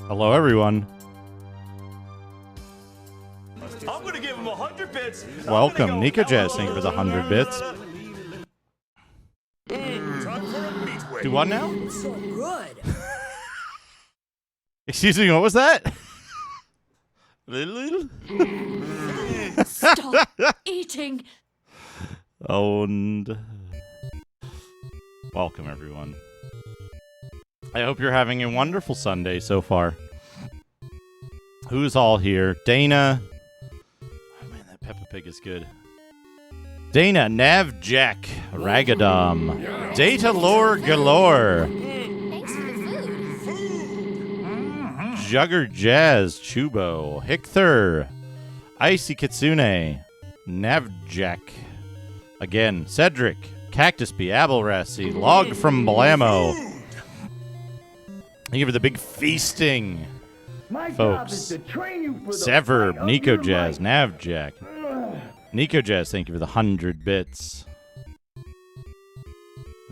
Hello, everyone. I'm gonna give him 100 bits. Welcome, Nico Jazz. Thank you for the 100 bits. Time for a meat wave. Do what now? It's so good. Excuse me, what was that? Stop eating. And welcome, everyone. I hope you're having a wonderful Sunday so far. Who's all here? Dana. Oh man, that Peppa Pig is good. Dana, Nav Jack, Ragadom, Data Lore Galore, Thanks for the food. Jugger Jazz, Chubo, Hickther, Icy Kitsune, Nav Jack, again, Cedric, Cactus Bee, Abelrassi, Log from Blamo. Thank you for the big feasting, folks. Severb, Nico Jazz, Nav Jack. Nico Jazz, thank you for the 100 bits.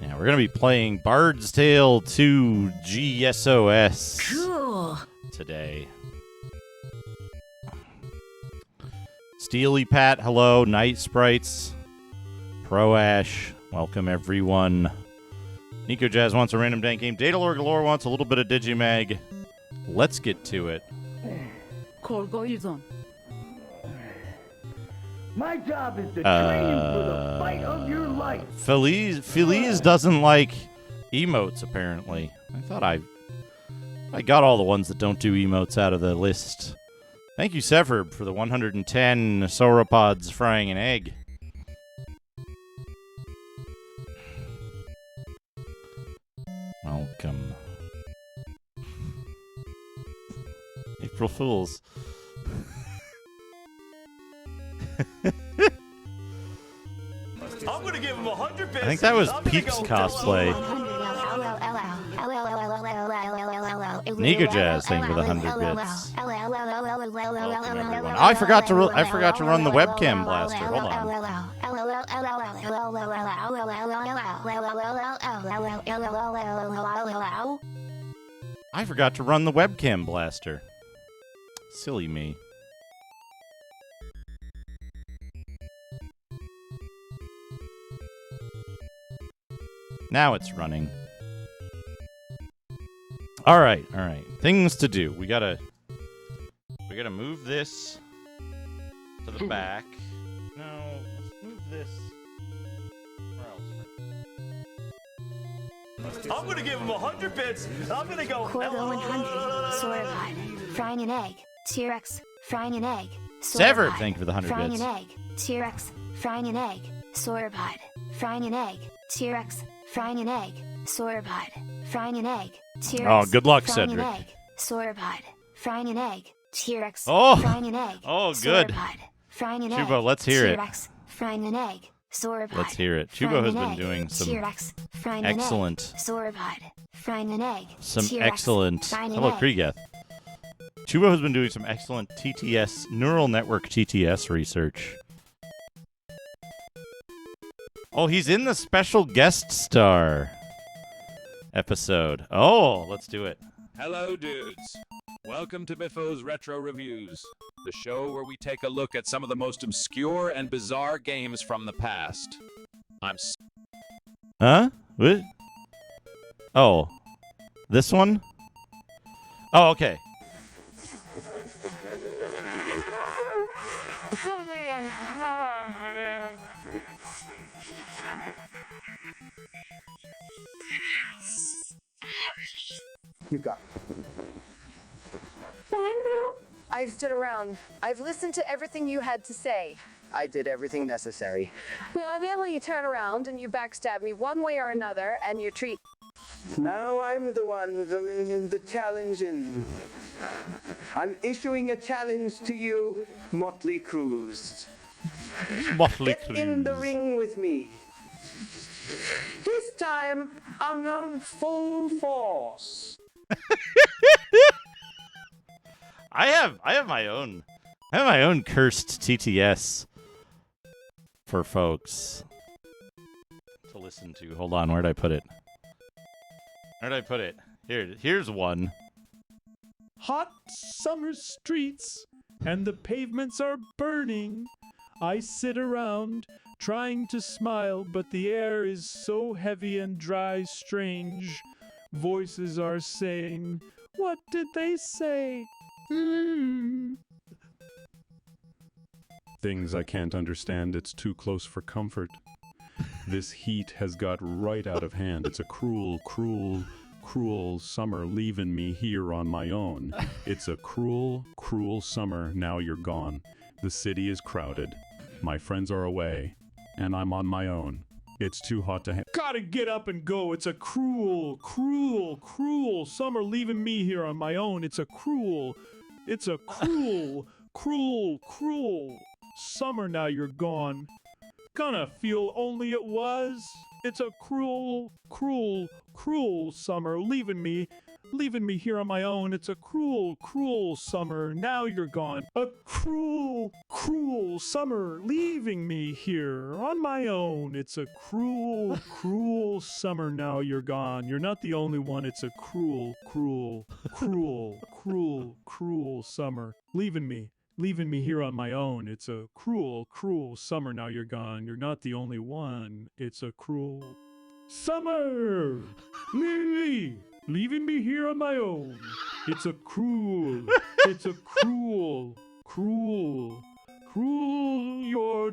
Yeah, we're going to be playing Bard's Tale 2 GSOS Cool. today. Steely Pat, hello. Night Sprites. Pro Ash, welcome everyone. Nico Jazz wants a random dank game. Data Lore Galore wants a little bit of Digimag. Let's get to it. My job is to train you for the fight of your life. Feliz doesn't like emotes, apparently. I thought I got all the ones that don't do emotes out of the list. Thank you, Severb, for the 110 sauropods frying an egg. Welcome. April Fools. I'm gonna give him 100 bits. I think that was I'm gonna Peeps go cosplay. Nico Jazz, thank you for the 100 bits. Welcome, everyone. I forgot to run the webcam blaster. Hold on. I forgot to run the webcam blaster. Silly me. Now it's running. All right. Things to do. We gotta move this to the back. No, let's move this. Where else? I'm gonna give him 100 bits. I'm gonna go. Corvo 100, Sauropod, frying an egg, T-Rex, frying an egg, Severed, Sauropod, thank you for the 100 frying bits. an egg, T-Rex, frying an egg, Sauropod, frying an egg, T-Rex, frying an egg, Sauropod, frying an egg, T-Rex. Oh, good luck, frying Cedric. An egg, Sauropod, frying an egg, T-Rex, Oh. frying an egg, Oh, good. Sauropod, frying an Chubo, egg, let's hear it. T-Rex, frying an egg, Sauropod. Let's hear it. Chubo frying has an been egg, doing some T-Rex, frying excellent- an egg, Sauropod, frying an egg, some T-Rex, excellent. frying an Hello, egg. Kriegeth. Chubo has been doing some excellent TTS neural network TTS research. Oh, he's in the special guest star episode. Oh, let's do it. Hello, dudes. Welcome to Bifo's Retro Reviews, the show where we take a look at some of the most obscure and bizarre games from the past. Huh? What? Oh, this one? Oh, okay. You got I've stood around. I've listened to everything you had to say. I did everything necessary. Now, then you turn around and you backstab me one way or another, and you treat. Now I'm the one doing the challenging. I'm issuing a challenge to you, Motley Cruz. Motley Get in the Crue. ring with me. This time, I'm on full force. I have my own cursed TTS for folks to listen to. Hold on, where'd I put it? Here's one. hot summer streets, and the pavements are burning. I sit around, trying to smile, but the air is so heavy and dry, strange. Voices are saying, what did they say? Things I can't understand, it's too close for comfort. This heat has got right out of hand. It's a cruel, cruel, cruel summer leaving me here on my own. It's a cruel, cruel summer, now you're gone. The city is crowded. My friends are away, and I'm on my own. It's too hot to Gotta get up and go. It's a cruel, cruel, cruel summer leaving me here on my own. It's a cruel, cruel, cruel summer, now you're gone. Gonna feel only it was. It's a cruel, cruel, cruel summer leaving me here on my own. It's a cruel, cruel summer, now you're gone. A cruel, cruel summer leaving me here on my own. It's a cruel, cruel summer, now you're gone. You're not the only one. It's a cruel, cruel, cruel, cruel, cruel summer leaving me here on my own. It's a cruel, cruel summer, now you're gone. You're not the only one. It's a cruel summer leaving me here on my own. It's a cruel, cruel, you're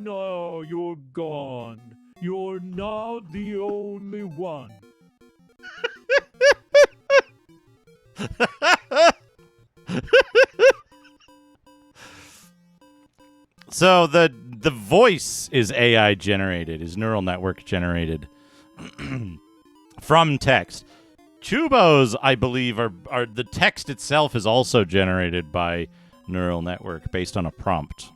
gone. You're not the only one. So the voice is AI generated, is neural network generated from text. Chubos, I believe, are the text itself is also generated by neural network based on a prompt.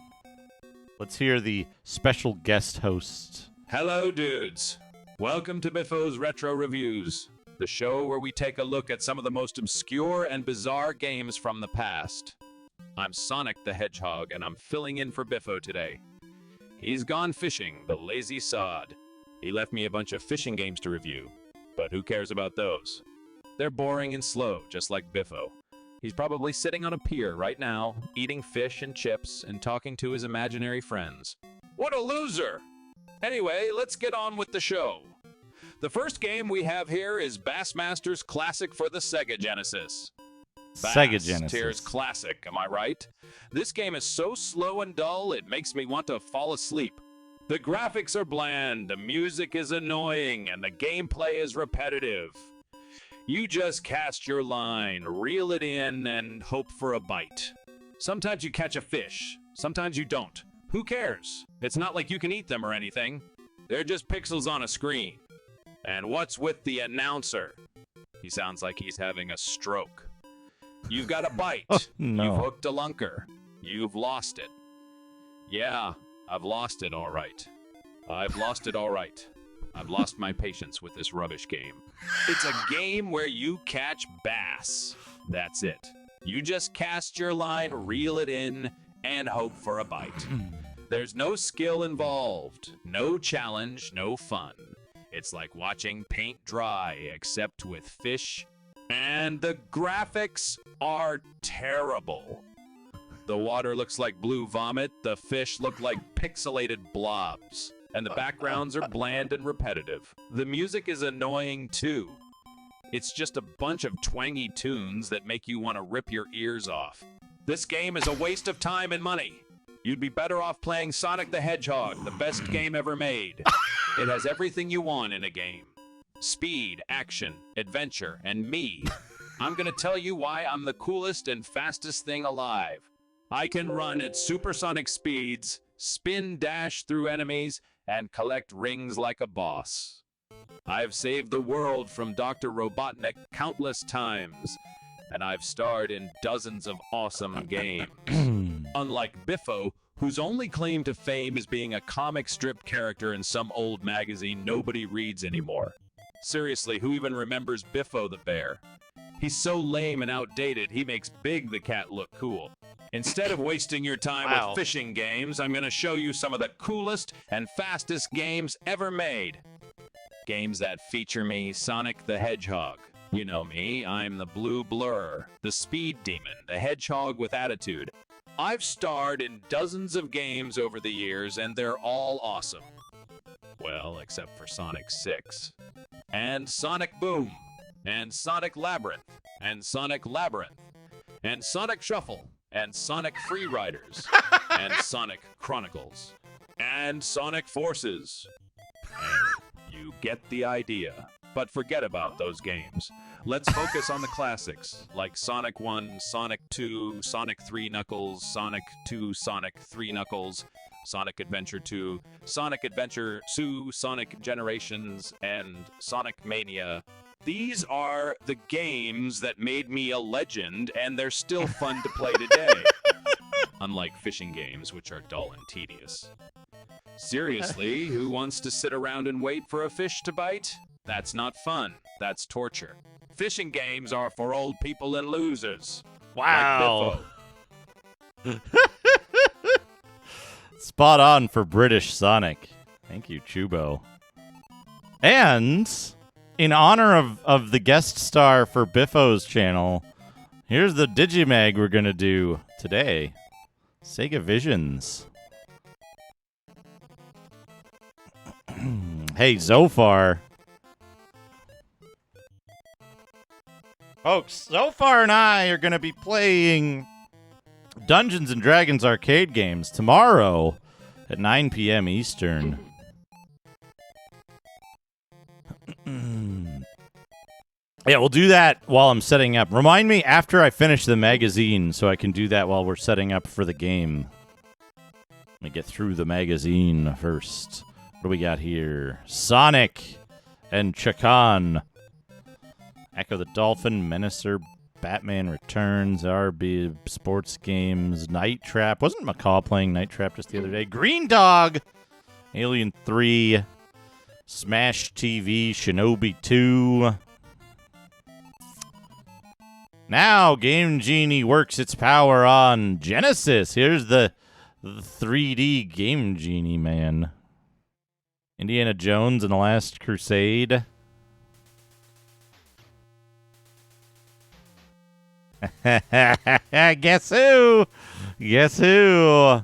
Let's hear the special guest host. Hello, dudes. Welcome to Bifo's Retro Reviews, the show where we take a look at some of the most obscure and bizarre games from the past. I'm Sonic the Hedgehog, and I'm filling in for Biffo today. He's gone fishing, the lazy sod. He left me a bunch of fishing games to review, but who cares about those? They're boring and slow, just like Biffo. He's probably sitting on a pier right now, eating fish and chips and talking to his imaginary friends. What a loser! Anyway, let's get on with the show. The first game we have here is Bassmaster's Classic for the Sega Genesis. Sega Genesis. Tears Classic, am I right? This game is so slow and dull, it makes me want to fall asleep. The graphics are bland, the music is annoying, and the gameplay is repetitive. You just cast your line, reel it in, and hope for a bite. Sometimes you catch a fish, sometimes you don't. Who cares? It's not like you can eat them or anything. They're just pixels on a screen. And what's with the announcer? He sounds like he's having a stroke. You've got a bite. Oh, no. You've hooked a lunker. You've lost it. Yeah, I've lost it all right. I've lost it all right. I've lost my patience with this rubbish game. It's a game where you catch bass. That's it. You just cast your line, reel it in, and hope for a bite. There's no skill involved, no challenge, no fun. It's like watching paint dry, except with fish, and the graphics are terrible. The water looks like blue vomit, the fish look like pixelated blobs, and the backgrounds are bland and repetitive. The music is annoying too. It's just a bunch of twangy tunes that make you want to rip your ears off. This game is a waste of time and money. You'd be better off playing Sonic the Hedgehog, the best game ever made. It has everything you want in a game. Speed, action, adventure, and me. I'm gonna tell you why I'm the coolest and fastest thing alive. I can run at supersonic speeds, spin dash through enemies, and collect rings like a boss. I've saved the world from Dr. Robotnik countless times, and I've starred in dozens of awesome games. Unlike Biffo, whose only claim to fame is being a comic strip character in some old magazine nobody reads anymore. Seriously, who even remembers Biffo the bear? He's so lame and outdated, he makes Big the cat look cool. Instead of wasting your time with fishing games, I'm gonna show you some of the coolest and fastest games ever made. Games that feature me, Sonic the Hedgehog. You know me, I'm the blue blur, the speed demon, the hedgehog with attitude. I've starred in dozens of games over the years, and they're all awesome. Well, except for Sonic 6. And Sonic Boom. And Sonic Labyrinth. And Sonic Labyrinth. And Sonic Shuffle. And Sonic Free Riders. And Sonic Chronicles. And Sonic Forces. And you get the idea. But forget about those games. Let's focus on the classics, like Sonic 1, Sonic 2, Sonic 3 Knuckles, Sonic 2, Sonic 3 Knuckles, Sonic Adventure 2, Sonic Adventure 2, Sonic Generations, and Sonic Mania. These are the games that made me a legend, and they're still fun to play today. Unlike fishing games, which are dull and tedious. Seriously, who wants to sit around and wait for a fish to bite? That's not fun. That's torture. Fishing games are for old people and losers. Wow. Like Spot on for British Sonic. Thank you, Chubo. And in honor of the guest star for Biffo's channel, here's the Digimag we're going to do today. Sega Visions. Hey, Zofar. Folks, Zofar and I are going to be playing Dungeons & Dragons arcade games tomorrow at 9 p.m. Eastern. Yeah, we'll do that while I'm setting up. Remind me after I finish the magazine so I can do that while we're setting up for the game. Let me get through the magazine first. What do we got here? Sonic and Chakan. Echo the Dolphin, Menacer, Batman Returns, RB Sports Games, Night Trap. Wasn't McCall playing Night Trap just the other day? Green Dog, Alien 3, Smash TV, Shinobi 2. Now Game Genie works its power on Genesis. Here's the 3D Game Genie, man. Indiana Jones and the Last Crusade. Guess who? Guess who?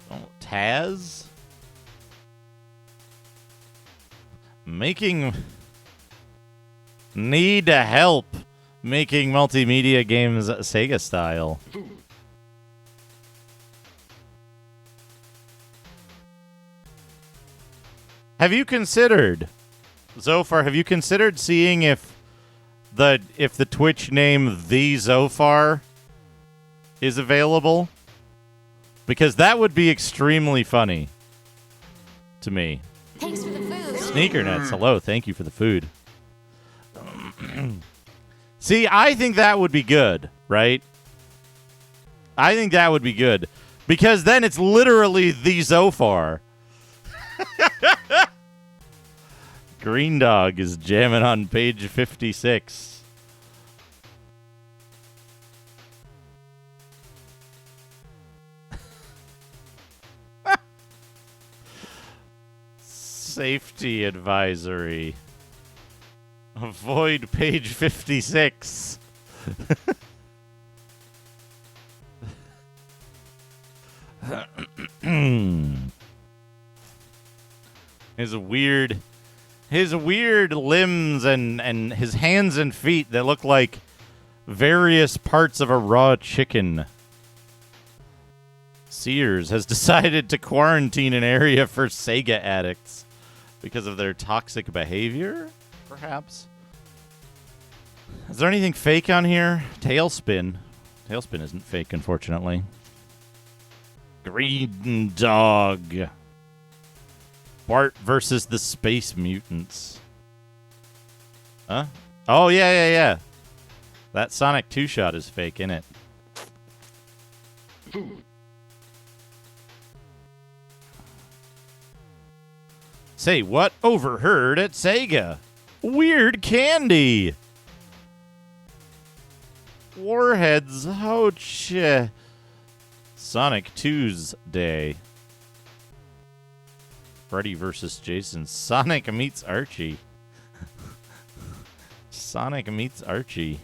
Oh, Taz? Need help making multimedia games Sega style. Have you considered, Zofar, have you considered seeing if the Twitch name The Zofar is available? Because that would be extremely funny to me. Thanks for the food. Sneaker Nuts, hello, thank you for the food. See, I think that would be good, right? I think that would be good. Because then it's literally The Zofar. Green Dog is jamming on page 56. Safety advisory. Avoid page 56. His weird limbs and his hands and feet that look like various parts of a raw chicken. Sears has decided to quarantine an area for Sega addicts because of their toxic behavior, perhaps. Is there anything fake on here? Tailspin. Tailspin isn't fake, unfortunately. Green Dog. Bart versus the Space Mutants. Huh? Oh, yeah. That Sonic 2 shot is fake, innit? Say what? Overheard at Sega. Weird candy. Warheads. Ouch. Sonic Tuesday. Freddy versus Jason. Sonic meets Archie. Sonic meets Archie.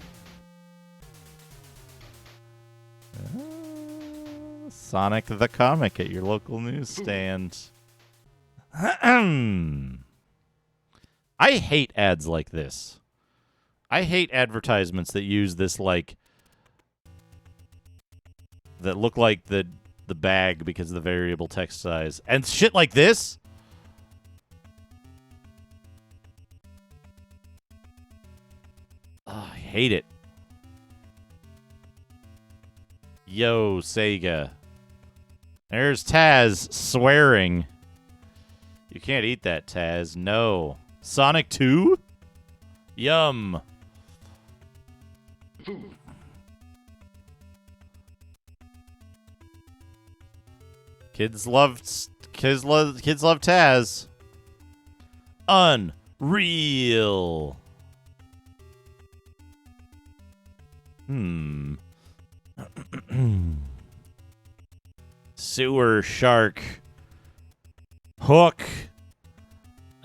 Sonic the Comic at your local newsstand. I hate ads like this. I hate advertisements that use this, like, that look like the bag because of the variable text size. And shit like this. Oh, I hate it. Yo, Sega. There's Taz swearing. You can't eat that, Taz. No. Sonic 2? Yum. Kids love Taz. Unreal. Sewer shark. Hook.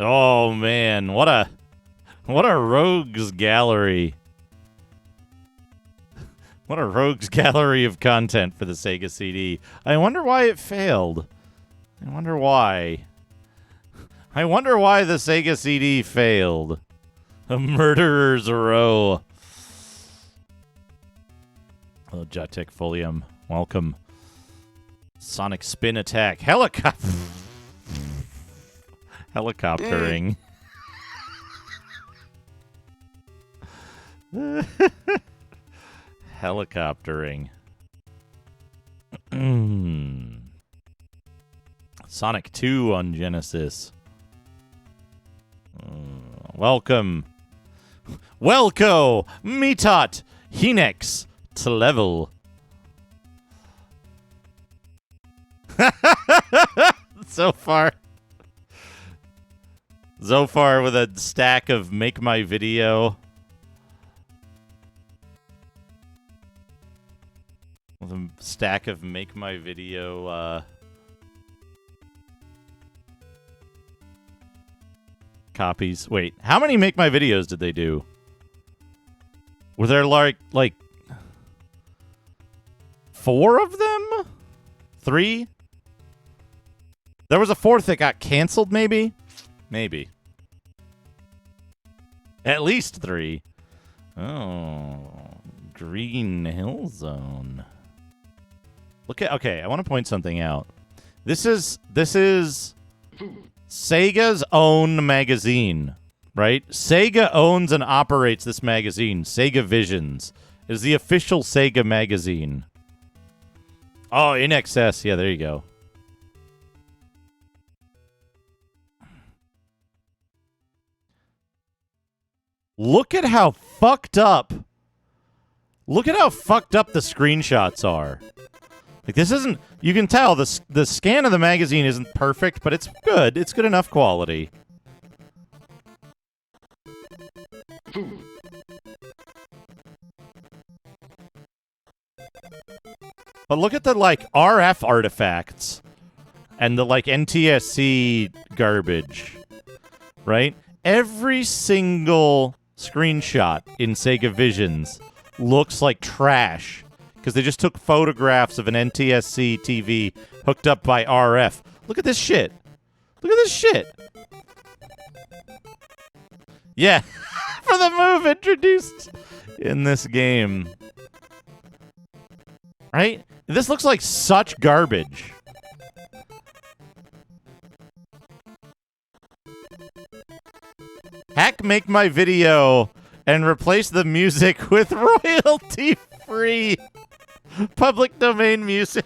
Oh man, what a rogues gallery. What a rogues gallery of content for the Sega CD. I wonder why it failed. I wonder why the Sega CD failed. A murderer's row. Oh, Jotek Folium. Welcome. Sonic Spin Attack. Helicoptering. Helicoptering. Sonic 2 on Genesis. Welcome. Welco. Metot. Hinex. To level. So far with a stack of Make My Video. With a stack of Make My Video copies. Wait, how many Make My Videos did they do? Were there like 4 of them? 3? There was a 4th that got canceled, maybe? Maybe. At least 3. Oh. Green Hill Zone. Okay, I want to point something out. This is Sega's own magazine, right? Sega owns and operates this magazine. Sega Visions is the official Sega magazine. Oh, In Excess. Yeah, there you go. Look at how fucked up. Look at how fucked up the screenshots are. Like, this isn't... You can tell the scan of the magazine isn't perfect, but it's good. It's good enough quality. But look at the, like, RF artifacts and the, like, NTSC garbage, right? Every single screenshot in Sega Visions looks like trash because they just took photographs of an NTSC TV hooked up by RF. Look at this shit. Look at this shit. Yeah, for the move introduced in this game. Right? This looks like such garbage. Hack Make My Video and replace the music with royalty-free public domain music.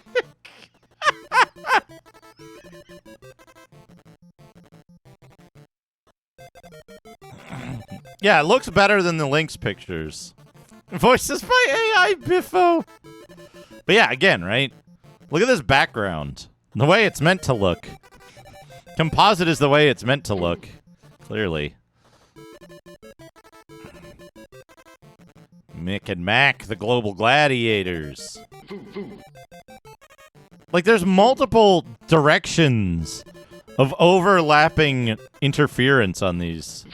Yeah, it looks better than the Lynx pictures. Voices by AI Biffo. But yeah, again, right? Look at this background. The way it's meant to look. Composite is the way it's meant to look. Clearly. Mick and Mac, the Global Gladiators. Like, there's multiple directions of overlapping interference on these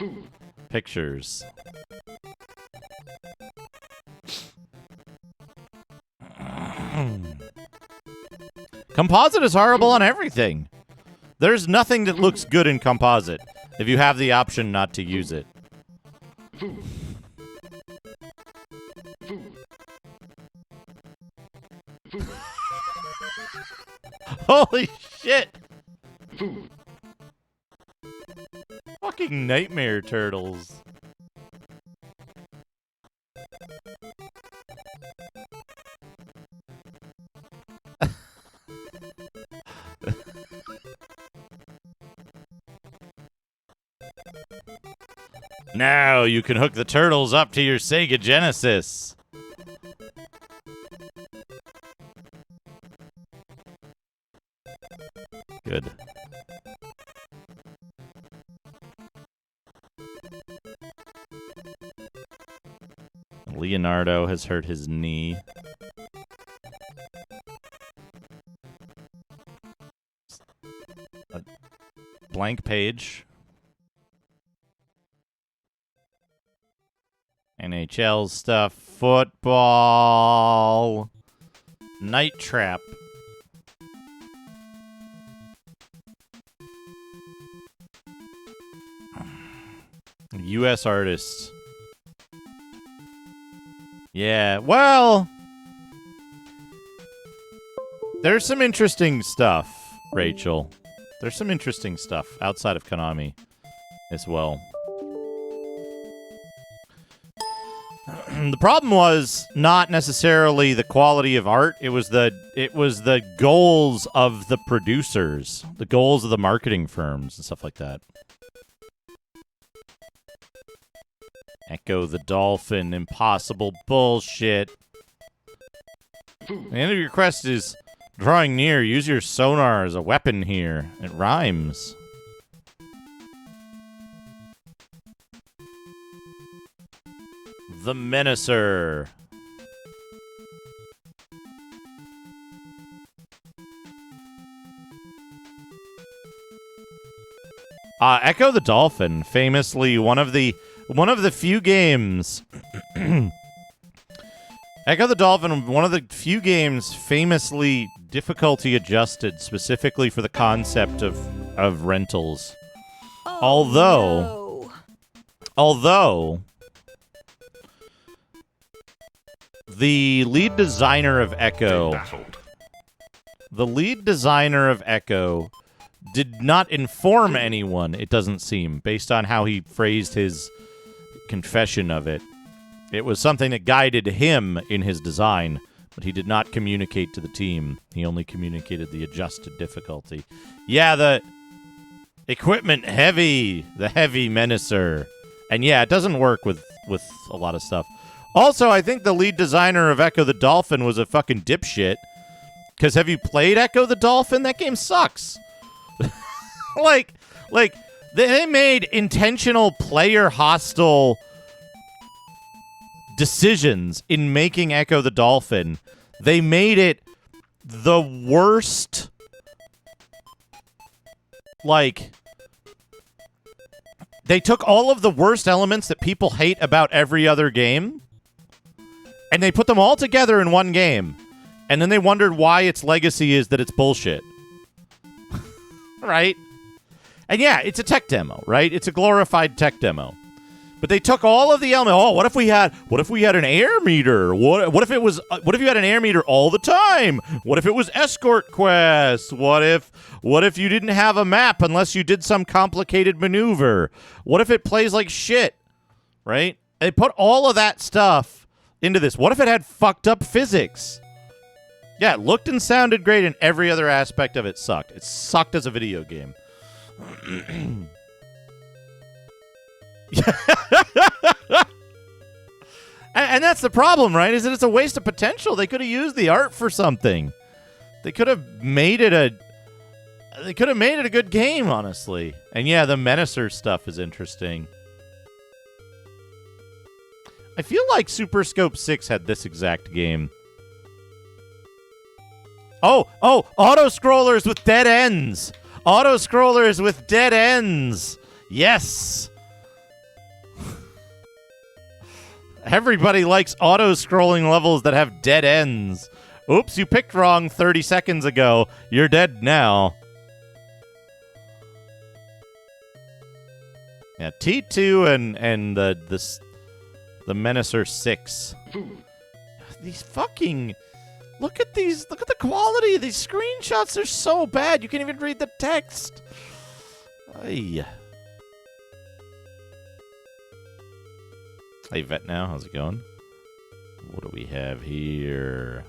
pictures. Composite is horrible on everything. There's nothing that looks good in composite if you have the option not to use it. Holy shit! Fucking nightmare turtles. Now you can hook the turtles up to your Sega Genesis. Good. Leonardo has hurt his knee. A blank page. NHL stuff. Football. Night Trap. U.S. artists. Yeah, well, there's some interesting stuff, Rachel. There's some interesting stuff outside of Konami as well. The problem was not necessarily the quality of art, it was the goals of the producers, the goals of the marketing firms and stuff like that. Echo the Dolphin, impossible bullshit. The end of your quest is drawing near. Use your sonar as a weapon here. It rhymes. The Menacer. Echo the Dolphin, famously one of the few games. Echo the Dolphin, one of the few games famously difficulty adjusted specifically for the concept of rentals. Although the lead designer of Echo did not inform anyone, it doesn't seem, based on how he phrased his confession of it. It was something that guided him in his design, but he did not communicate to the team. He only communicated the adjusted difficulty. Yeah, the equipment heavy, the heavy Menacer. And yeah, it doesn't work with a lot of stuff. Also, I think the lead designer of Echo the Dolphin was a fucking dipshit. Because have you played Echo the Dolphin? That game sucks. like, they made intentional player hostile decisions in making Echo the Dolphin. They made it the worst. Like, they took all of the worst elements that people hate about every other game, and they put them all together in one game. And then they wondered why its legacy is that it's bullshit. Right? And yeah, it's a tech demo, right? It's a glorified tech demo. But they took all of the elements. Oh, what if we had an air meter? What if you had an air meter all the time? What if it was escort quests? What if you didn't have a map unless you did some complicated maneuver? What if it plays like shit? Right? They put all of that stuff into this. What if it had fucked up physics? Yeah, it looked and sounded great, and every other aspect of it sucked. It sucked as a video game. and that's the problem, right? Is that it's a waste of potential. They could have used the art for something. They could have made it a good game, honestly. And yeah, the Menacer stuff is interesting. I feel like Super Scope 6 had this exact game. Oh, auto-scrollers with dead ends. Auto-scrollers with dead ends. Yes. Everybody likes auto-scrolling levels that have dead ends. Oops, you picked wrong 30 seconds ago. You're dead now. Yeah, T2 and the Menacer 6. These fucking... Look at these. Look at the quality of these screenshots. They're so bad. You can't even read the text. Ay. Hey, Vet now. How's it going? What do we have here?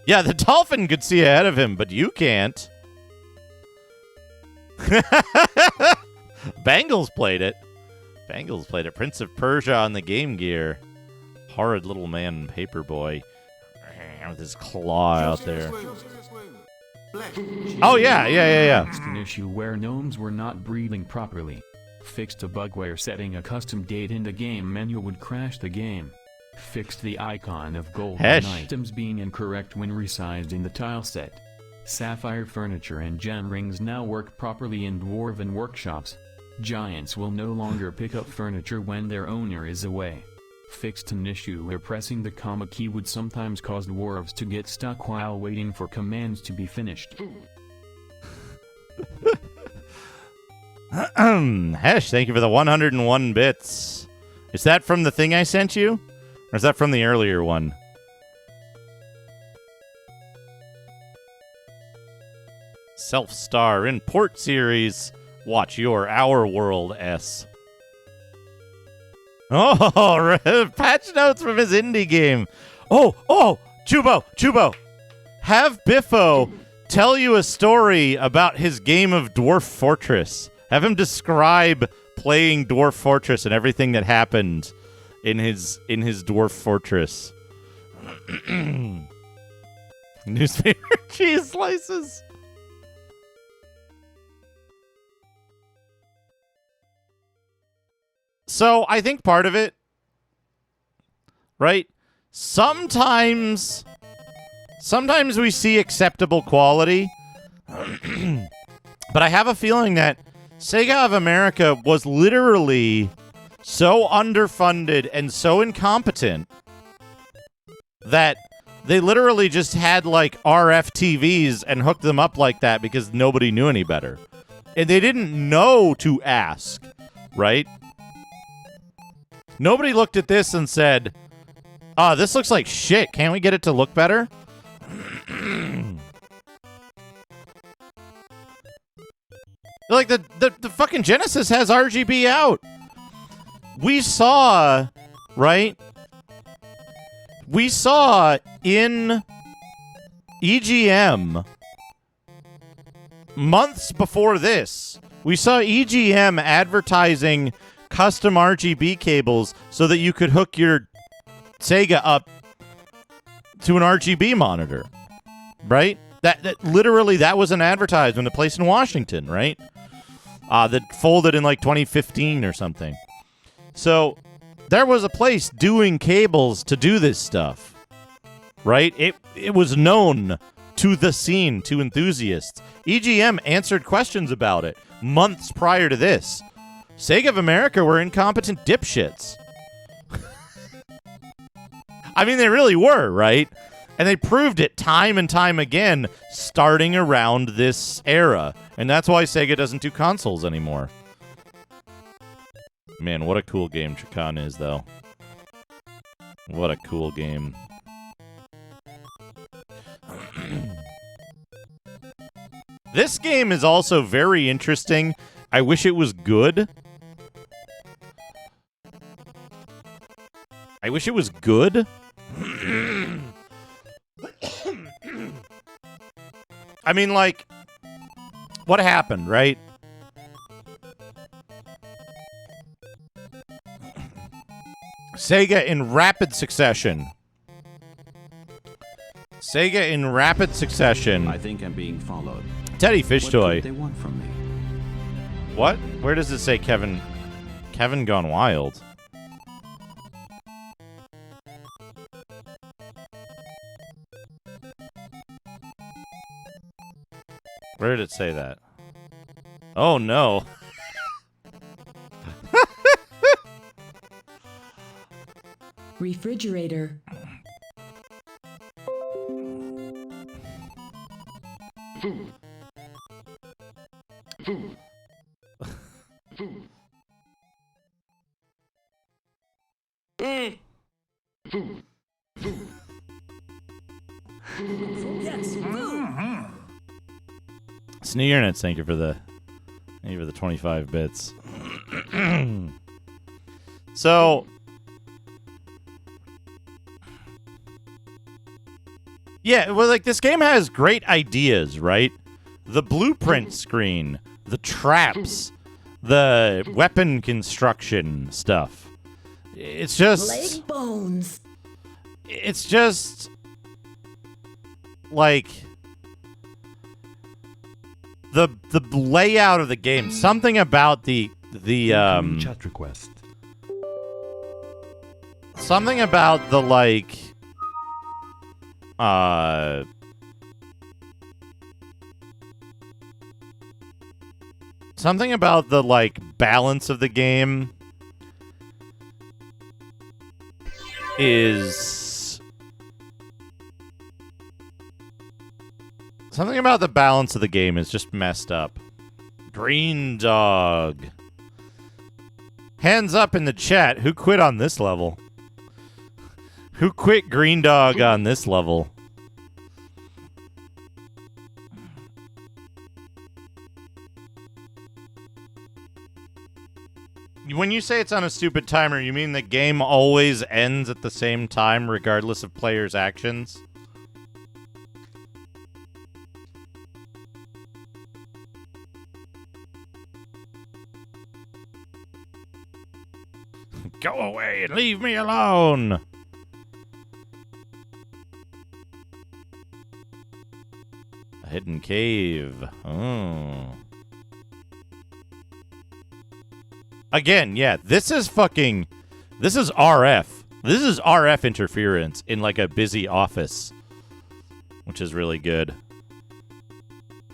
Yeah, the dolphin could see ahead of him, but you can't. Bangles played it. Bangles played it. Prince of Persia on the Game Gear. Horrid little man, Paperboy. With his claw out there. Oh, yeah. Fixed an issue where gnomes were not breathing properly. Fixed a bug where setting a custom date in the game menu would crash the game. Fixed the icon of golden items being incorrect when resized in the tile set. Sapphire furniture and gem rings now work properly in dwarven workshops. Giants will no longer pick up furniture when their owner is away. Fixed an issue where pressing the comma key would sometimes cause dwarves to get stuck while waiting for commands to be finished. Hesh, thank you for the 101 bits. Is that from the thing I sent you? Or is that from the earlier one? Self-star in Port Series. Watch your Our World S. Oh, patch notes from his indie game. Oh, Chubo. Have Biffo tell you a story about his game of Dwarf Fortress. Have him describe playing Dwarf Fortress and everything that happened in his Dwarf Fortress. Newspaper cheese slices. So I think part of it, right? Sometimes we see acceptable quality, but I have a feeling that Sega of America was literally so underfunded and so incompetent that they literally just had like RF TVs and hooked them up like that because nobody knew any better. And they didn't know to ask, right? Nobody looked at this and said, this looks like shit. Can't we get it to look better? Like, the fucking Genesis has RGB out. We saw, right? We saw in EGM months before this, we saw EGM advertising custom RGB cables so that you could hook your Sega up to an RGB monitor, right? That literally, that was an advertisement, a place in Washington, right? That folded in like 2015 or something. So there was a place doing cables to do this stuff, right? It was known to the scene, to enthusiasts. EGM answered questions about it months prior to this. Sega of America were incompetent dipshits. I mean, they really were, right? And they proved it time and time again, starting around this era. And that's why Sega doesn't do consoles anymore. Man, what a cool game Trakan is, though. What a cool game. This game is also very interesting. I wish it was good. I wish it was good. I mean, like, what happened, right? Sega in rapid succession. I think I'm being followed. Teddy Fish Toy. What do they want from me? What? Where does it say Kevin Gone Wild? Where did it say that? Oh, no. Refrigerator. Food. Food. Food. Food. Food. Yes, food. Sneernets, thank you for the 25 bits. So, yeah, well, like, this game has great ideas, right? The blueprint screen, the traps, the weapon construction stuff. It's just... Leg bones. It's just... like... The layout of the game, something about the chat request. Something about the, like, something about the, like, balance of the game is... Something about the balance of the game is just messed up. Green Dog. Hands up in the chat. Who quit on this level? Who quit Green Dog on this level? When you say it's on a stupid timer, you mean the game always ends at the same time regardless of players' actions? Go away and leave me alone! A hidden cave. Oh. Again, yeah, this is RF. This is RF interference in, like, a busy office, which is really good.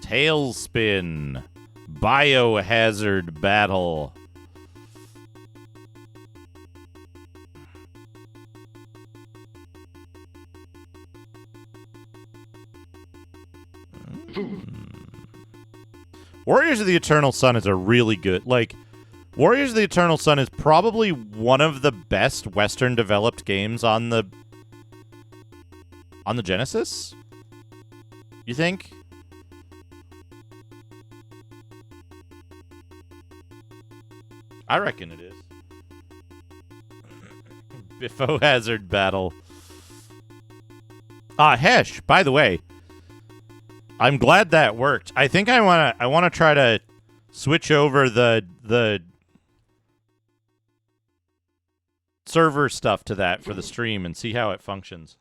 Tailspin. Biohazard battle. Warriors of the Eternal Sun is a really good, like, Warriors of the Eternal Sun is probably one of the best Western developed games on the Genesis? You think? I reckon it is. Biffo Hazard battle. Hesh, by the way, I'm glad that worked. I think I wanna try to switch over the server stuff to that for the stream and see how it functions.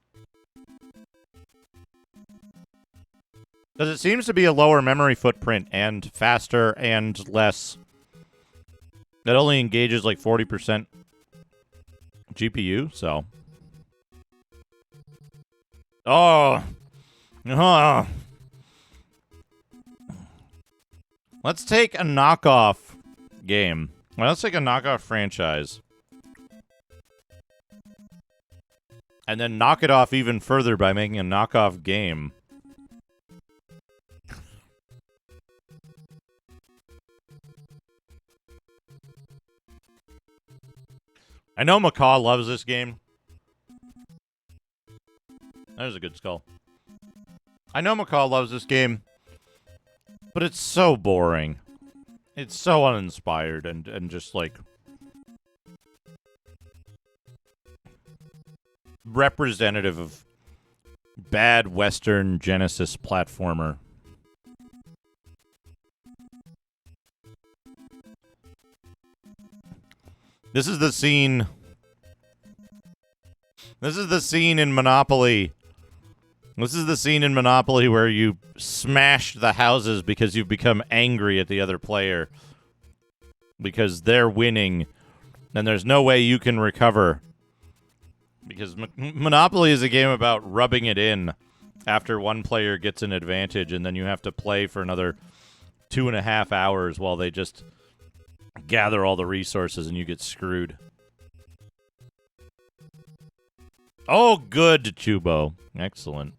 Because it seems to be a lower memory footprint and faster and less. It only engages like 40% GPU, so. Oh. Let's take a knockoff game. Well, let's take a knockoff franchise. And then knock it off even further by making a knockoff game. I know Macaw loves this game. There's a good skull. I know Macaw loves this game, but it's so boring. It's so uninspired and just, like, representative of bad Western Genesis platformer. This is the scene. This is the scene in Monopoly. This is the scene in Monopoly where you smash the houses because you've become angry at the other player. Because they're winning. And there's no way you can recover. Because Monopoly is a game about rubbing it in. after one player gets an advantage, and then you have to play for another 2.5 hours while they just gather all the resources and you get screwed. Oh, good, Chubo. Excellent.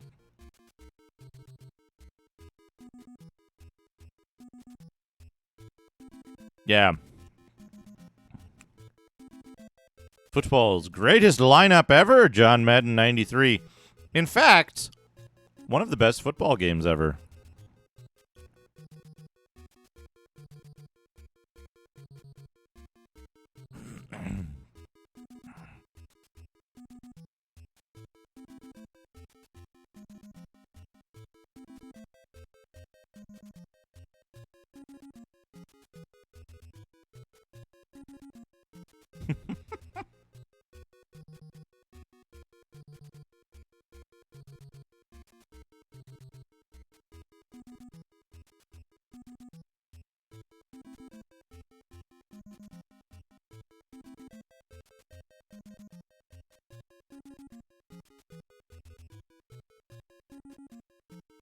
Yeah. Football's greatest lineup ever, John Madden 93. In fact, one of the best football games ever.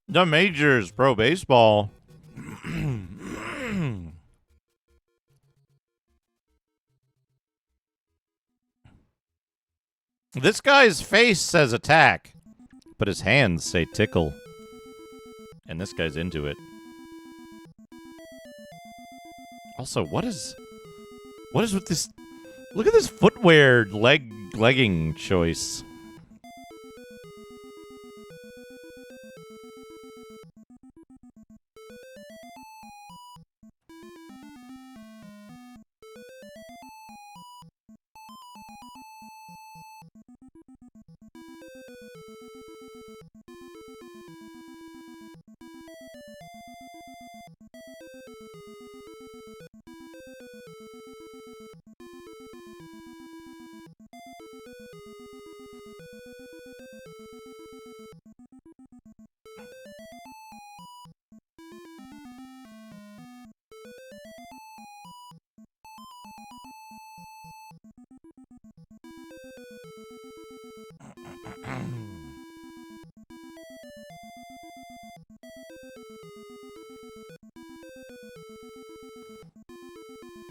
The Majors Pro Baseball. This guy's face says attack, but his hands say tickle. And this guy's into it. Also, what is with this? Look at this footwear legging choice.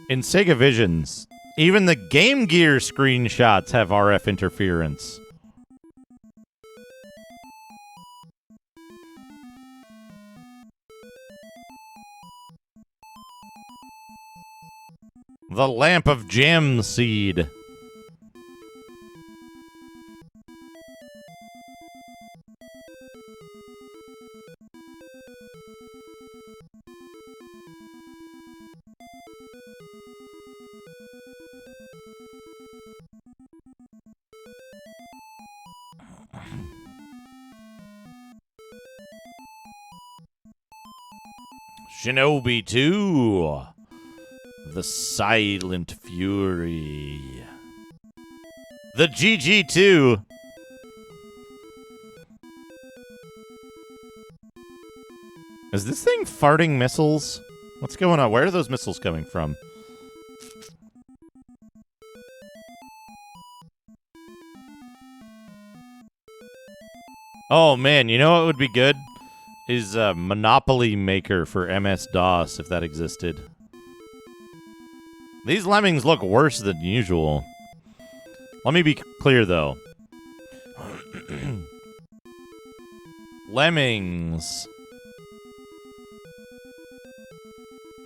In Sega Visions, even the Game Gear screenshots have RF interference. The Lamp of Gem Seed. Shinobi 2. The Silent Fury. The GG2. Is this thing farting missiles? What's going on? Where are those missiles coming from? Oh man, you know what would be good? Is a Monopoly Maker for MS-DOS, if that existed. These lemmings look worse than usual. Let me be clear, though. Lemmings.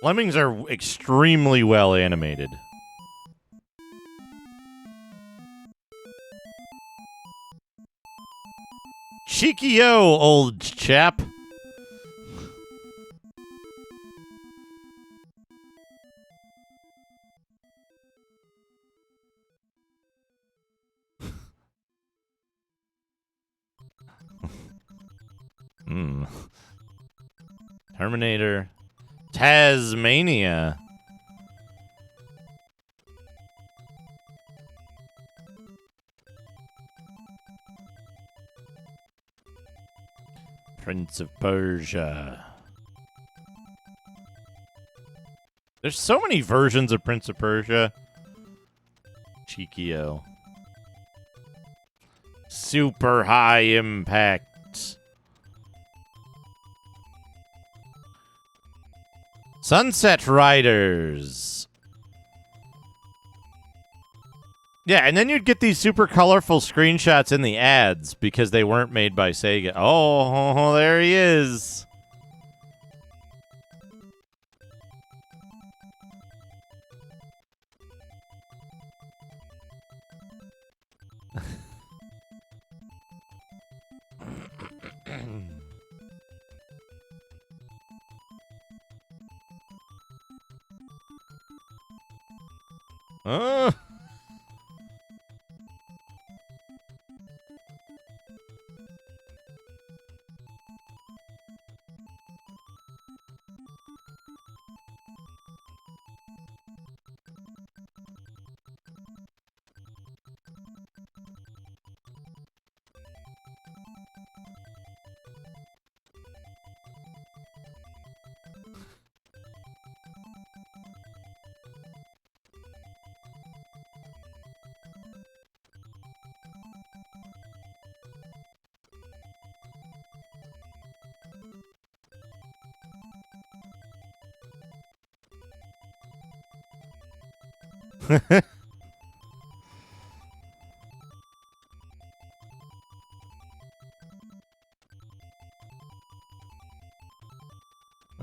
Lemmings are extremely well animated. Cheeky-o, old chap. Terminator. Tasmania. Prince of Persia. There's so many versions of Prince of Persia. Cheeky-o. Super high impact. Sunset Riders. Yeah, and then you'd get these super colorful screenshots in the ads because they weren't made by Sega. Oh, there he is. Uh.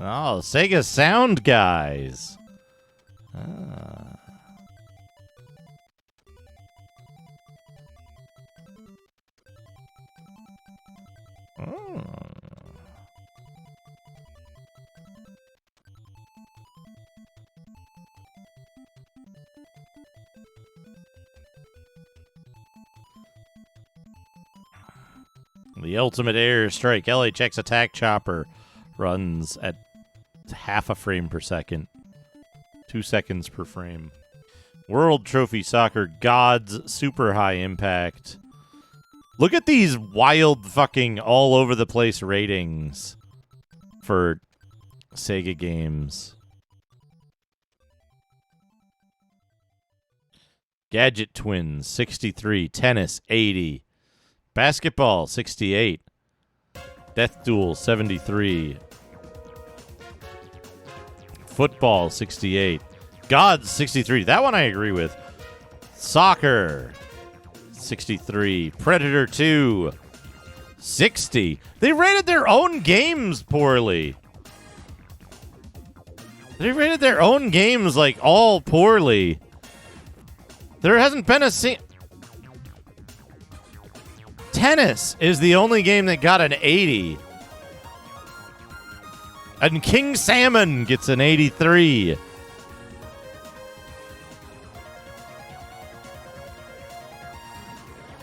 Oh, Sega Sound guys. Ah. Oh. The ultimate airstrike LHX attack chopper runs at half a frame per second. 2 seconds per frame. World Trophy Soccer Gods Super High Impact. Look at these wild fucking all over the place ratings for Sega games. Gadget Twins 63, Tennis 80, Basketball 68, Death Duel 73, Football 68, Gods 63. That one I agree with. Soccer 63, Predator 2 60. They rated their own games poorly. They rated their own games like all poorly. There hasn't been a Tennis is the only game that got an 80. And King Salmon gets an 83.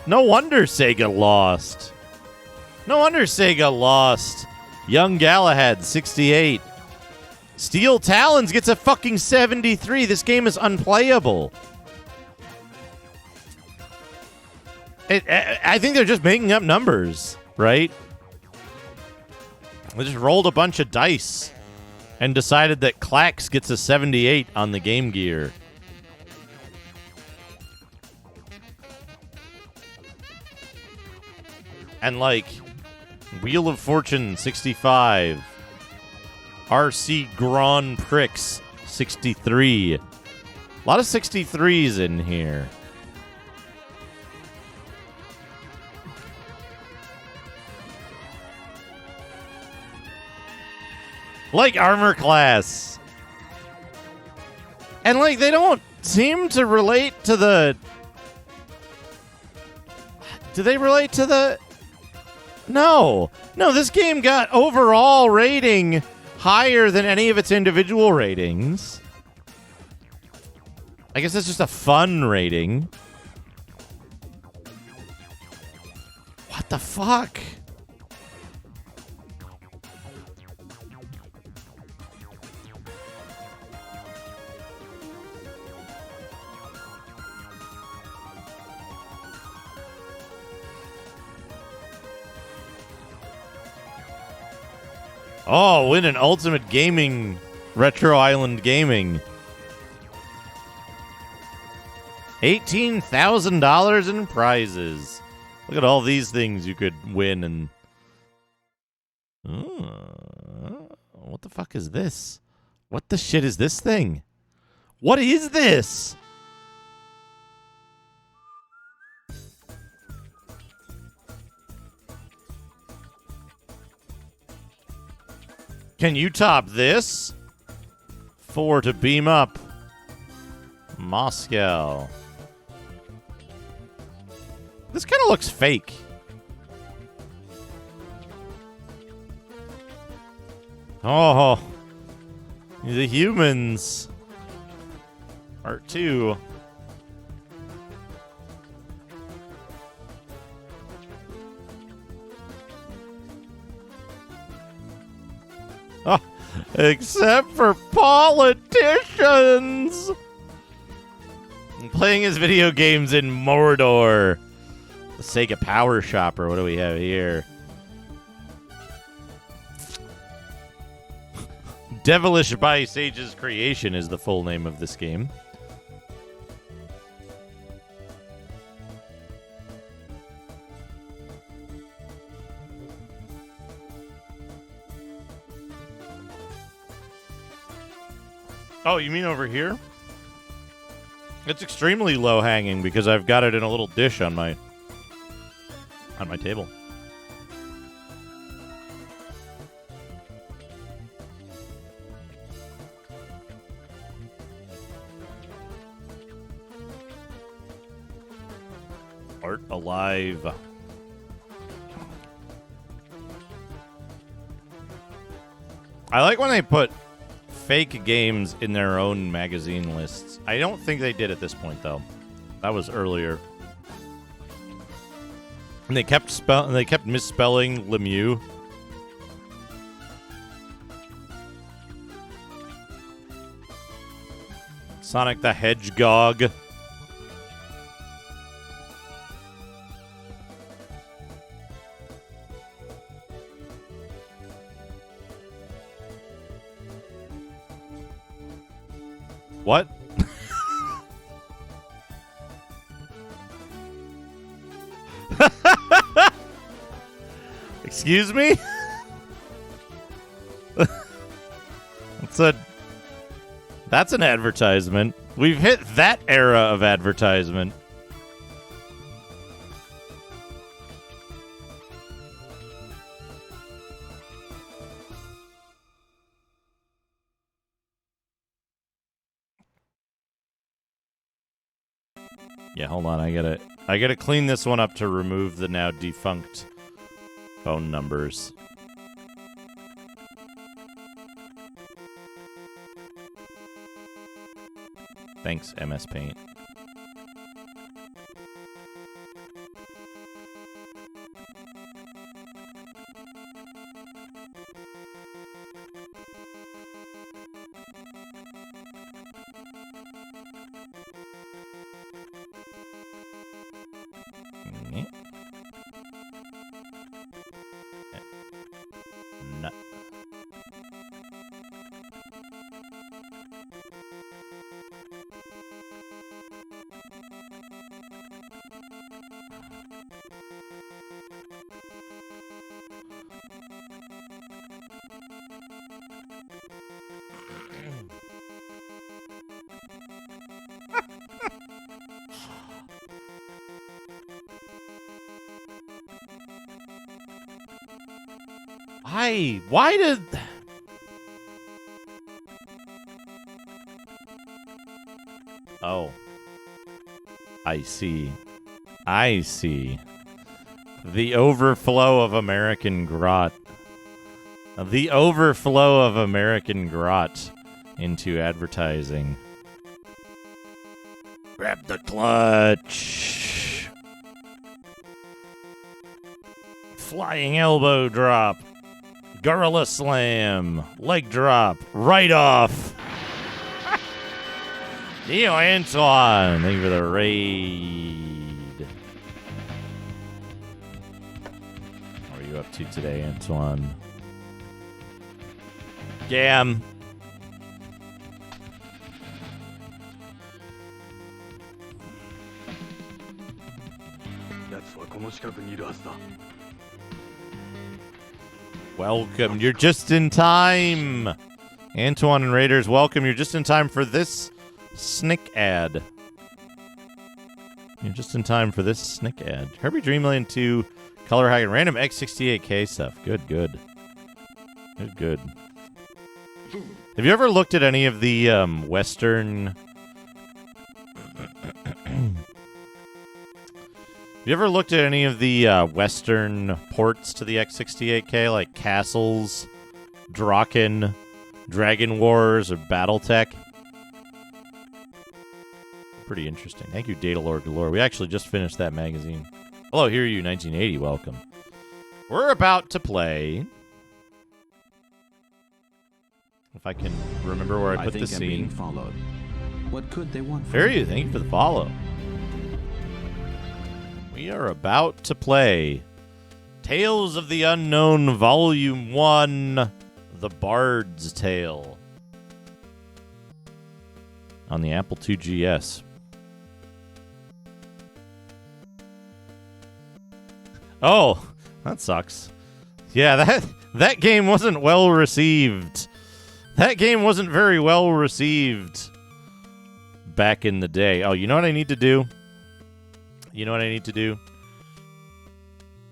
No wonder Sega lost. No wonder Sega lost. Young Galahad, 68. Steel Talons gets a fucking 73. This game is unplayable. I think they're just making up numbers, right? They just rolled a bunch of dice and decided that Klax gets a 78 on the Game Gear. And like Wheel of Fortune 65, RC Grand Prix 63. A lot of 63s in here. Like Armor Class. And like they don't seem to relate to the... Do they relate to the... No. No, this game got overall rating higher than any of its individual ratings. I guess it's just a fun rating. What the fuck? Oh, win an Ultimate Gaming Retro Island Gaming. $18,000 in prizes. Look at all these things you could win and... what the fuck is this? What the shit is this thing? What is this? Can you top this? 4 to beam up. Moscow. This kind of looks fake. Oh. The humans. Part 2. Oh, except for politicians. Playing his video games in Mordor. The Sega Power Shopper. What do we have here? Devilish by Sage's Creation is the full name of this game. Oh, you mean over here? It's extremely low hanging because I've got it in a little dish on my table. Art alive. I like when they put fake games in their own magazine lists. I don't think they did at this point though. That was earlier. And they kept misspelling Lemieux. Sonic the Hedgehog. What? Excuse me? That's an advertisement. We've hit that era of advertisement. Yeah, hold on. I gotta clean this one up to remove the now defunct phone numbers. Thanks, MS Paint. No. Why did... Oh. I see. I see. The overflow of American grot. The overflow of American grot into advertising. Grab the clutch. Flying elbow drop. Gorilla slam. Leg drop. Right off. Neo Antoine. Thank you for the raid. What are you up to today, Antoine? Gam. Welcome. You're just in time. Antoine and Raiders, welcome. You're just in time for this snick ad. You're just in time for this snick ad. Kirby Dream Land 2, Color Hack, and random X68K stuff. Good. Have you ever looked at any of the Western... Have you ever looked at any of the Western ports to the X68K, like Castles, Draken, Dragon Wars, or Battletech? Pretty interesting. Thank you, Datalore Galore. We actually just finished that magazine. Hello, here you, 1980. Welcome. We're about to play. If I can remember where I put the scene. Being followed. What could they want? Thank you for the follow. We are about to play Tales of the Unknown Volume 1, The Bard's Tale, on the Apple II GS. Oh, that sucks. Yeah, that game wasn't well received. That game wasn't very well received back in the day. Oh, you know what I need to do?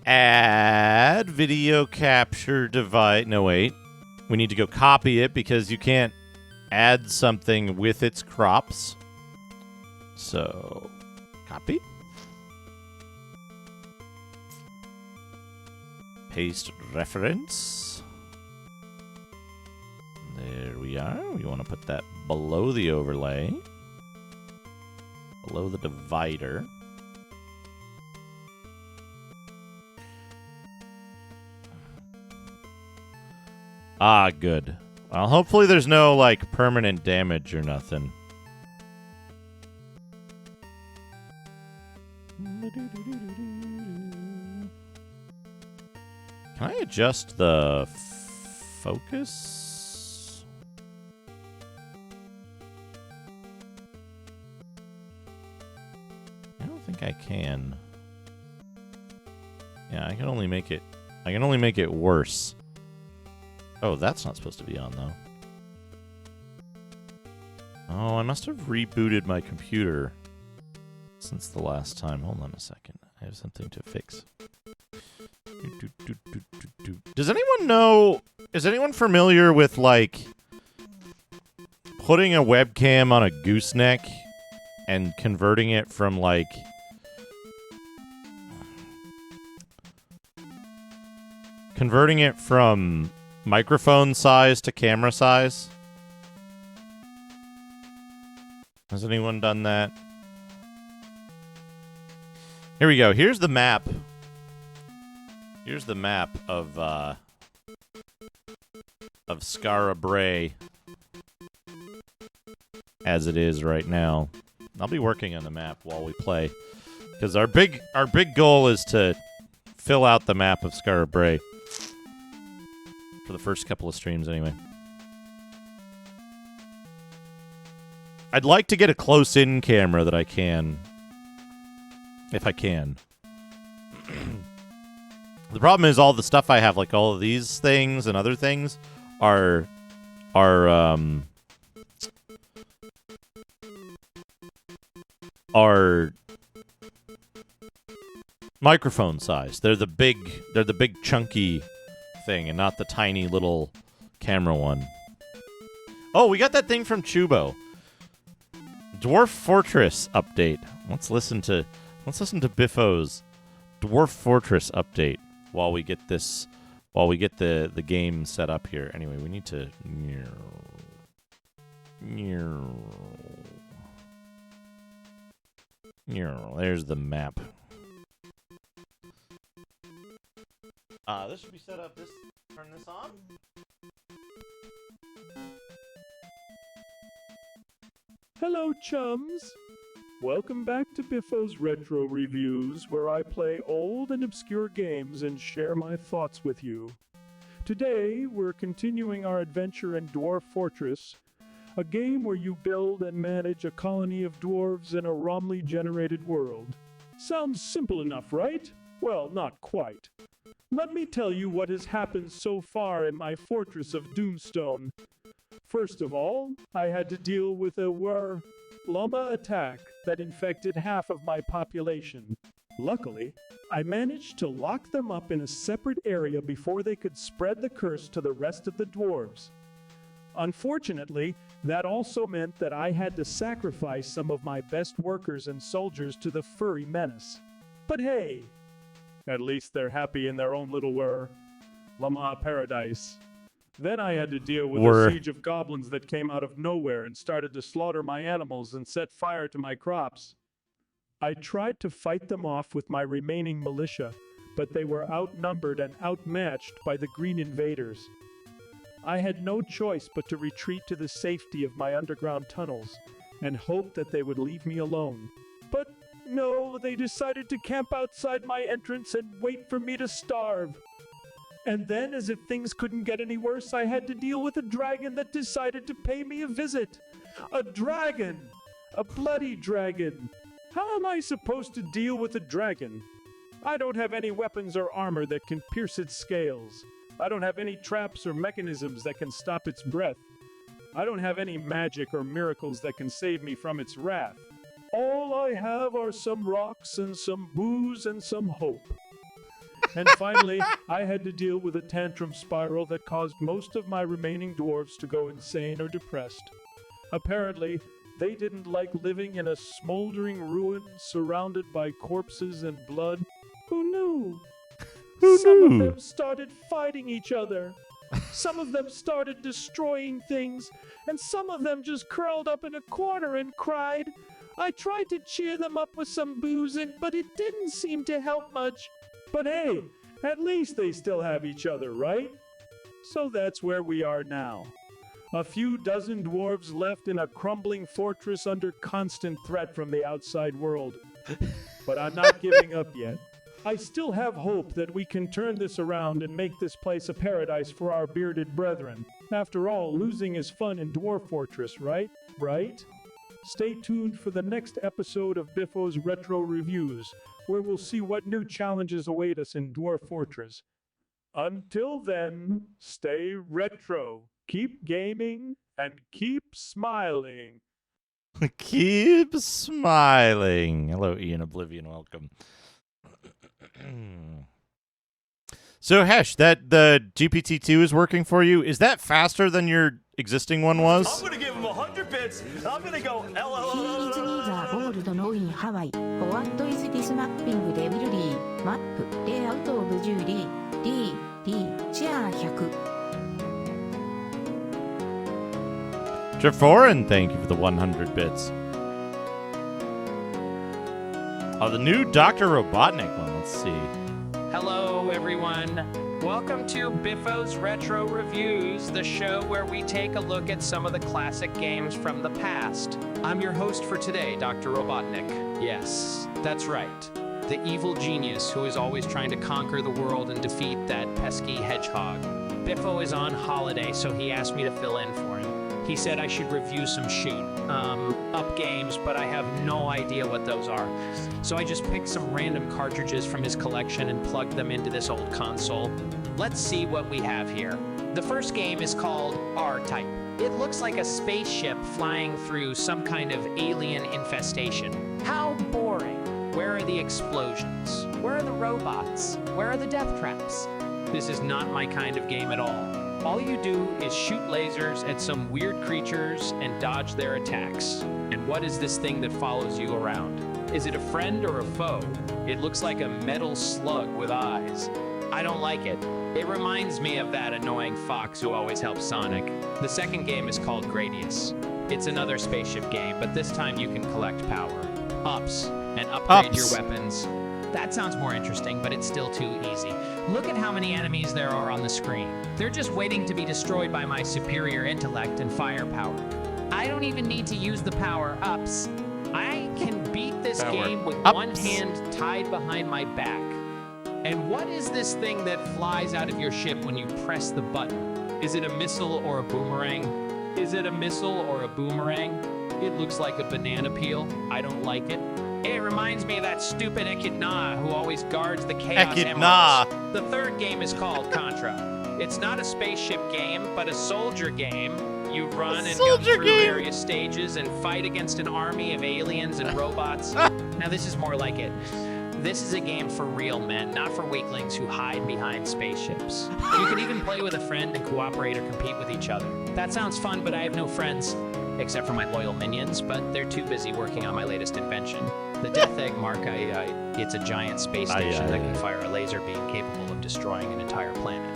Add video capture device. No, wait. We need to go copy it because you can't add something with its crops. So, copy. Paste reference. There we are. We want to put that below the overlay. Below the divider. Ah, good. Well, hopefully there's no, like, permanent damage or nothing. Can I adjust the focus? I don't think I can. Yeah, I can only make it worse. Oh, that's not supposed to be on, though. Oh, I must have rebooted my computer since the last time. Hold on a second. I have something to fix. Does anyone know... Is anyone familiar with, like, putting a webcam on a gooseneck and converting it from, like... Converting it from microphone size to camera size? Has anyone done that? Here we go. Here's the map. Here's the map of Skara Brae as it is right now. I'll be working on the map while we play, because our big goal is to fill out the map of Skara Brae. For the first couple of streams, anyway. I'd like to get a close-in camera that I can. If I can. The problem is all the stuff I have, like all of these things and other things, are microphone size. They're the big chunky thing and not the tiny little camera one. Oh, we got that thing from Chubo. Dwarf Fortress update. Let's listen to Biffo's Dwarf Fortress update while we get the game set up here. Anyway, we need to there's the map. This should be set up. Turn this on. Hello, chums. Welcome back to Biffo's Retro Reviews, where I play old and obscure games and share my thoughts with you. Today, we're continuing our adventure in Dwarf Fortress, a game where you build and manage a colony of dwarves in a Romley-generated world. Sounds simple enough, right? Well, not quite. Let me tell you what has happened so far in my Fortress of Doomstone. First of all, I had to deal with a llama attack that infected half of my population. Luckily, I managed to lock them up in a separate area before they could spread the curse to the rest of the dwarves. Unfortunately, that also meant that I had to sacrifice some of my best workers and soldiers to the furry menace. But hey, at least they're happy in their own little llama paradise. Then I had to deal with a siege of goblins that came out of nowhere and started to slaughter my animals and set fire to my crops. I tried to fight them off with my remaining militia, but they were outnumbered and outmatched by the green invaders. I had no choice but to retreat to the safety of my underground tunnels and hope that they would leave me alone. But no, they decided to camp outside my entrance and wait for me to starve. And then, as if things couldn't get any worse, I had to deal with a dragon that decided to pay me a visit. A dragon! A bloody dragon! How am I supposed to deal with a dragon? I don't have any weapons or armor that can pierce its scales. I don't have any traps or mechanisms that can stop its breath. I don't have any magic or miracles that can save me from its wrath. All I have are some rocks and some booze and some hope. And finally, I had to deal with a tantrum spiral that caused most of my remaining dwarves to go insane or depressed. Apparently, they didn't like living in a smoldering ruin surrounded by corpses and blood. Who knew? Some of them started fighting each other. Some of them started destroying things. And some of them just curled up in a corner and cried. I tried to cheer them up with some booze, but it didn't seem to help much. But hey, at least they still have each other, right? So that's where we are now. A few dozen dwarves left in a crumbling fortress under constant threat from the outside world. But I'm not giving up yet. I still have hope that we can turn this around and make this place a paradise for our bearded brethren. After all, losing is fun in Dwarf Fortress, right? Right? Stay tuned for the next episode of Biffo's Retro Reviews, where we'll see what new challenges await us in Dwarf Fortress. Until then, stay retro, keep gaming, and keep smiling. Keep smiling. Hello, Ian Oblivion. Welcome. So, Hesh, that the GPT-2 is working for you. Is that faster than your existing one was? I'm gonna give him 100 bits. I'm gonna go. ヒーリズニーザーゴールドノインハワイ What is this mapping デビルリーマップレイアウトオブジュリー Dシェア100 Treforan, thank you for the 100 bits. Oh, the new Dr. Robotnik one. Let's see. Hello, everyone. Welcome to Biffo's Retro Reviews, the show where we take a look at some of the classic games from the past. I'm your host for today, Dr. Robotnik. Yes, that's right. The evil genius who is always trying to conquer the world and defeat that pesky hedgehog. Biffo is on holiday, so he asked me to fill in for him. He said I should review some up games, but I have no idea what those are. So I just picked some random cartridges from his collection and plugged them into this old console. Let's see what we have here. The first game is called R-Type. It looks like a spaceship flying through some kind of alien infestation. How boring. Where are the explosions? Where are the robots? Where are the death traps? This is not my kind of game at all. All you do is shoot lasers at some weird creatures and dodge their attacks. And what is this thing that follows you around? Is it a friend or a foe? It looks like a metal slug with eyes. I don't like it. It reminds me of that annoying fox who always helps Sonic. The second game is called Gradius. It's another spaceship game, but this time you can collect power-ups and upgrade your weapons. That sounds more interesting, but it's still too easy. Look at how many enemies there are on the screen. They're just waiting to be destroyed by my superior intellect and firepower. I don't even need to use the power-ups. I can beat this game with one hand tied behind my back. And what is this thing that flies out of your ship when you press the button? Is it a missile or a boomerang? Is it a missile or a boomerang? It looks like a banana peel. I don't like it. It reminds me of that stupid Echidna who always guards the Chaos Emeralds. The third game is called Contra. It's not a spaceship game, but a soldier game. You run and go Soldier through game. various stages and fight against an army of aliens and robots. Now this is more like it. This is a game for real men, not for weaklings who hide behind spaceships. You can even play with a friend and cooperate or compete with each other. That sounds fun, but I have no friends, except for my loyal minions, but they're too busy working on my latest invention. The Death Egg Mark it's a giant space station that can fire a laser beam capable of destroying an entire planet.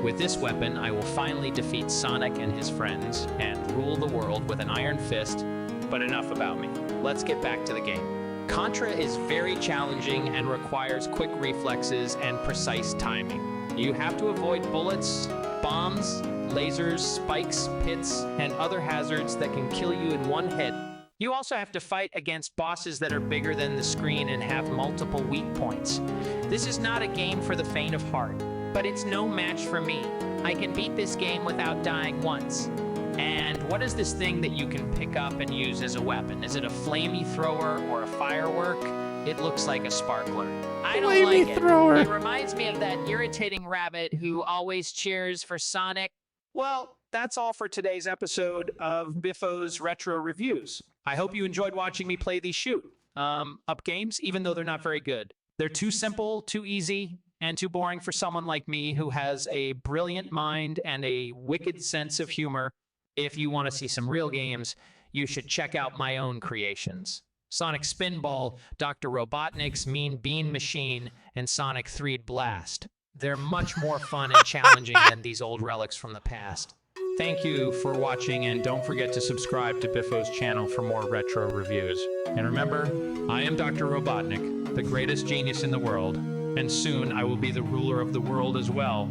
With this weapon, I will finally defeat Sonic and his friends and rule the world with an iron fist, but enough about me. Let's get back to the game. Contra is very challenging and requires quick reflexes and precise timing. You have to avoid bullets, bombs, lasers, spikes, pits, and other hazards that can kill you in one hit. You also have to fight against bosses that are bigger than the screen and have multiple weak points. This is not a game for the faint of heart, but it's no match for me. I can beat this game without dying once. And what is this thing that you can pick up and use as a weapon? Is it a flamethrower or a firework? It looks like a sparkler. I don't like it. It reminds me of that irritating rabbit who always cheers for Sonic. Well, that's all for today's episode of Biffo's Retro Reviews. I hope you enjoyed watching me play these shoot-up games, even though they're not very good. They're too simple, too easy, and too boring for someone like me who has a brilliant mind and a wicked sense of humor. If you want to see some real games, you should check out my own creations. Sonic Spinball, Dr. Robotnik's Mean Bean Machine, and Sonic 3 Blast. They're much more fun and challenging than these old relics from the past. Thank you for watching, and don't forget to subscribe to Biffo's channel for more retro reviews. And remember, I am Dr. Robotnik, the greatest genius in the world, and soon I will be the ruler of the world as well.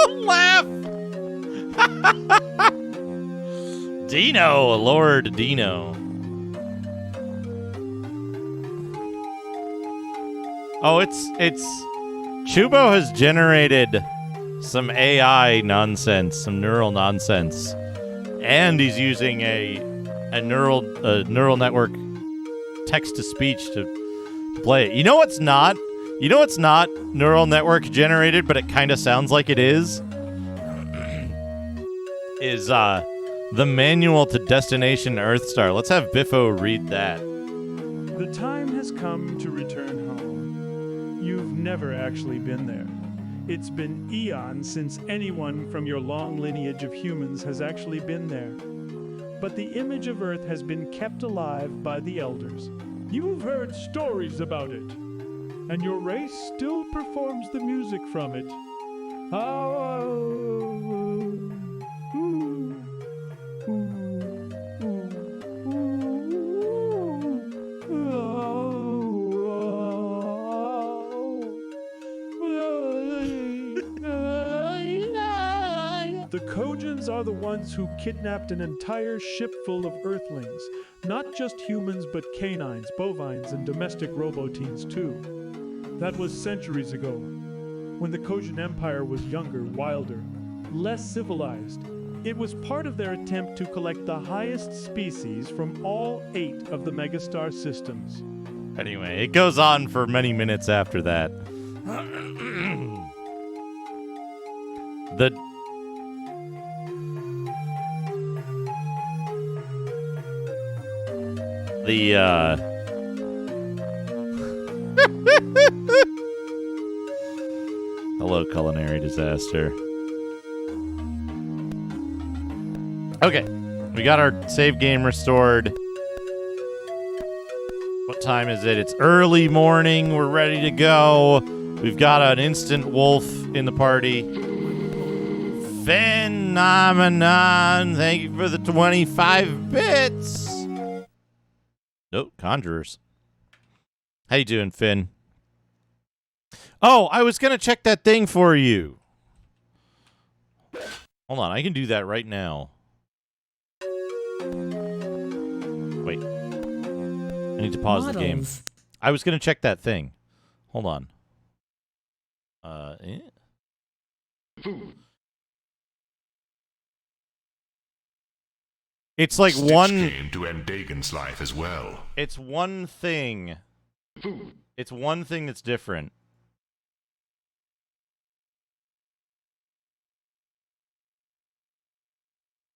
Laugh! Dino, Lord Dino. Oh, it's Chubo has generated some AI nonsense, some neural nonsense, and he's using a neural network text to speech to play it. You know what's not? You know what's not neural network generated, but it kind of sounds like it is? Is the manual to Destination Earthstar. Let's have Biffo read that. The time has come to return home. You've never actually been there. It's been eons since anyone from your long lineage of humans has actually been there. But the image of Earth has been kept alive by the elders. You've heard stories about it, and your race still performs the music from it. The Kojans are the ones who kidnapped an entire ship full of Earthlings, not just humans but canines, bovines, and domestic roboteens too. That was centuries ago, when the Kojan Empire was younger, wilder, less civilized. It was part of their attempt to collect the highest species from all 8 of the megastar systems. Anyway, it goes on for many minutes after that. Hello, culinary disaster. Okay, we got our save game restored. What time is it? It's early morning. We're ready to go. We've got an instant wolf in the party. Phenomenon. Thank you for the 25 bits. Nope, Conjurers. How you doing, Finn? Oh, I was going to check that thing for you. Hold on, I can do that right now. Wait. I need to pause the game. I was going to check that thing. Hold on. It's like Stitch one came to end Dagon's life as well. It's one thing. It's one thing that's different.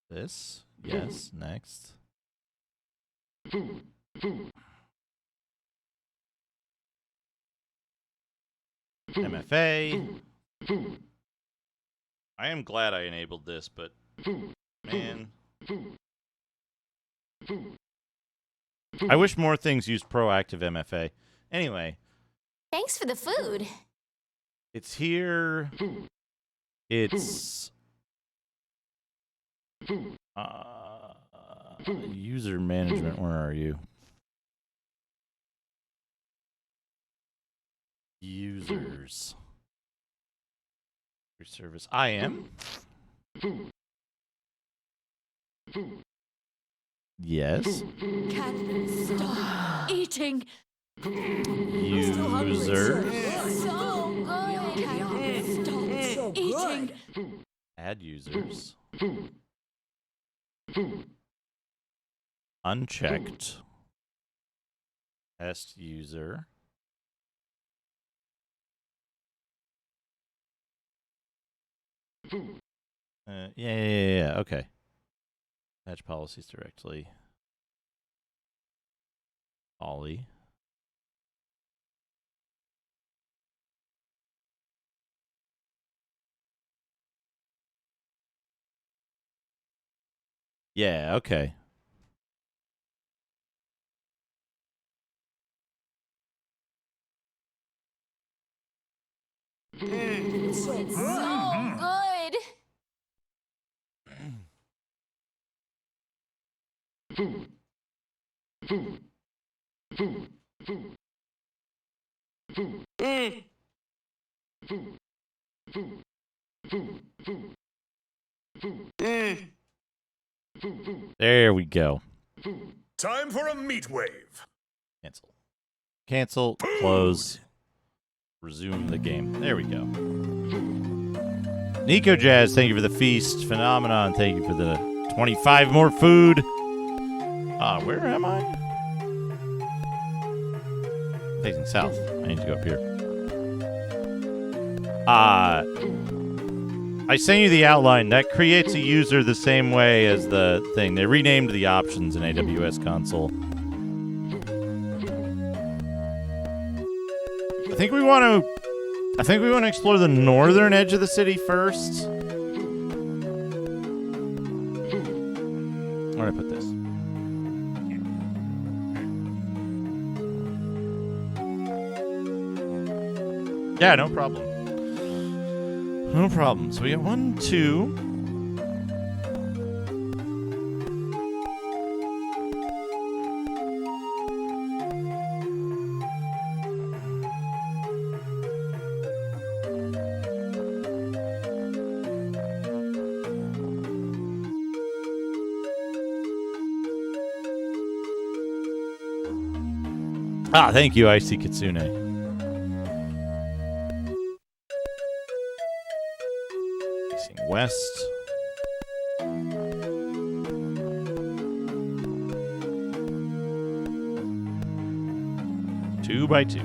This? Yes. Next. MFA. I am glad I enabled this, but man, I wish more things used proactive MFA. Anyway, Thanks for the food. it's here. It's user management. Where are you? Users. Your service. I am. Yes. Cat, stop eating. Users. So good. Cat, stop eating. Add users. Unchecked. Test user. Yeah. Okay. Patch policies directly. Ollie. Yeah, okay. It's so good. There we go. Time for a meat wave. Cancel. Cancel. Close. Resume the game. There we go. Nico Jazz, thank you for the feast. Phenomenon, thank you for the 25 more food. Where am I? Facing south. I need to go up here. I sent you the outline. That creates a user the same way as the thing. They renamed the options in AWS console. I think we want to explore the northern edge of the city first. Where did I put this? Yeah, no problem. No problem. So we got 1, 2. Thank you, Icy Kitsune. Facing west. Two by two.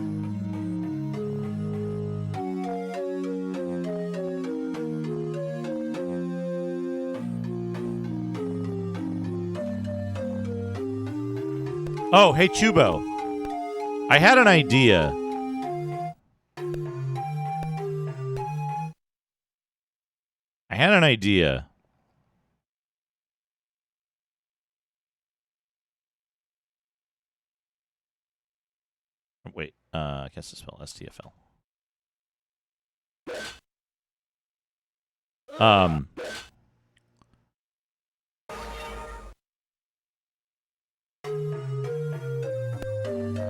Oh, hey, Chubo. I had an idea. Wait, I guess to spell STFL.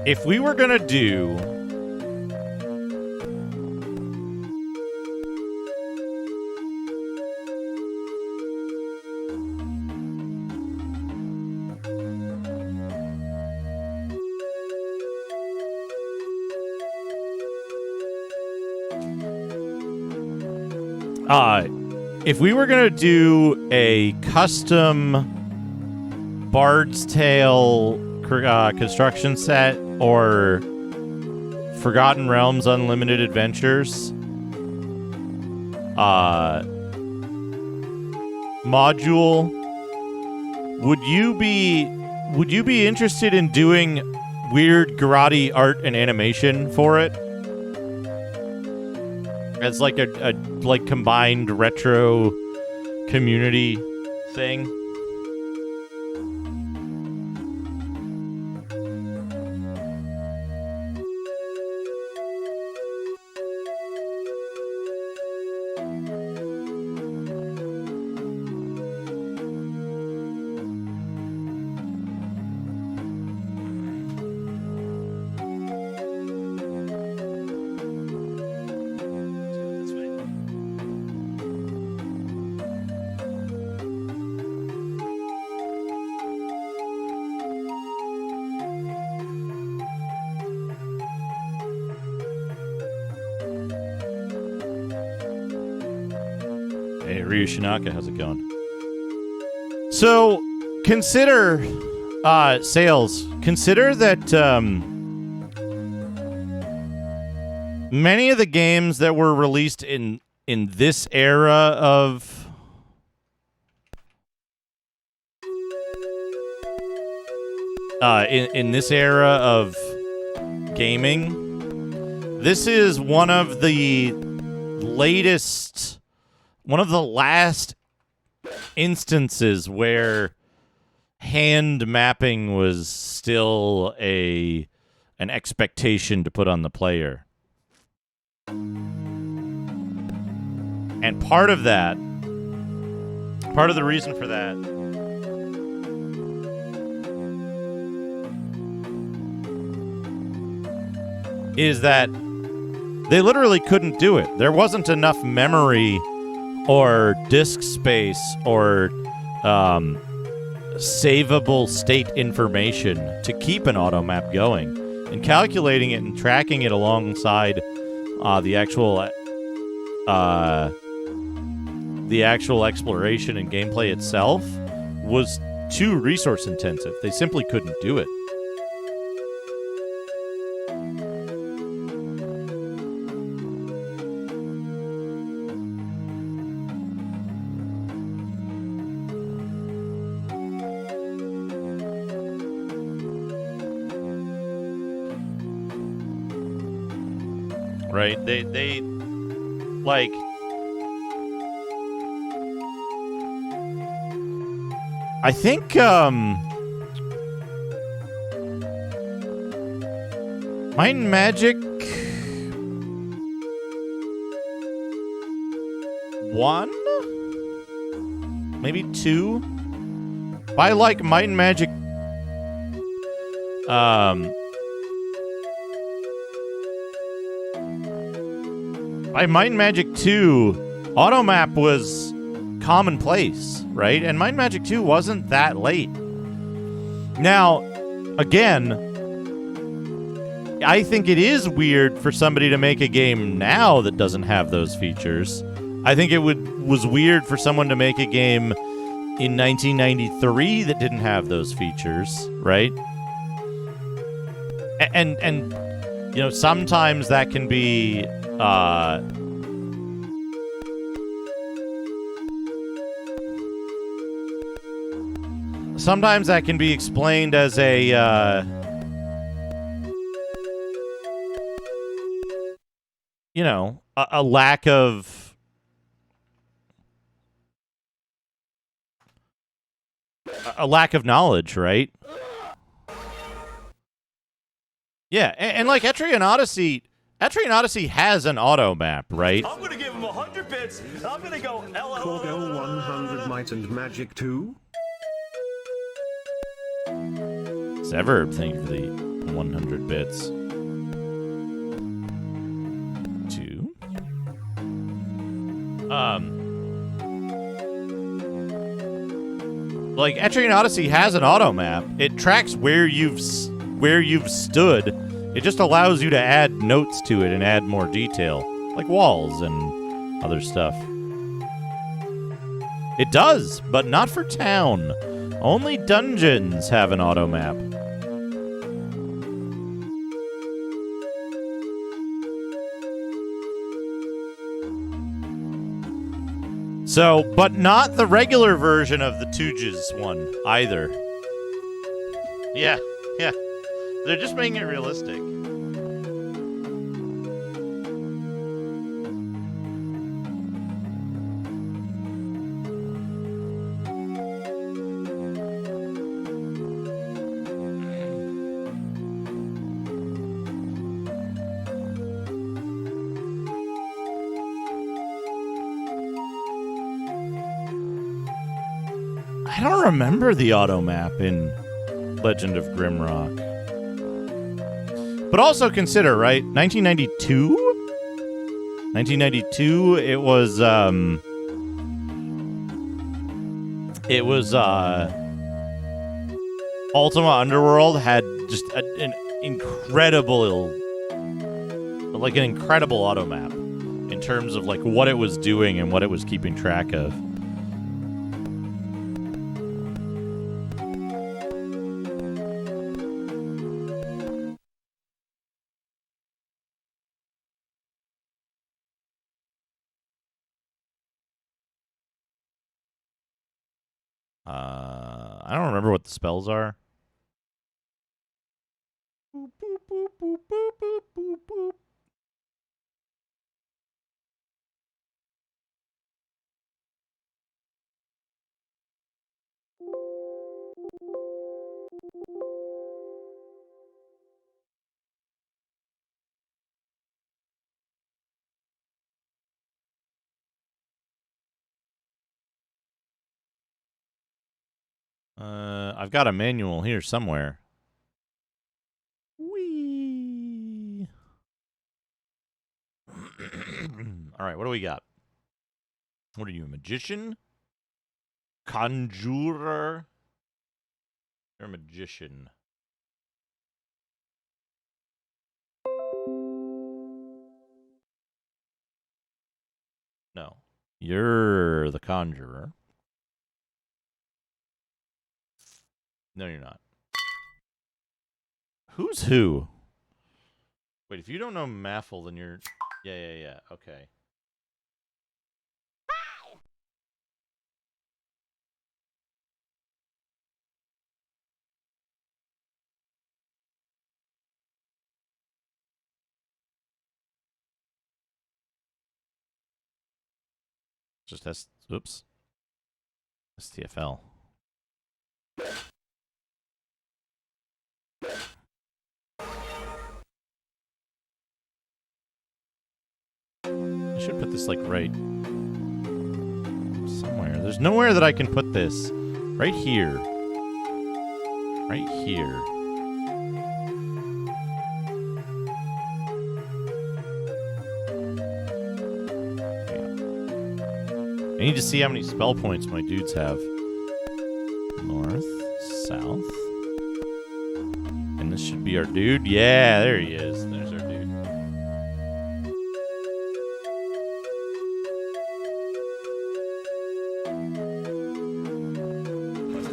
If we were gonna do a custom Bard's Tale construction set or Forgotten Realms Unlimited Adventures module, would you be interested in doing weird karate art and animation for it? As like a like combined retro community thing? Hey, Ryu Shinaka, how's it going? So, consider, sales, consider that, many of the games that were released in this era of in this era of gaming, this is one of the last instances where hand mapping was still an expectation to put on the player. And part of the reason for that is that they literally couldn't do it. There wasn't enough memory or disk space or savable state information to keep an auto map going. And calculating it and tracking it alongside the actual exploration and gameplay itself was too resource intensive. They simply couldn't do it. Right? They like I think Might and Magic 1? Maybe 2? By like Might and Magic by Might and Magic 2, Automap was commonplace, right? And Might and Magic 2 wasn't that late. Now, again, I think it is weird for somebody to make a game now that doesn't have those features. I think it was weird for someone to make a game in 1993 that didn't have those features, right? And you know, sometimes that can be sometimes that can be explained as a you know, a lack of knowledge, right? Yeah, and like Etrian Odyssey has an auto map, right? I'm gonna give him 100 bits. I'm gonna go Corgo 100 Might and Magic 2. Severb, thank you for the 100 bits. 2. Like Etrian Odyssey has an auto map. It tracks where you've stood. It just allows you to add notes to it and add more detail, like walls and other stuff. It does, but not for town. Only dungeons have an auto map. So, but not the regular version of the Tooges one either. Yeah, yeah. They're just making it realistic. I don't remember the auto map in Legend of Grimrock. But also consider, right? 1992? 1992, it was Ultima Underworld had just an incredible auto map in terms of like what it was doing and what it was keeping track of. I don't remember what the spells are. Boop, boop, boop, boop, boop, boop, boop, boop. I've got a manual here somewhere. Whee! All right, what do we got? What are you, a magician? Conjurer? You're a magician. No. You're the conjurer. No, you're not. Who's who? Wait, if you don't know Maffle, then you're... Yeah. Okay. Just oops. STFL. I should put this like right somewhere. There's nowhere that I can put this. Right here. Right here. I need to see how many spell points my dudes have. North, south. And this should be our dude. Yeah, there he is. There's our dude.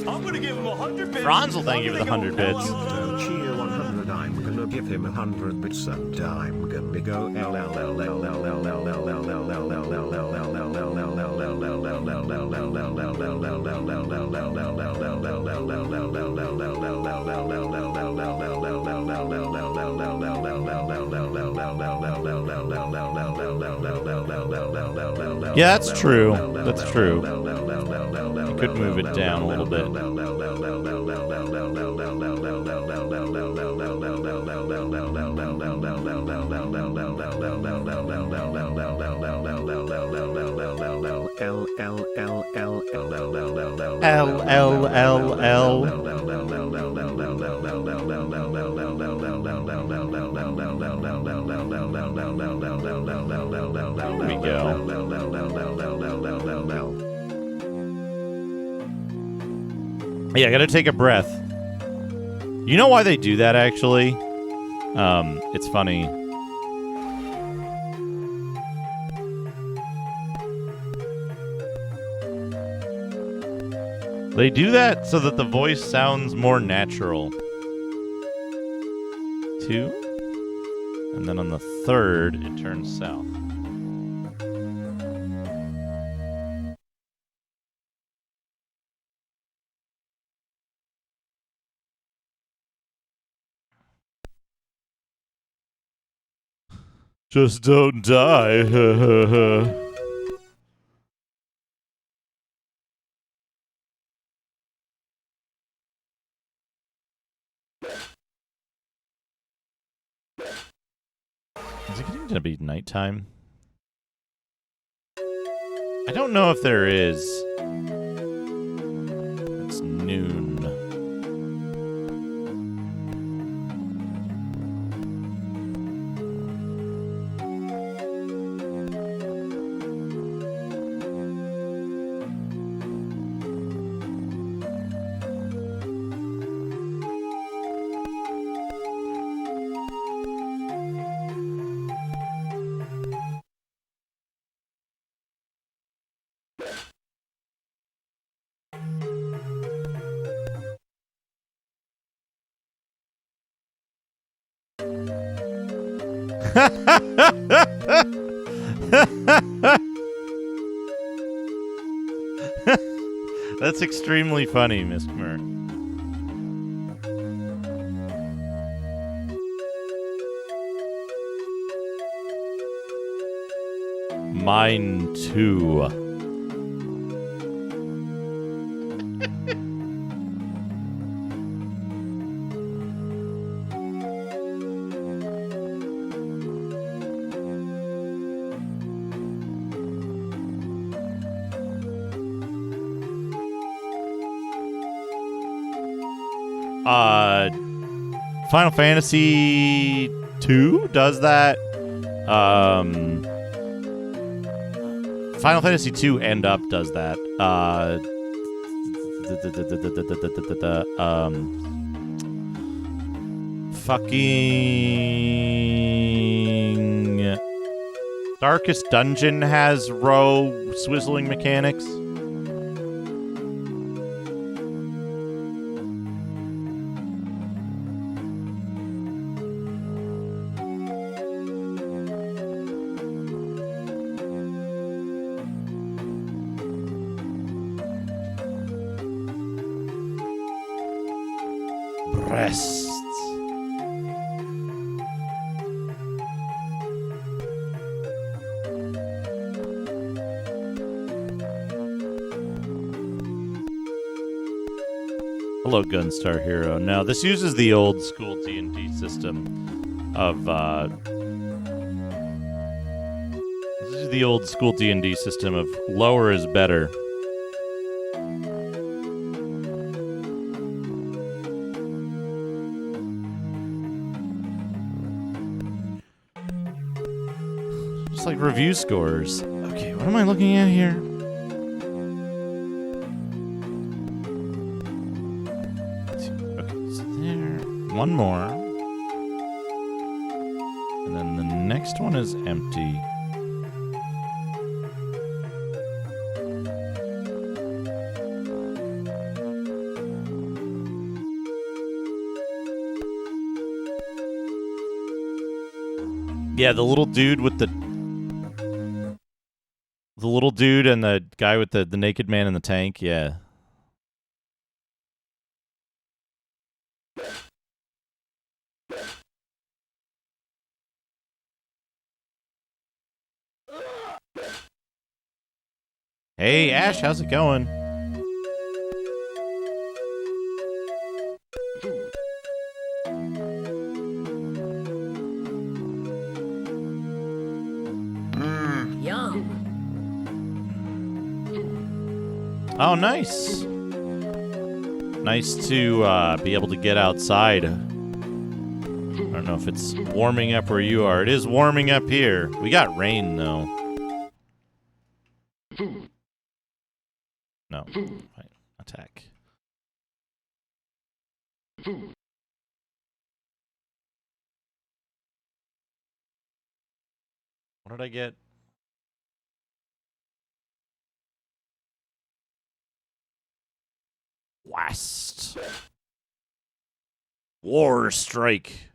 I'm gonna give him 100 bits. Franz will thank you for the 100 bits. Cheer 100, I'm gonna give him 100 bits and I'm gonna go Yeah, that's true. That's true. You could move it down a little bit. There we go. Yeah, I gotta take a breath. You know why they do that, actually? It's funny. They do that so that the voice sounds more natural. 2. And then on the 3rd, it turns south. Just don't die. Is it getting to be nighttime? I don't know if there is. It's noon. That's extremely funny, Miss Mer. Mine too. Final Fantasy 2 does that. Final Fantasy 2 End Up does that. Fucking Darkest Dungeon has row swizzling mechanics. Breasts. Hello, Gunstar Hero. Now, this uses the old school D&D system of, this is the old school D&D system of lower is better. Just like review scores. Okay, what am I looking at here? One more. And then the next one is empty. Yeah, the little dude with the little dude and the guy with the naked man in the tank, yeah. Hey, Ash, how's it going? Yum. Oh, nice. Nice to be able to get outside. I don't know if it's warming up where you are. It is warming up here. We got rain, though. No. Fine. Attack. What did I get? West. War strike.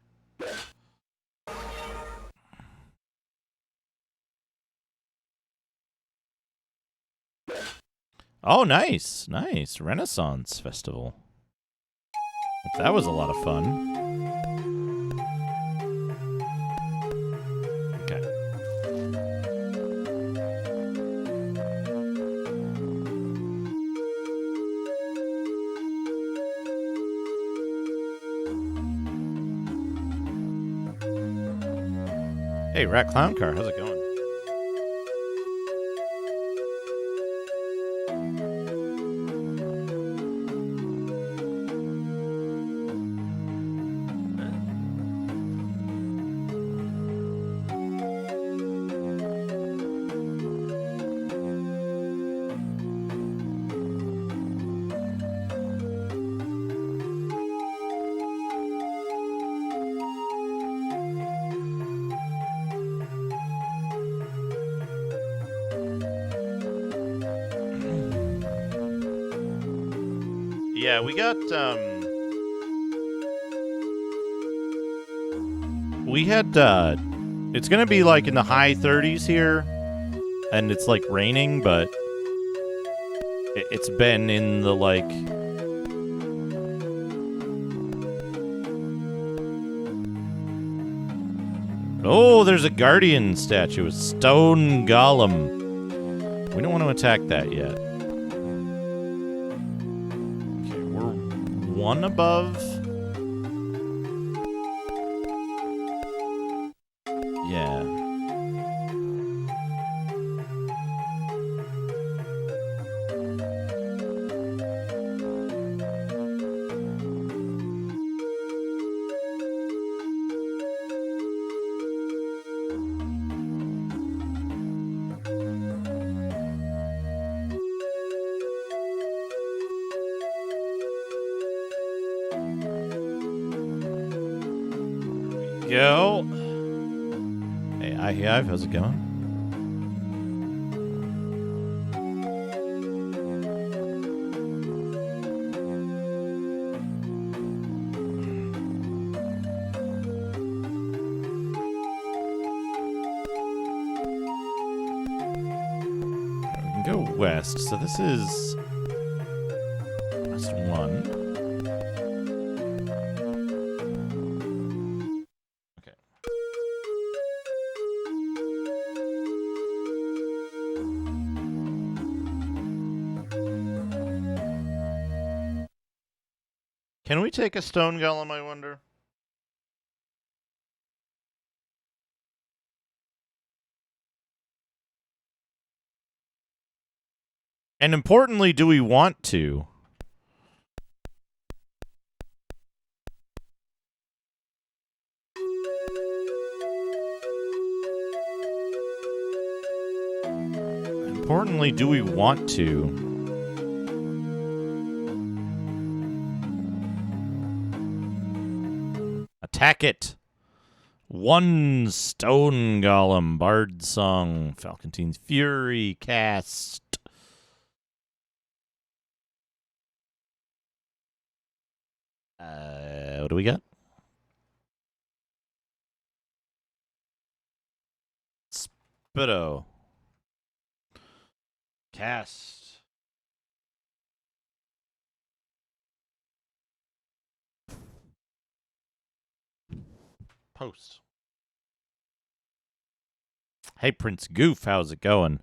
Oh, nice. Nice. Renaissance Festival. That was a lot of fun. Okay. Hey, Rat Clown Car, how's it going? Yeah, we got, we had, it's gonna be like in the high 30s here, and it's like raining, but it's been in the like, oh, there's a guardian statue, a stone golem. We don't want to attack that yet. One above. Yeah. Go. Hey, Hive, how's it going? We can go west. So this is West 1. Can we take a stone golem, I wonder? And importantly, do we want to? Importantly, do we want to? Attack it! One stone golem, Bard Song, Falcontine's Fury, cast. What do we got? Spitto. Cast. Post. Hey, Prince Goof, how's it going?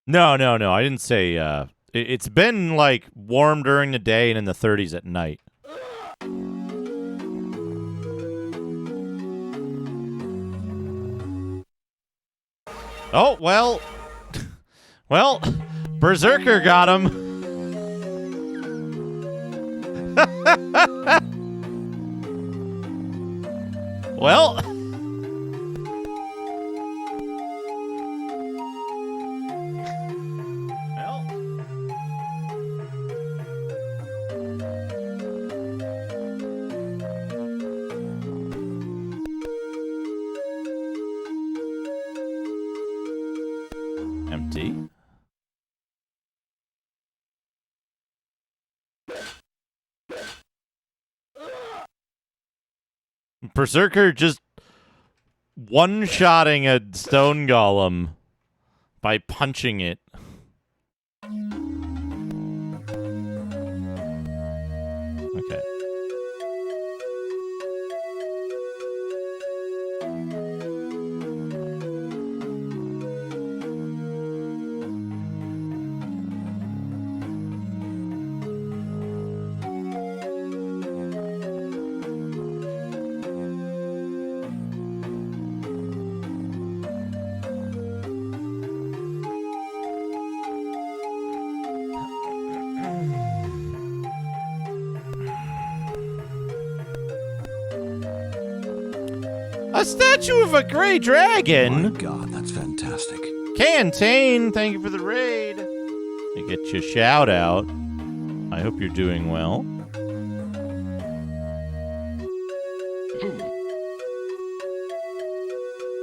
No, I didn't say, it's been, like, warm during the day and in the 30s at night. Oh, well. Well, Berserker got him. Well. Empty. Berserker just one-shotting a stone golem by punching it. Okay. A statue of a gray dragon? My God, that's fantastic. Cantane, thank you for the raid. To get you a shout out. I hope you're doing well.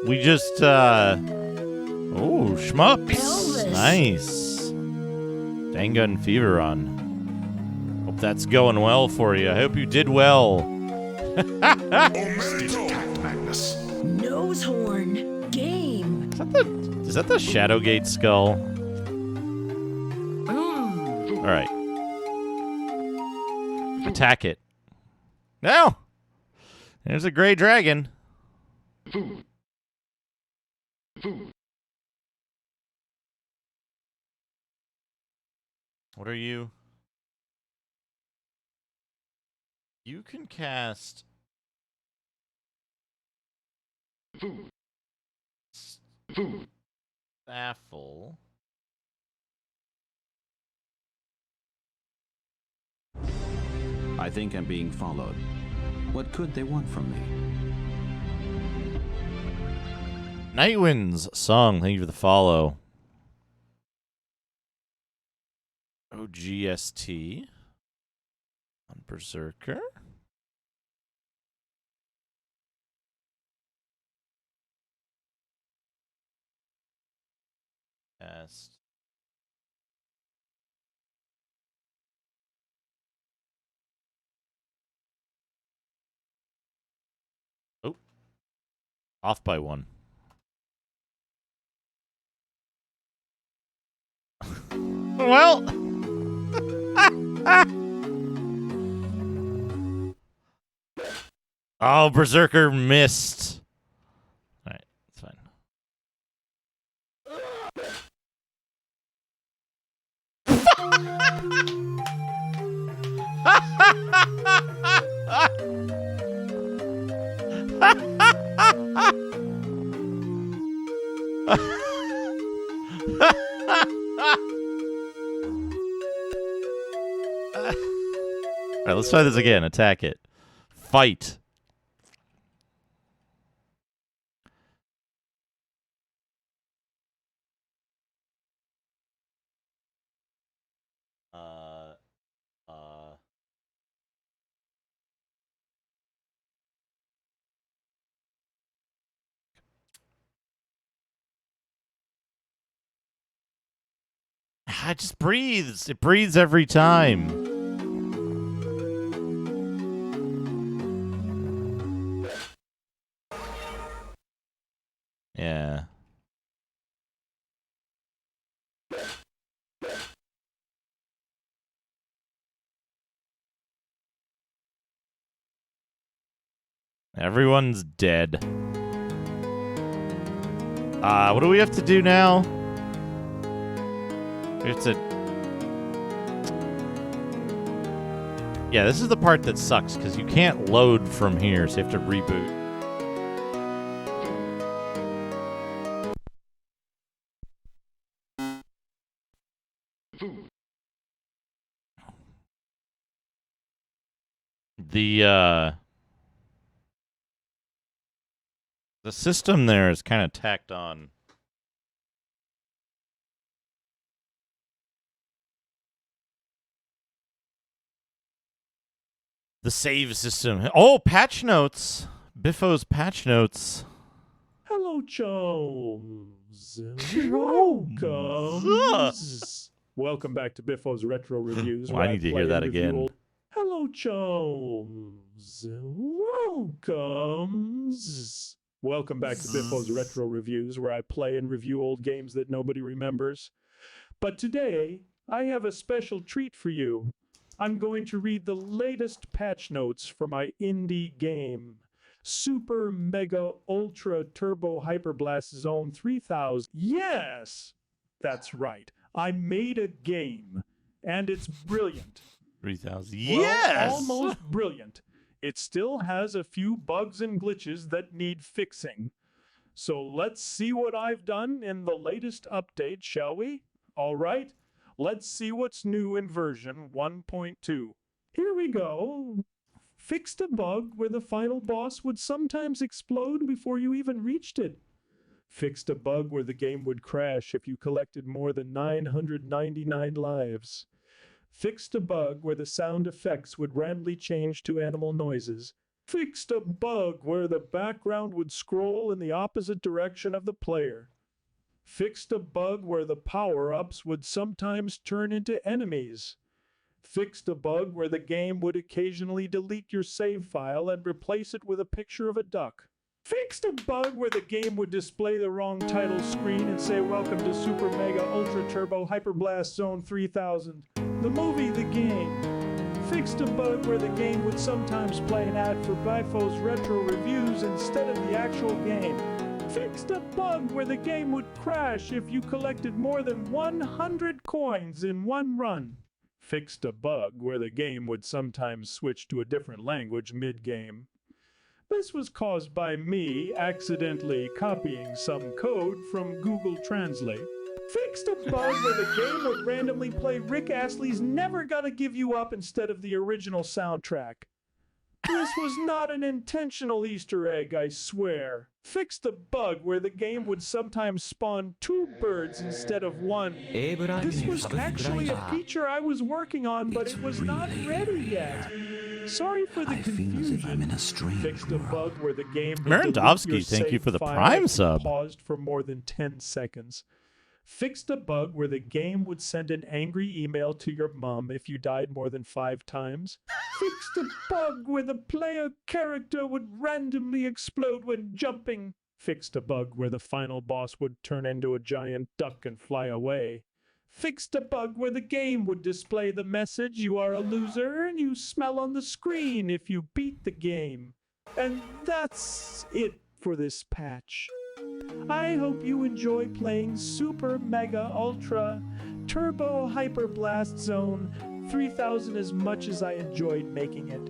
We just, oh, shmups. Elvis. Nice. Dangun Fever Run. Hope that's going well for you. I hope you did well. Nose horn. Game. Is that the Shadowgate skull? All right. Attack it. Now. There's a gray dragon. What are you? You can cast Staffle. I think I'm being followed. What could they want from me? Nightwind's song, thank you for the follow. OGST on Berserker. Cast. Oh. Off by one. Well. Oh, Berserker missed. All right, it's fine. All right, let's try this again. Attack it. Fight. It just breathes. It breathes every time. Yeah. Everyone's dead. What do we have to do now? We have to... Yeah, this is the part that sucks, because you can't load from here, so you have to reboot. The system there is kind of tacked on. The save system. Oh, patch notes. Biffo's patch notes. Hello, Jones. Welcome. Welcome back to Biffo's Retro Reviews. Well, I need to hear that again. Hello, Jones. Welcome. Welcome back to Biffo's Retro Reviews, where I play and review old games that nobody remembers. But today, I have a special treat for you. I'm going to read the latest patch notes for my indie game, Super Mega Ultra Turbo Hyperblast Zone 3000. Yes, that's right. I made a game, and it's brilliant. 3000. Well, Yes! almost brilliant. It still has a few bugs and glitches that need fixing. So let's see what I've done in the latest update, shall we? All right, let's see what's new in version 1.2. Here we go. Fixed a bug where the final boss would sometimes explode before you even reached it. Fixed a bug where the game would crash if you collected more than 999 lives. Fixed a bug where the sound effects would randomly change to animal noises. Fixed a bug where the background would scroll in the opposite direction of the player. Fixed a bug where the power-ups would sometimes turn into enemies. Fixed a bug where the game would occasionally delete your save file and replace it with a picture of a duck. Fixed a bug where the game would display the wrong title screen and say welcome to Super Mega Ultra Turbo Hyper Blast Zone 3000. The movie, the game. Fixed a bug where the game would sometimes play an ad for Bifo's retro reviews instead of the actual game. Fixed a bug where the game would crash if you collected more than 100 coins in one run. Fixed a bug where the game would sometimes switch to a different language mid-game. This was caused by me accidentally copying some code from Google Translate. Fixed a bug where the game would randomly play Rick Astley's Never Gotta Give You Up instead of the original soundtrack. This was not an intentional Easter egg, I swear. Fixed a bug where the game would sometimes spawn 2 birds instead of 1. This was actually a feature I was working on, but it was not ready yet. Sorry for the confusion. Fixed a bug where the game would delete your Merendovsky, thank you save for the file Prime if you sub. paused for more than 10 seconds. Fixed a bug where the game would send an angry email to your mom if you died more than 5 times. Fixed a bug where the player character would randomly explode when jumping. Fixed a bug where the final boss would turn into a giant duck and fly away. Fixed a bug where the game would display the message you are a loser and you smell on the screen if you beat the game. And that's it for this patch. I hope you enjoy playing Super Mega Ultra Turbo Hyper Blast Zone 3000 as much as I enjoyed making it.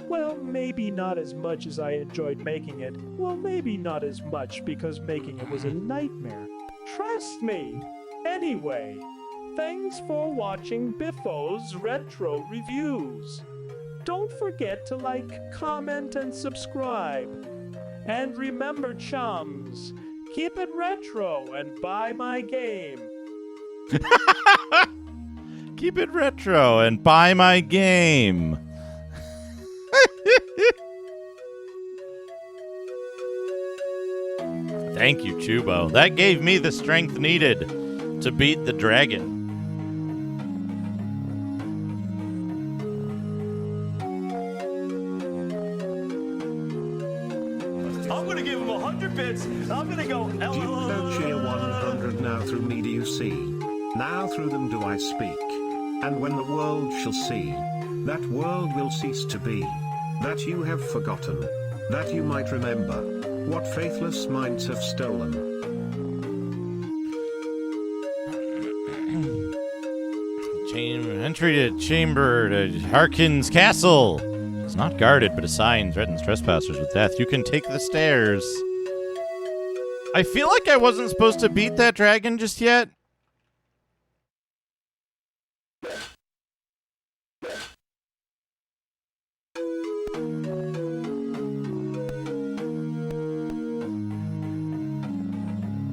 Well, maybe not as much as I enjoyed making it. Well, maybe not as much because making it was a nightmare. Trust me. Anyway, thanks for watching Biffo's Retro Reviews. Don't forget to like, comment, and subscribe. And remember, chums, keep it retro and buy my game. Keep it retro and buy my game. Thank you, Chubo. That gave me the strength needed to beat the dragon. I'm gonna give him 100 bits. I'm gonna go. Duke cheer 100 now through me do you see? Now through them do I speak. And when the world shall see, that world will cease to be. That you have forgotten, that you might remember, what faithless minds have stolen. Entry to chamber to Harkin's castle. It's not guarded, but a sign threatens trespassers with death. You can take the stairs. I feel like I wasn't supposed to beat that dragon just yet.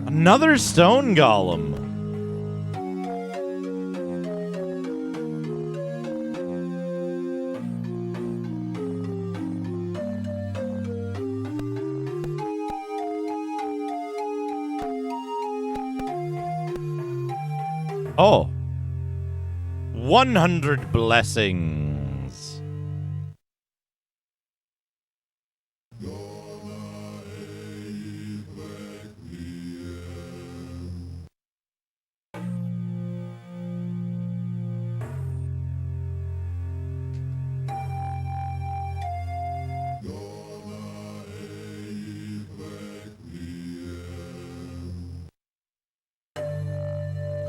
Another stone golem. Oh. 100 blessings.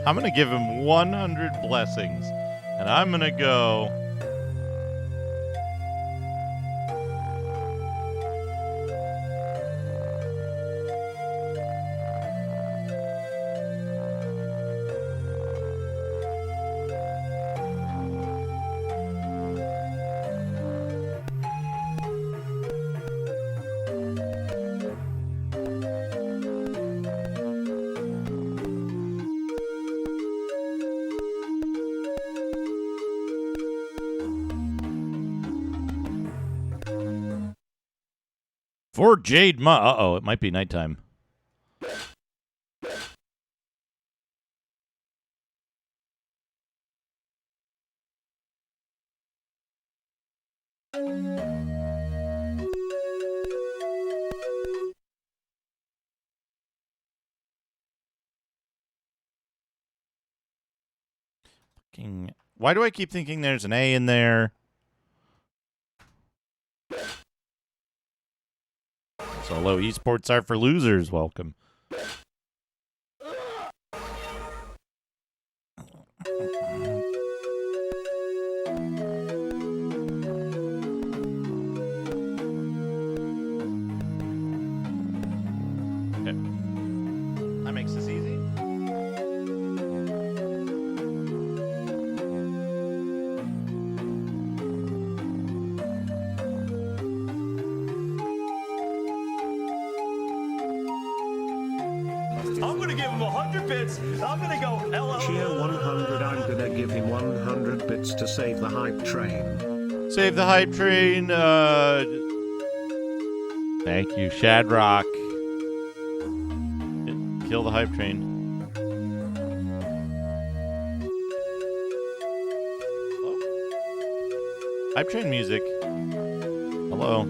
I'm going to give him 100 blessings. And I'm going to go... For Jade Ma. Uh-oh, it might be nighttime. Why do I keep thinking there's an A in there? Solo esports are for losers. Welcome. Okay. That makes this easy. I'm gonna give him 100 bits. I'm gonna go LOL. Cheer 100. I'm gonna give him 100 bits to save the hype train. Save the hype train. Thank you, Shadrock. Kill the hype train. Hello? Hype train music. Hello.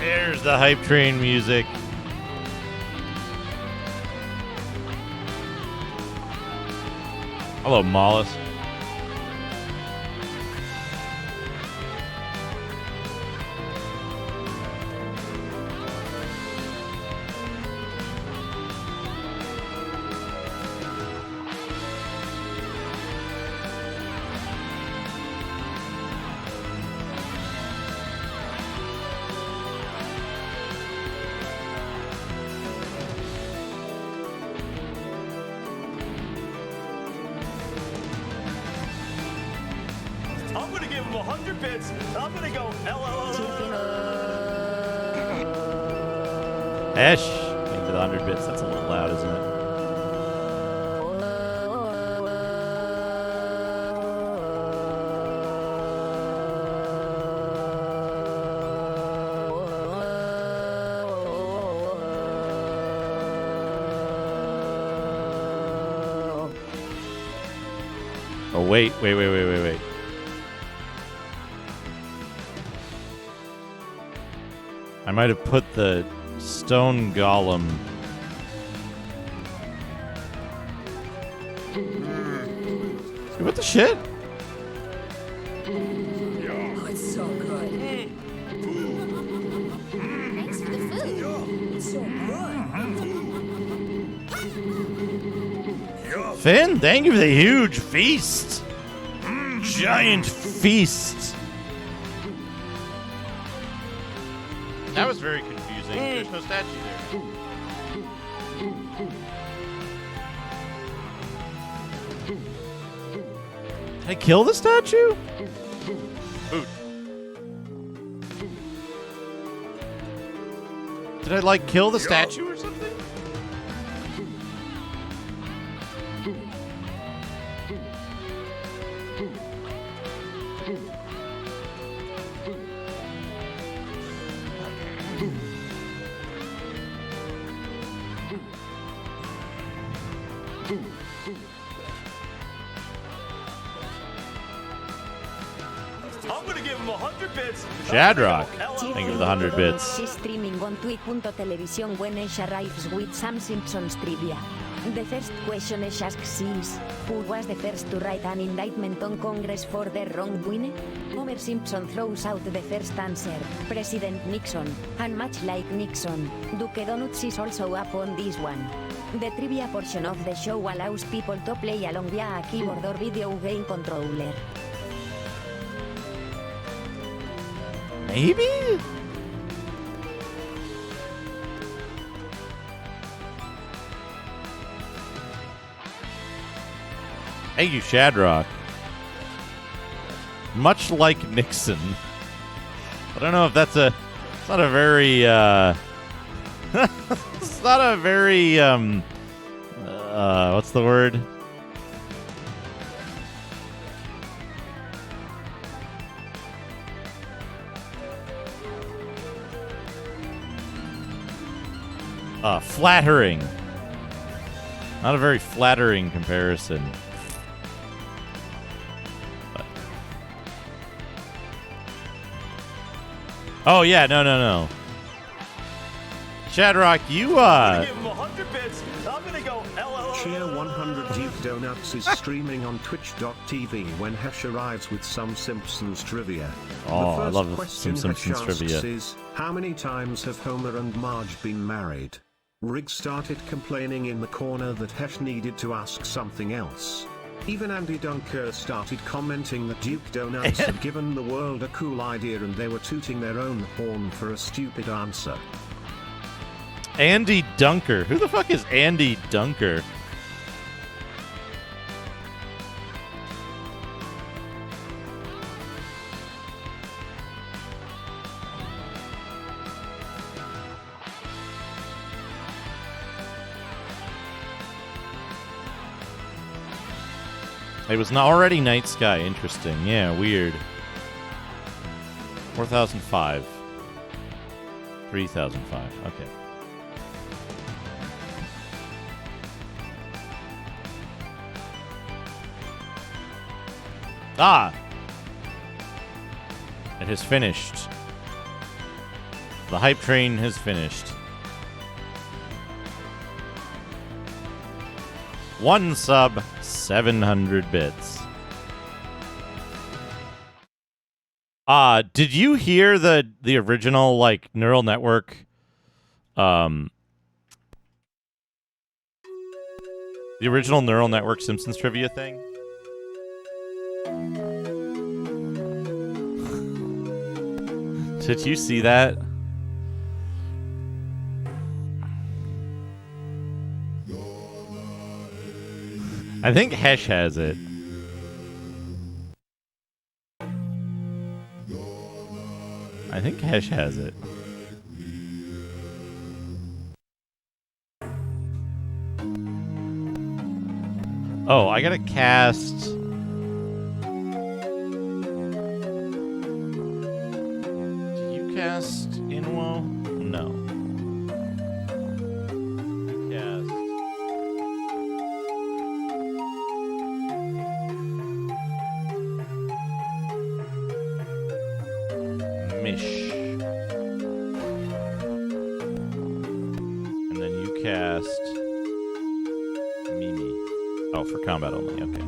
There's the hype train music. Hello, Mollis. I'm gonna give him 100 bits. I'm gonna go LOL. Esh. Thank you for the 100 bits. That's a little loud, isn't it? Oh, wait. I might have put the stone golem. What the shit? Oh, it's so good. Thanks for the food. It's so good. Finn, thank you for the huge feast. Giant feast. That was very confusing. There's no statue there. Did I kill the statue? Boot. Did I, like, kill the statue or something? I'm gonna give him 100 bits. Shadrock. Thank you for the 100 bits. She's streaming on Twitch.television when Ash arrives with some Simpsons trivia. The first question Ash asks is, who was the first to write an indictment on Congress for their wrongdoing? Homer Simpson throws out the first answer, President Nixon, and much like Nixon, Duke Donuts is also up on this one. The trivia portion of the show allows people to play along via a keyboard or video game controller. Maybe? Thank you, Shadrock. Much like Nixon. I don't know if that's a... It's not a very, it's not a very, what's the word? Flattering. Not a very flattering comparison. But. Oh, yeah, no. Shadrock, you, I'm gonna give him 100 bits. I'm gonna go LLO. Cheer 100 Duke Donuts is streaming on twitch.tv when Hesh arrives with some Simpsons trivia. Oh, the I first love question some Hesh Simpsons asks trivia. is, how many times have Homer and Marge been married? Rig started complaining in the corner that Hesh needed to ask something else. Even Andy Dunker started commenting that Duke Donuts had given the world a cool idea and they were tooting their own horn for a stupid answer. Andy Dunker. Who the fuck is Andy Dunker? It was already Night Sky. Interesting. Yeah, weird. 4005. 3005. Okay. Ah! It has finished. The hype train has finished. One sub, 700 bits. Did you hear the original, like, neural network, the original neural network Simpsons trivia thing? Did you see that? I think Hesh has it. I think Hesh has it. Oh, I gotta cast... Do you cast Inwo? No. Cast... Mish. And then you cast Mimi. Oh, for combat only, okay.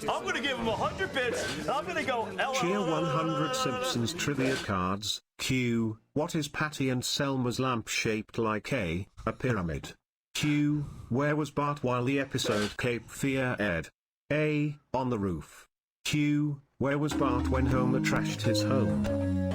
I'm gonna give him 100 bits. I'm gonna go LLO. Cheer 100 Simpsons trivia cards. Q. What is Patty and Selma's lamp shaped like a pyramid? Q. Where was Bart while the episode Cape Fear aired? A. On the roof. Q. Where was Bart when Homer trashed his home?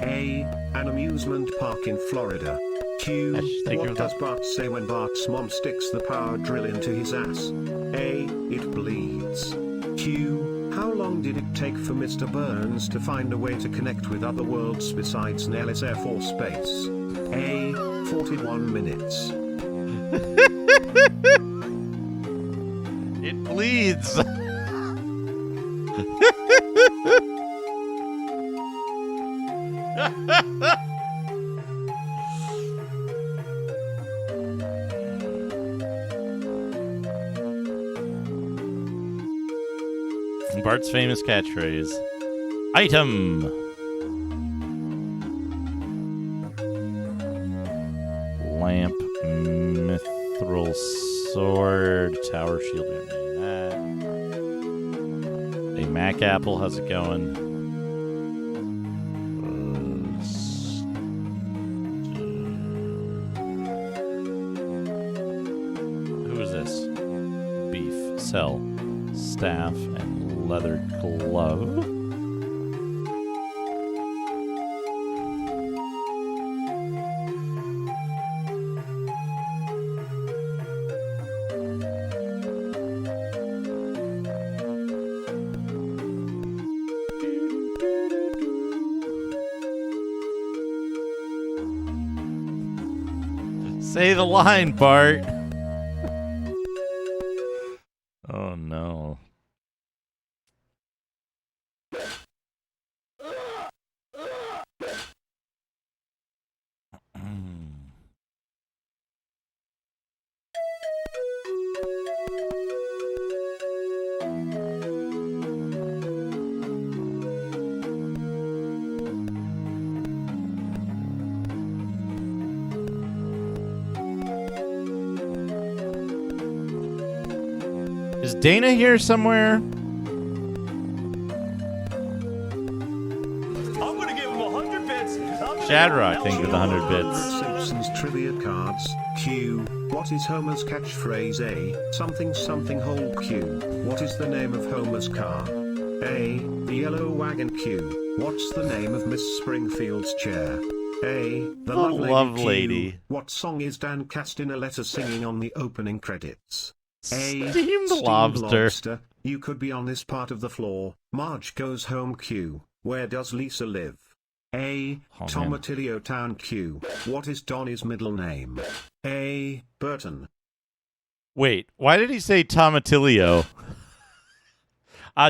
A. An amusement park in Florida. Q. What does Bart say when Bart's mom sticks the power drill into his ass? A. It bleeds. Q. How long did it take for Mr. Burns to find a way to connect with other worlds besides Nellis Air Force Base? A. 41 minutes. It bleeds. Bart's famous catchphrase. Item! Lamp, mithril sword, tower shield. We don't need that. A Mac Apple, how's it going? Who is this? Beef, cell, staff, and leather glove. Say the line, Bart. Oh, no. Is Dana here somewhere? I'm gonna give him 100 bits. Shadrock, thank you for the 100 bits. Simpsons trivia cards. Q. What is Homer's catchphrase? A. Something something whole. Q. What is the name of Homer's car? A. The yellow wagon. Q. What's the name of Miss Springfield's chair? A. The Love Q. Lady. What song is Dan Castellaneta singing on the opening credits? A. Steamed lobster. You could be on this part of the floor. Marge goes home. Q. Where does Lisa live? A. Tomatillo Town. Q. What is Donnie's middle name? A. Burton. Wait, why did he say Tomatillo?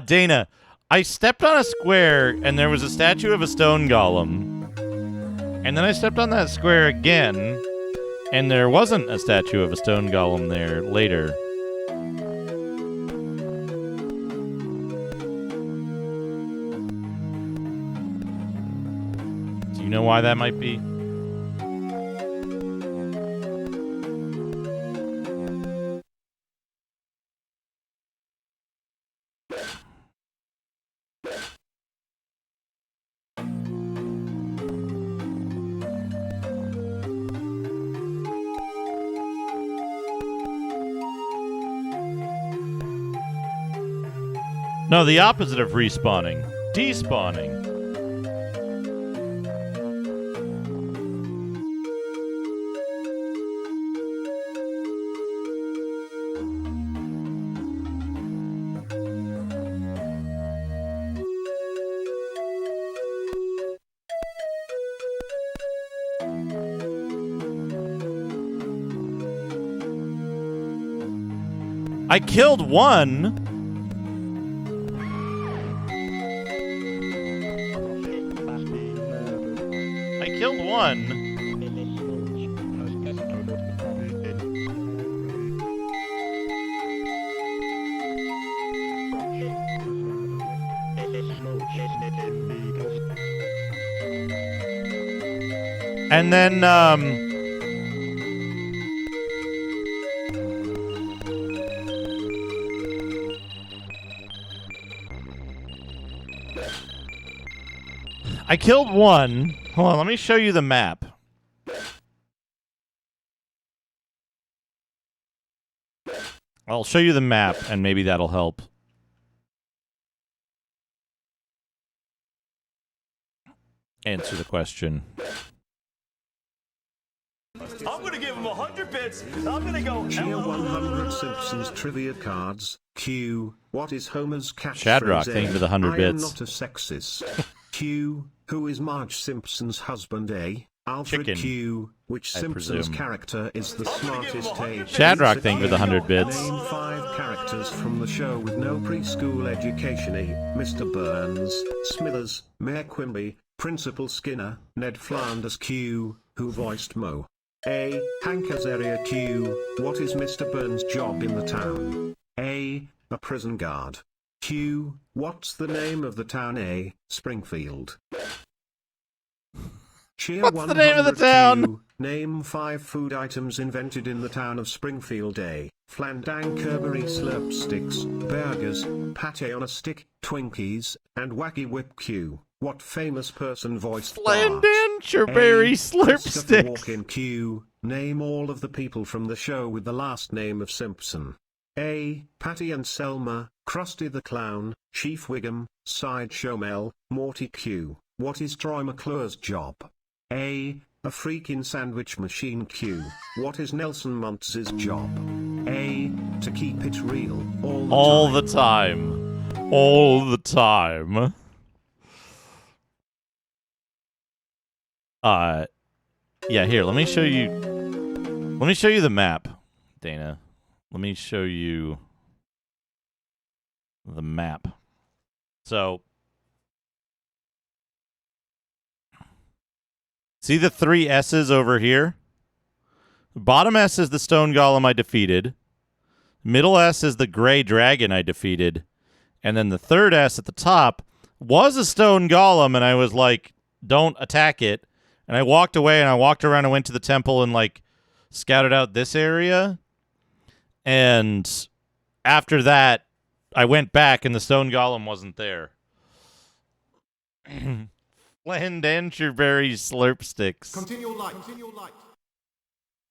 Dana, I stepped on a square and there was a statue of a stone golem. And then I stepped on that square again and there wasn't a statue of a stone golem there later. Do you know why that might be? No, the opposite of respawning. Despawning. I killed one. I killed one. And then, I killed one. Hold on, let me show you the map. I'll show you the map, and maybe that'll help. Answer the question. I'm gonna give him 100 bits. I'm gonna go. Cheer 100 Simpsons trivia cards. Q. What is Homer's catchphrase? Shadrock, thank you for the 100 I bits. am not a sexist. Q. Who is Marge Simpson's husband? A. Alfred. Chicken, Q. Which I Simpsons presume. character is the smartest? A. Shadrock, thank you for the 100 bits. Name 5 characters from the show with no preschool education. A. Mr. Burns, Smithers, Mayor Quimby, Principal Skinner, Ned Flanders. Q. Who voiced Moe? A. Hank Azaria. Q. What is Mr. Burns' job in the town? A. A prison guard. Q. What's the name of the town? A. Springfield. Cheer What's the name of the town? Q. Name 5 food items invented in the town of Springfield. A. Flandang Kerbery slurp sticks, burgers, pate on a stick, Twinkies, and Wacky Whip. Q. What famous person voiced Bart? Cherberry slurp Christopher sticks. Walken. Q. Name all of the people from the show with the last name of Simpson. A. Patty and Selma, Krusty the Clown, Chief Wiggum, Sideshow Mel, Morty. Q. What is Troy McClure's job? A. A freaking sandwich machine. Q. What is Nelson Muntz's job? A. To keep it real all the time. All the time. Yeah, here, let me show you Let me show you the map, Dana. Let me show you the map. So, see the 3 S's over here? The bottom S is the stone golem I defeated. Middle S is the gray dragon I defeated. And then the third S at the top was a stone golem, and I was like, don't attack it. And I walked away, and I walked around and went to the temple and, like, scouted out this area. And after that, I went back, and the stone golem wasn't there. Flandenture slurp sticks. Continue light. Continue light.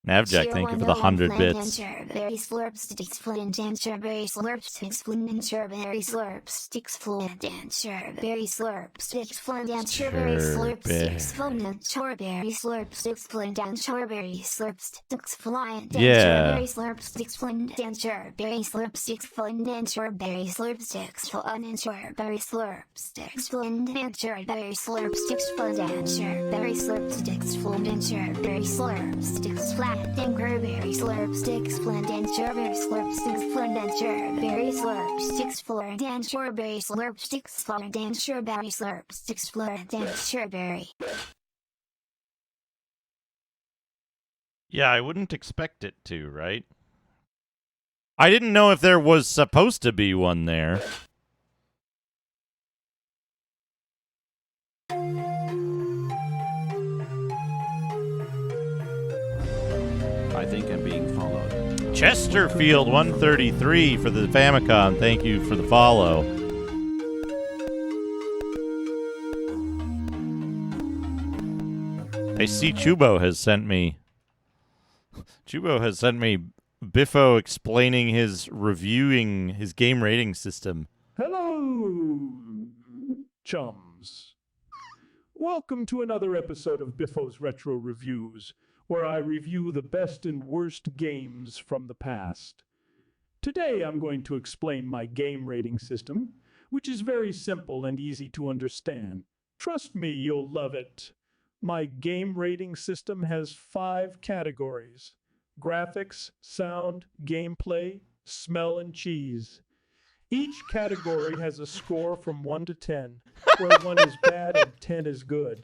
Navjack, thank you for the 100 bits. Berry slurp sticks, flandenture, berry slurp sticks, flandenture, berry slurp sticks, flandenture, berry slurp sticks, flandenture, berry slurp sticks, flandenture, berry slurp sticks, flandenture, berry slurp sticks, flandenture, berry slurp sticks, flandenture, berry slurp sticks, flandenture, berry slurp sticks, flandenture, berry slurp sticks, flandenture, berry slurp sticks, flandenture, berry slurp sticks, flandenture, berry slurp sticks, berry slurp sticks, flandenture, berry slurp sticks, flandenture, berry slurp sticks, flandenture, berry slurp sticks, flandenture, berry slurp sticks, flandenture, berry. Yeah, I wouldn't expect it to, right? I didn't know if there was supposed to be one there. I think I'm being followed. Chesterfield 133 for the Famicom. Thank you for the follow. I see Chubo has sent me Biffo explaining reviewing his game rating system. Hello, chums. Welcome to another episode of Biffo's Retro Reviews, where I review the best and worst games from the past. Today I'm going to explain my game rating system, which is very simple and easy to understand. Trust me, you'll love it. My game rating system has 5 categories: graphics, sound, gameplay, smell, and cheese. Each category has a score from 1 to 10, where 1 is bad and 10 is good.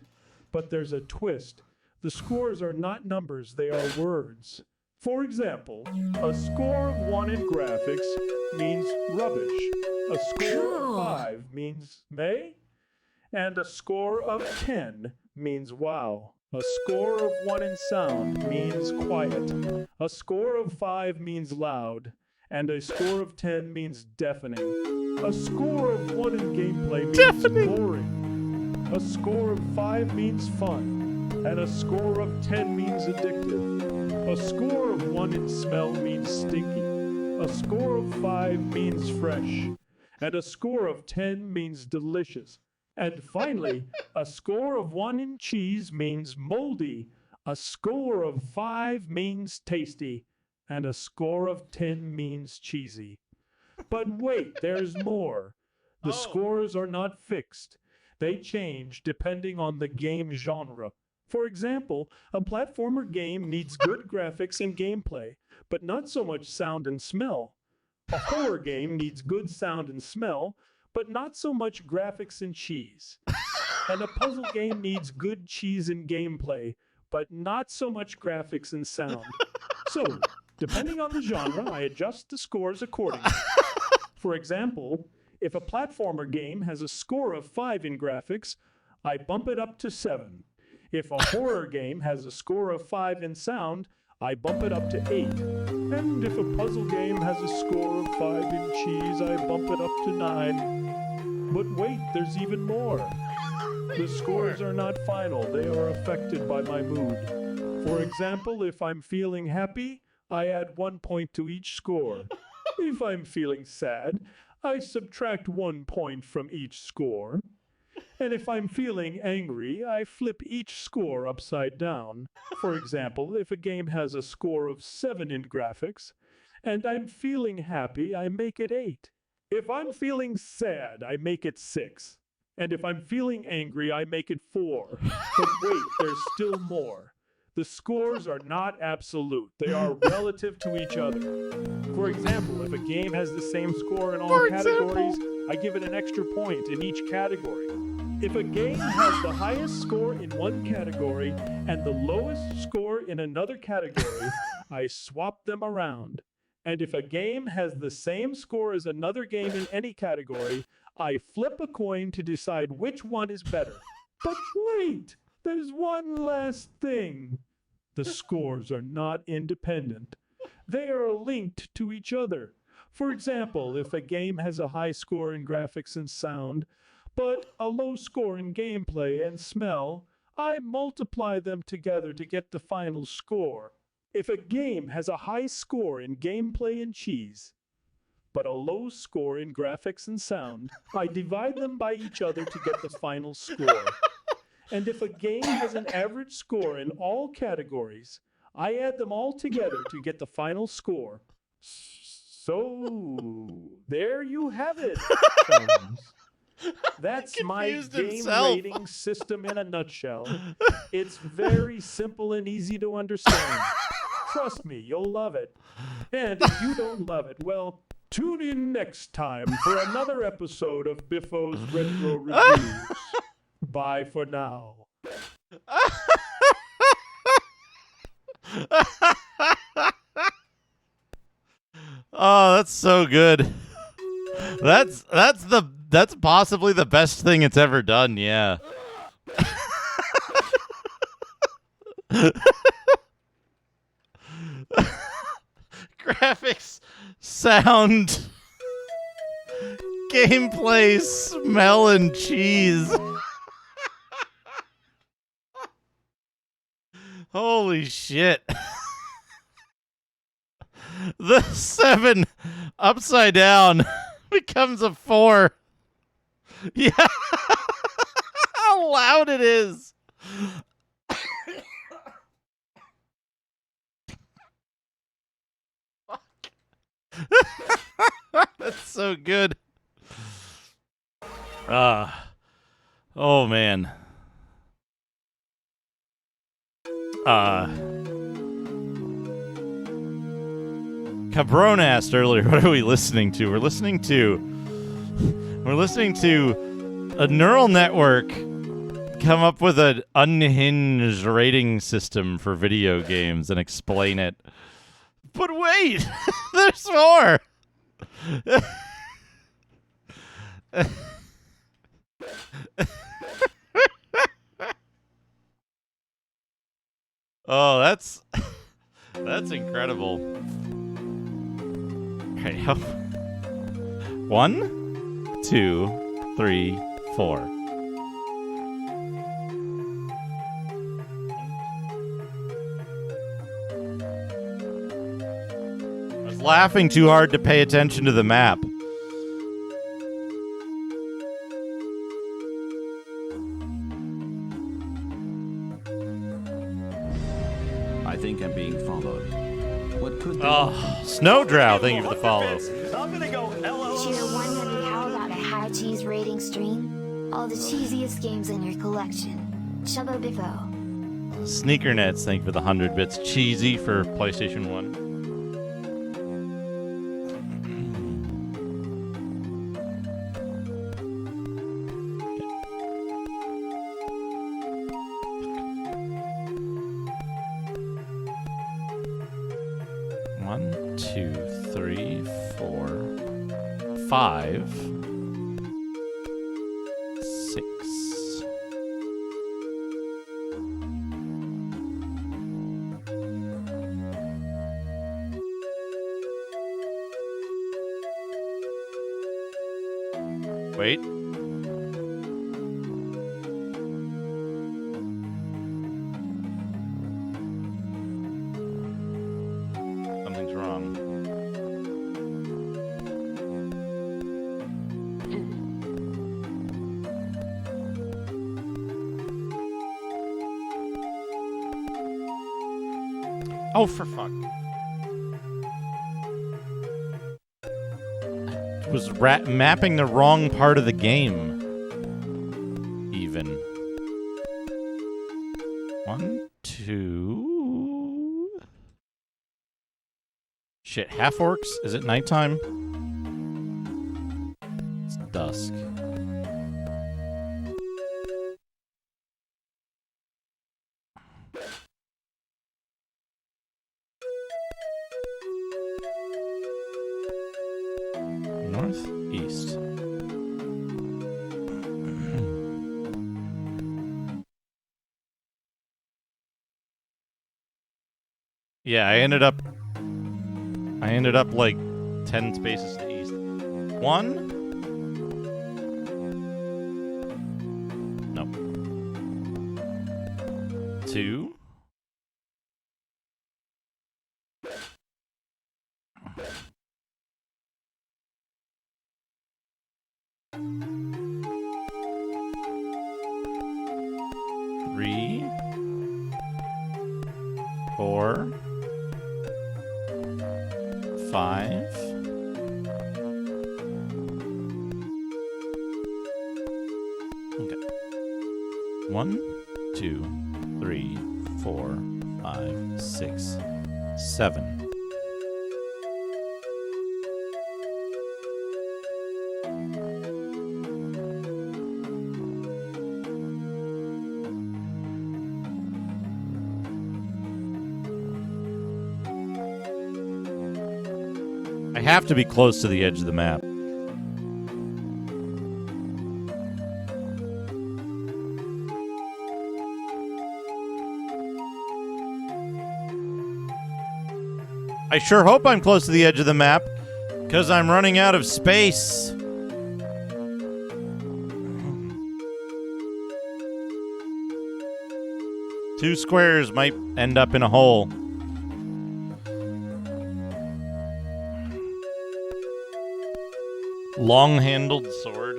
But there's a twist. The scores are not numbers, they are words. For example, a score of 1 in graphics means rubbish. A score of 5 means meh. And a score of 10 means wow. A score of 1 in sound means quiet. A score of 5 means loud. And a score of 10 means deafening. A score of 1 in gameplay means boring. A score of 5 means fun. And a score of 10 means addictive. A score of 1 in smell means stinky. A score of 5 means fresh. And a score of 10 means delicious. And finally, a score of 1 in cheese means moldy. A score of 5 means tasty. And a score of 10 means cheesy. But wait, there's more. The scores are not fixed. They change depending on the game genre. For example, a platformer game needs good graphics and gameplay, but not so much sound and smell. A horror game needs good sound and smell, but not so much graphics and cheese. And a puzzle game needs good cheese and gameplay, but not so much graphics and sound. So, depending on the genre, I adjust the scores accordingly. For example, if a platformer game has a score of 5 in graphics, I bump it up to 7. If a horror game has a score of 5 in sound, I bump it up to 8. And if a puzzle game has a score of 5 in cheese, I bump it up to 9. But wait, there's even more. The scores are not final, they are affected by my mood. For example, if I'm feeling happy, I add 1 point to each score. If I'm feeling sad, I subtract 1 point from each score. And if I'm feeling angry, I flip each score upside down. For example, if a game has a score of 7 in graphics, and I'm feeling happy, I make it 8. If I'm feeling sad, I make it 6. And if I'm feeling angry, I make it 4. But wait, there's still more. The scores are not absolute. They are relative to each other. For example, if a game has the same score in all categories, I give it an extra point in each category. If a game has the highest score in one category and the lowest score in another category, I swap them around. And if a game has the same score as another game in any category, I flip a coin to decide which one is better. But wait, there's one last thing. The scores are not independent. They are linked to each other. For example, if a game has a high score in graphics and sound, but a low score in gameplay and smell, I multiply them together to get the final score. If a game has a high score in gameplay and cheese, but a low score in graphics and sound, I divide them by each other to get the final score. And if a game has an average score in all categories, I add them all together to get the final score. So, there you have it, chums. That's my game rating system in a nutshell. It's very simple and easy to understand. Trust me, you'll love it. And if you don't love it, well, tune in next time for another episode of Biffo's Retro Reviews. Bye for now. Oh, that's so good. That's possibly the best thing it's ever done, yeah. Graphics, sound, gameplay, smell, and cheese. Holy shit. The 7 upside down becomes a 4. Yeah. How loud it is. That's so good. Oh man. Cabron asked earlier, what are we listening to? We're listening to a neural network come up with an unhinged rating system for video games and explain it. But wait, there's more. Oh, that's incredible. Okay, 1, 2, 3, 4. I was laughing too hard to pay attention to the map. I think I'm being followed. What could Snowdrow, thank you for the follow. I'm gonna go LOL. Cheer 100, how about a high cheese rating stream? All the cheesiest games in your collection. Chubba Biffo. Sneakernets, thank you for the 100 bits. Cheesy for PlayStation 1. One, 2, 3, 4, 5, 6. Wait. Something's wrong. Oh, for fuck. It was mapping the wrong part of the game. Even. 1, 2. Shit, half-orcs? Is it nighttime? It's dusk. Northeast. Yeah, I ended up like 10 spaces to the east. 1? No. 2? Three, 4, 5. Okay. 1, 2, 3, 4, 5, 6, 7. I have to be close to the edge of the map. I sure hope I'm close to the edge of the map, because I'm running out of space. Two squares might end up in a hole. Long-handled sword.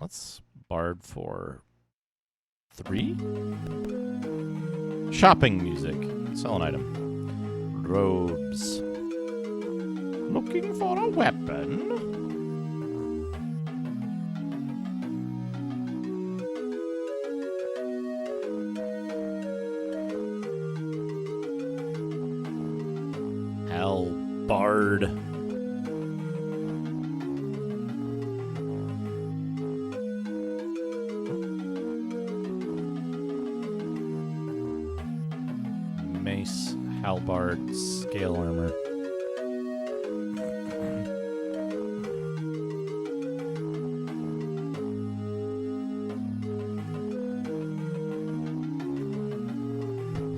Let's bard for 3. Shopping music. Sell an item. Robes. Looking for a weapon? Halbard. Mace, halberd, scale armor.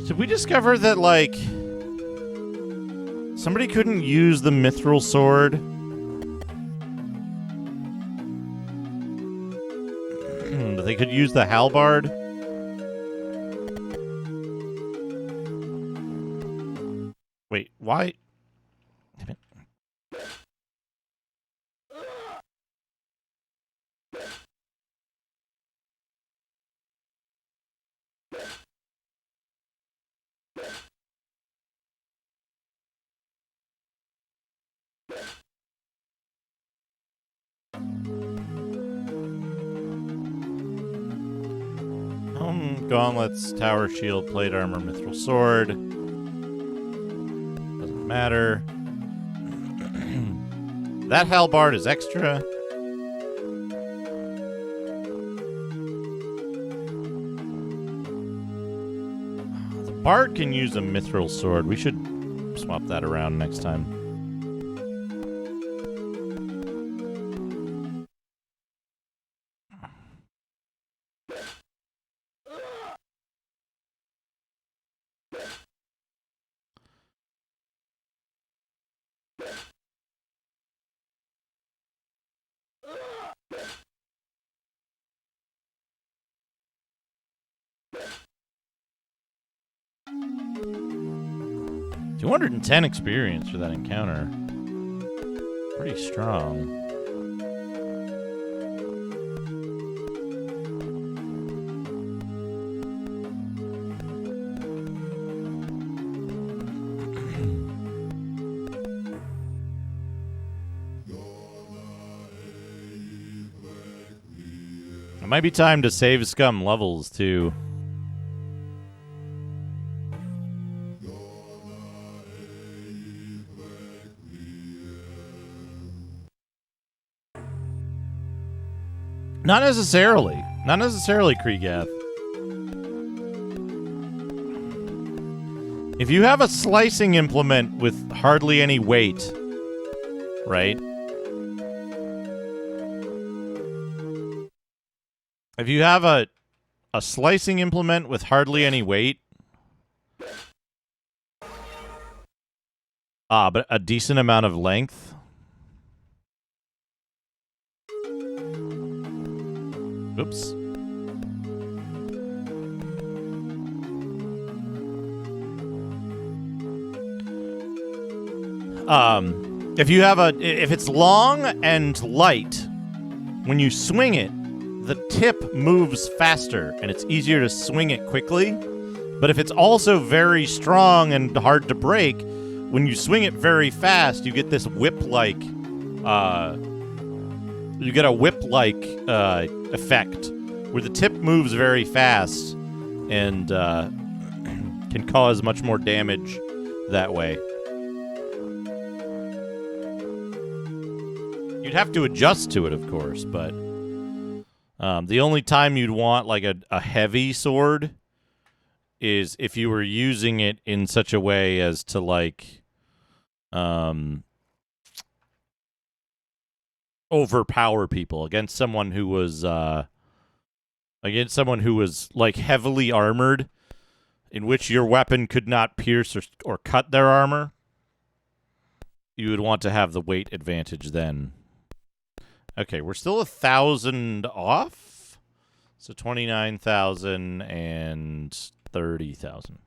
Did we discover that, like, somebody couldn't use the mithril sword? But they could use the halberd? Wait, why? Damn it. Gauntlets, tower shield, plate armor, mithril sword. Doesn't matter. That halberd is extra. The bard can use a mithril sword. We should swap that around next time. 210 experience for that encounter. Pretty strong. It might be time to save scum levels, too. Not necessarily. Not necessarily, Kriegath. If you have a slicing implement with hardly any weight, right? If you have a slicing implement with hardly any weight, but a decent amount of length. Oops. If it's long and light, when you swing it, the tip moves faster and it's easier to swing it quickly. But if it's also very strong and hard to break, when you swing it very fast, you get this whip-like, effect where the tip moves very fast and can cause much more damage that way. You'd have to adjust to it, of course, but the only time you'd want like a heavy sword is if you were using it in such a way as to like overpower people against someone who was like heavily armored, in which your weapon could not pierce or cut their armor. You would want to have the weight advantage then. Okay, we're still 1,000 off, so 29,000 and 30,000.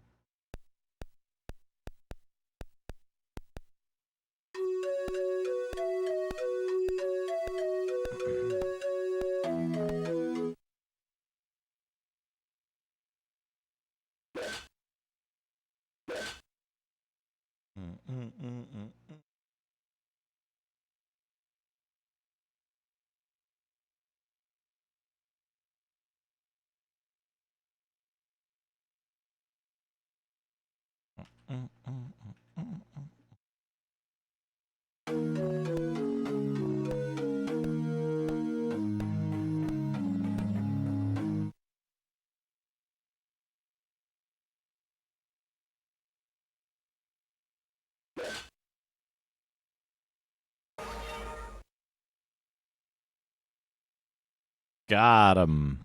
Got him.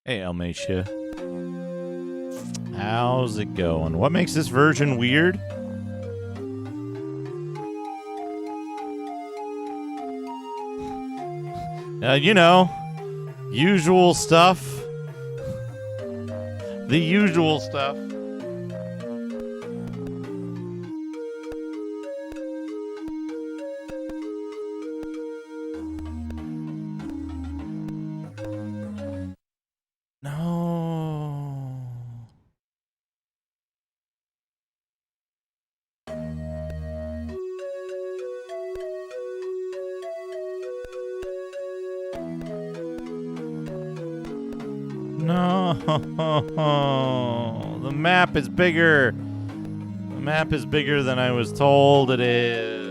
Hey, Elmatia. How's it going? What makes this version weird? You know, usual stuff. The usual stuff. No, the map is bigger. The map is bigger than I was told it is.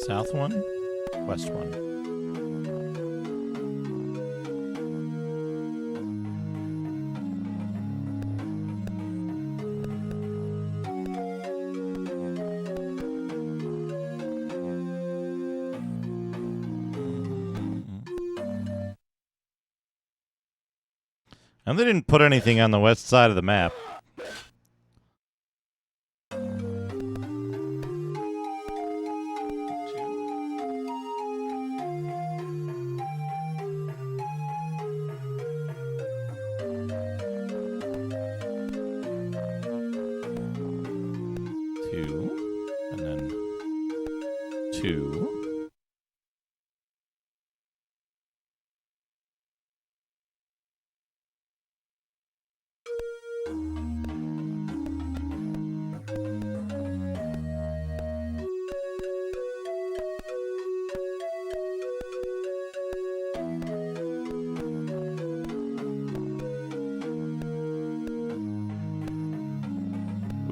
South one, west one. And they didn't put anything on the west side of the map.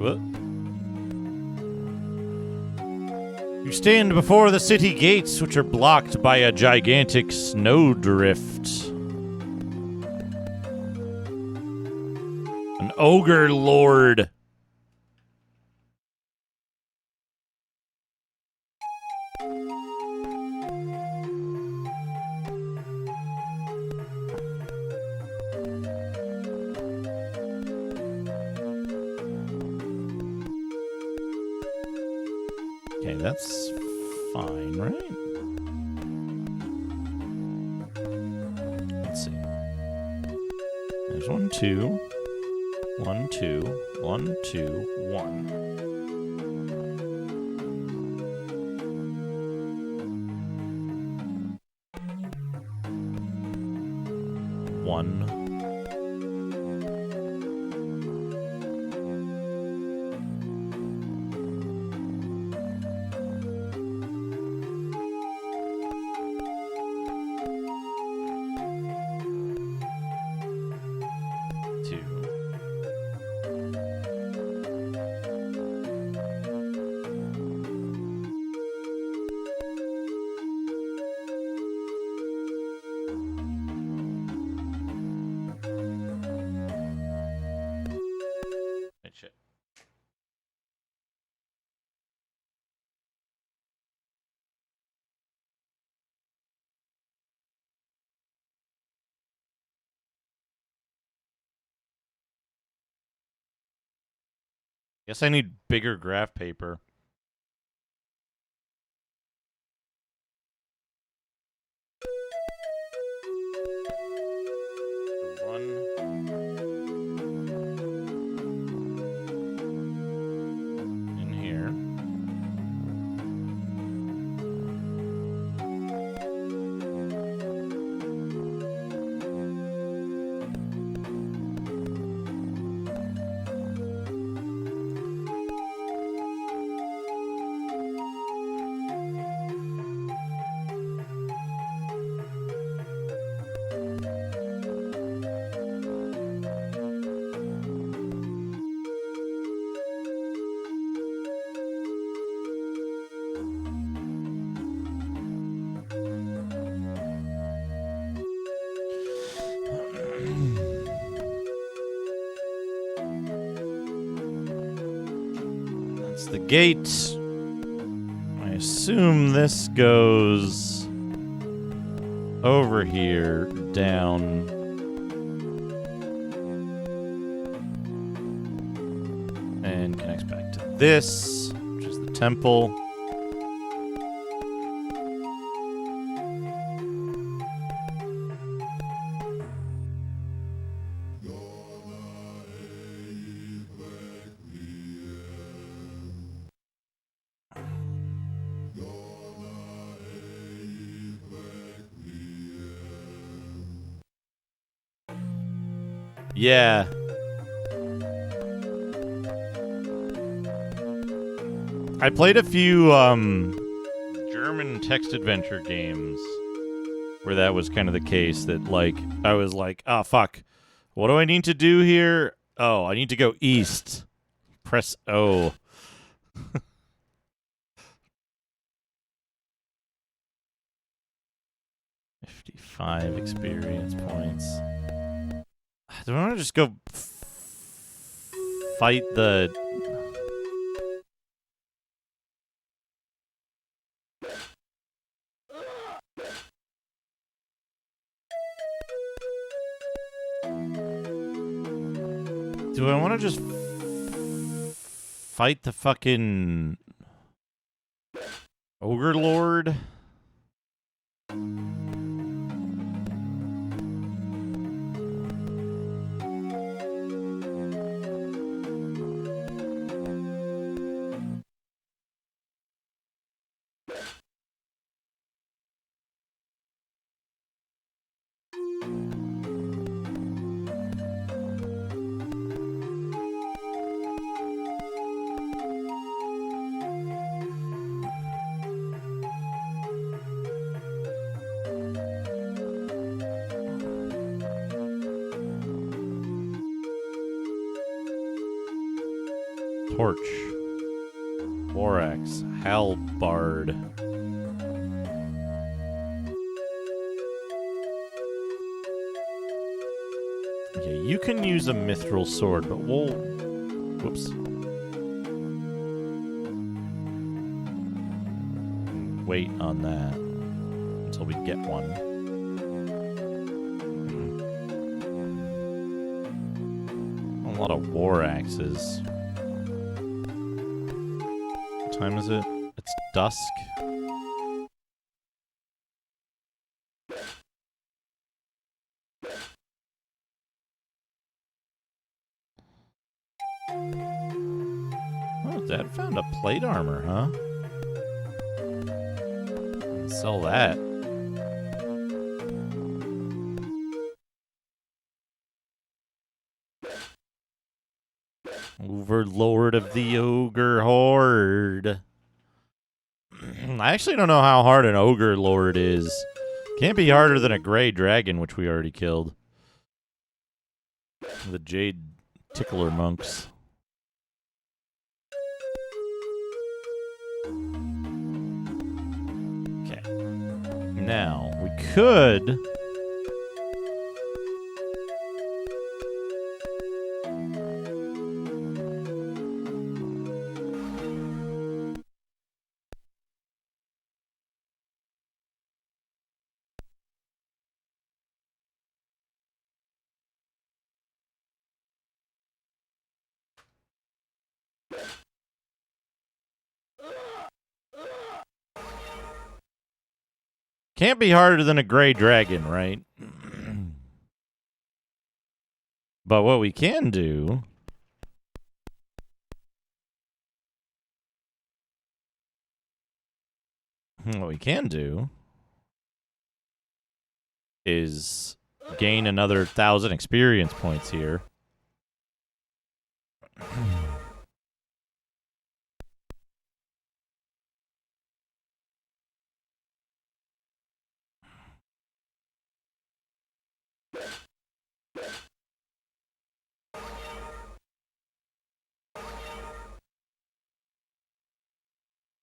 What? You stand before the city gates, which are blocked by a gigantic snowdrift. An ogre lord. Okay, that's fine, right? Let's see. There's 1, 2. 1, 2. 1, 2, 1. 1. 2. Shit. Guess I need bigger graph paper. In here. the gate. I assume this goes over here, down. And connects back to this, which is the temple. Yeah. I played a few German text adventure games where that was kind of the case, that like I was like, oh fuck, what do I need to do here? Oh, I need to go east. Press O. 55 experience points. Do I want to just go fight the... Do I want to just fight the fucking Ogre Lord? Torch. Borax. Halberd. Okay, you can use a mithril sword, but we'll... Whoops. Wait on that until we get one. A lot of war axes. What time is it? It's dusk. Oh, Dad found a plate armor, huh? Sell that. Overlord of the Ogre Horde. I actually don't know how hard an Ogre Lord is. Can't be harder than a Grey Dragon, which we already killed. The Jade Tickler Monks. Okay. Now, we could... Can't be harder than a Grey Dragon, right? But what we can do... What we can do... is gain another 1,000 experience points here.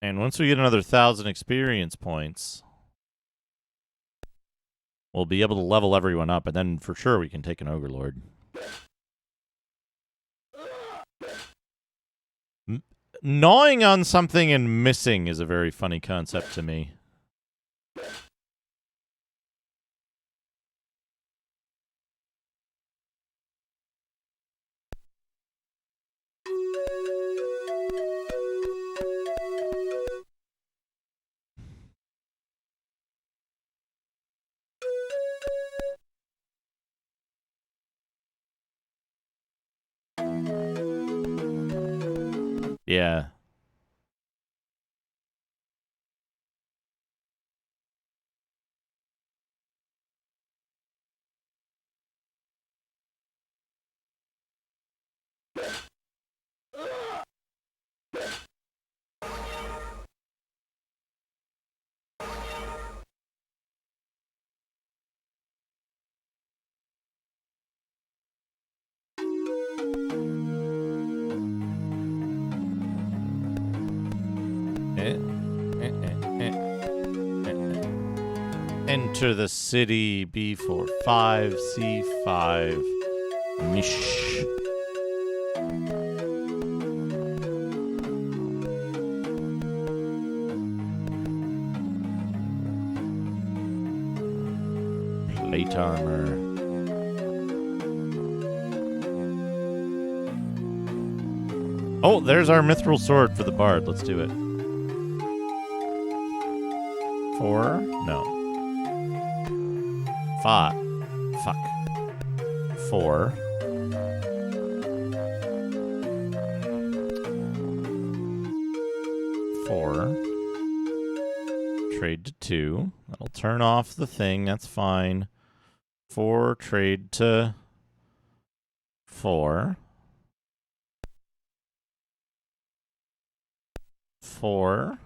And once we get another 1,000 experience points, we'll be able to level everyone up, and then for sure we can take an Ogre Lord. Gnawing on something and missing is a very funny concept to me. Yeah. Enter the city, B45, C5, Mish. Plate armor. Oh, there's our mithril sword for the bard. Let's do it. 4? No. 5. Fuck. 4. 4. Trade to 2. That'll turn off the thing. That's fine. 4. Trade to 4. 4.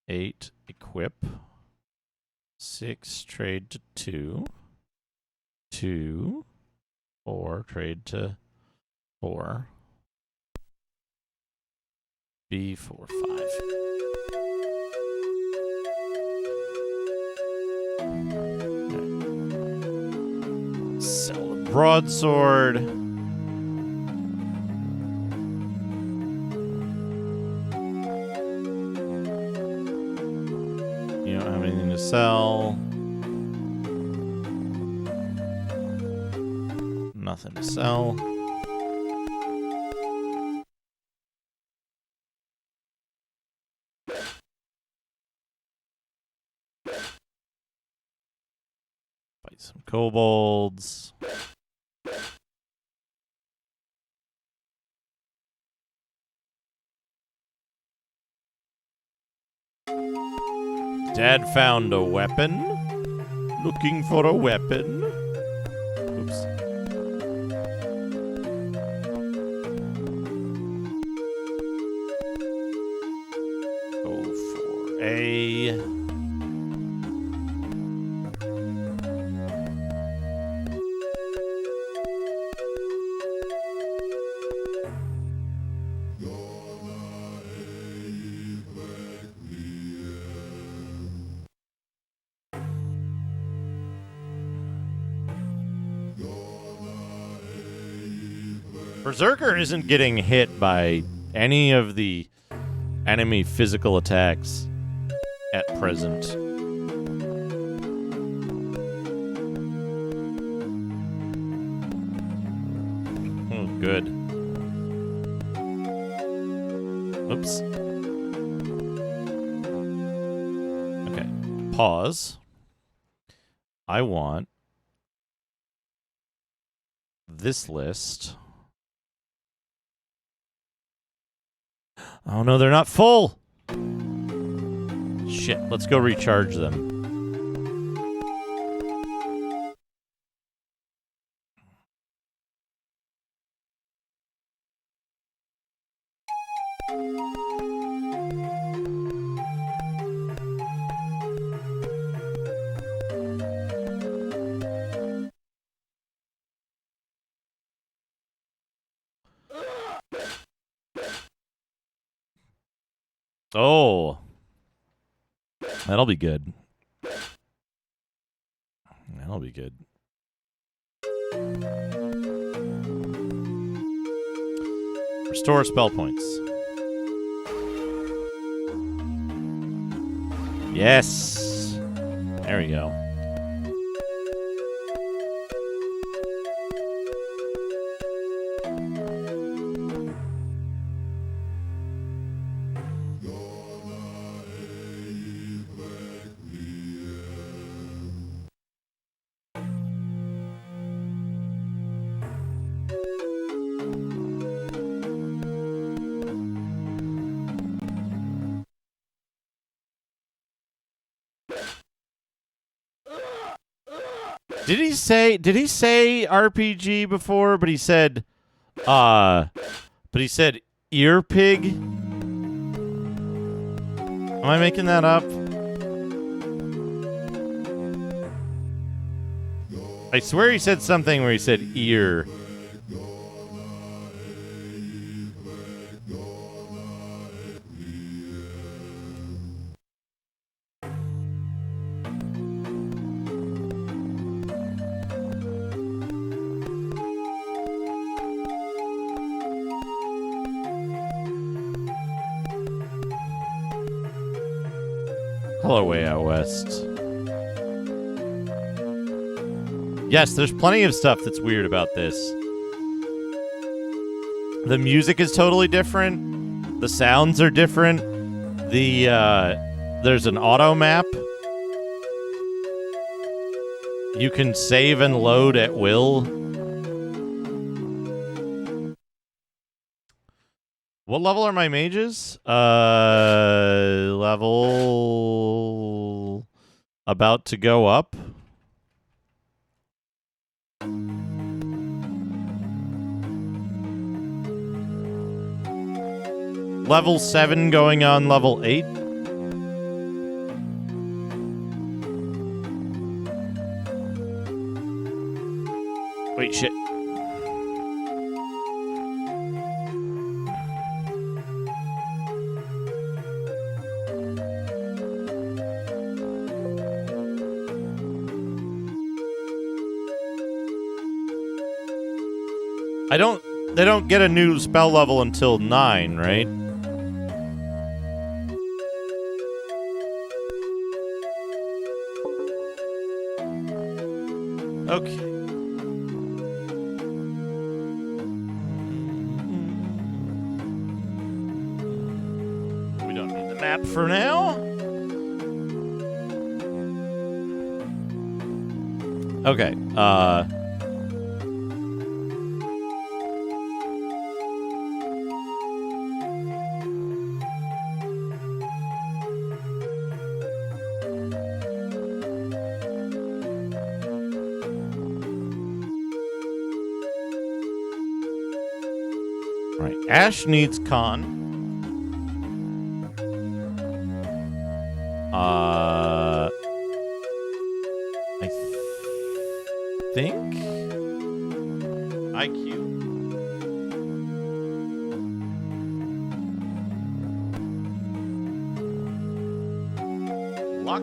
8. Equip. 6. Trade to 2. 2. 4. Trade to 4. B4, 5. Sell the broadsword. You don't have anything to sell. Nothing to sell. Fight some kobolds. Dad found a weapon. Looking for a weapon. Oops. Go for A. Berserker isn't getting hit by any of the enemy physical attacks at present. Oh, good. Oops. Okay. Pause. I want this list. Oh no, they're not full! Shit, let's go recharge them. Oh. That'll be good. That'll be good. Restore spell points. Yes. There we go. Did he say RPG before, but he said ear pig? Am I making that up? I swear he said something where he said ear. Hello, way out west. Yes, there's plenty of stuff that's weird about this. The music is totally different. The sounds are different. There's an auto map. You can save and load at will. What level are my mages? Level about to go up. Level 7 going on level 8. Wait, shit. They don't get a new spell level until 9, right? Okay. We don't need the map for now. Okay, Right. Ash needs con. I think IQ. Luck.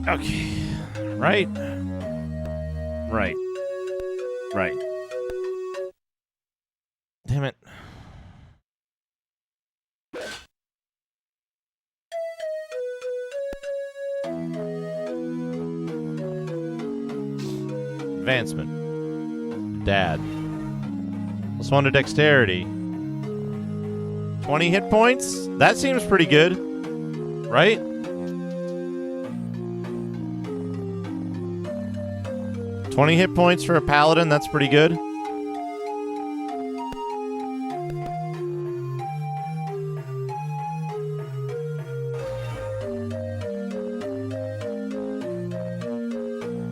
Okay. Right. Right. Right. Damn it. Advancement. Dad. +1 to dexterity. 20 hit points? That seems pretty good. Right? $20 hit points for a paladin, that's pretty good.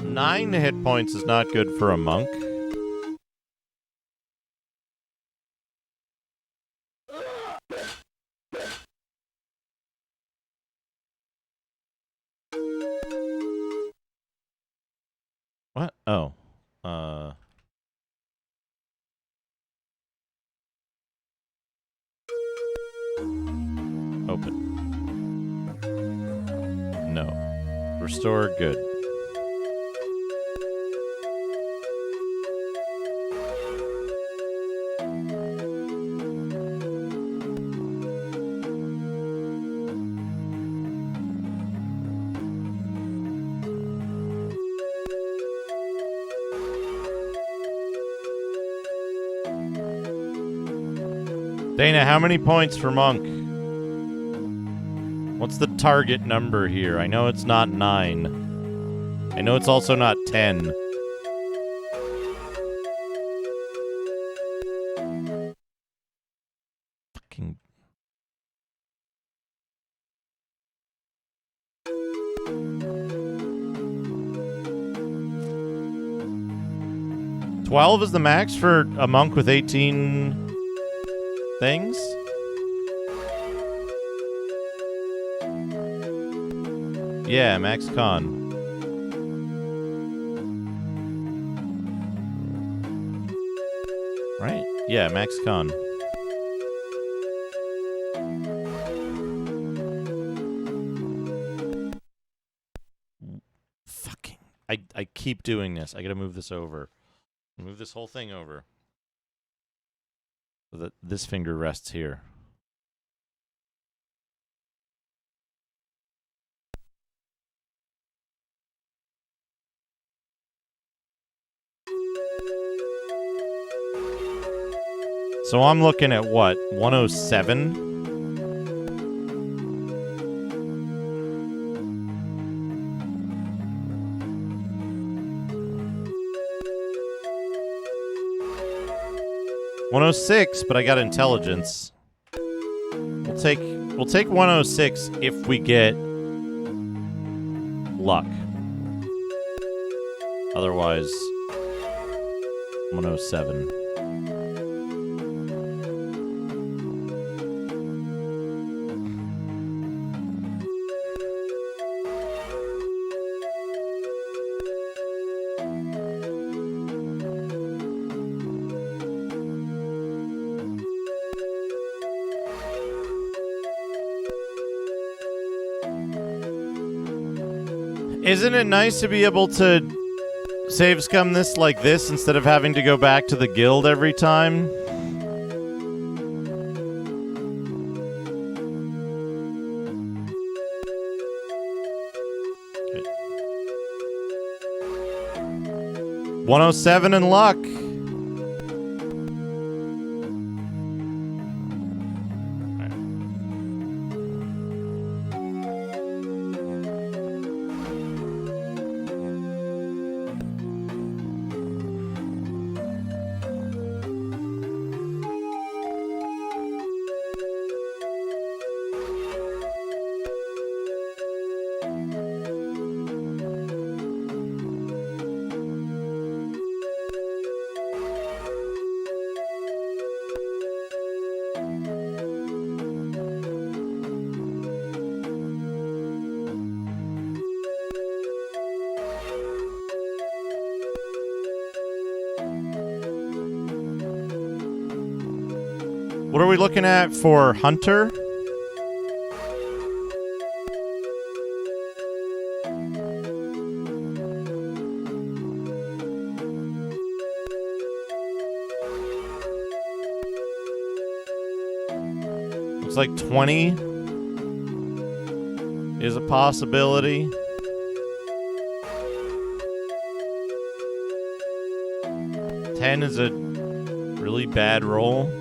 $9 hit points is not good for a monk. What? Oh. Open. No. Restore. Good. Dana, how many points for Monk? What's the target number here? I know it's not 9. I know it's also not 10. Fucking... $12 is the max for a monk with 18 things? Yeah, max con. Right? Yeah, max con. Fucking... I keep doing this. I gotta move this over. Move this whole thing over. So that this finger rests here. So I'm looking at what? 107? $106, but I got intelligence. We'll take 106 if we get luck. Otherwise, 107. Isn't it nice to be able to save scum this like this instead of having to go back to the guild every time? Okay. 107 in luck. What are we looking at for Hunter? Looks like 20 is a possibility. Ten is a really bad roll.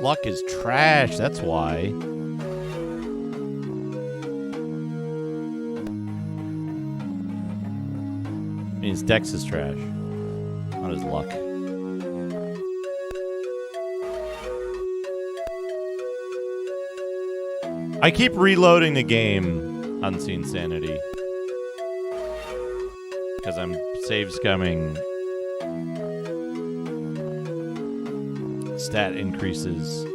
luck is trash, that's why. I mean, his dex is trash. Not his luck. I keep reloading the game, Unseen Sanity. Because I'm save scumming. Stat increases.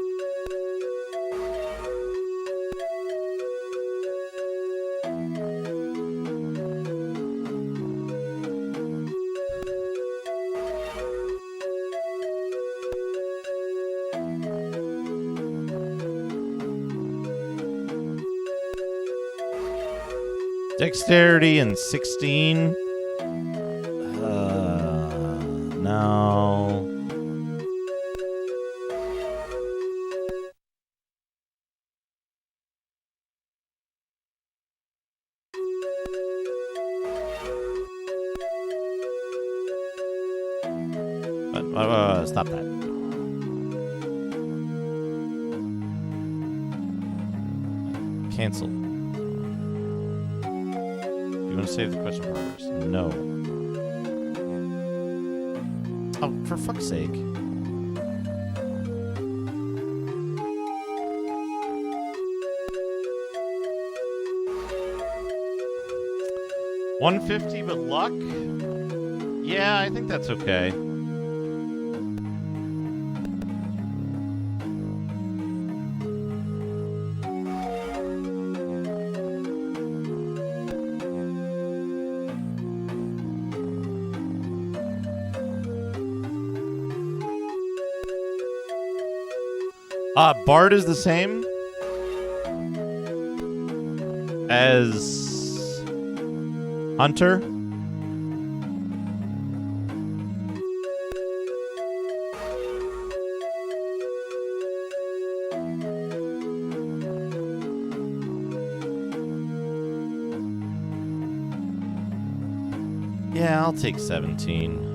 Dexterity and 16. No. Stop that. Cancel. You want to save the question first? No. Oh, for fuck's sake. $150 with luck? Yeah, I think that's okay. Bard is the same as Hunter. Yeah, I'll take 17.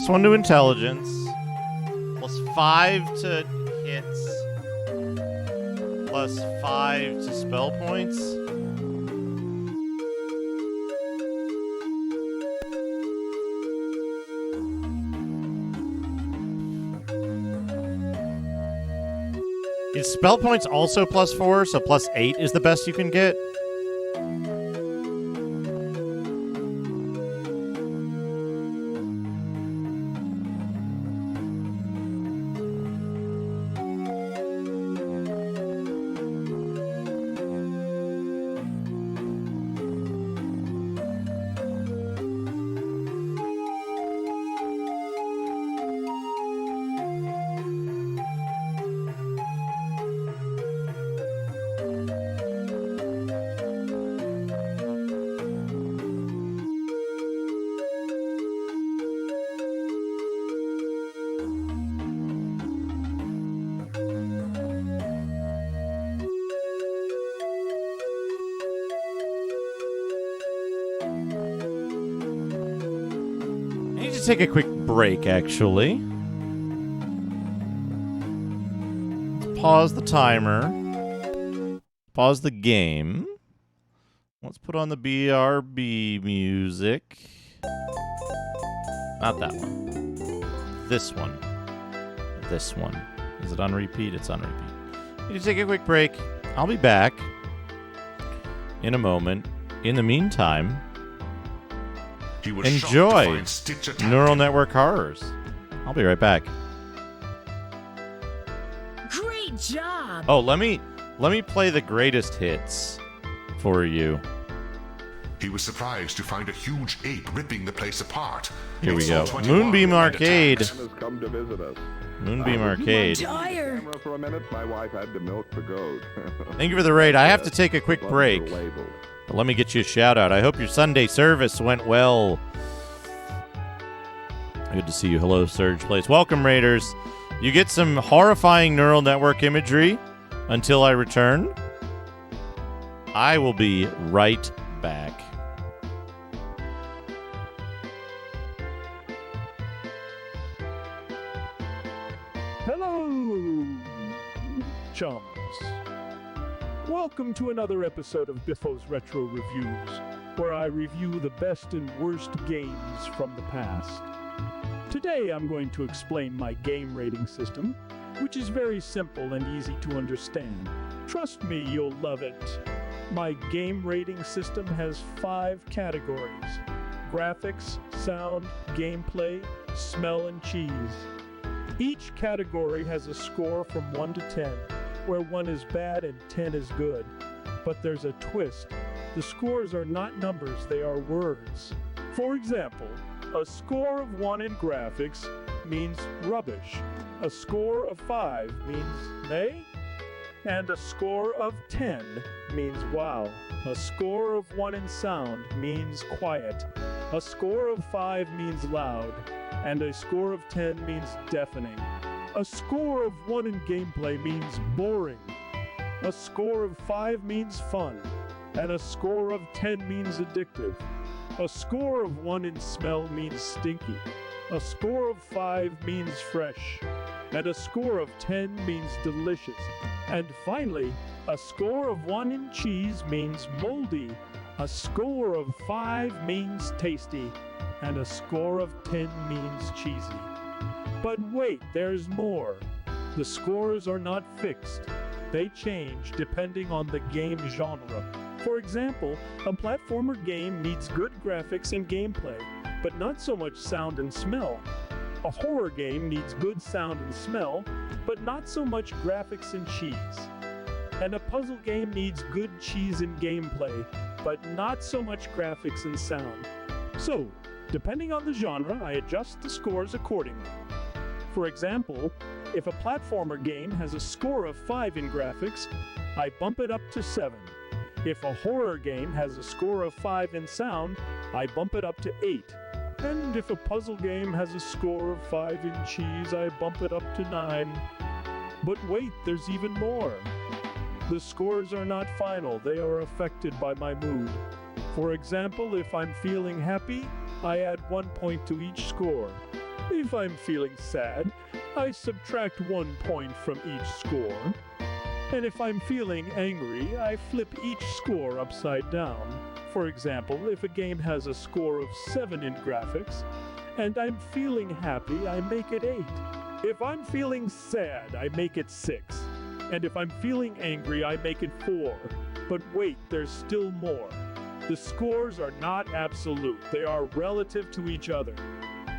+1 to intelligence, +5 to hits, +5 to spell points. Is spell points also +4, so +8 is the best you can get? Take a quick break, actually. Let's pause the timer. Pause the game. Let's put on the BRB music. Not that one. This one. This one. Is it on repeat? It's on repeat. Need to take a quick break. I'll be back in a moment. In the meantime, enjoy Neural Network Horrors. I'll be right back. Great job! Oh, let me play the greatest hits for you. He was surprised to find a huge ape ripping the place apart. Here we go. Moonbeam Arcade. Come to visit us. Moonbeam Arcade. For a minute, my wife had to milk the goat. Thank you for the raid. I have to take a quick break. But let me get you a shout out. I hope your Sunday service went well. Good to see you. Hello, Surge Place. Welcome, Raiders. You get some horrifying neural network imagery Until I return, I will be right back. Hello, chums. Welcome to another episode of Biffo's Retro Reviews, where I review the best and worst games from the past. Today I'm going to explain my game rating system, which is very simple and easy to understand. Trust me, you'll love it. My game rating system has 5 categories: graphics, sound, gameplay, smell, and cheese. Each category has a score from 1 to 10, where 1 is bad and 10 is good. But there's a twist. The scores are not numbers, they are words. For example, a score of 1 in graphics means rubbish. A score of 5 means nay. And a score of 10 means wow. A score of 1 in sound means quiet. A score of 5 means loud. And a score of 10 means deafening. A score of 1 in gameplay means boring. A score of 5 means fun. And a score of 10 means addictive. A score of 1 in smell means stinky. A score of 5 means fresh. And a score of 10 means delicious. And finally, a score of 1 in cheese means moldy. A score of 5 means tasty. And a score of 10 means cheesy. But wait, there's more. The scores are not fixed. They change depending on the game genre. For example, a platformer game needs good graphics and gameplay, but not so much sound and smell. A horror game needs good sound and smell, but not so much graphics and cheese. And a puzzle game needs good cheese and gameplay, but not so much graphics and sound. So, depending on the genre, I adjust the scores accordingly. For example, if a platformer game has a score of 5 in graphics, I bump it up to 7. If a horror game has a score of 5 in sound, I bump it up to 8. And if a puzzle game has a score of 5 in cheese, I bump it up to 9. But wait, there's even more. The scores are not final, they are affected by my mood. For example, if I'm feeling happy, I add 1 point to each score. If I'm feeling sad, I subtract 1 point from each score. And if I'm feeling angry, I flip each score upside down. For example, if a game has a score of 7 in graphics, and I'm feeling happy, I make it 8. If I'm feeling sad, I make it 6. And if I'm feeling angry, I make it 4. But wait, there's still more. The scores are not absolute, they are relative to each other.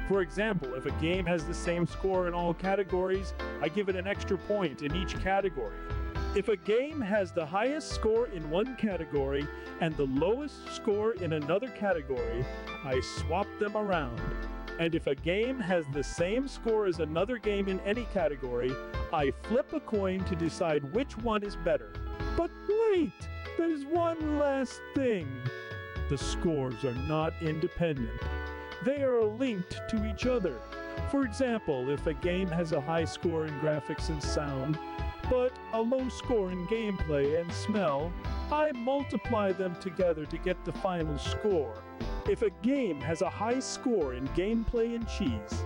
For example, if a game has the same score in all categories, I give it an extra point in each category. If a game has the highest score in one category and the lowest score in another category, I swap them around. And if a game has the same score as another game in any category, I flip a coin to decide which one is better. But wait, there's one last thing. The scores are not independent. They are linked to each other. For example, if a game has a high score in graphics and sound, but a low score in gameplay and smell, I multiply them together to get the final score. If a game has a high score in gameplay and cheese,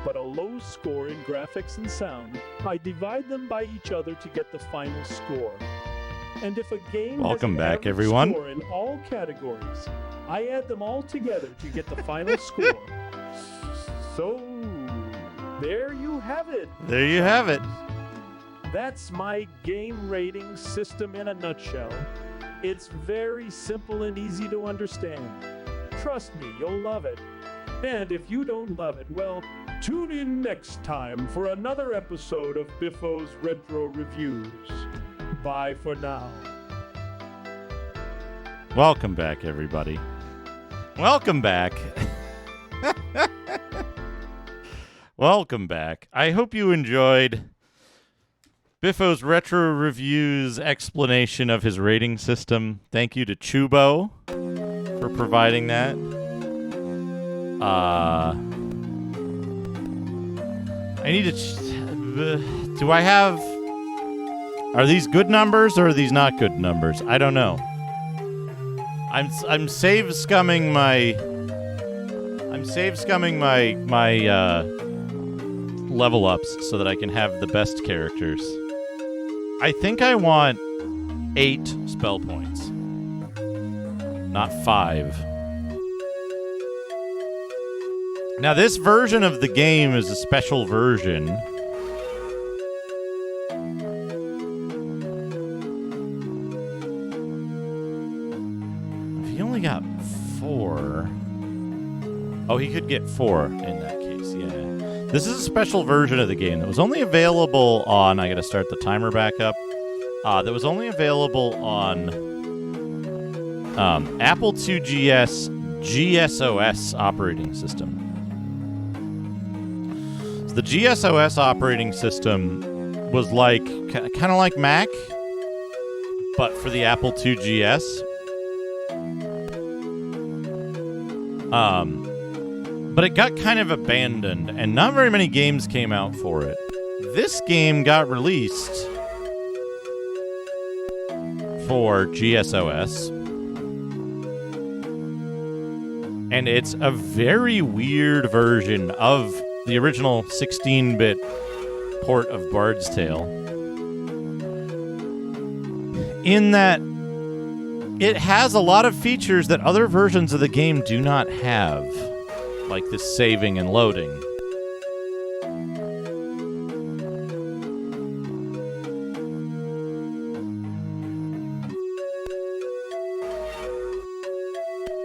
but a low score in graphics and sound, I divide them by each other to get the final score. And if a game has an back, average everyone. score in all categories, I add them all together to get the final score. So, there you have it. There you have it. That's my game rating system in a nutshell. It's very simple and easy to understand. Trust me, you'll love it. And if you don't love it, well, tune in next time for another episode of Biffo's Retro Reviews. Bye for now. Welcome back, everybody. Welcome back. Welcome back. I hope you enjoyed Biffo's Retro Reviews explanation of his rating system. Thank you to Chubo for providing that. I need to... do I have... Are these good numbers or are these not good numbers? I don't know. I'm save scumming my level ups so that I can have the best characters. I think I want 8 spell points, not 5. Now this version of the game is a special version. If he only got 4... Oh, he could get 4 in that case, yeah. This is a special version of the game that was only available on... I gotta start the timer back up. That was only available on Apple IIgs GSOS operating system. So the GSOS operating system was like kind of like Mac, but for the Apple IIgs. But it got kind of abandoned, and not very many games came out for it. This game got released for GSOS, and it's a very weird version of the original 16-bit port of Bard's Tale, in that it has a lot of features that other versions of the game do not have, like this saving and loading.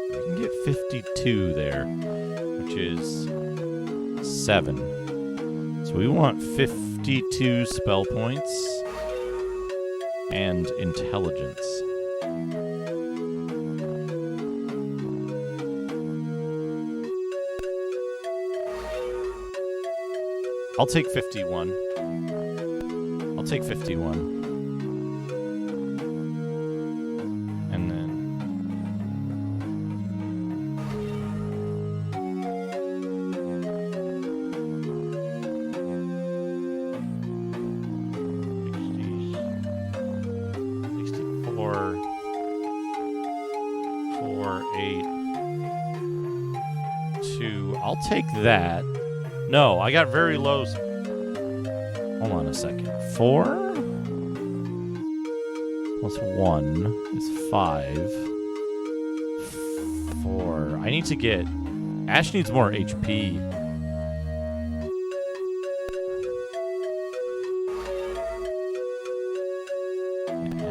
We can get 52 there, which is 7. So we want 52 spell points and intelligence. I'll take 51. I'll take 51. And then... I'll take that. No, I got very low. Hold on a second. 4 plus 1 is 5. 4. I need to get... Ash needs more HP.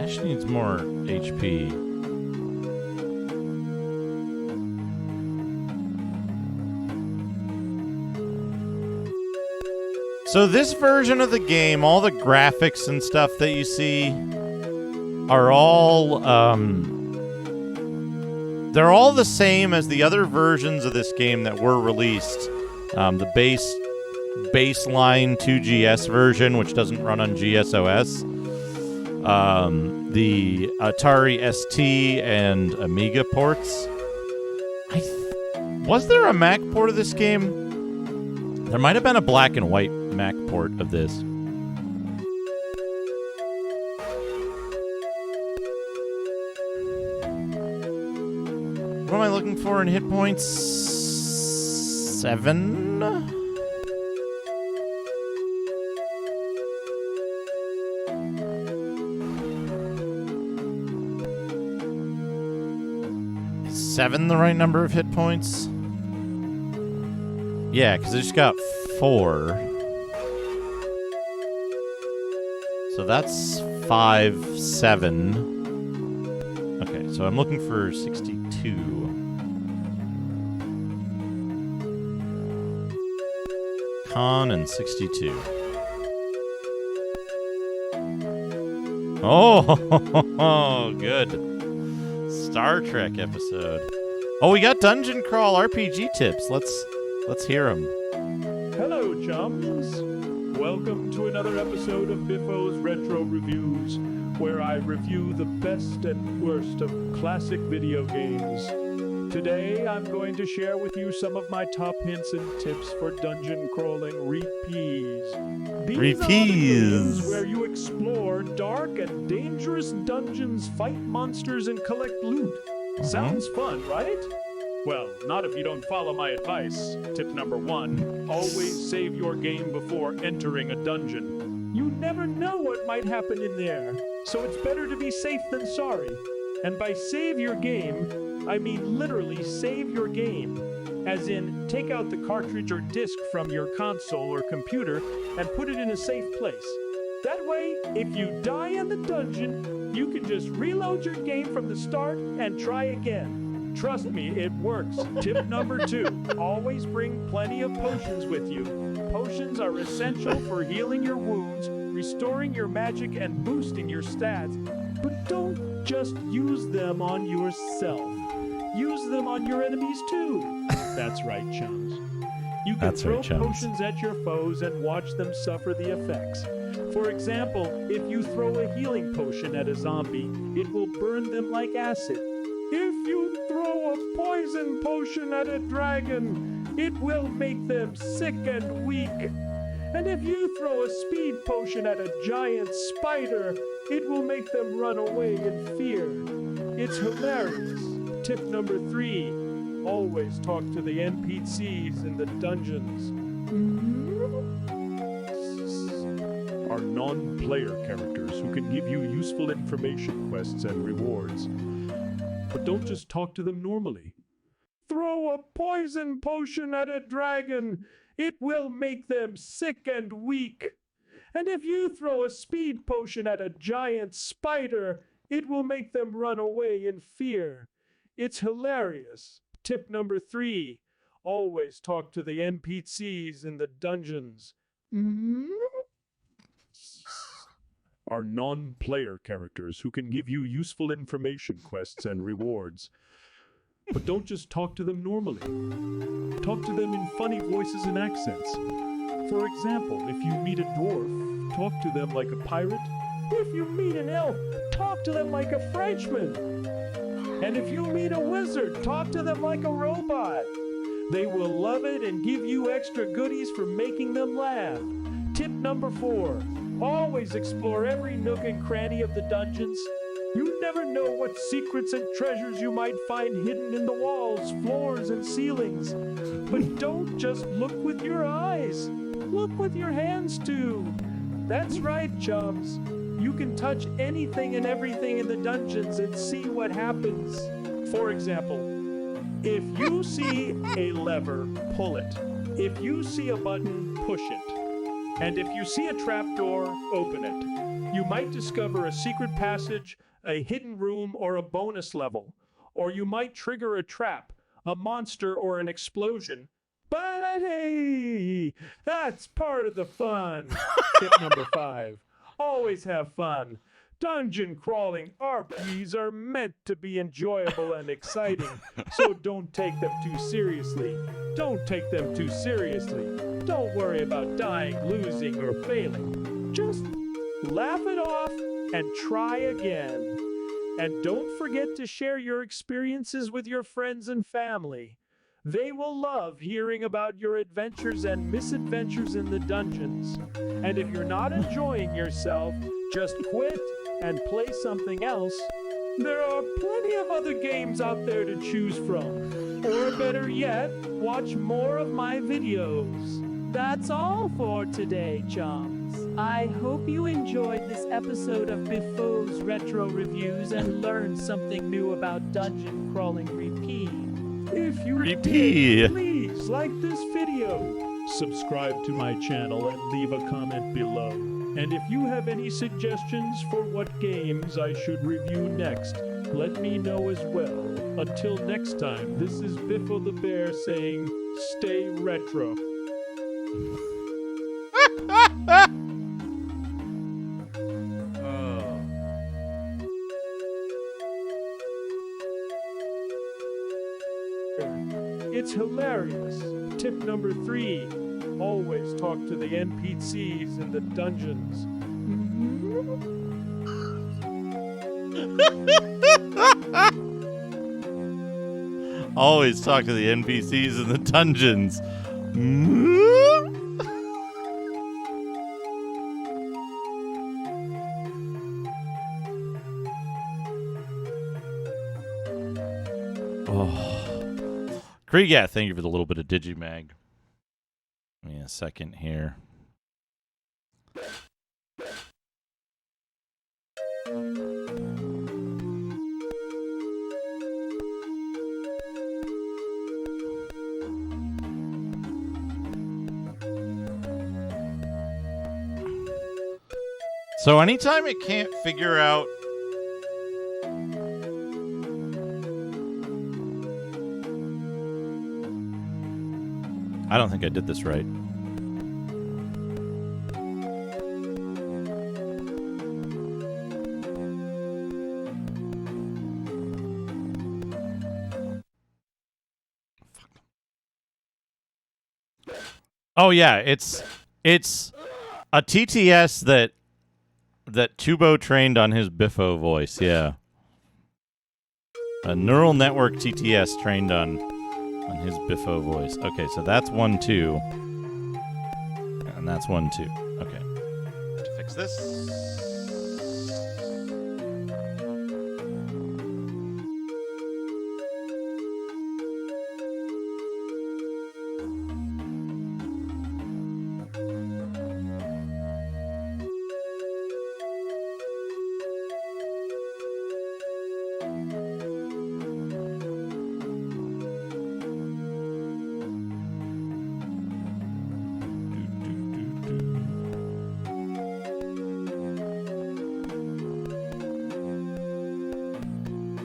Ash needs more HP. So this version of the game, all the graphics and stuff that you see are all, they're all the same as the other versions of this game that were released. The baseline 2GS version, which doesn't run on GSOS. The Atari ST and Amiga ports. Was there a Mac port of this game? There might have been a black and white Mac port of this. What am I looking for in hit points? 7? Is 7 the right number of hit points? Yeah, because I just got 4. So that's 5, 7. Okay, so I'm looking for 62. Con and 62. Oh, good. Star Trek episode. Oh, we got Dungeon Crawl RPG tips. Let's hear them. Hello, chums. Welcome to another episode of Biffo's Retro Reviews, where I review the best and worst of classic video games. Today, I'm going to share with you some of my top hints and tips for dungeon crawling repeats. These are the games where you explore dark and dangerous dungeons, fight monsters, and collect loot. Sounds fun, right? Well, not if you don't follow my advice. Tip number 1, always save your game before entering a dungeon. You never know what might happen in there, so it's better to be safe than sorry. And by save your game, I mean literally save your game, as in take out the cartridge or disc from your console or computer and put it in a safe place. That way, if you die in the dungeon, you can just reload your game from the start and try again. Trust me, it works. Tip number 2, always bring plenty of potions with you. Potions are essential for healing your wounds, restoring your magic, and boosting your stats. But don't just use them on yourself. Use them on your enemies too. That's right, chums. You can throw potions at your foes and watch them suffer the effects. For example, if you throw a healing potion at a zombie, it will burn them like acid. If you throw a poison potion at a dragon, it will make them sick and weak. And if you throw a speed potion at a giant spider, it will make them run away in fear. It's hilarious. Tip number 3, always talk to the NPCs in the dungeons. Are non-player characters who can give you useful information, quests, and rewards. But don't just talk to them normally. Throw a poison potion at a dragon. It will make them sick and weak. And if you throw a speed potion at a giant spider, it will make them run away in fear. It's hilarious. Tip number 3, always talk to the NPCs in the dungeons. Are non-player characters who can give you useful information, quests, and rewards. But don't just talk to them normally. Talk to them in funny voices and accents. For example, if you meet a dwarf, talk to them like a pirate. If you meet an elf, talk to them like a Frenchman. And if you meet a wizard, talk to them like a robot. They will love it and give you extra goodies for making them laugh. Tip number 4, always explore every nook and cranny of the dungeons. You never know what secrets and treasures you might find hidden in the walls, floors, and ceilings. But don't just look with your eyes. Look with your hands too. That's right, chums. You can touch anything and everything in the dungeons and see what happens. For example, if you see a lever, pull it. If you see a button, push it. And if you see a trapdoor, open it. You might discover a secret passage, a hidden room, or a bonus level. Or you might trigger a trap, a monster, or an explosion. But hey, that's part of the fun. Tip number 5, always have fun. Dungeon crawling RPs are meant to be enjoyable and exciting, so don't take them too seriously. Don't take them too seriously. Don't worry about dying, losing, or failing. Just laugh it off and try again. And don't forget to share your experiences with your friends and family. They will love hearing about your adventures and misadventures in the dungeons. And if you're not enjoying yourself, just quit and play something else. There are plenty of other games out there to choose from. Or better yet, watch more of my videos. That's all for today, chums. I hope you enjoyed this episode of Biffo's Retro Reviews and learned something new about dungeon crawling repeat. If you did, please like this video, subscribe to my channel, and leave a comment below. And if you have any suggestions for what games I should review next, let me know as well. Until next time, this is Biffo the Bear saying, stay retro. It's hilarious. Tip number 3, always talk to the NPCs in the dungeons. Always talk to the NPCs in the dungeons. Oh. Krigat, thank you for the little bit of Digimag. Give me a second here. So anytime it can't figure out I don't think I did this right. Oh yeah, it's a TTS that Tubo trained on his Biffo voice, yeah. A neural network TTS trained on his Biffo voice. Okay, so that's 1, 2. And that's 1, 2. Okay. Have to fix this.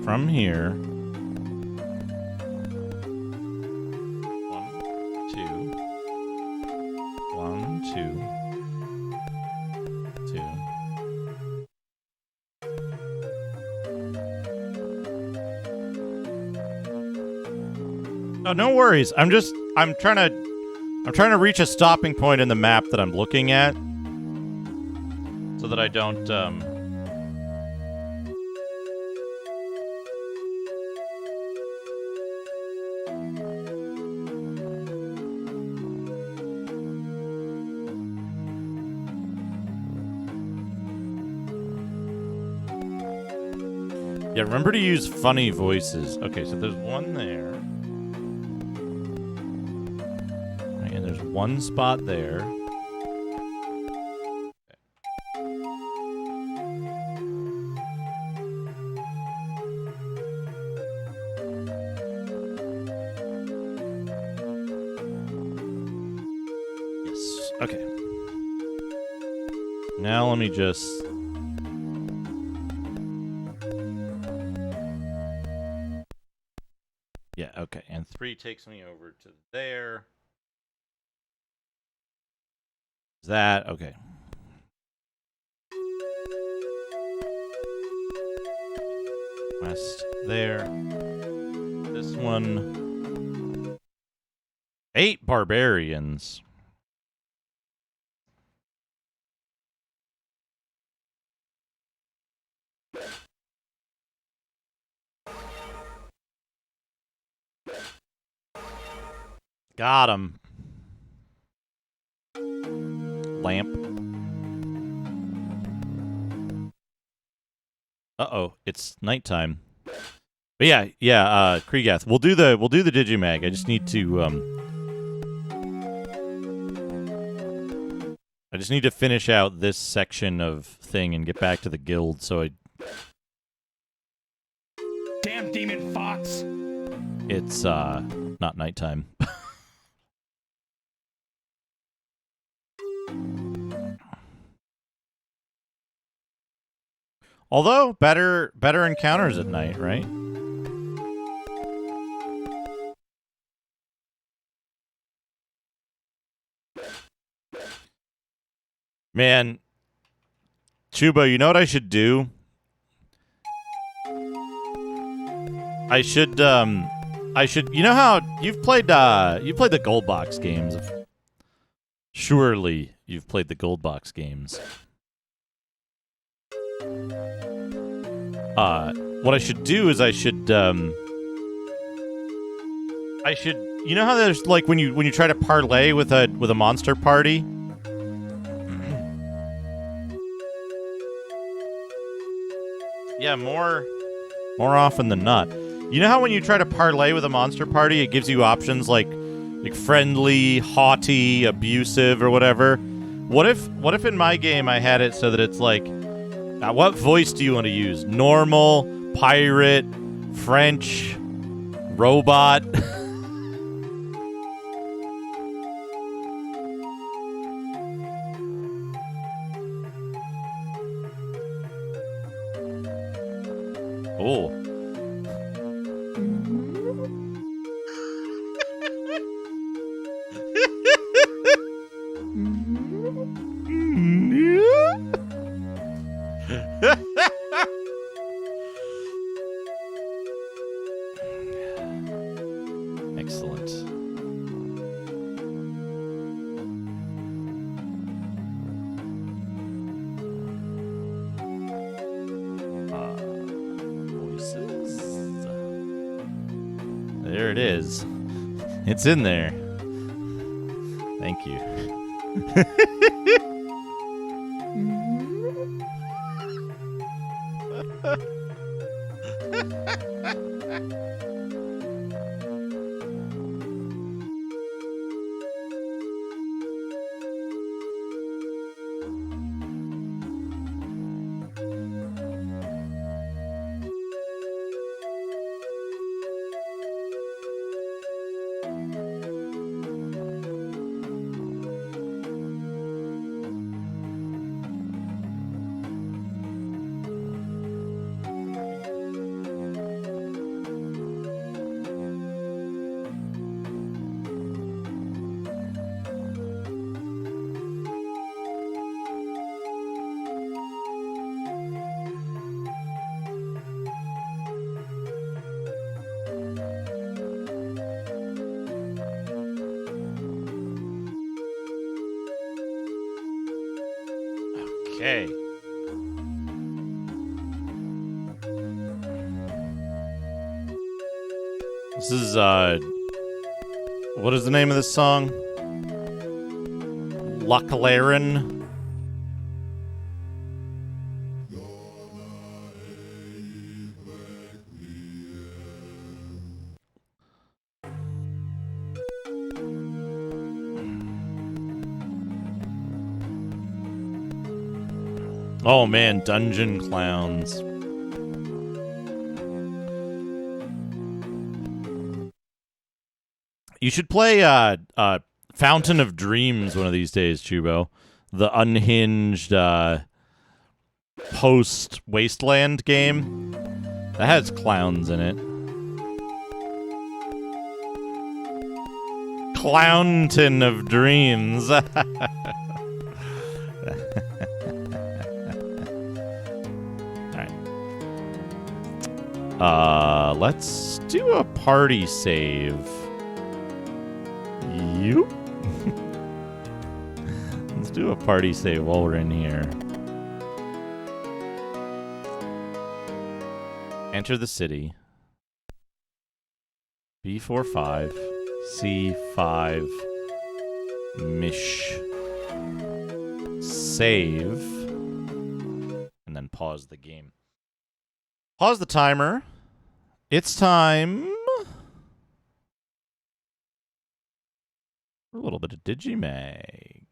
From here. 1, 2. 1, 2. 2. Oh, no worries. I'm trying to reach a stopping point in the map that I'm looking at so that I don't Yeah, remember to use funny voices. Okay, so there's one there. Right, and there's one spot there. Yes, okay. Now let me just... Yeah, okay. And 3 takes me over to there. Is that okay? West there. This one. 8 barbarians. Got him. Lamp. Uh-oh, it's nighttime. But yeah, Krigath. We'll do the Digimag. I just need to finish out this section of thing and get back to the guild, so I... Damn demon fox! It's not nighttime. Although better encounters at night, right? Man, Chuba, you know what I should do? I should, you know how you've played the Gold Box games. Surely you've played the Gold Box games. What I should do is I should I should. You know how there's like when you try to parlay with a monster party. Yeah, more often than not. You know how when you try to parlay with a monster party, it gives you options like friendly, haughty, abusive, or whatever. What if in my game I had it so that it's like, what voice do you want to use? Normal, pirate, French, robot. Oh. Excellent. Voices. There it is. It's in there. Thank you. Okay. This is, what is the name of this song? Lachlan. Oh man, Dungeon Clowns. You should play Fountain of Dreams one of these days, Chubo. The unhinged post Wasteland game. That has clowns in it. Clownton of Dreams. Let's do a party save. You? Let's do a party save while we're in here. Enter the city. B45. C5. Mish. Save. And then pause the game. Pause the timer. It's time for a little bit of Digimag.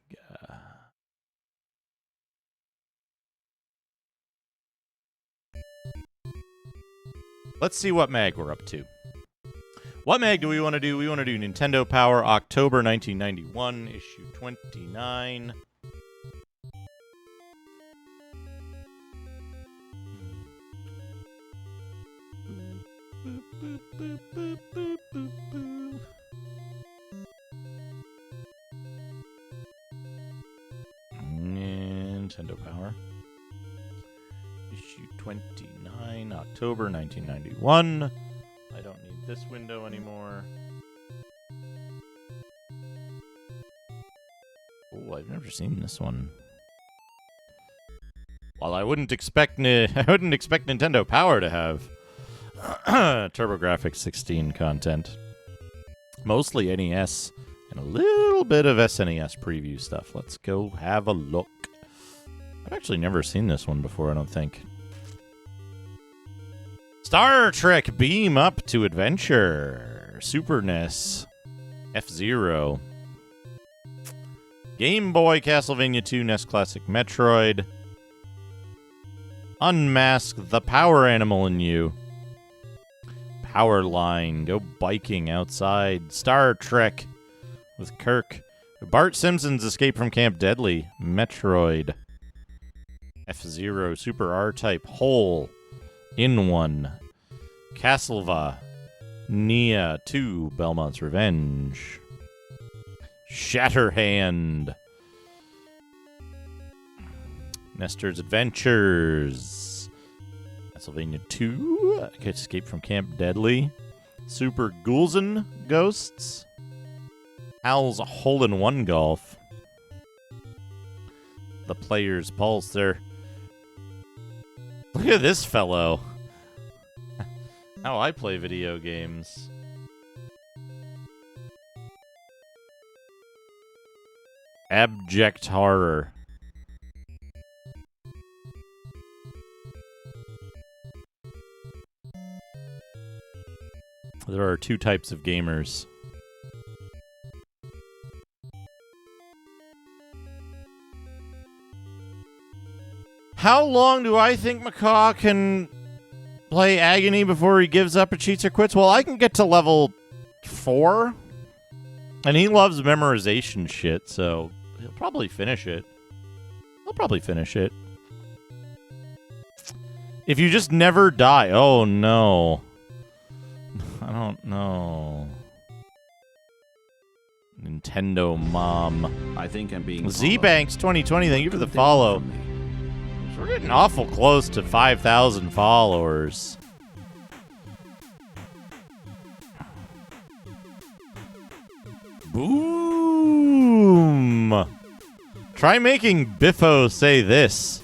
Let's see what mag we're up to. What mag do we want to do? We want to do Nintendo Power October 1991, issue 29. Nintendo Power. Issue 29, October 1991. I don't need this window anymore. Oh, I've never seen this one. Well, I wouldn't expect Nintendo Power to have TurboGrafx 16 content. Mostly NES and a little bit of SNES preview stuff. Let's go have a look. I've actually never seen this one before, I don't think. Star Trek Beam Up to Adventure. Super NES. F-Zero. Game Boy Castlevania 2 NES Classic Metroid. Unmask the power animal in you. Power Line. Go biking outside. Star Trek with Kirk. Bart Simpson's Escape from Camp Deadly. Metroid. F-Zero. Super R-Type. Hole. In One. Castleva. Nia 2. Belmont's Revenge. Shatterhand. Nestor's Adventures. Castlevania 2. Escape from Camp Deadly. Super Ghouls Ghosts. Hal's Hole-in-One Golf. The Player's Pulse there. Look at this fellow. How I play video games. Abject Horror. There are two types of gamers. How long do I think Macaw can play Agony before he gives up or cheats or quits? Well, I can get to level 4. And he loves memorization shit, so he'll probably finish it. He'll probably finish it. If you just never die. Oh, no. I don't know. Nintendo Mom. I think I'm being Z-Banks 2020, thank you for the follow. So we're getting awful close to 5,000 followers. Boom! Try making Biffo say this.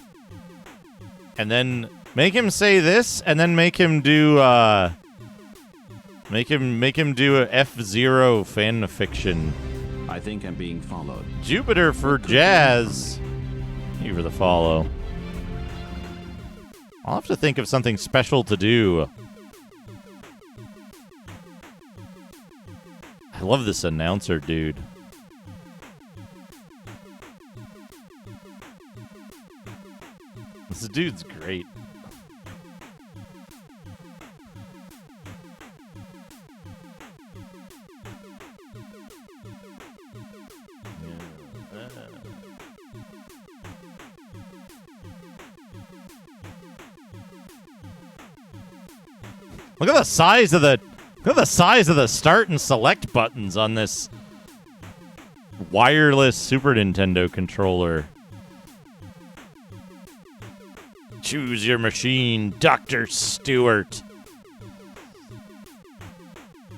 And then make him say this, and then make him do, Make him do a F-Zero fan fiction. I think I'm being followed. Jupiter for Jazz. Thank you for the follow. I'll have to think of something special to do. I love this announcer dude. This dude's great. Look at the size of the start and select buttons on this wireless Super Nintendo controller. Choose your machine, Dr. Stewart.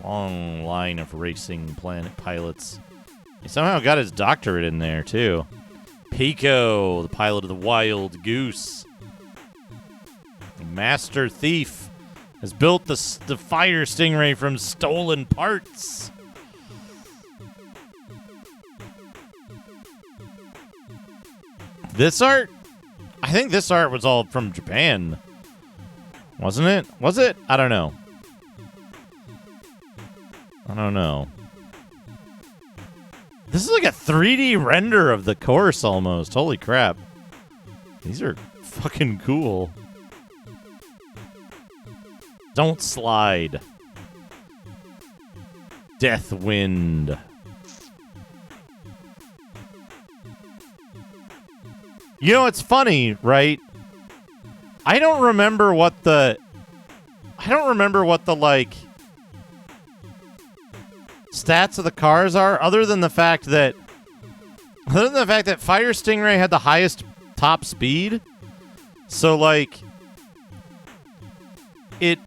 Long line of racing planet pilots. He somehow got his doctorate in there, too. Pico, the pilot of the Wild Goose. Master Thief has built the Fire Stingray from stolen parts. This art? I think this art was all from Japan. Wasn't it? Was it? I don't know. I don't know. This is like a 3D render of the course almost. Holy crap. These are fucking cool. Don't slide. Death Wind. You know, it's funny, right? I don't remember what the like stats of the cars are, other than the fact that Fire Stingray had the highest top speed. So like it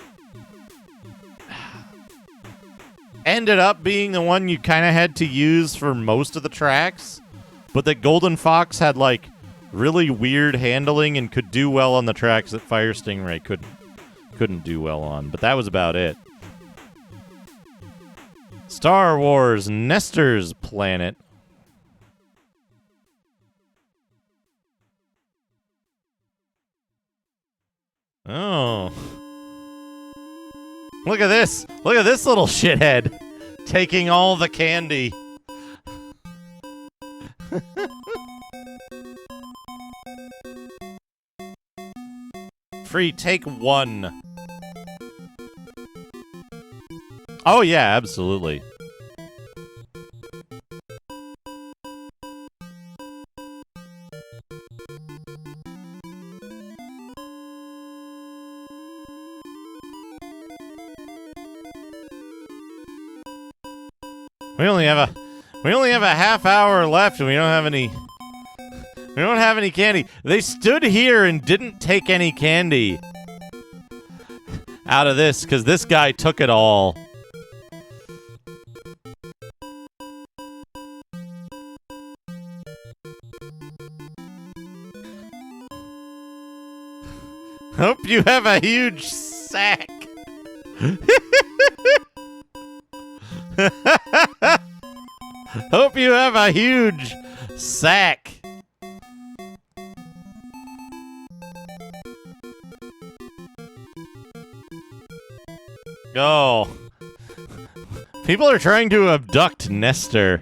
ended up being the one you kind of had to use for most of the tracks, but that Golden Fox had like really weird handling and could do well on the tracks that Fire Stingray couldn't do well on. But that was about it. Star Wars Nestor's Planet. Oh. Look at this. Look at this little shithead taking all the candy. Free, take one. Oh, yeah, absolutely. We only have a half hour left, and we don't have any candy. They stood here and didn't take any candy out of this because this guy took it all. Hope you have a huge sack. Hope you have a huge sack. Oh. People are trying to abduct Nestor.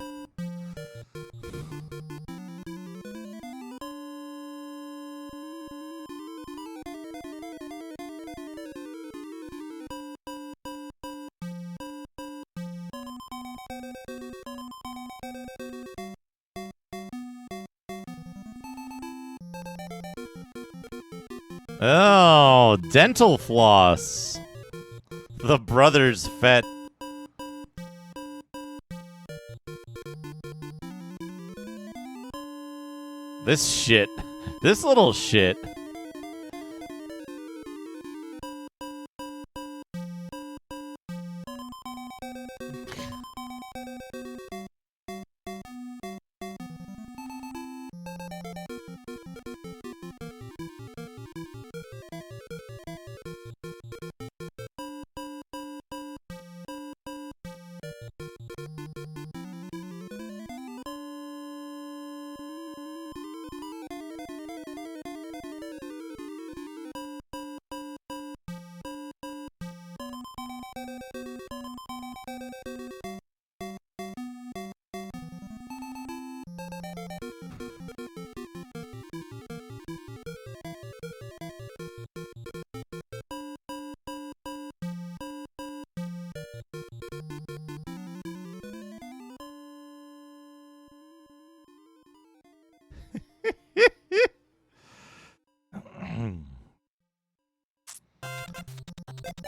Oh, dental floss. The brothers fet. This shit. This little shit.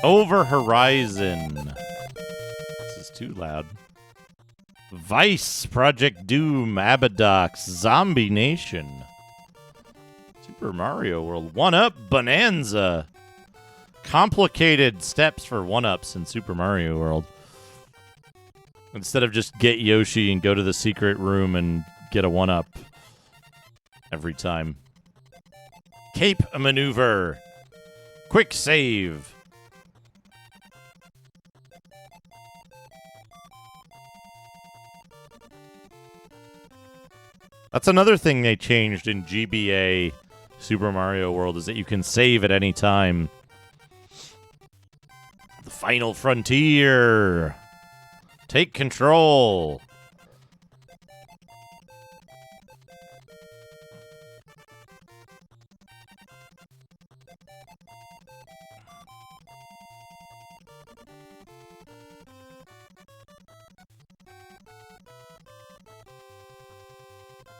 Over Horizon. This is too loud. Vice, Project Doom, Abadox, Zombie Nation. Super Mario World. 1-Up Bonanza. Complicated steps for 1-Ups in Super Mario World. Instead of just get Yoshi and go to the secret room and get a 1-Up every time. Cape Maneuver. Quick Save. That's another thing they changed in GBA Super Mario World is that you can save at any time. The final frontier. Take control.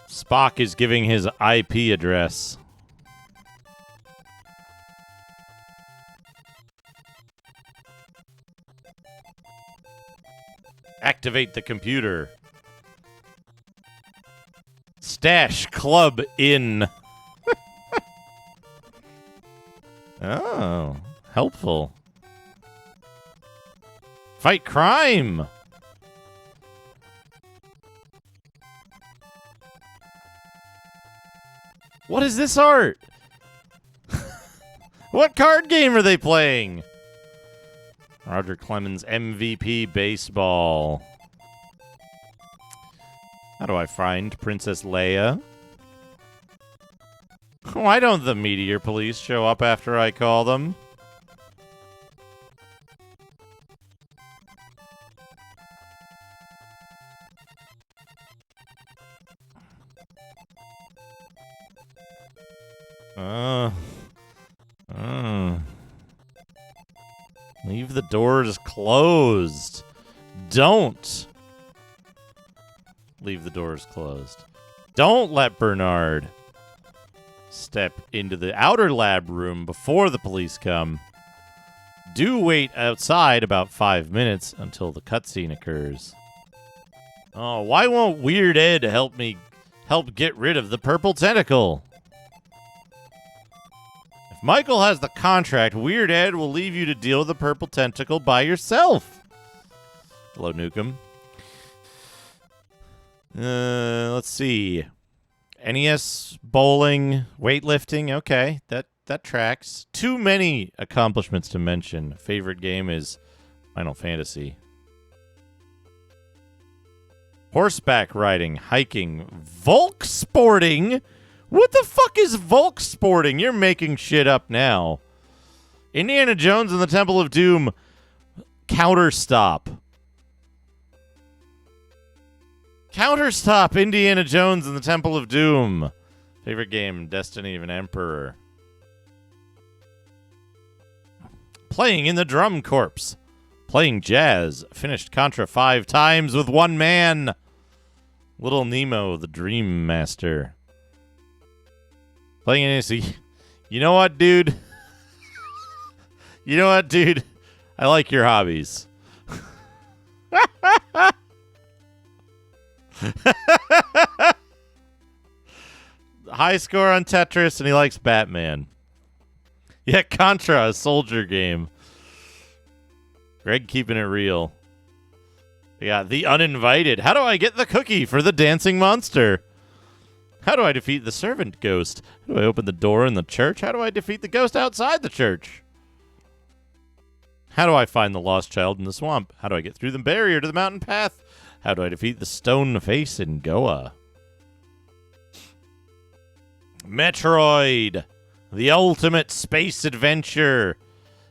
Spock is giving his IP address. Activate the computer. Stash club in. Oh, helpful. Fight crime. What is this art? What card game are they playing? Roger Clemens MVP Baseball. How do I find Princess Leia? Why don't the Meteor Police show up after I call them? Leave the doors closed. Don't leave the doors closed. Don't let Bernard step into the outer lab room before the police come. Do wait outside about 5 minutes until the cutscene occurs. Oh, why won't Weird Ed help get rid of the purple tentacle? If Michael has the contract, Weird Ed will leave you to deal with the purple tentacle by yourself. Hello, Nukem. Let's see. NES, bowling, weightlifting. Okay, that tracks. Too many accomplishments to mention. Favorite game is Final Fantasy. Horseback riding, hiking, Volk sporting. What the fuck is Volk sporting? You're making shit up now. Indiana Jones and the Temple of Doom. Counter stop. Counter stop Indiana Jones and the Temple of Doom. Favorite game, Destiny of an Emperor. Playing in the Drum Corps. Playing jazz. Finished Contra 5 times with one man. Little Nemo, the Dream Master. Playing NES. You know what, dude? You know what, dude? I like your hobbies. High score on Tetris, and he likes Batman. Yeah, Contra, a soldier game. Greg keeping it real. We got The Uninvited. How do I get the cookie for the dancing monster? How do I defeat the servant ghost? How do I open the door in the church? How do I defeat the ghost outside the church? How do I find the lost child in the swamp? How do I get through the barrier to the mountain path? How do I defeat the stone face in Goa? Metroid, the ultimate space adventure.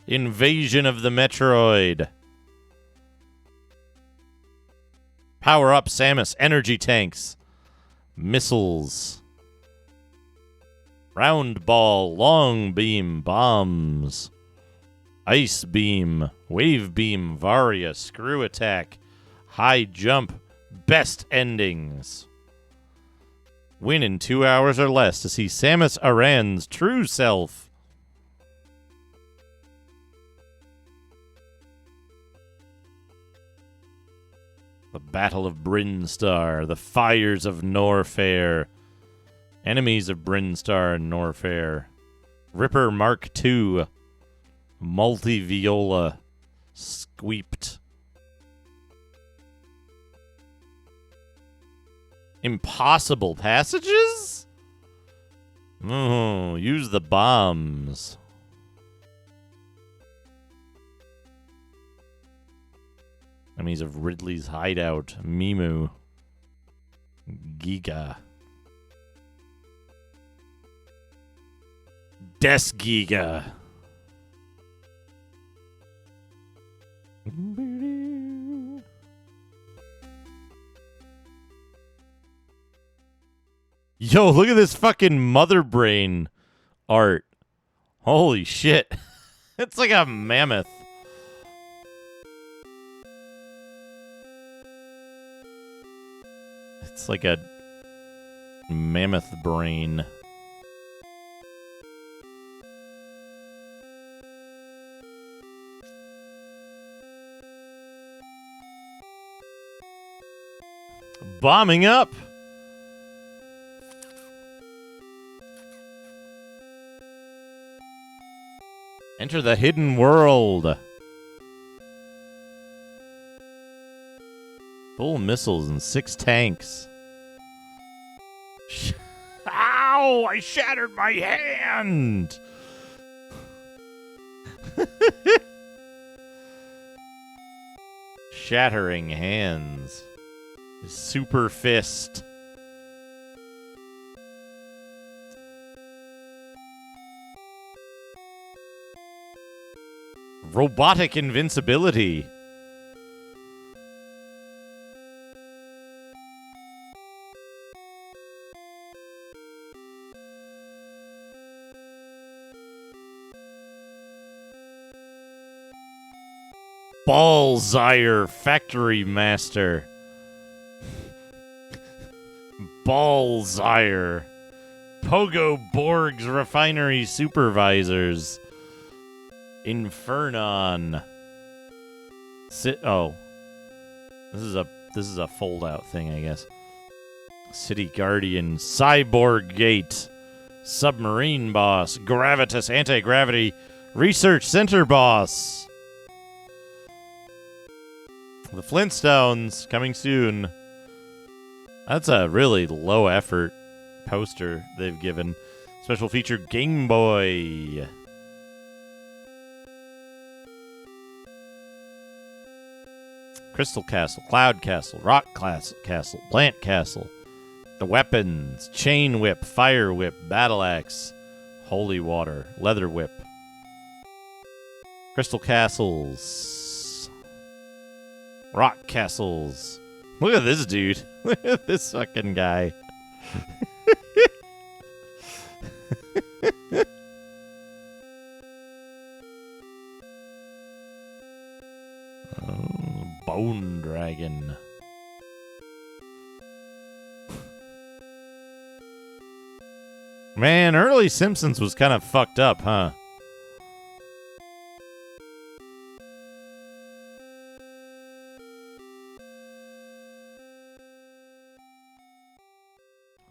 Invasion of the Metroid. Power up Samus energy tanks. Missiles. Round ball, long beam, bombs. Ice beam, wave beam, Varia, screw attack, high jump, best endings. Win in 2 hours or less to see Samus Aran's true self. The Battle of Brinstar, the Fires of Norfair, Enemies of Brinstar and Norfair, Ripper Mark II, Multi-Viola, Squeeped. Impossible passages? Oh, use the bombs. Enemies of Ridley's Hideout, Mimu, Giga. Des Giga. Yo, look at this fucking mother brain art. Holy shit. It's like a mammoth. It's like a mammoth brain. Bombing up. Enter the hidden world. Full missiles and 6 tanks. Ow! I shattered my hand! Shattering hands. Super Fist. Robotic invincibility. Ballsire Factory Master. Ballsire. Pogo Borg's Refinery Supervisors. Infernon. Oh. This is a fold out thing, I guess. City Guardian, Cyborg Gate, Submarine Boss, Gravitas Anti-Gravity Research Center Boss. The Flintstones coming soon. That's a really low effort poster they've given. Special feature Game Boy. Crystal Castle, Cloud Castle, Rock Castle, Plant Castle. The weapons, Chain Whip, Fire Whip, Battle Axe, Holy Water, Leather Whip. Crystal Castles. Rock Castles. Look at this dude. Look at this fucking guy. Bone Dragon. Man, early Simpsons was kind of fucked up, huh?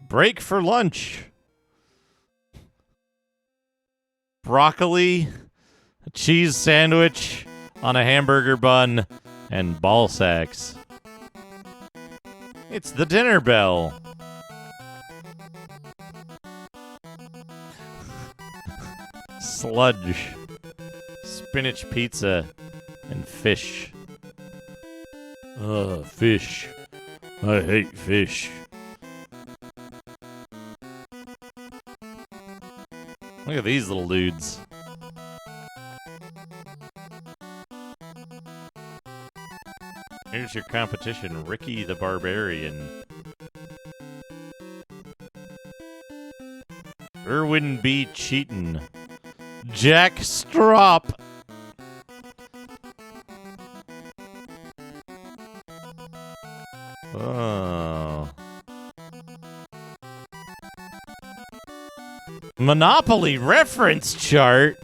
Break for lunch. Broccoli, a cheese sandwich on a hamburger bun, and ball sacks. It's the dinner bell. Sludge, spinach pizza, and fish. Ugh, fish. I hate fish. Look at these little dudes. Here's your competition, Ricky the Barbarian. Irwin B. Cheaton. Jack Strop. Oh. Monopoly reference chart.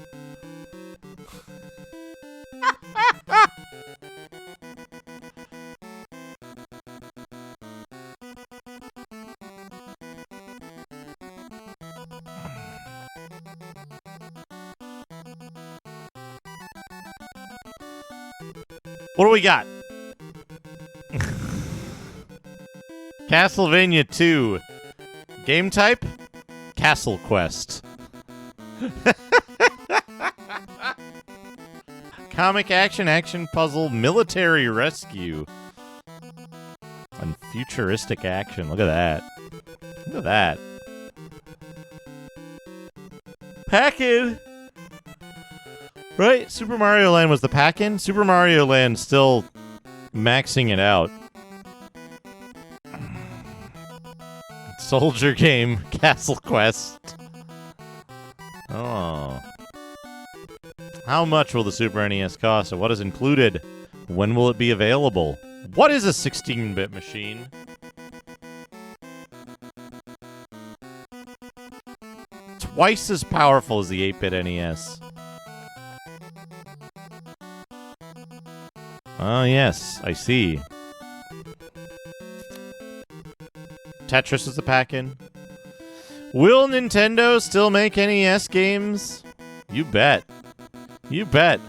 What do we got? Castlevania 2. Game type? Castle Quest. Comic action puzzle, military rescue. And futuristic action. Look at that. Look at that. Pack-in! Right? Super Mario Land was the pack-in? Super Mario Land still maxing it out. Soldier game, Castle Quest. Oh. How much will the Super NES cost, and what is included? When will it be available? What is a 16-bit machine? Twice as powerful as the 8-bit NES. Oh, yes, I see. Tetris is the pack-in. Will Nintendo still make NES games? You bet. You bet.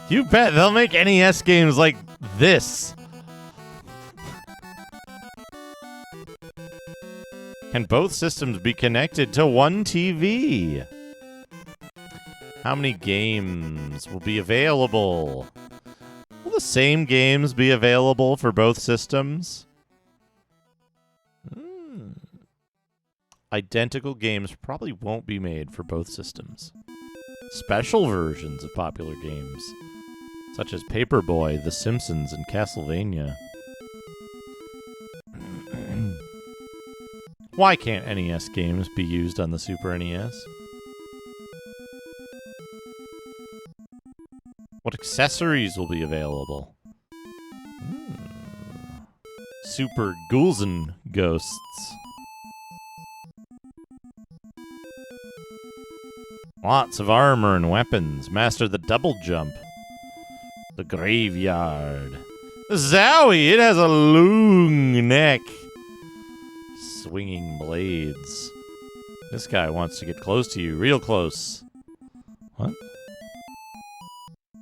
You bet they'll make NES games like this. Can both systems be connected to one TV? How many games will be available? Will the same games be available for both systems? Identical games probably won't be made for both systems. Special versions of popular games, such as Paperboy, The Simpsons, and Castlevania. Why can't NES games be used on the Super NES? What accessories will be available? Super Ghouls and Ghosts. Lots of armor and weapons. Master the double jump. The graveyard. Zowie! It has a long neck. Swinging blades. This guy wants to get close to you. Real close. What?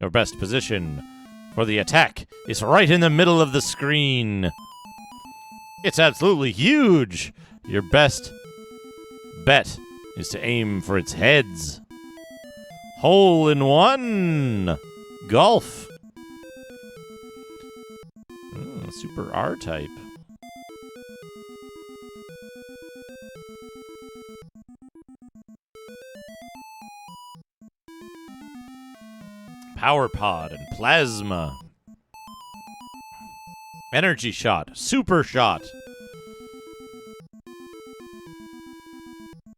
Your best position for the attack is right in the middle of the screen. It's absolutely huge. Your best bet is to aim for its heads. Hole in one. Golf. Super R-type. Power Pod and Plasma. Energy Shot. Super Shot.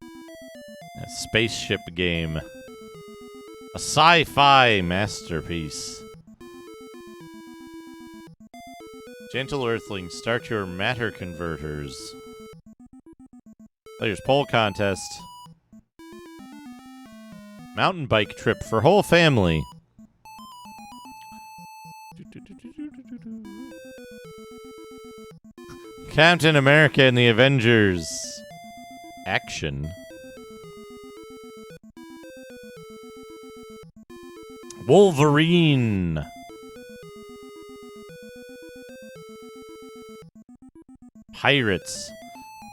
A spaceship game. A sci-fi masterpiece. Gentle Earthlings, start your matter converters. Players poll contest. Mountain bike trip for whole family. Captain America and the Avengers. Action. Wolverine. Pirates.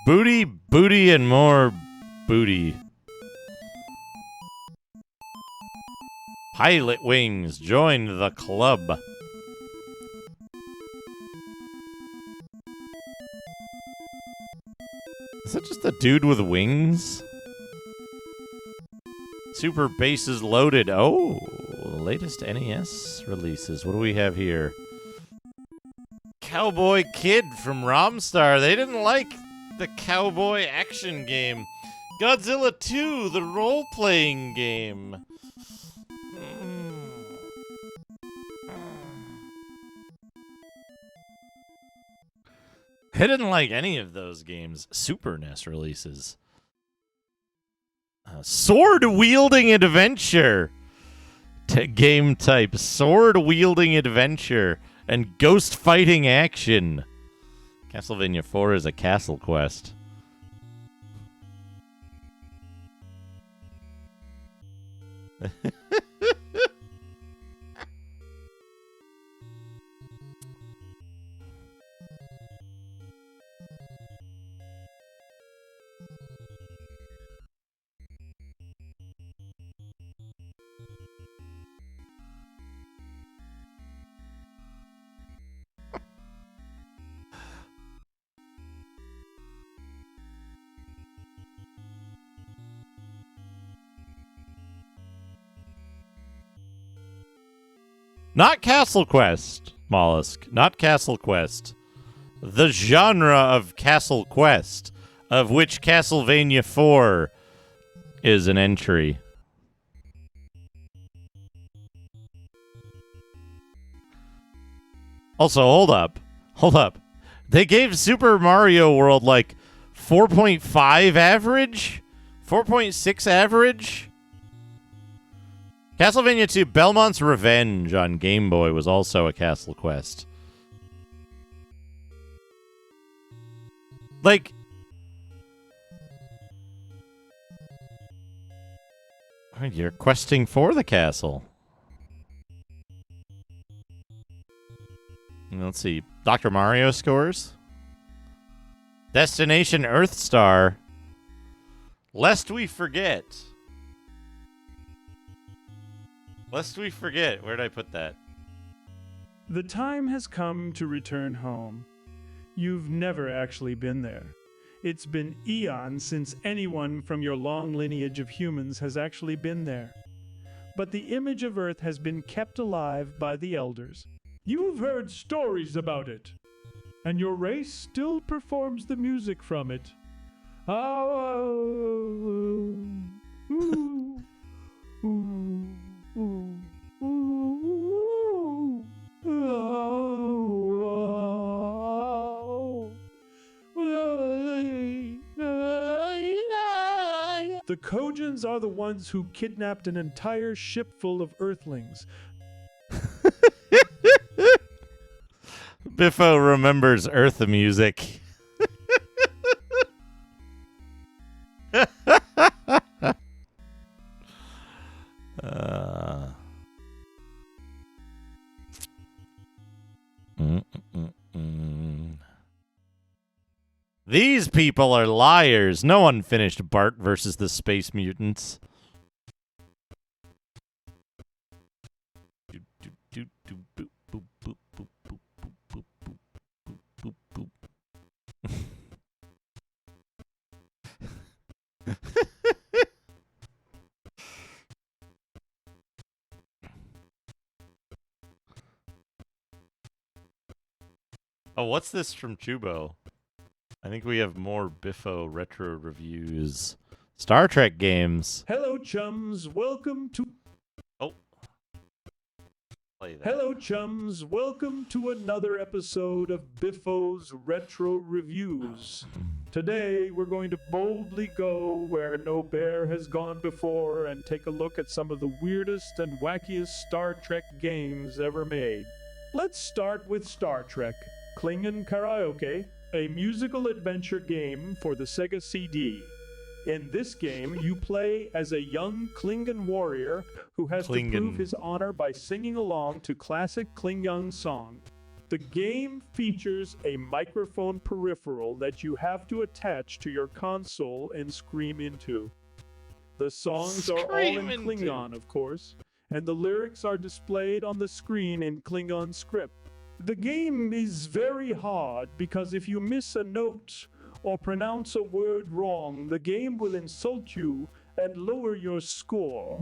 Booty, booty, and more booty. Pilot Wings. Join the club. Is that just a dude with wings? Super Bases Loaded. Oh, latest NES releases. What do we have here? Cowboy Kid from Romstar. They didn't like the cowboy action game. Godzilla 2, the role-playing game. They didn't like any of those games. Super NES releases. Sword-wielding adventure. Game type. Sword-wielding adventure. And ghost-fighting action. Castlevania 4 is a castle quest. Not Castle Quest, Mollusk. Not Castle Quest. The genre of Castle Quest, of which Castlevania 4 is an entry. Also, hold up. Hold up. They gave Super Mario World like 4.5 average? 4.6 average? Castlevania 2 Belmont's Revenge on Game Boy was also a Castle Quest. Like, you're questing for the castle. Let's see. Dr. Mario scores. Destination Earthstar. Lest we forget. Lest we forget. Where'd I put that? The time has come to return home. You've never actually been there. It's been eons since anyone from your long lineage of humans has actually been there. But the image of Earth has been kept alive by the elders. You've heard stories about it, and your race still performs the music from it. The Kojans are the ones who kidnapped an entire ship full of Earthlings. Biffo remembers Earth music. These people are liars. No one finished Bart versus the Space Mutants. Oh, what's this from Chubo? I think we have more Biffo retro reviews. Star Trek games. Hello, chums. Welcome to... Oh. Play that. Hello, chums. Welcome to another episode of Biffo's Retro Reviews. Today, we're going to boldly go where no bear has gone before and take a look at some of the weirdest and wackiest Star Trek games ever made. Let's start with Star Trek Klingon Karaoke, a musical adventure game for the Sega CD. In this game, you play as a young Klingon warrior who has to prove his honor by singing along to classic Klingon songs. The game features a microphone peripheral that you have to attach to your console and scream into. The songs are all in Klingon, of course, and the lyrics are displayed on the screen in Klingon script. The game is very hard because if you miss a note or pronounce a word wrong, the game will insult you and lower your score.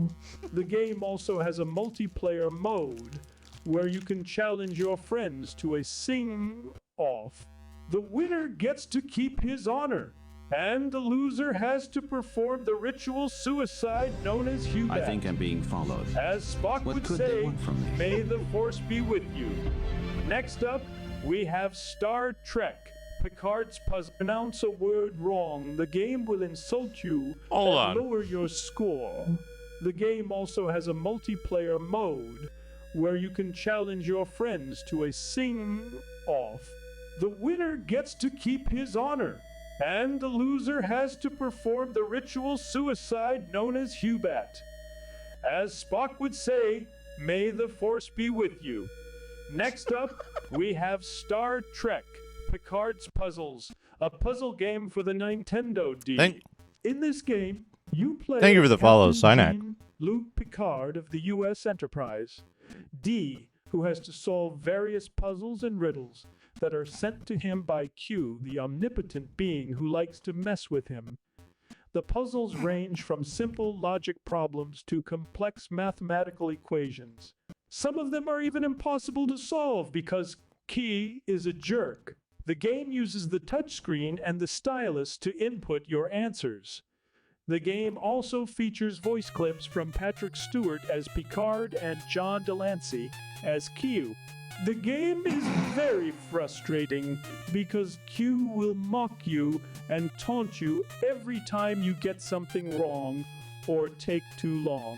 The game also has a multiplayer mode where you can challenge your friends to a sing-off. The winner gets to keep his honor, and the loser has to perform the ritual suicide known as Hubat. I think I'm being followed. As Spock would say, may the force be with you. Next up, we have Star Trek Picard's puzzle. Pronounce a word wrong, the game will insult you and lower your score. The game also has a multiplayer mode where you can challenge your friends to a sing-off. The winner gets to keep his honor, and the loser has to perform the ritual suicide known as Hubat. As Spock would say, may the force be with you. Next up, we have Star Trek Picard's Puzzles, a puzzle game for the Nintendo D. In this game, you play Thank you for the follow, Synac. Luke Picard of the U.S. Enterprise. D, who has to solve various puzzles and riddles that are sent to him by Q, the omnipotent being who likes to mess with him. The puzzles range from simple logic problems to complex mathematical equations. Some of them are even impossible to solve because Q is a jerk. The game uses the touchscreen and the stylus to input your answers. The game also features voice clips from Patrick Stewart as Picard and John Delancey as Q. The game is very frustrating because Q will mock you and taunt you every time you get something wrong or take too long.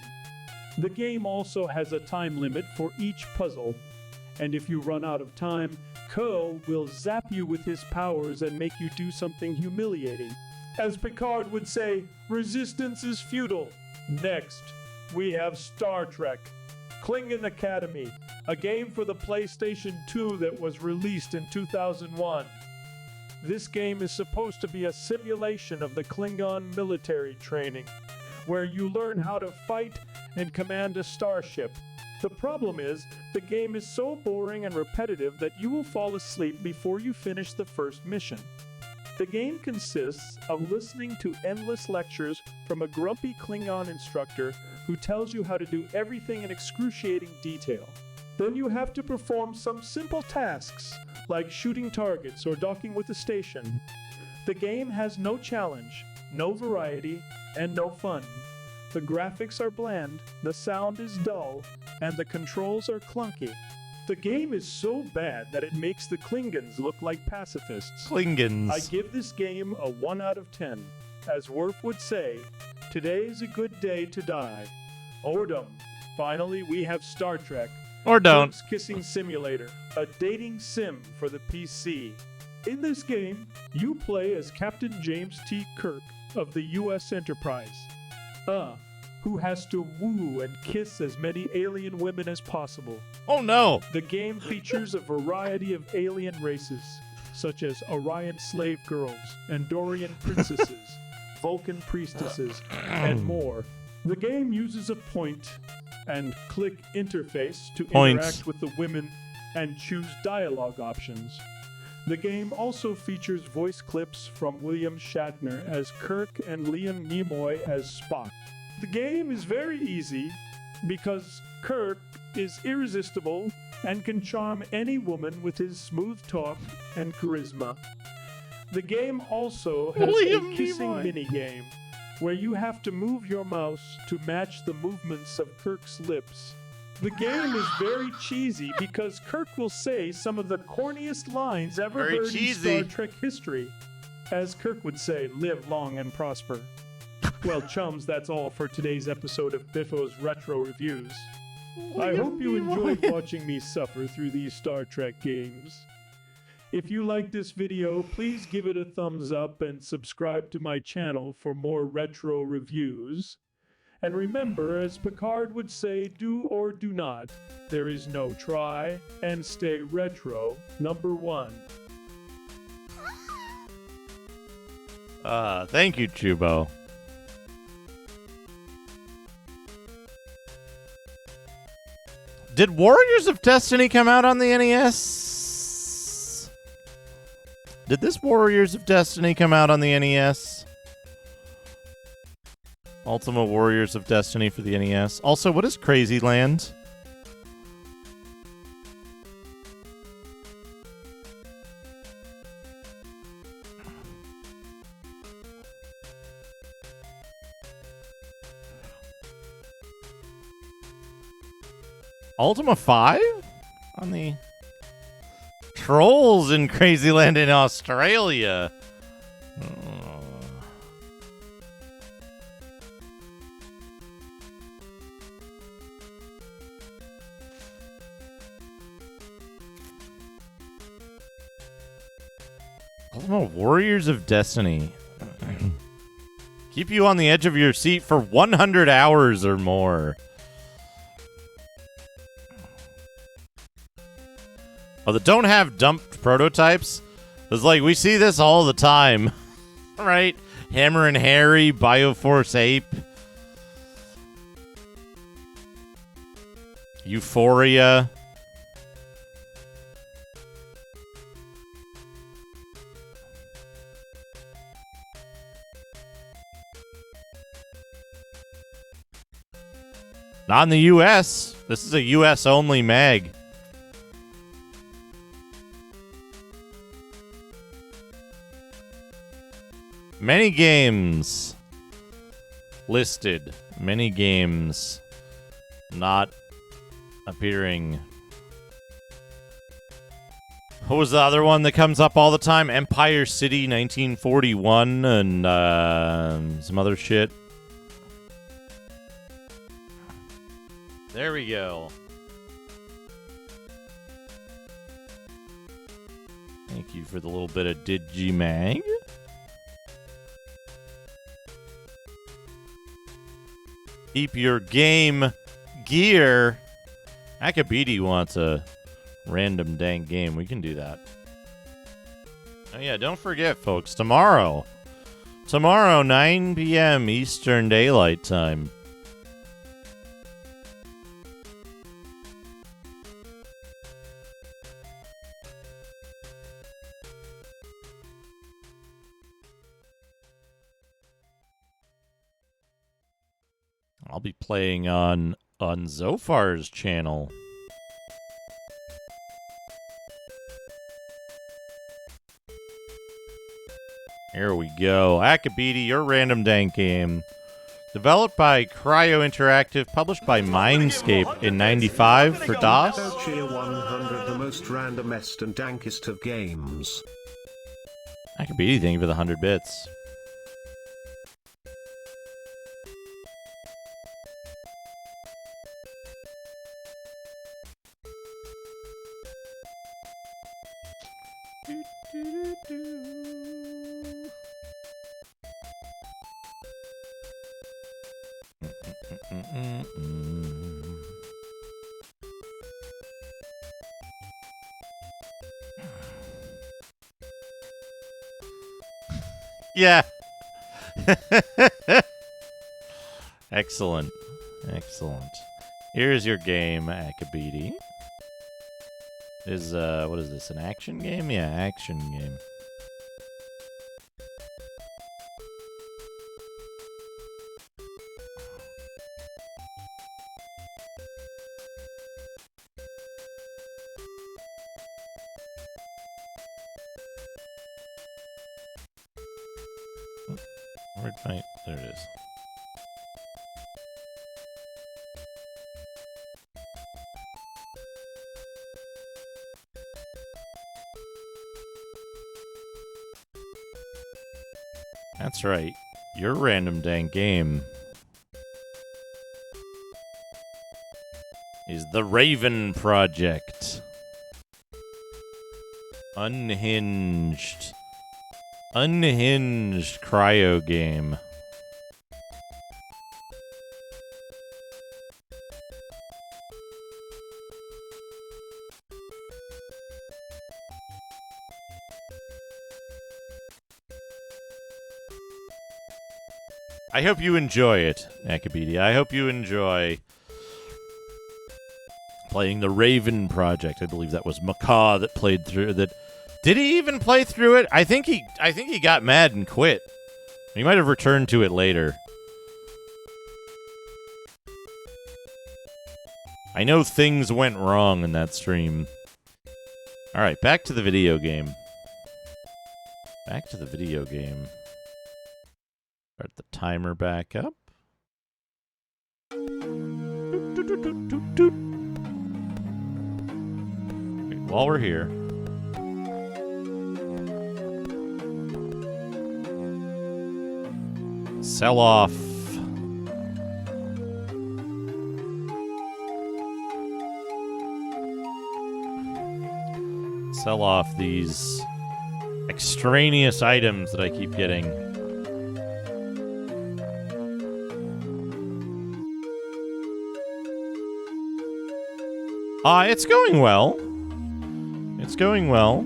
The game also has a time limit for each puzzle, and if you run out of time, Ko will zap you with his powers and make you do something humiliating. As Picard would say, resistance is futile. Next, we have Star Trek Klingon Academy, a game for the PlayStation 2 that was released in 2001. This game is supposed to be a simulation of the Klingon military training, where you learn how to fight and command a starship. The problem is, the game is so boring and repetitive that you will fall asleep before you finish the first mission. The game consists of listening to endless lectures from a grumpy Klingon instructor who tells you how to do everything in excruciating detail. Then you have to perform some simple tasks, like shooting targets or docking with a station. The game has no challenge, no variety, and no fun. The graphics are bland, the sound is dull, and the controls are clunky. The game is so bad that it makes the Klingons look like pacifists. Klingons. I give this game a 1 out of 10. As Worf would say, today's a good day to die. Ordum. Finally, we have Star Trek. Or don't. Kirk's Kissing Simulator, a dating sim for the PC. In this game, you play as Captain James T. Kirk of the U.S. Enterprise. Who has to woo and kiss as many alien women as possible. Oh no! The game features a variety of alien races, such as Orion slave girls, Andorian princesses, Vulcan priestesses, and more. The game uses a point and click interface to interact with the women and choose dialogue options. The game also features voice clips from William Shatner as Kirk and Liam Nimoy as Spock. The game is very easy because Kirk is irresistible and can charm any woman with his smooth talk and charisma. The game also has a kissing minigame where you have to move your mouse to match the movements of Kirk's lips. The game is very cheesy because Kirk will say some of the corniest lines ever heard in Star Trek history. As Kirk would say, live long and prosper. Well, chums, that's all for today's episode of Biffo's Retro Reviews. I hope you enjoyed watching me suffer through these Star Trek games. If you like this video, please give it a thumbs up and subscribe to my channel for more retro reviews. And remember, as Picard would say, do or do not. There is no try, and stay retro, number 1. Thank you, Chubo. Did Warriors of Destiny come out on the NES? Did this Warriors of Destiny come out on the NES? Ultimate Warriors of Destiny for the NES. Also, what is Crazy Land? Ultima 5? On the Trolls in Crazy Land in Australia. Ultima Warriors of Destiny. Keep you on the edge of your seat for 100 hours or more. Oh, that don't have dumped prototypes? It's like, we see this all the time. Right? Hammer and Harry, Bioforce Ape. Euphoria. Not in the US. This is a US only mag. Many games listed. Many games not appearing. What was the other one that comes up all the time? Empire City 1941 and some other shit. There we go. Thank you for the little bit of Digimag. Keep your game gear. Akabidi wants a random dang game. We can do that. Oh yeah, don't forget, folks, tomorrow, 9 p.m. Eastern Daylight Time. I'll be playing on Zophar's channel. Here we go. Akabidi, your random dank game. Developed by Cryo Interactive, published by Mindscape in 95 for DOS. Cheer 100, the most randomest and dankest of games. Akabidi, thank you for the 100 bits. Yeah. Excellent. Excellent. Here's your game, Akabidi. What is this, an action game? Yeah, action game. Where'd my... There it is. That's right. Your random dank game is the Raven Project. Unhinged cryo game. I hope you enjoy it, Akabidi. I hope you enjoy playing the Raven Project. I believe that was Macaw that played through that. Did he even play through it? I think he got mad and quit. He might have returned to it later. I know things went wrong in that stream. All right, back to the video game. Back to the video game. Start the timer back up. Wait, while we're here. Sell off. Sell off these extraneous items that I keep getting. It's going well. It's going well.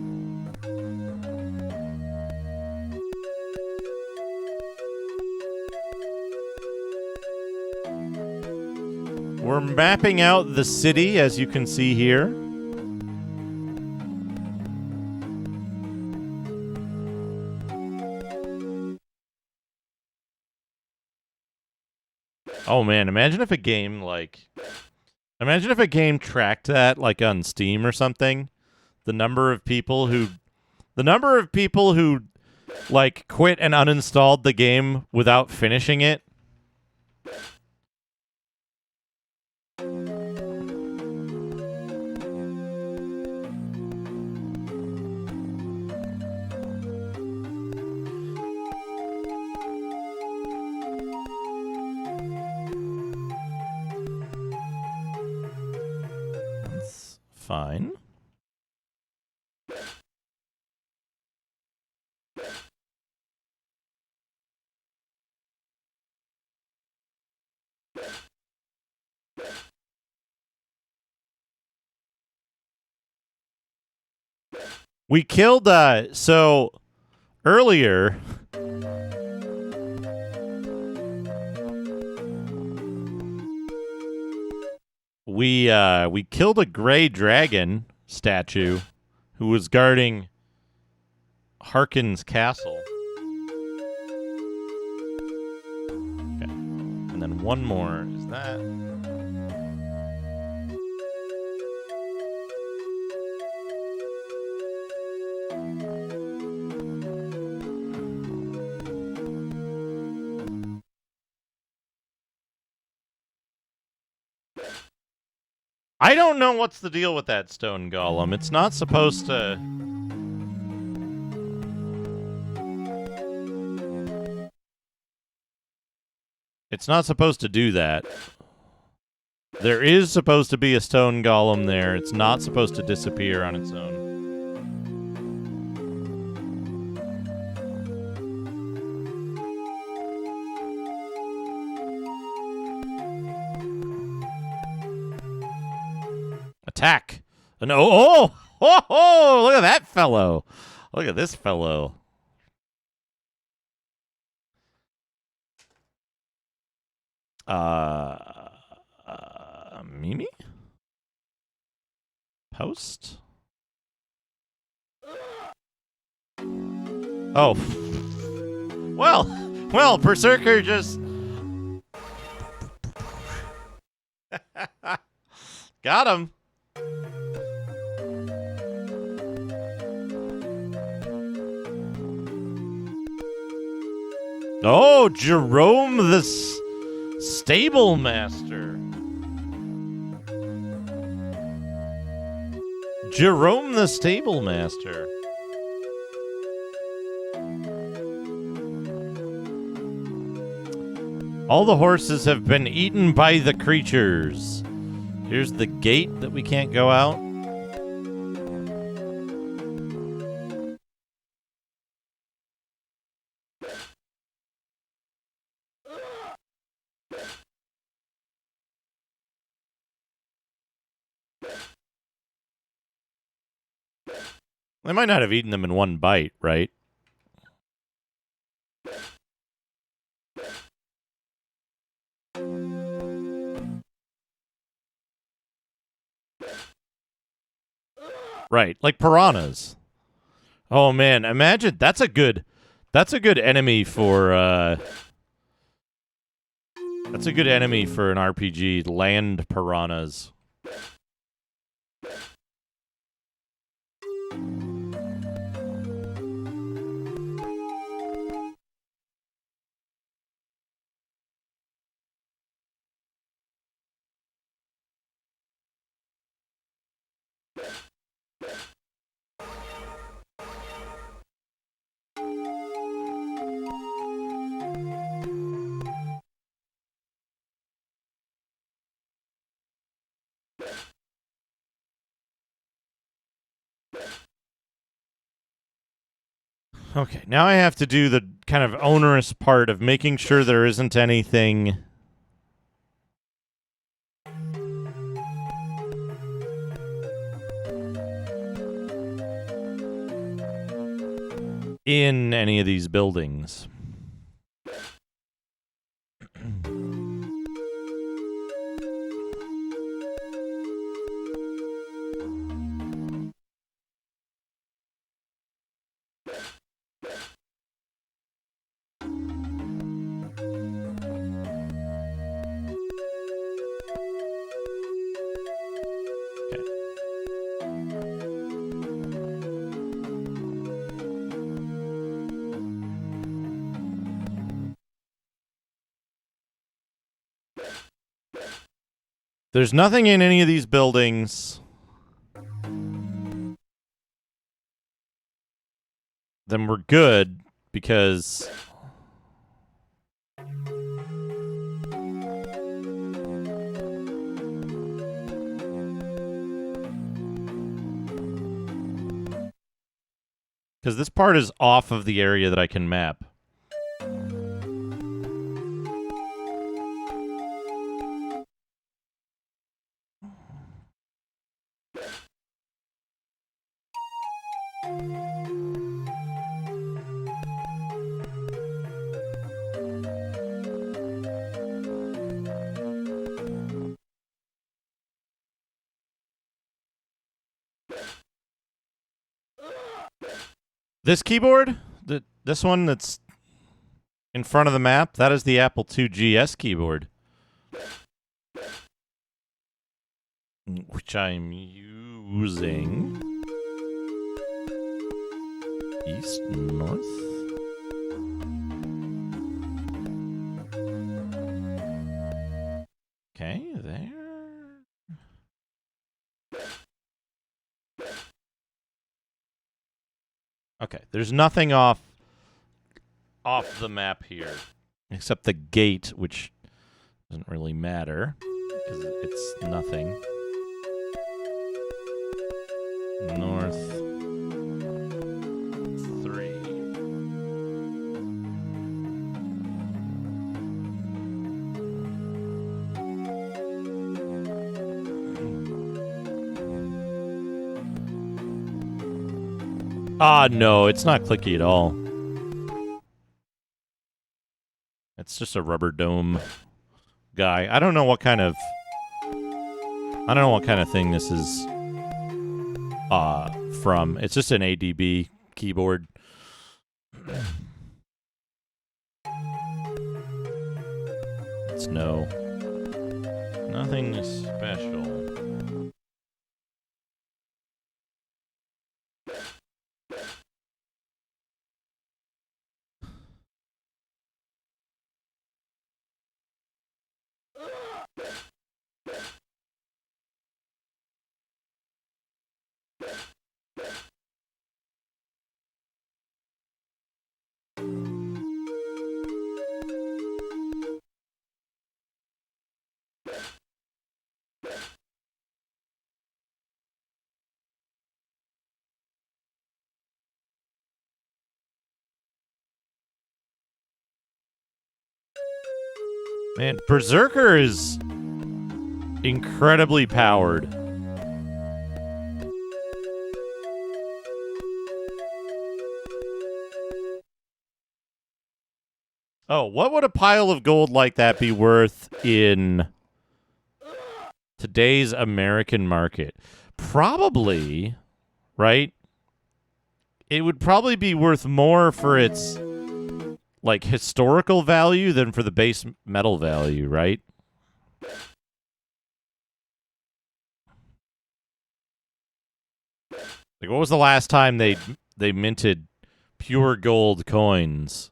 We're mapping out the city, as you can see here. Oh man, imagine if a game tracked that like on Steam or something. The number of people who like quit and uninstalled the game without finishing it. That's fine. We killed, so earlier, we killed a gray dragon statue who was guarding Harkin's castle. Okay. And then one more is There's that. I don't know what's the deal with that stone golem. It's not supposed to... It's not supposed to do that. There is supposed to be a stone golem there. It's not supposed to disappear on its own. Attack! Oh! Look at that fellow! Look at this fellow. Mimi? Post? Oh. Well, Berserker just... Got him. Oh, Jerome the Stable Master. Jerome the Stable Master. All the horses have been eaten by the creatures. Here's the gate that we can't go out. They might not have eaten them in one bite, right? Right, like piranhas. Oh man, imagine that's a good enemy for that's a good enemy for an RPG, land piranhas. Okay, now I have to do the kind of onerous part of making sure there isn't anything in any of these buildings. There's nothing in any of these buildings. Then we're good because this part is off of the area that I can map. This keyboard, this one that's in front of the map, that is the Apple II GS keyboard. which I'm using. East, north. Okay, there. Okay, there's nothing off the map here except the gate, which doesn't really matter because it's nothing. North 3. Ah, no, it's not clicky at all. It's just a rubber dome guy. I don't know what kind of thing this is from. It's just an ADB keyboard. It's nothing special. Man, Berserker is incredibly powered. Oh, what would a pile of gold like that be worth in today's American market? Probably, right? It would probably be worth more for its like historical value than for the base metal value, right? Like, what was the last time they minted pure gold coins?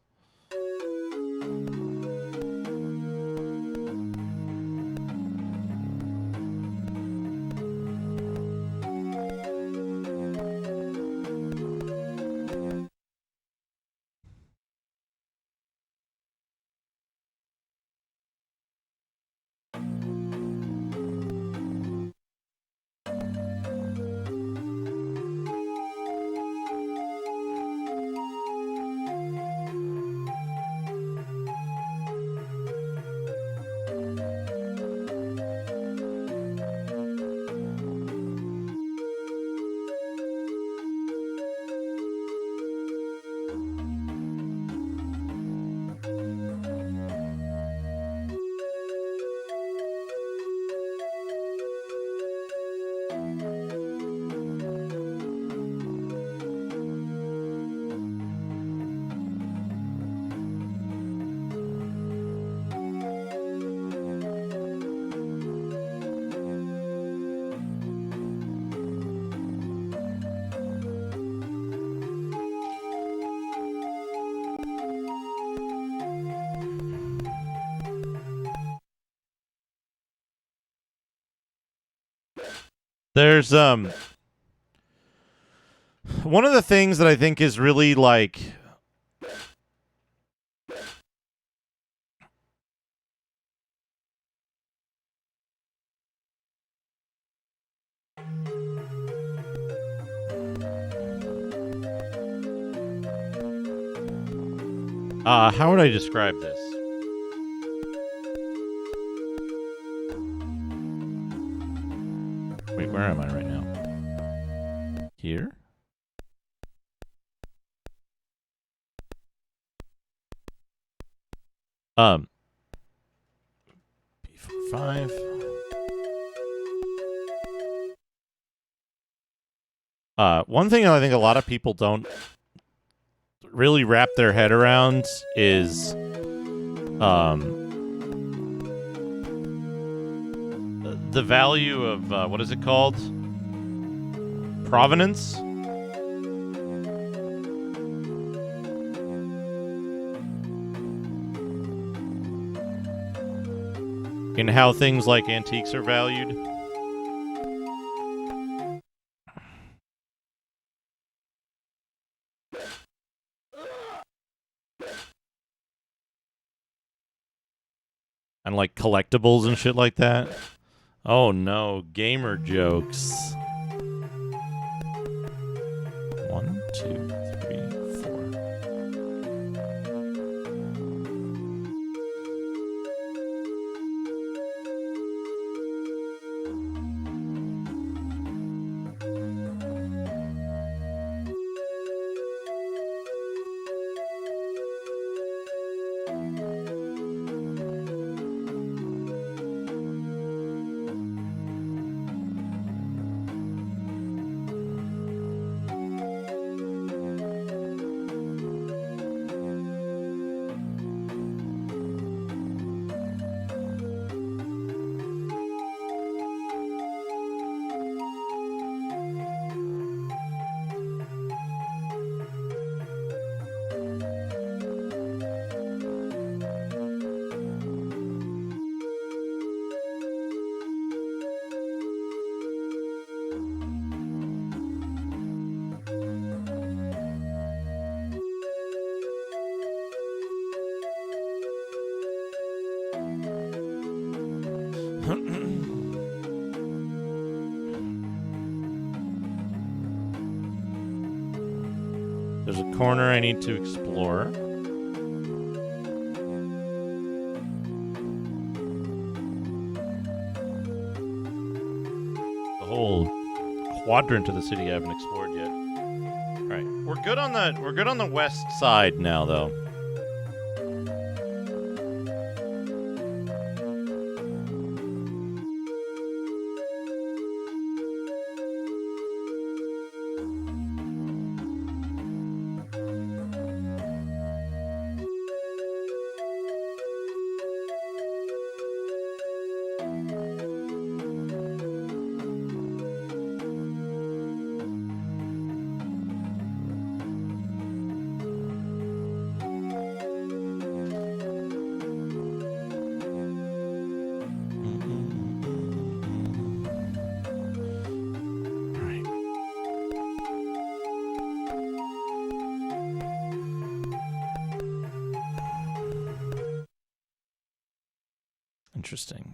There's one of the things that I think is really like how would I describe this? Wait, where am I right now? Here? B5. One thing I think a lot of people don't really wrap their head around is the value of, what is it called? Provenance? In how things like antiques are valued? And like collectibles and shit like that? Oh no, gamer jokes. 1, 2, 3, 4. There's a corner I need to explore. The whole quadrant of the city I haven't explored yet. All right, we're good on the west side now, though. Interesting.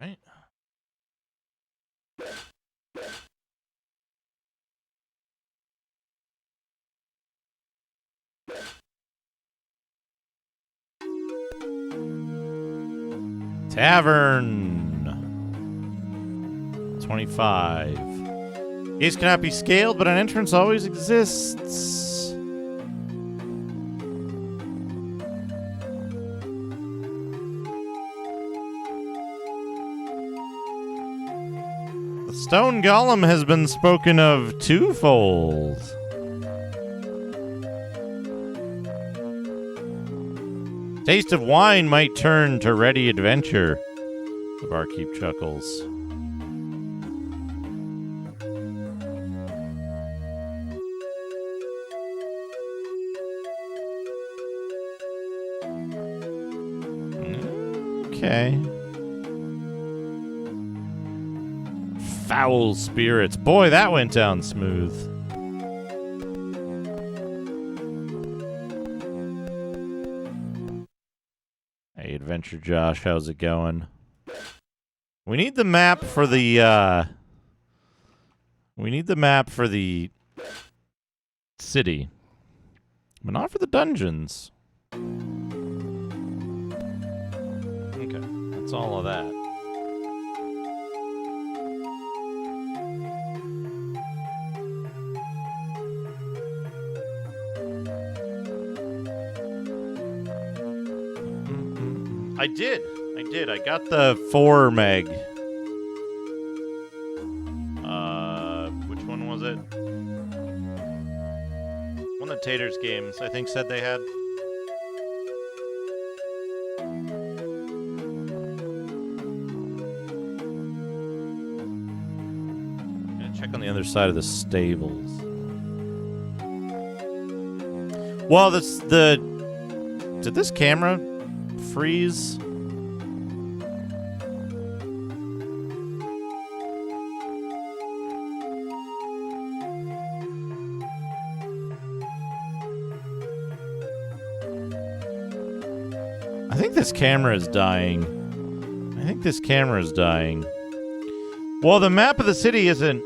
Right. Tavern. 25. Gates cannot be scaled, but an entrance always exists. The stone golem has been spoken of twofold. Taste of wine might turn to ready adventure. The barkeep chuckles. Okay. Foul spirits. Boy, that went down smooth. Hey, Adventure Josh, how's it going? We need the map for the, we need the map for the city. But not for the dungeons. Okay, that's all of that. I did. I got the 4 meg. Which one was it? One of the Taters games, I think, said they had. Gonna check on the other side of the stables. Well, did this camera freeze? I think this camera is dying. Well, the map of the city isn't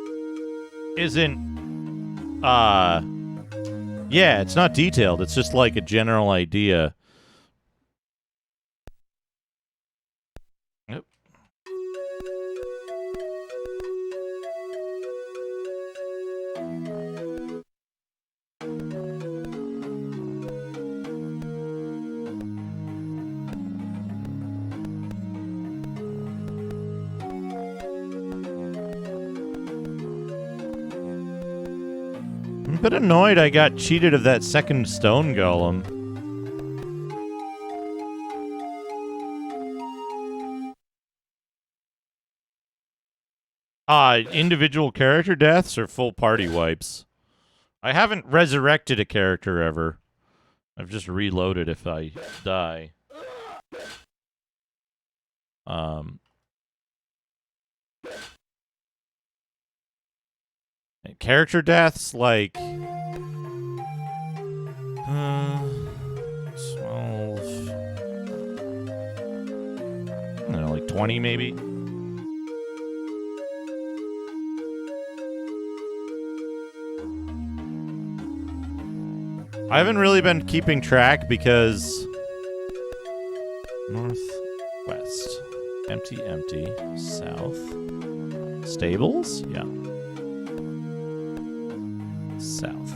yeah, it's not detailed. It's just like a general idea. Yep. I'm a bit annoyed I got cheated of that second stone golem. Individual character deaths or full party wipes? I haven't resurrected a character ever. I've just reloaded if I die. Character deaths, like 12. I don't know, like 20 maybe. I haven't really been keeping track because northwest, empty, south, stables, yeah. South.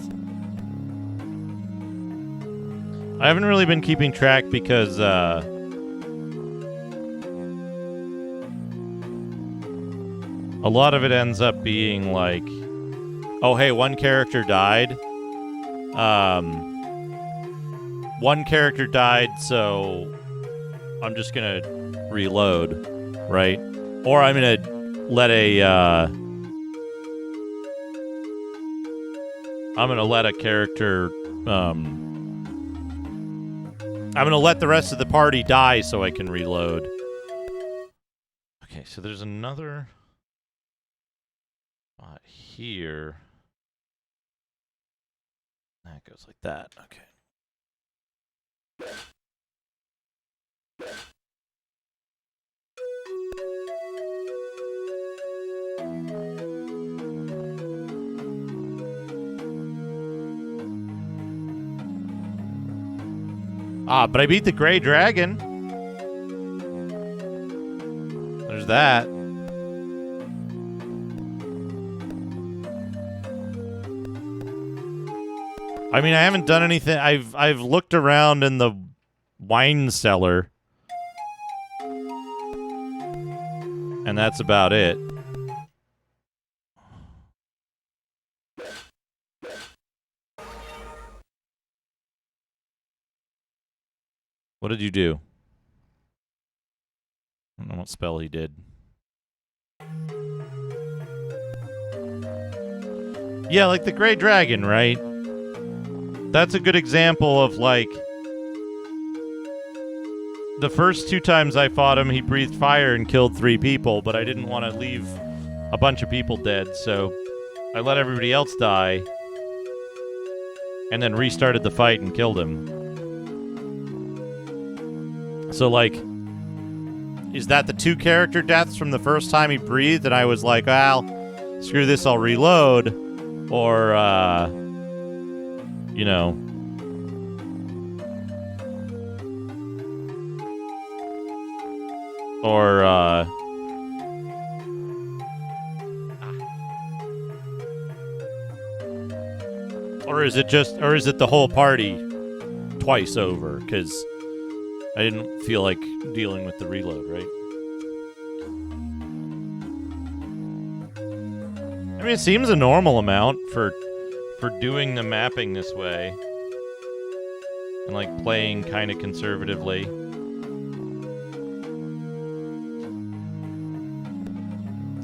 I haven't really been keeping track because a lot of it ends up being like, oh hey, one character died. One character died, so I'm just gonna reload, right? Or I'm gonna let a character, I'm gonna let the rest of the party die so I can reload. Okay, so there's another spot here. That goes like that, okay. But I beat the Gray Dragon. There's that. I mean, I haven't done anything. I've looked around in the wine cellar. And that's about it. What did you do? I don't know what spell he did. Yeah, like the Grey Dragon, right? That's a good example of, like, the first 2 times I fought him, he breathed fire and killed 3 people, but I didn't want to leave a bunch of people dead, so I let everybody else die, and then restarted the fight and killed him. So, like, is that the 2 character deaths from the first time he breathed, and I was like, well, screw this, I'll reload, or, you know... Or is it the whole party twice over? Because I didn't feel like dealing with the reload, right? I mean, it seems a normal amount for doing the mapping this way. And, like, playing kind of conservatively.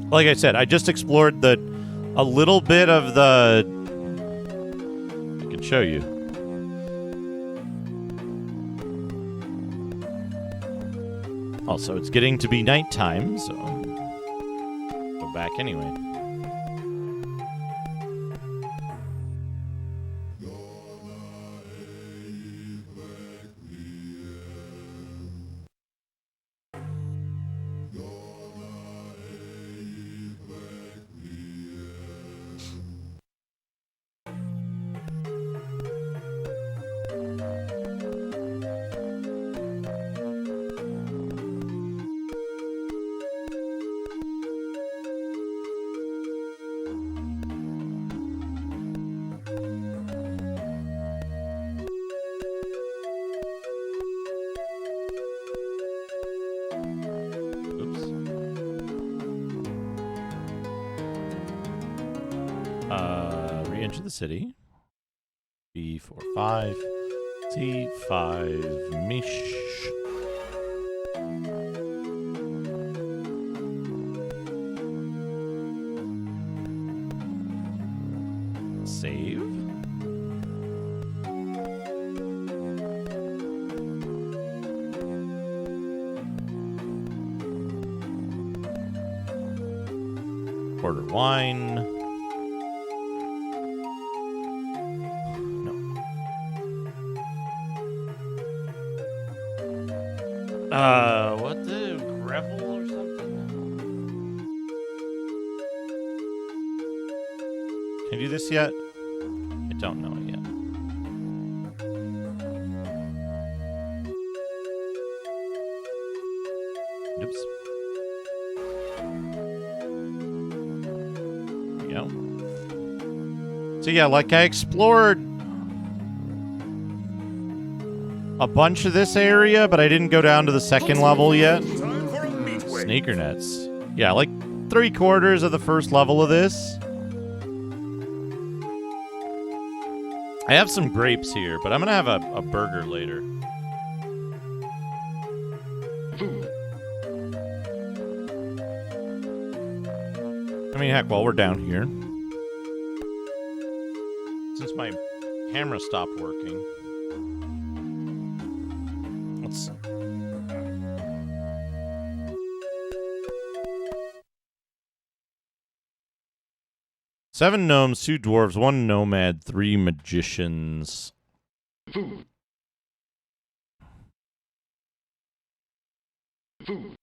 Like I said, I just explored a little bit of the... I can show you. Also, it's getting to be nighttime, so go back anyway. Re-enter the city. B45. C5. Mish. Save. Order wine. What the gravel or something? Can you do this yet? I don't know it yet. Oops. There we go. So yeah, like I explored a bunch of this area, but I didn't go down to the second level yet. Sneaker nets. Yeah, like 3/4 of the first level of this. I have some grapes here, but I'm gonna have a burger later. I mean, heck, while we're down here. Since my camera stopped working. Let's... 7 gnomes, 2 dwarves, 1 nomad, 3 magicians. Food. Food.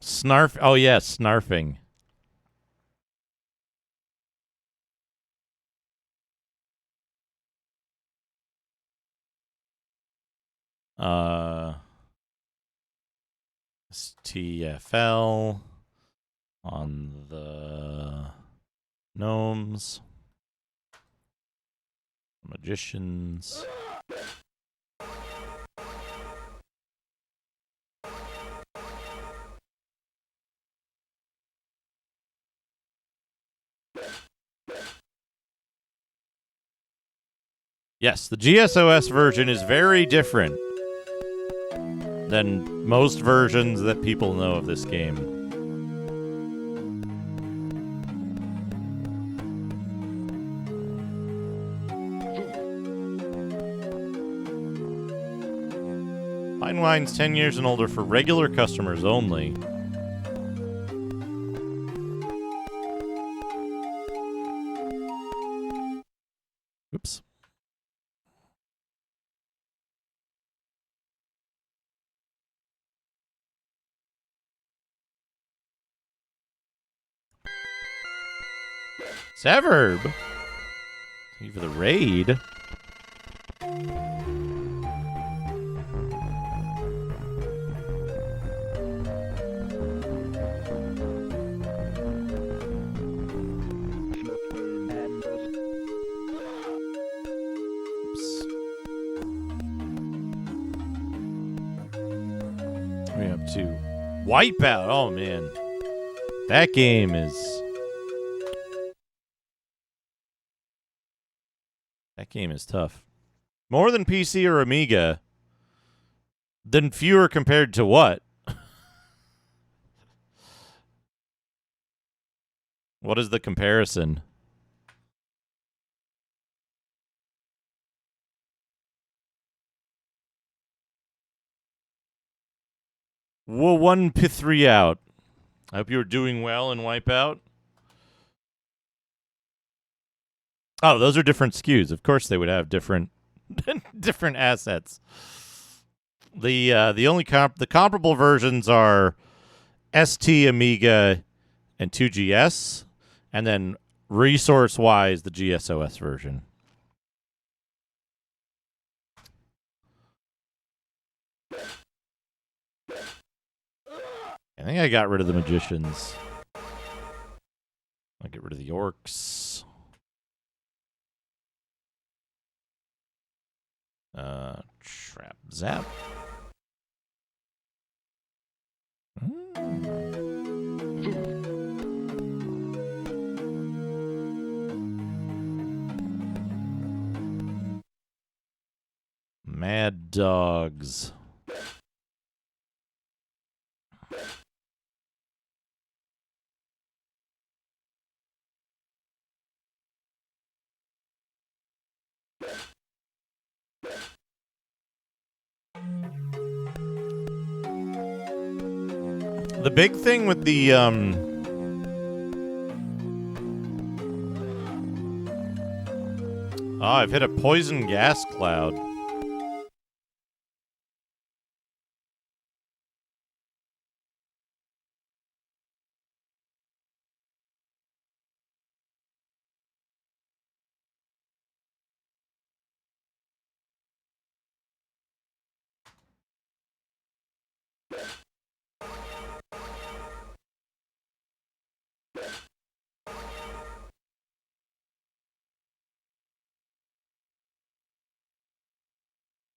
Snarf. Oh, yeah, snarfing. TFL on the gnomes, magicians. Yes, the GSOS version is very different than most versions that people know of this game. Fine wine's 10 years and older for regular customers only. Oops. Severb. Thank you for the raid. We have to Wipeout. Oh man, that game is tough. More than PC or Amiga. Then fewer compared to what? What is the comparison? Whoa, 1P3 out. I hope you're doing well in Wipeout. Oh, those are different SKUs. Of course they would have different different assets. The only the comparable versions are ST, Amiga, and 2GS, and then resource-wise, the GSOS version. I think I got rid of the magicians. I'll get rid of the orcs. Trap zap. Mad dogs. The big thing with the oh, I've hit a poison gas cloud.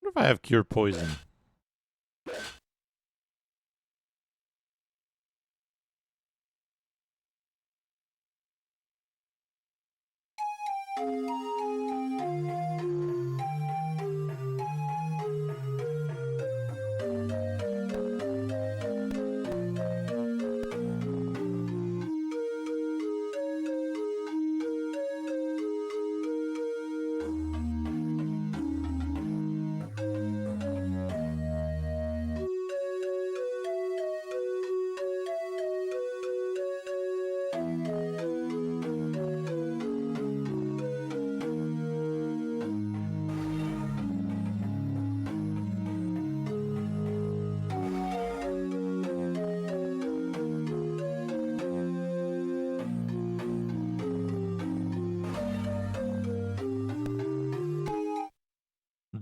What if I have cure poison?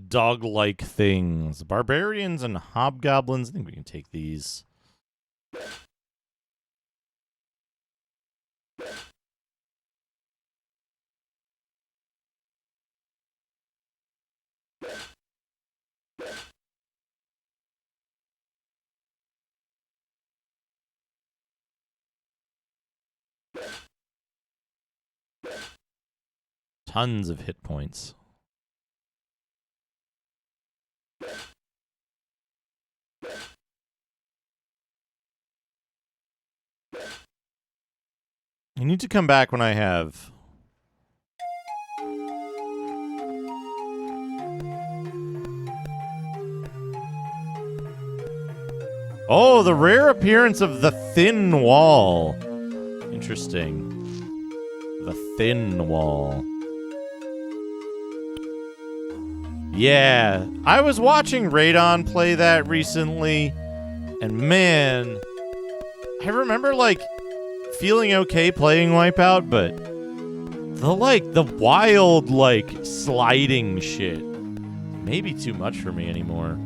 Dog-like things. Barbarians and hobgoblins. I think we can take these. tons of hit points. You need to come back when I have... Oh, the rare appearance of the Thin Wall. Interesting. The Thin Wall. Yeah, I was watching Radon play that recently, and man, I remember, like, feeling okay playing Wipeout, but the wild, like, sliding shit, maybe too much for me anymore.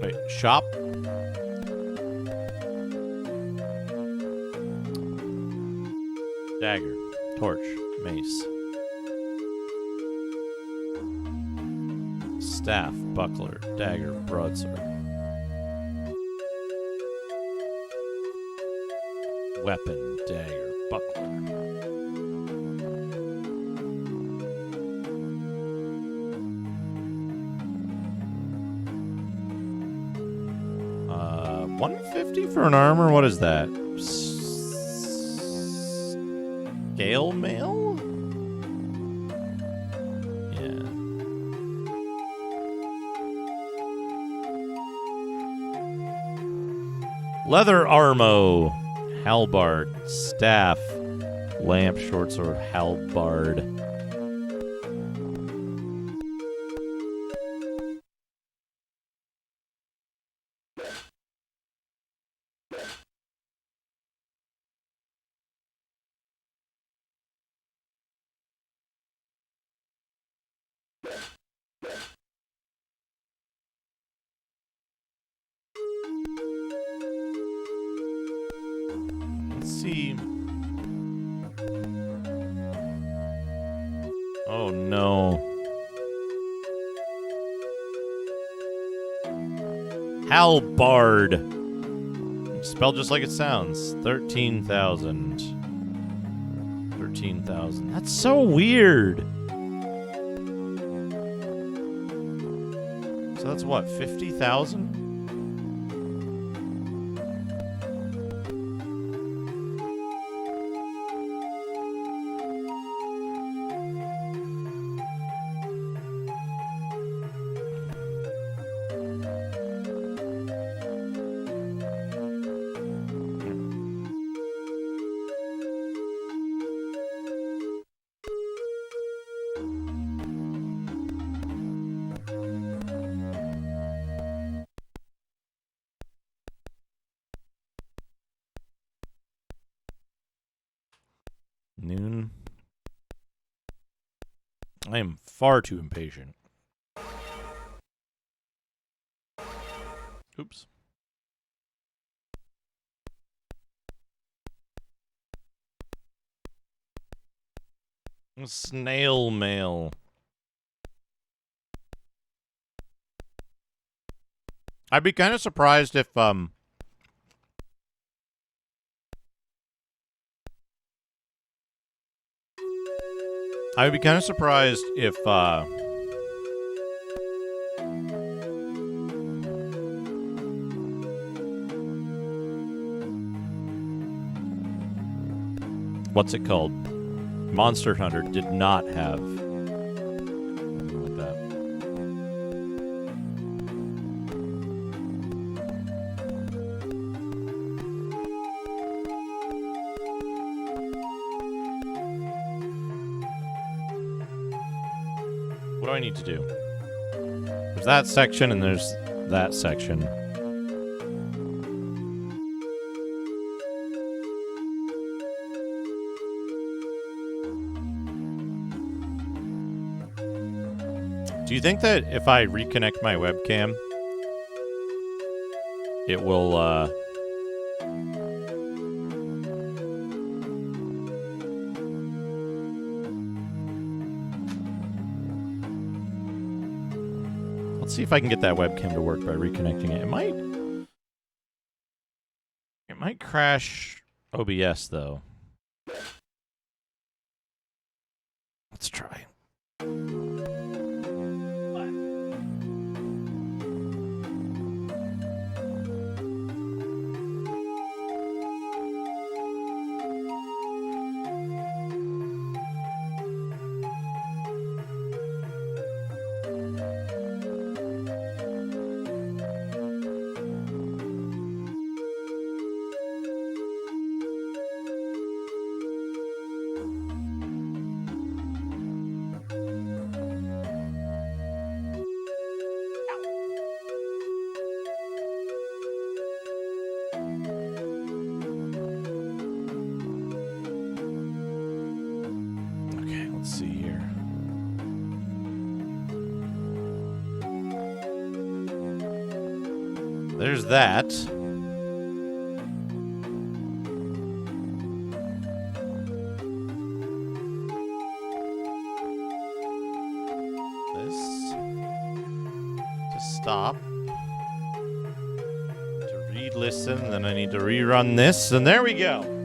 Wait, shop? Dagger, torch, mace. Staff, buckler, dagger, broadsword. Weapon, dagger, buckler. $150 for an armor? What is that? Scale mail? Yeah. Leather armo. Halberd. Staff. Lamp, short sword, halberd. Let's see. Oh no. Halberd. Spelled just like it sounds. 13,000. 13,000. That's so weird. So that's what, 50,000? Noon. I am far too impatient. Oops. Snail mail. I'd be kind of surprised if I would be kind of surprised if what's it called? Monster Hunter did not have something like that. What do I need to do? There's that section and there's that section. Do you think that if I reconnect my webcam, it will, let's see if I can get that webcam to work by reconnecting it. It might crash OBS, though. Let's try. Let's see here. There's that. This to stop. To read, listen, then I need to rerun this, and there we go.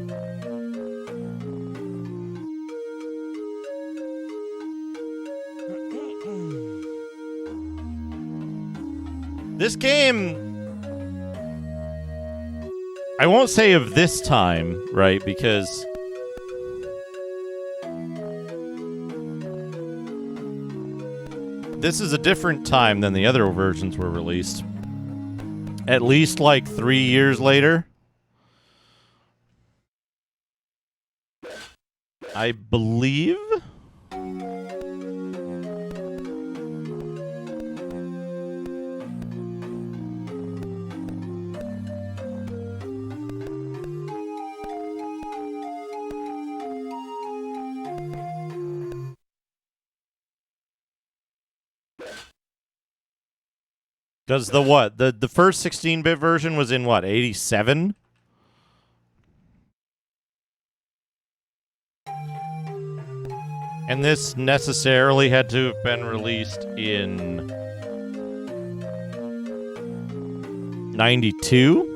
This game, I won't say of this time, right? Because this is a different time than the other versions were released. At least like 3 years later. I believe. Does the what? The first 16-bit version was in what, 87? And this necessarily had to have been released in 92?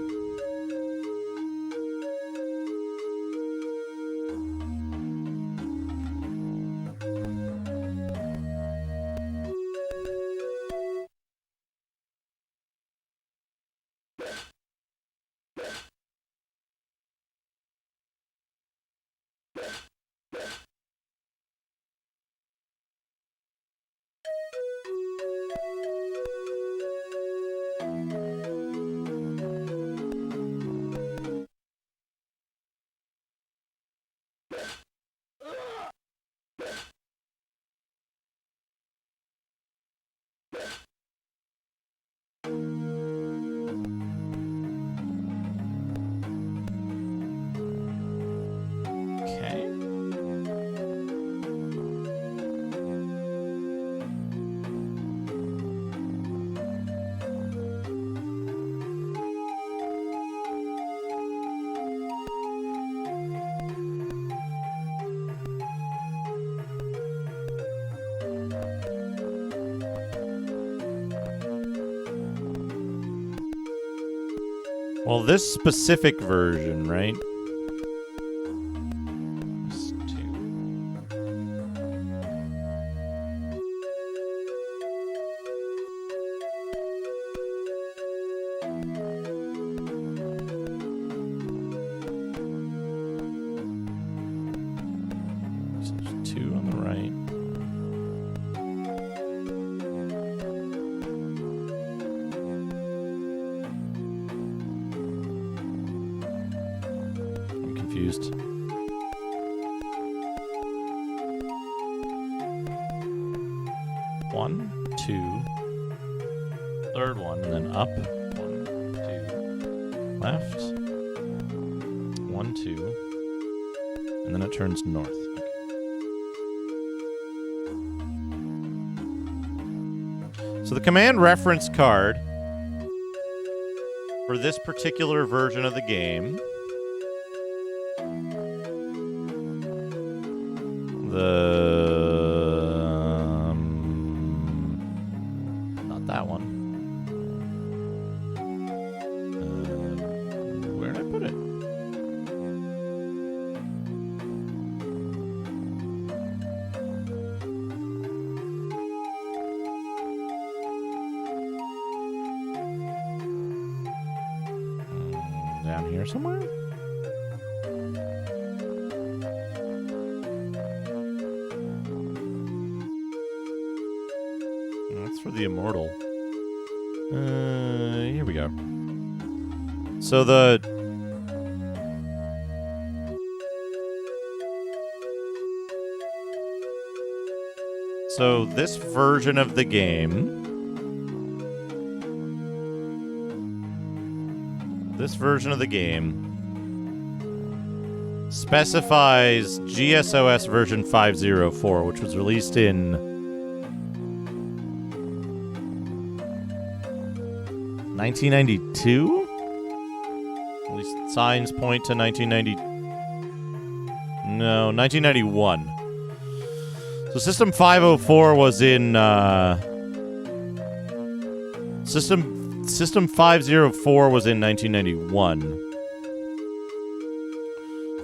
Okay. Well, this specific version, right? This two. So there's 2 on the right. Confused. One, two, third one, and then up. 1, 2, left. 1, 2, and then it turns north. Okay. So the command reference card for this particular version of the game, not that one. Where did I put it? Down here somewhere? That's for the Immortal. Here we go. So this version of the game, specifies GSOS version 504, which was released in 1992? At least signs point to 1991. So System 504 was in System 504 was in 1991.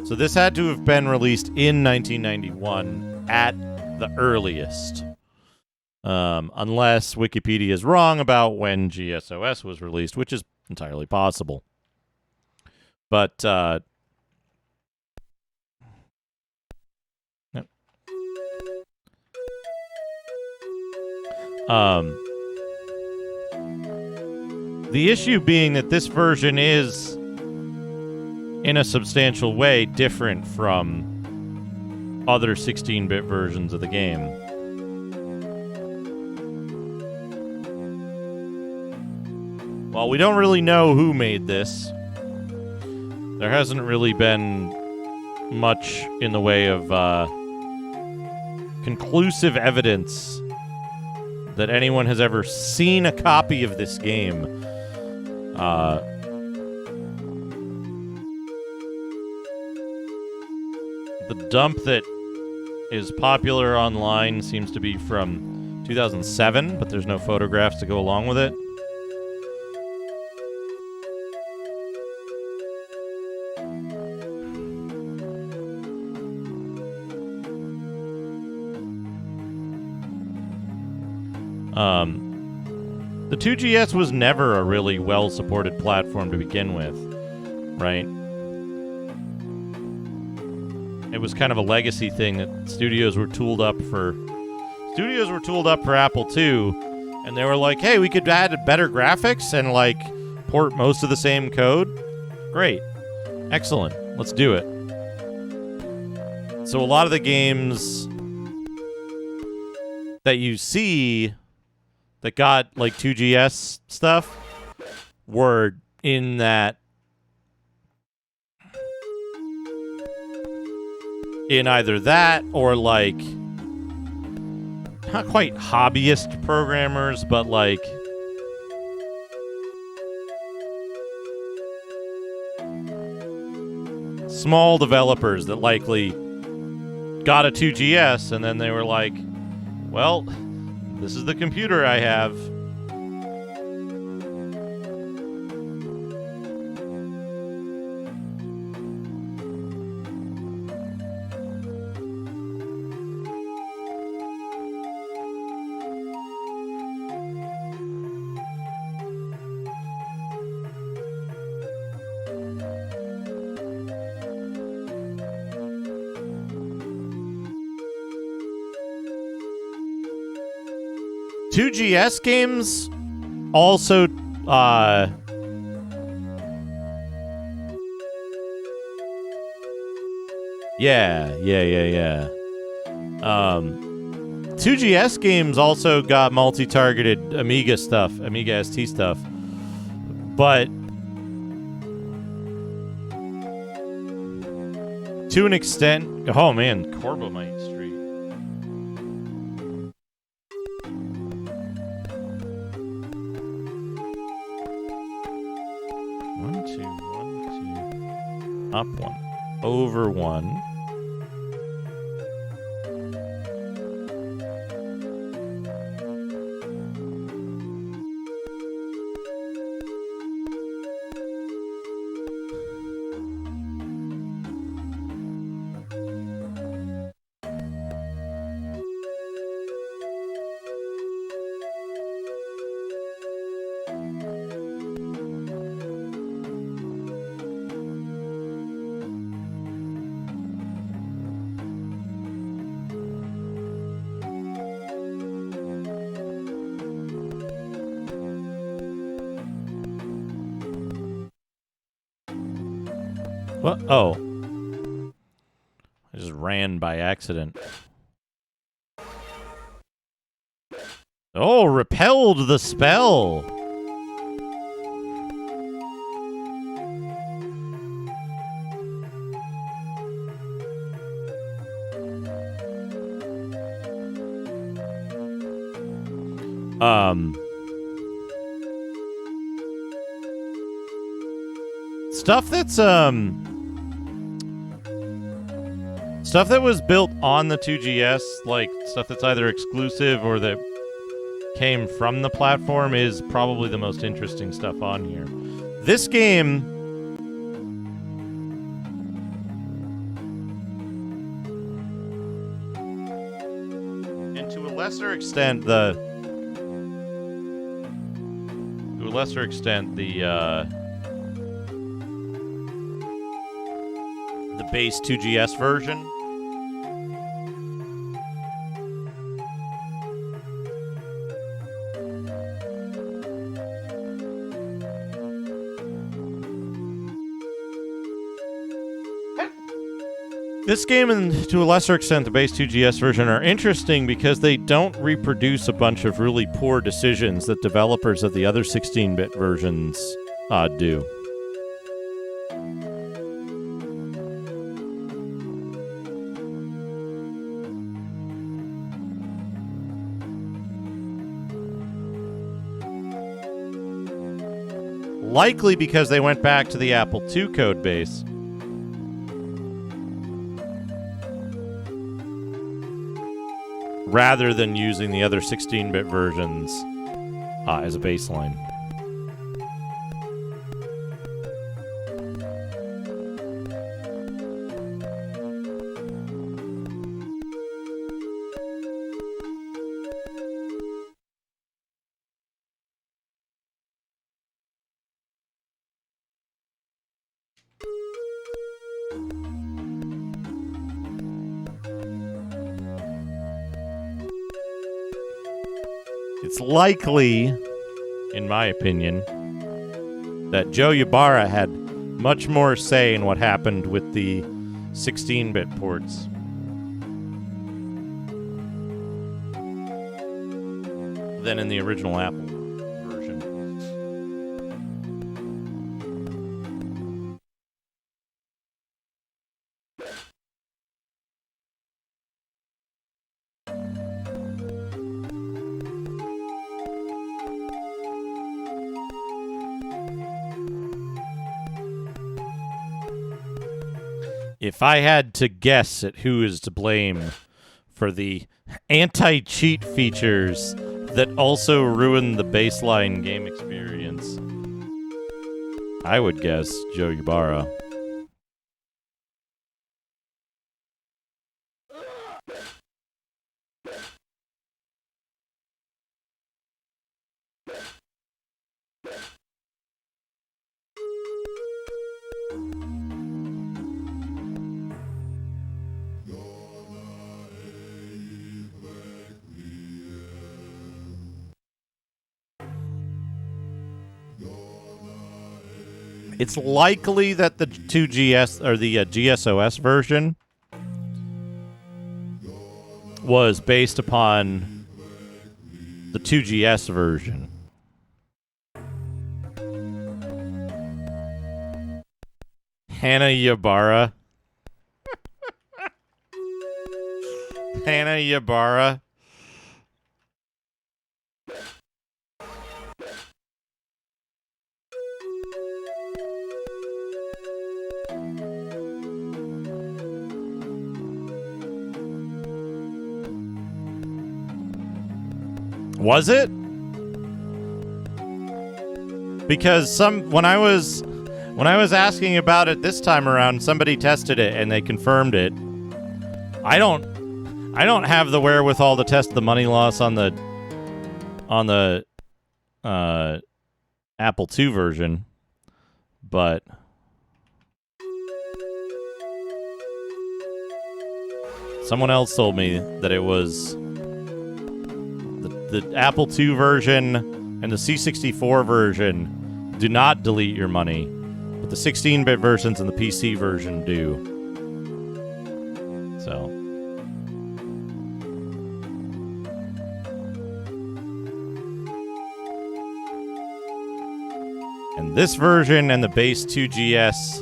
So this had to have been released in 1991 at the earliest. Unless Wikipedia is wrong about when GSOS was released, which is entirely possible. But, yep. The issue being that this version is, in a substantial way, different from other 16-bit versions of the game. Well, we don't really know who made this. There hasn't really been much in the way of conclusive evidence that anyone has ever seen a copy of this game. The dump that is popular online seems to be from 2007, but there's no photographs to go along with it. The 2GS was never a really well-supported platform to begin with, right? It was kind of a legacy thing that studios were tooled up for Apple II, and they were like, hey, we could add better graphics and, like, port most of the same code. Great. Excellent. Let's do it. So a lot of the games that you see that got, like, 2GS stuff were in that... in either that or, like... not quite hobbyist programmers, but, like... small developers that likely got a 2GS and then they were like, well... this is the computer I have. Two GS games also yeah. 2GS games also got multi-targeted Amiga ST stuff. But to an extent, oh man, Corbomite Street. Up 1. Over 1. What? Oh. I just ran by accident. Oh, repelled the spell. Stuff that's stuff that was built on the 2GS, like stuff that's either exclusive or that came from the platform, is probably the most interesting stuff on here. This game and to a lesser extent the base 2GS version. This game and to a lesser extent the base 2GS version are interesting because they don't reproduce a bunch of really poor decisions that developers of the other 16-bit versions do. Likely because they went back to the Apple II code base. Rather than using the other 16-bit versions as a baseline. It's likely, in my opinion, that Joe Ybarra had much more say in what happened with the 16-bit ports. Than in the original Apple version. If I had to guess at who is to blame for the anti-cheat features that also ruin the baseline game experience, I would guess Joe Ybarra. It's likely that the 2GS or the GSOS version was based upon the 2GS version. Hannah Ybarra. Hannah Ybarra. Was it? Because when I was asking about it this time around, somebody tested it and they confirmed it. I don't have the wherewithal to test the money loss on the Apple II version, but someone else told me that it was the Apple II version and the C64 version do not delete your money, but the 16-bit versions and the PC version do. So. And this version and the base 2GS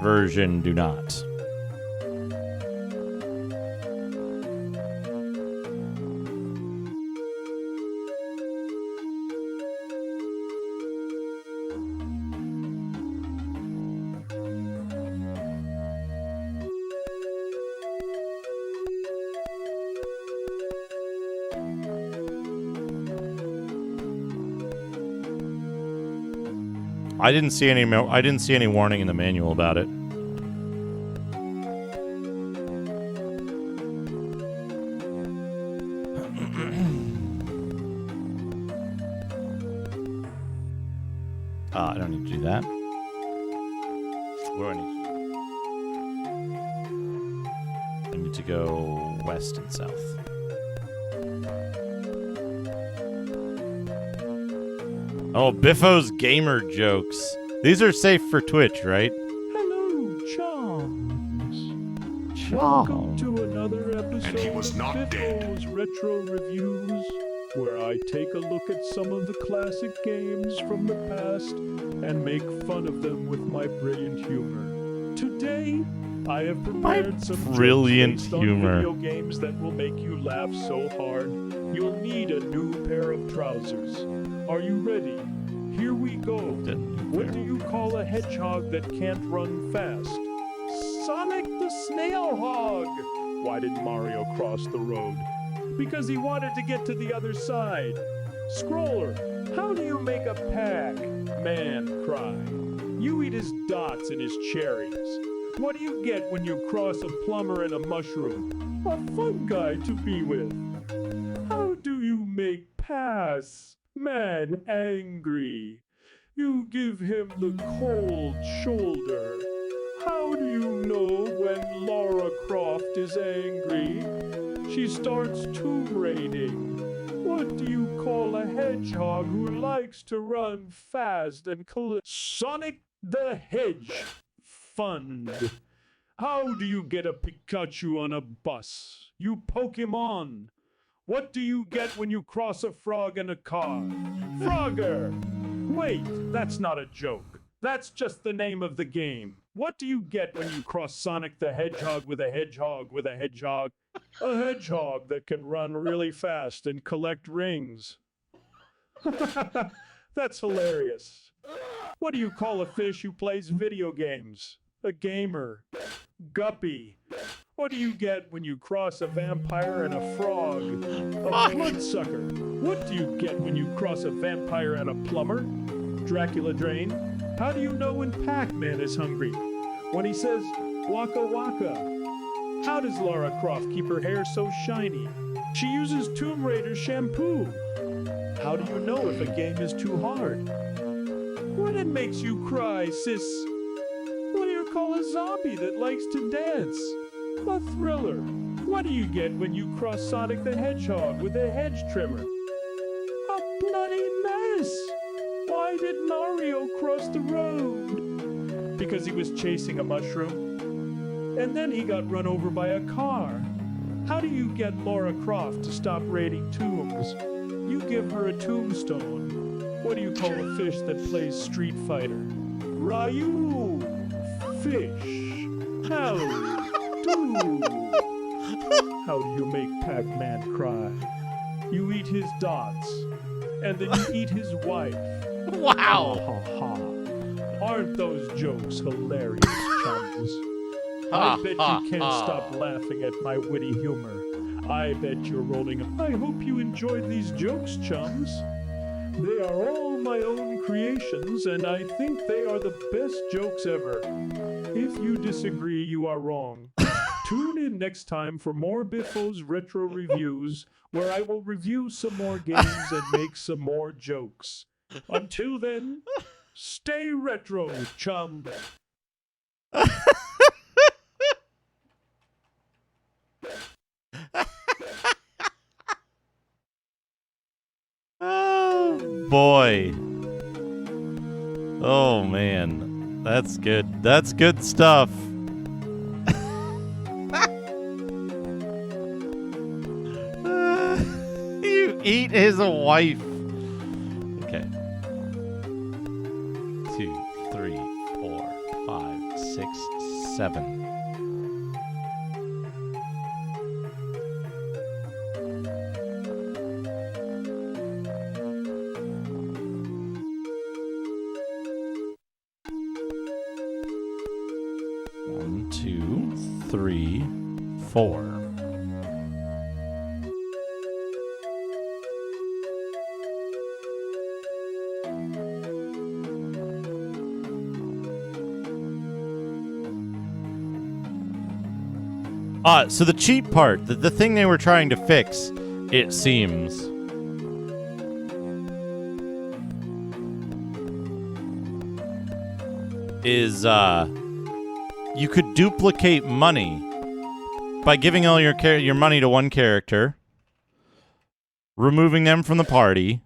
version do not. I didn't see any warning in the manual about it. I don't need to do that. Where do I need to go west and south. Oh, Biffo's gamer jokes. These are safe for Twitch, right? Hello, Chums. Welcome to another episode And he was not of Biffo's Retro Reviews, where I take a look at some of the classic games from the past and make fun of them with my brilliant humor. Today, I have prepared some brilliant jokes based humor. on video games that will make you laugh so hard you'll need a new pair of trousers. Are you ready? Here we go. What do you call a hedgehog that can't run fast? Sonic the Snail Hog! Why did Mario cross the road? Because he wanted to get to the other side. Scroller, how do you make a Pac-Man cry? You eat his dots and his cherries. What do you get when you cross a plumber and a mushroom? A fun guy to be with. How do you make Man angry? You give him the cold shoulder. How do you know when Lara Croft is angry? She starts tomb raiding. What do you call a hedgehog who likes to run fast and collect? Sonic the Hedge Fund. How do you get a Pikachu on a bus? You poke him on. What do you get when you cross a frog in a car? Frogger! Wait, that's not a joke. That's just the name of the game. What do you get when you cross Sonic the Hedgehog with a hedgehog with a hedgehog? A hedgehog that can run really fast and collect rings. That's hilarious. What do you call a fish who plays video games? A gamer. Guppy. What do you get when you cross a vampire and a frog? A bloodsucker. What do you get when you cross a vampire and a plumber? Dracula Drain. How do you know when Pac-Man is hungry? When he says, Waka Waka. How does Lara Croft keep her hair so shiny? She uses Tomb Raider shampoo. How do you know if a game is too hard? What makes you cry, sis? What do you call a zombie that likes to dance? A thriller. What do you get when you cross Sonic the Hedgehog with a hedge trimmer? A bloody mess! Why did Mario cross the road? Because he was chasing a mushroom. And then he got run over by a car. How do you get Lara Croft to stop raiding tombs? You give her a tombstone. What do you call a fish that plays Street Fighter? Ryu! Fish! How do you make Pac-Man cry? You eat his dots, and then you eat his wife. Wow! Ha ha ha. Aren't those jokes hilarious, chums? I bet you can't stop laughing at my witty humor. I bet you're rolling. I hope you enjoyed these jokes, chums. They are all my own creations, and I think they are the best jokes ever. If you disagree, you are wrong. Tune in next time for more Biffo's Retro Reviews, where I will review some more games and make some more jokes. Until then, stay retro, chum. Oh, boy. Oh, man. That's good. That's good stuff. You eat his wife. Okay. 2, 3, 4, 5, 6, 7. One, 2, 3, 4. So the cheat part, the thing they were trying to fix, it seems, is you could duplicate money by giving all your money to one character, removing them from the party,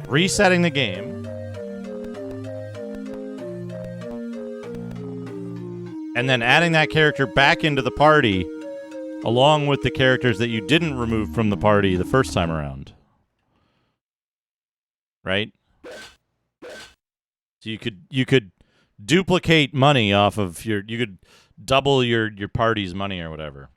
resetting the game, and then adding that character back into the party along with the characters that you didn't remove from the party the first time around. Right? So you could duplicate money off of you could double your party's money or whatever.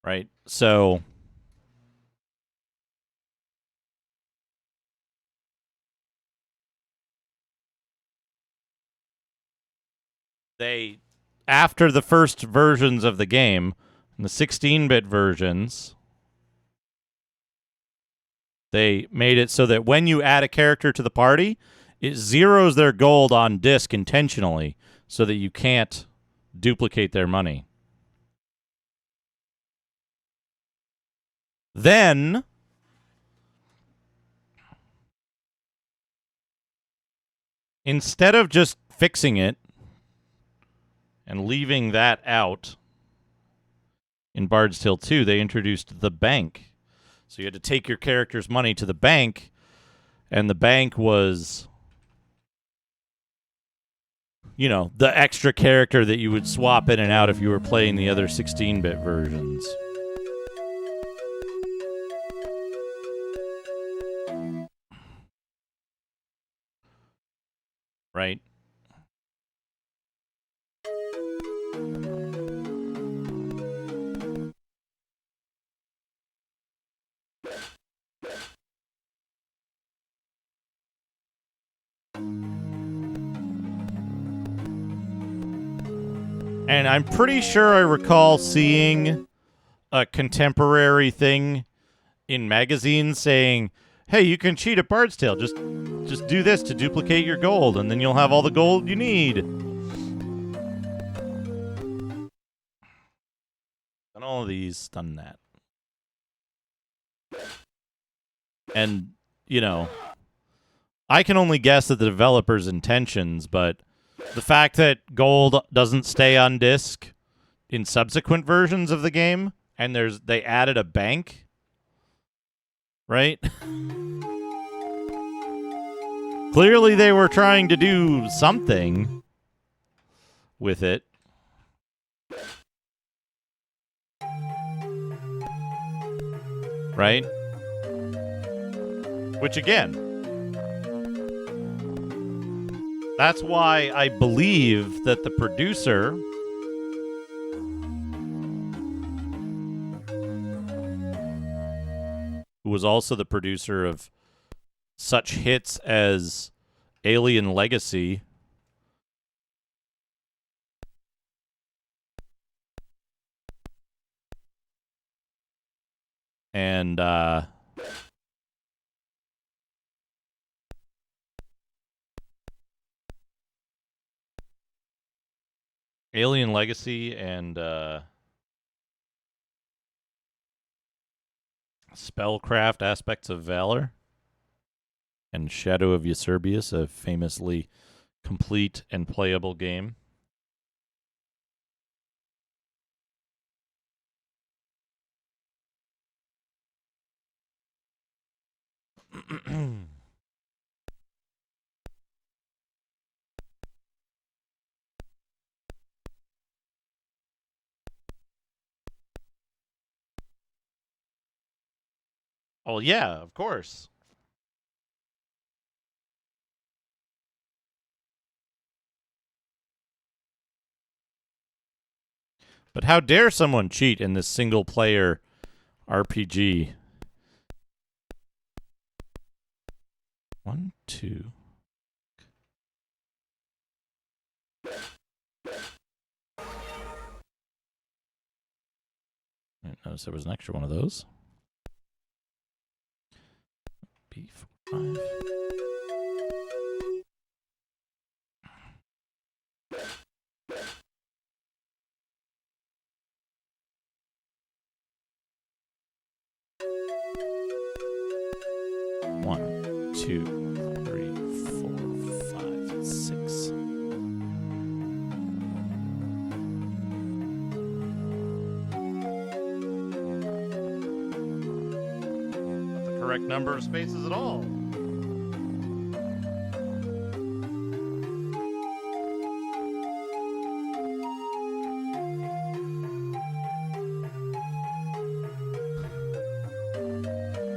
Right? So they, after the first versions of the game, the 16-bit versions, they made it so that when you add a character to the party, it zeroes their gold on disk intentionally so that you can't duplicate their money. Then instead of just fixing it and leaving that out, in Bard's Tale 2, they introduced the bank. So you had to take your character's money to the bank, and the bank was, you know, the extra character that you would swap in and out if you were playing the other 16-bit versions. Right? And I'm pretty sure I recall seeing a contemporary thing in magazines saying, hey, you can cheat at Bard's Tale. Just do this to duplicate your gold, and then you'll have all the gold you need. And all of these done that. And, you know, I can only guess at the developer's intentions, but the fact that gold doesn't stay on disk in subsequent versions of the game, and they added a bank, right? Clearly they were trying to do something with it. Right? Which, again, that's why I believe that the producer who was also the producer of such hits as Alien Legacy and Alien Legacy and Spellcraft Aspects of Valor and Shadow of Eusebius, a famously complete and playable game. Oh, yeah, of course. But how dare someone cheat in this single-player RPG? 1, 2. I didn't notice there was an extra one of those. B4, 5. One, two, 3, 4, 5, 6. Not the correct number of spaces at all.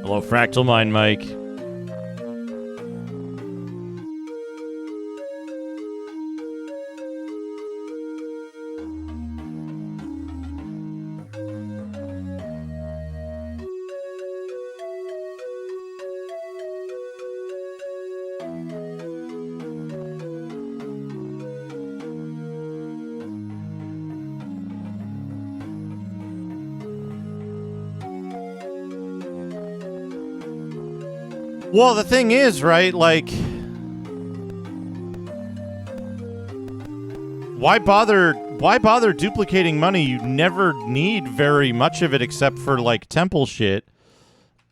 Hello, Fractal Mind Mike. Well, the thing is, right, like, why bother duplicating money? You never need very much of it except for, like, temple shit.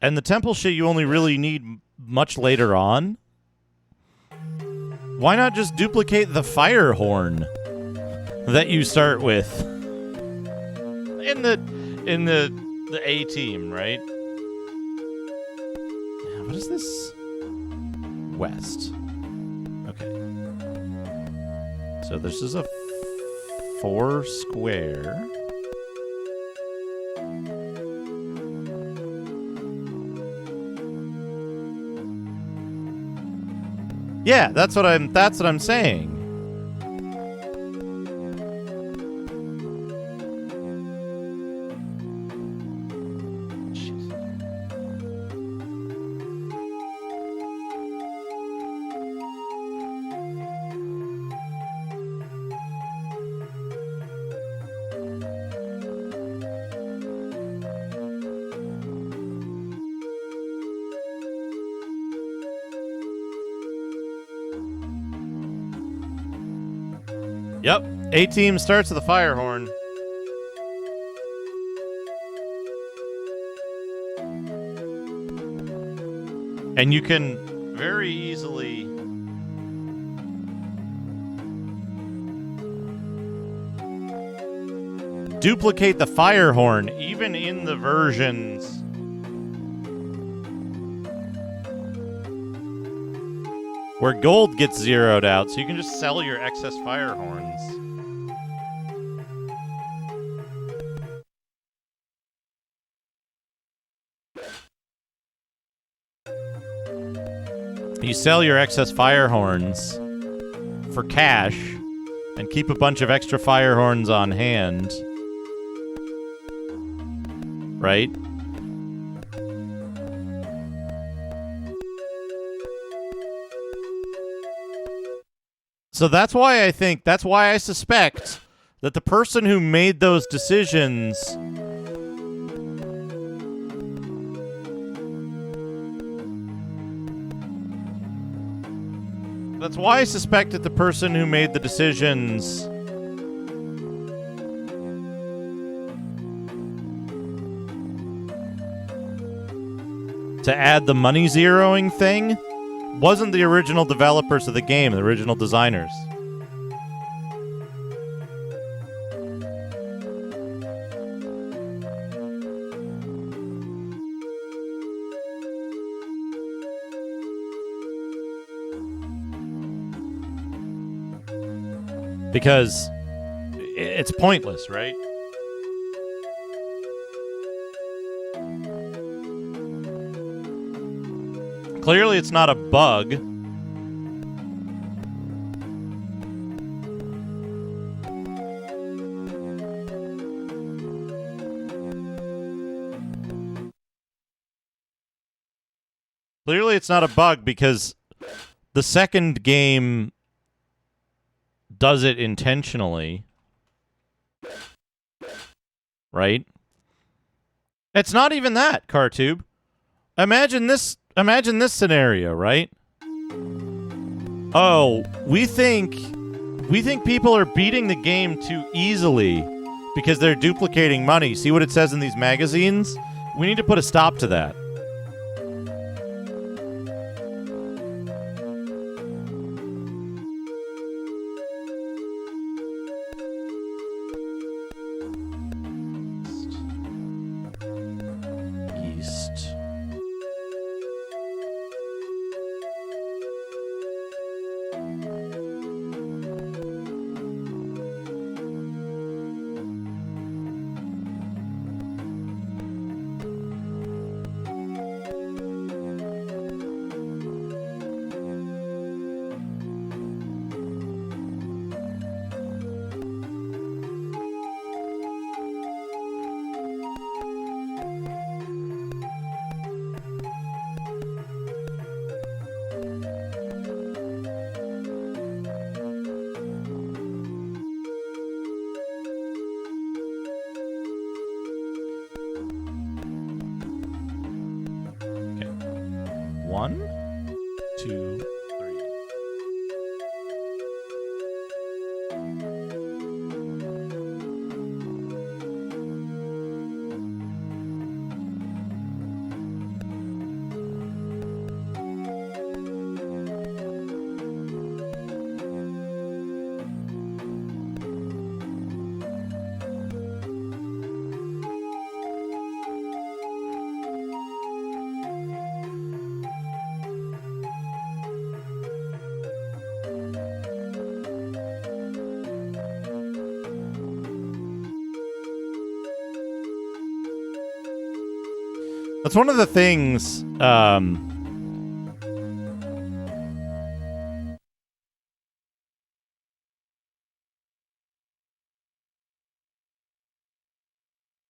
And the temple shit you only really need much later on. Why not just duplicate the fire horn that you start with in the A team, right? What is this? West. Okay. So this is a 4 square. Yeah, that's what I'm saying. Yep. A-team starts with the fire horn. And you can very easily duplicate the fire horn even in the versions where gold gets zeroed out, so you can just sell your excess fire horns. You sell your excess fire horns for cash and keep a bunch of extra fire horns on hand. Right? So that's why I suspect that the person who made those decisions to add the money zeroing thing wasn't the original developers of the game, the original designers. Because it's pointless, right? Clearly, it's not a bug. Clearly, it's not a bug because the second game does it intentionally. Right? It's not even that, Cartube. Imagine this scenario, right? Oh, we think people are beating the game too easily because they're duplicating money. See what it says in these magazines? We need to put a stop to that. One, two, three. That's one of the things.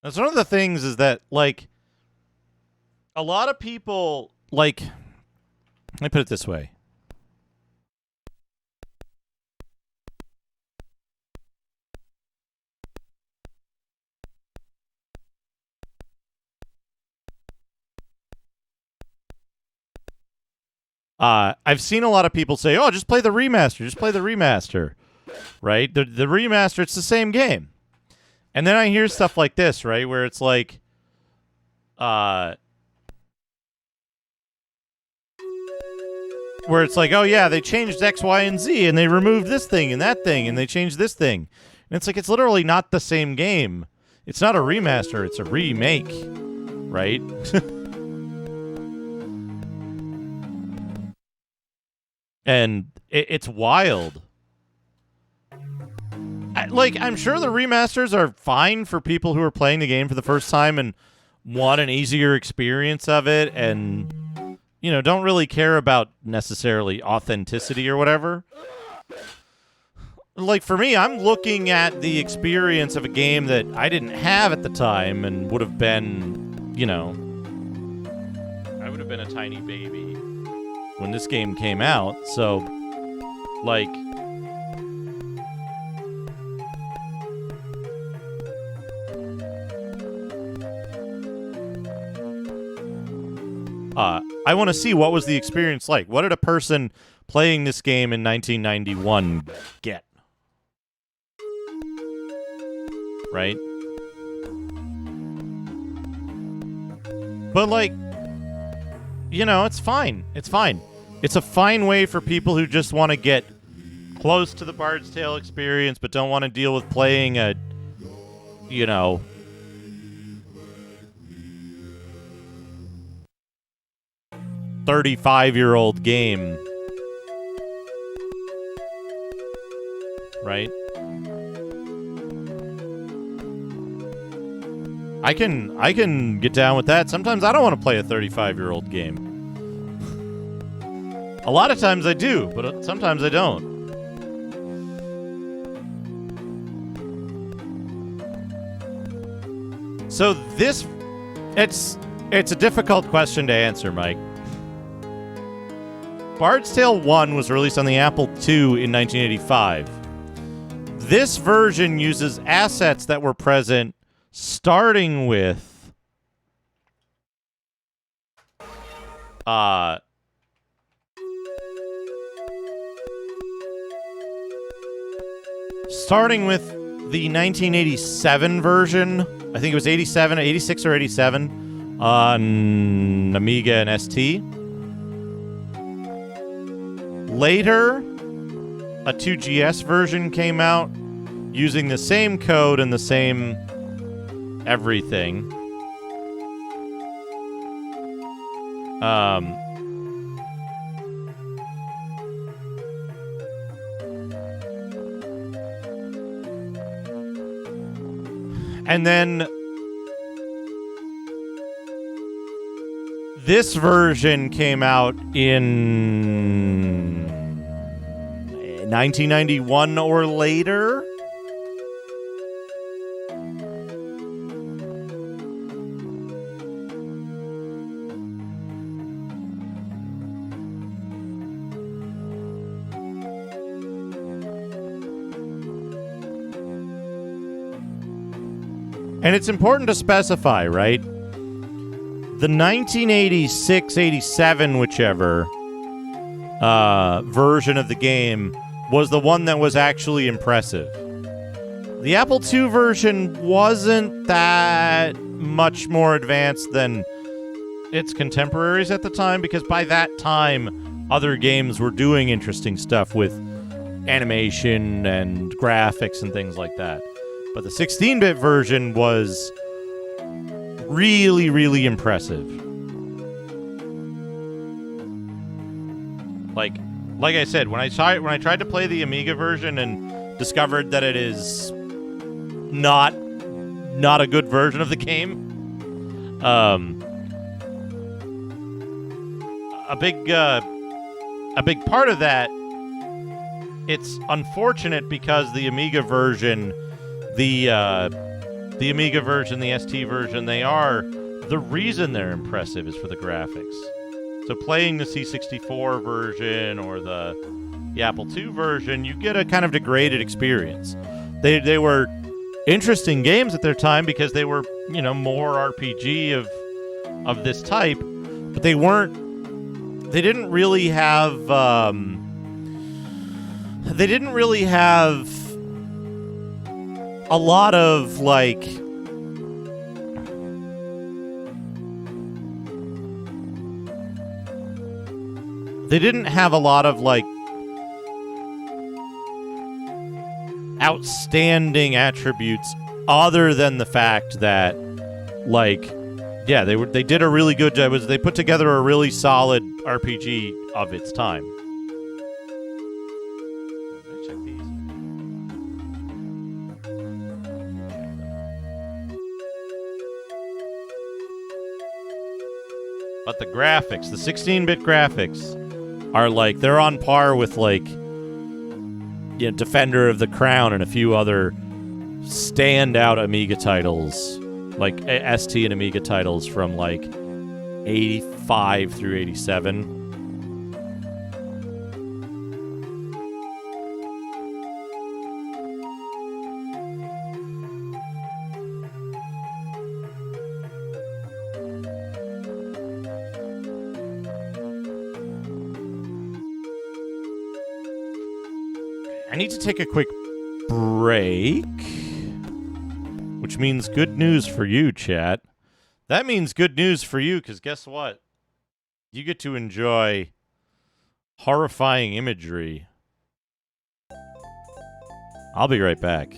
That's one of the things is that, like, a lot of people, like, let me put it this way. I've seen a lot of people say, "Oh, just play the remaster. Just play the remaster." Right? The remaster, it's the same game. And then I hear stuff like this, right, where it's like, oh yeah, they changed X, Y, and Z, and they removed this thing and that thing, and they changed this thing. And it's like, it's literally not the same game. It's not a remaster, it's a remake, right? And it's wild. I'm sure the remasters are fine for people who are playing the game for the first time and want an easier experience of it and, you know, don't really care about necessarily authenticity or whatever. Like, for me, I'm looking at the experience of a game that I didn't have at the time and would have been, you know, I would have been a tiny baby when this game came out. So, like, I want to see what was the experience like. What did a person playing this game in 1991 get? Right? But, like, you know, it's fine. It's fine. It's a fine way for people who just want to get close to the Bard's Tale experience but don't want to deal with playing a, you know, 35-year-old game. Right? I can get down with that. Sometimes I don't want to play a 35-year-old game. A lot of times I do, but sometimes I don't. So this, it's a difficult question to answer, Mike. Bard's Tale 1 was released on the Apple II in 1985. This version uses assets that were present starting with the 1987 version. I think it was 86 or 87 on Amiga and ST. Later, a 2GS version came out using the same code and the same everything. And then this version came out in 1991 or later. And it's important to specify, right? The 1986-87, whichever, version of the game was the one that was actually impressive. The Apple II version wasn't that much more advanced than its contemporaries at the time, because by that time, other games were doing interesting stuff with animation and graphics and things like that. But the 16-bit version was really, really impressive. Like I said, when I tried to play the Amiga version and discovered that it is not a good version of the game, a big part of that, it's unfortunate because the Amiga version, the Amiga version, the ST version, the reason they're impressive is for the graphics. So playing the C64 version or the Apple II version, you get a kind of degraded experience. They were interesting games at their time because they were, you know, more RPG of this type, but they didn't really have a lot of, like, outstanding attributes other than the fact that, like, yeah, they did a really good job. They put together a really solid RPG of its time. Check these. But the graphics, the 16-bit graphics, are like, they're on par with, like, you know, Defender of the Crown and a few other standout Amiga titles, like ST and Amiga titles from, like, 85 through 87. I need to take a quick break, which means good news for you, chat. That means good news for you, because guess what? You get to enjoy horrifying imagery. I'll be right back.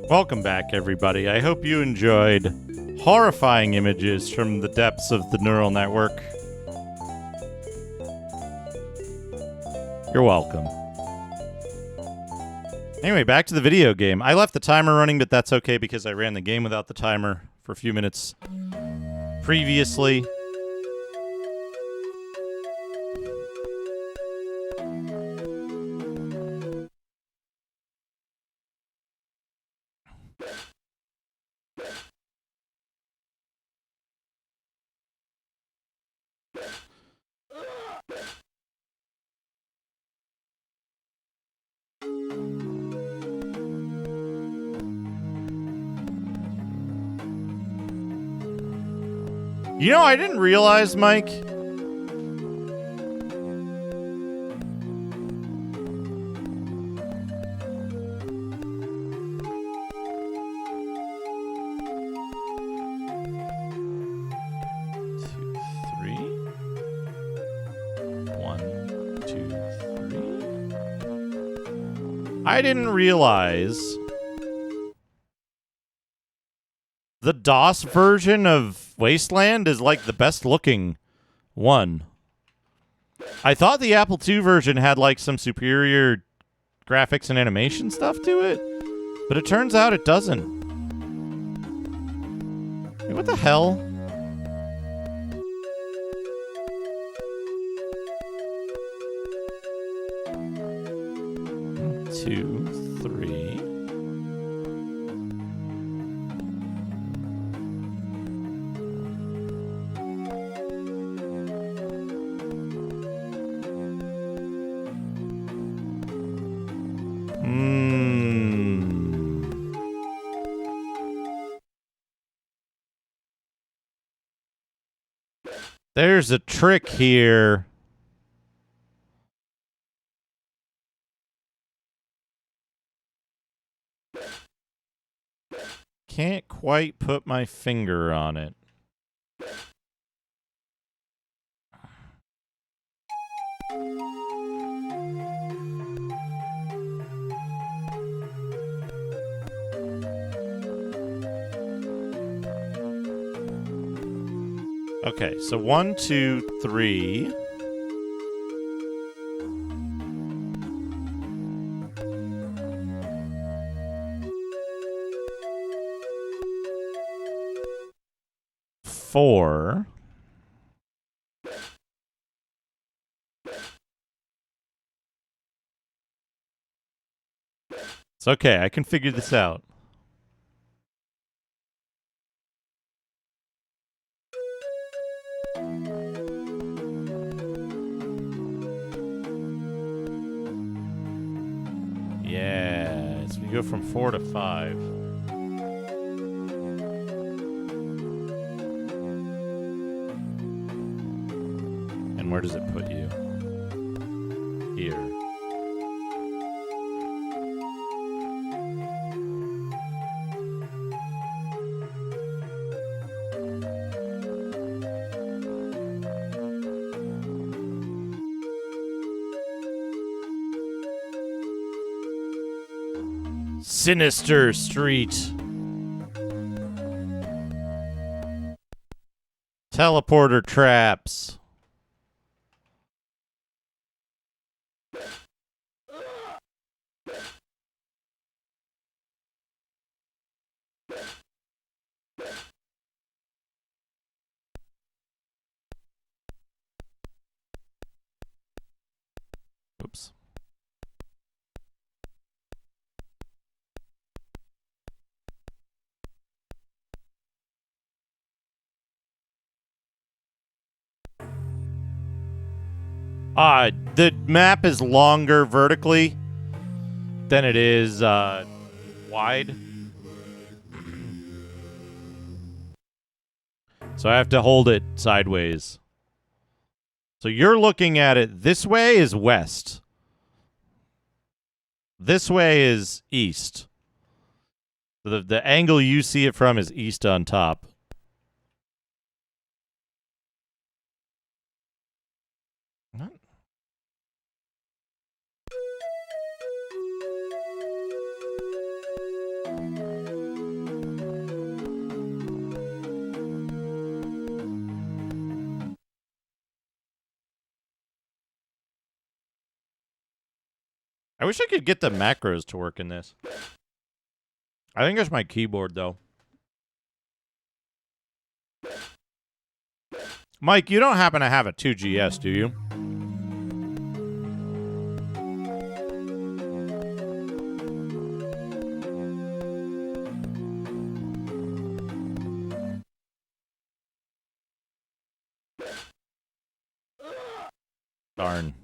Welcome back, everybody. I hope you enjoyed horrifying images from the depths of the neural network. You're welcome. Anyway, back to the video game. I left the timer running, but that's okay because I ran the game without the timer for a few minutes previously. You know, I didn't realize, Mike. I didn't realize the DOS version of Wasteland is like the best looking one. I thought the Apple II version had like some superior graphics and animation stuff to it, but it turns out it doesn't. Hey, what the hell? Two, three. There's a trick here. Can't quite put my finger on it. Okay, so 1, 2, 3. Four. It's okay. I can figure this out. Yeah, so we go from 4 to 5. And where does it put you? Here. Sinister Street. Teleporter traps. Oops. The map is longer vertically than it is wide. So I have to hold it sideways. So you're looking at it, this way is west. This way is east. The angle you see it from is east on top. What? I wish I could get the macros to work in this. I think it's my keyboard, though. Mike, you don't happen to have a 2GS, do you? Darn.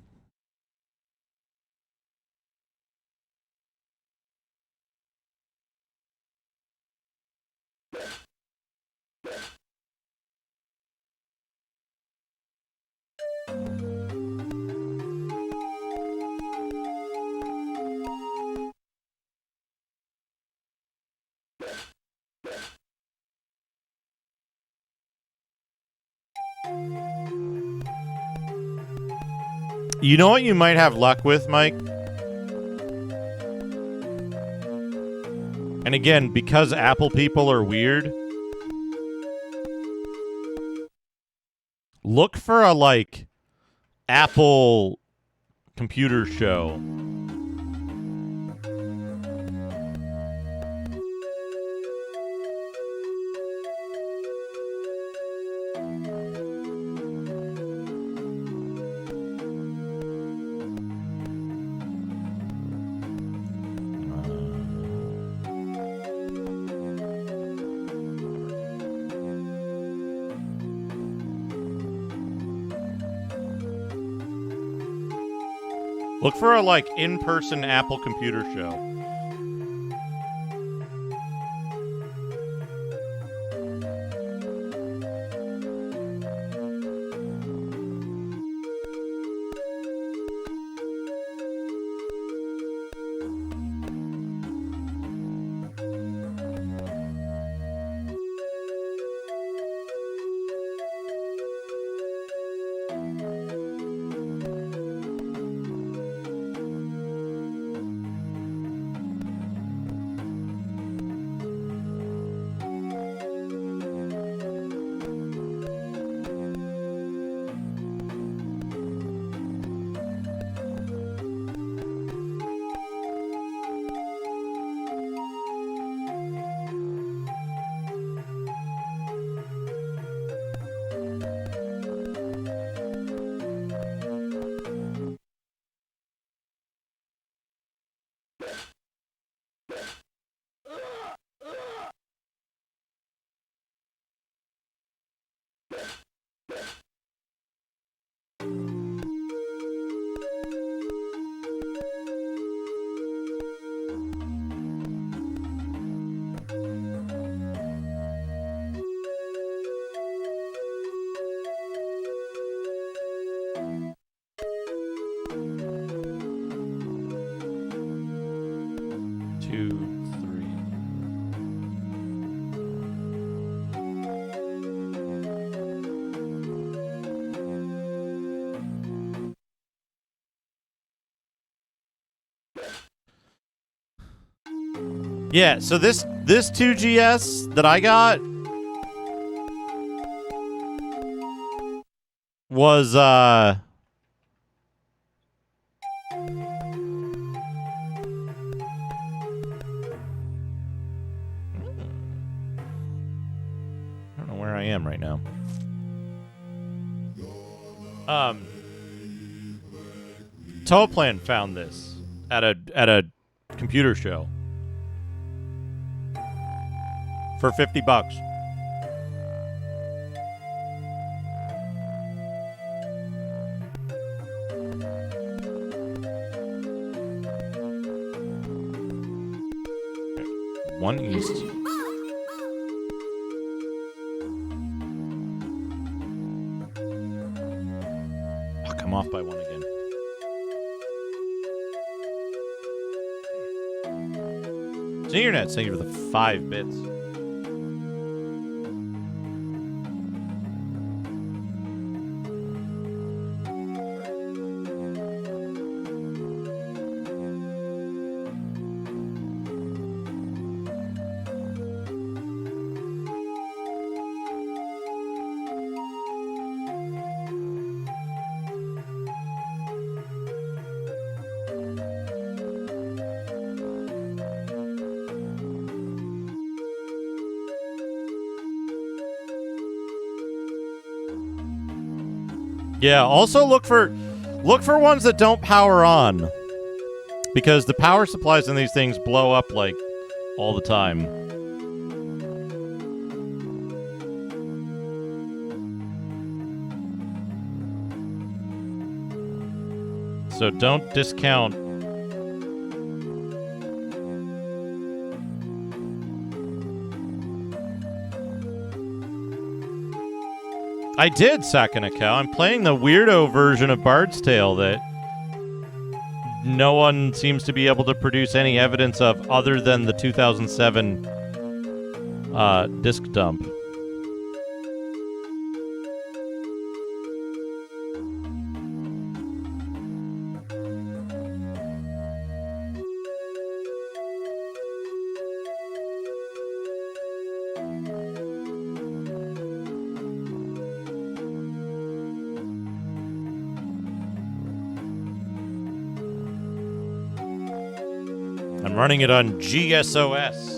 You know what you might have luck with, Mike? And again, because Apple people are weird, look for a, like, Apple computer show. Look for a, like, in-person Apple computer show. Yeah, so this 2GS that I got was I don't know where I am right now. Toaplan found this at a computer show for $50. One east. Fuck, I'm off by one again. Internet, thank you for the 5 bits. Yeah, also look for ones that don't power on, because the power supplies in these things blow up like all the time. So don't discount. I did, Sakanakau. I'm playing the weirdo version of Bard's Tale that no one seems to be able to produce any evidence of other than the 2007 disc dump. I'm running it on GSOS.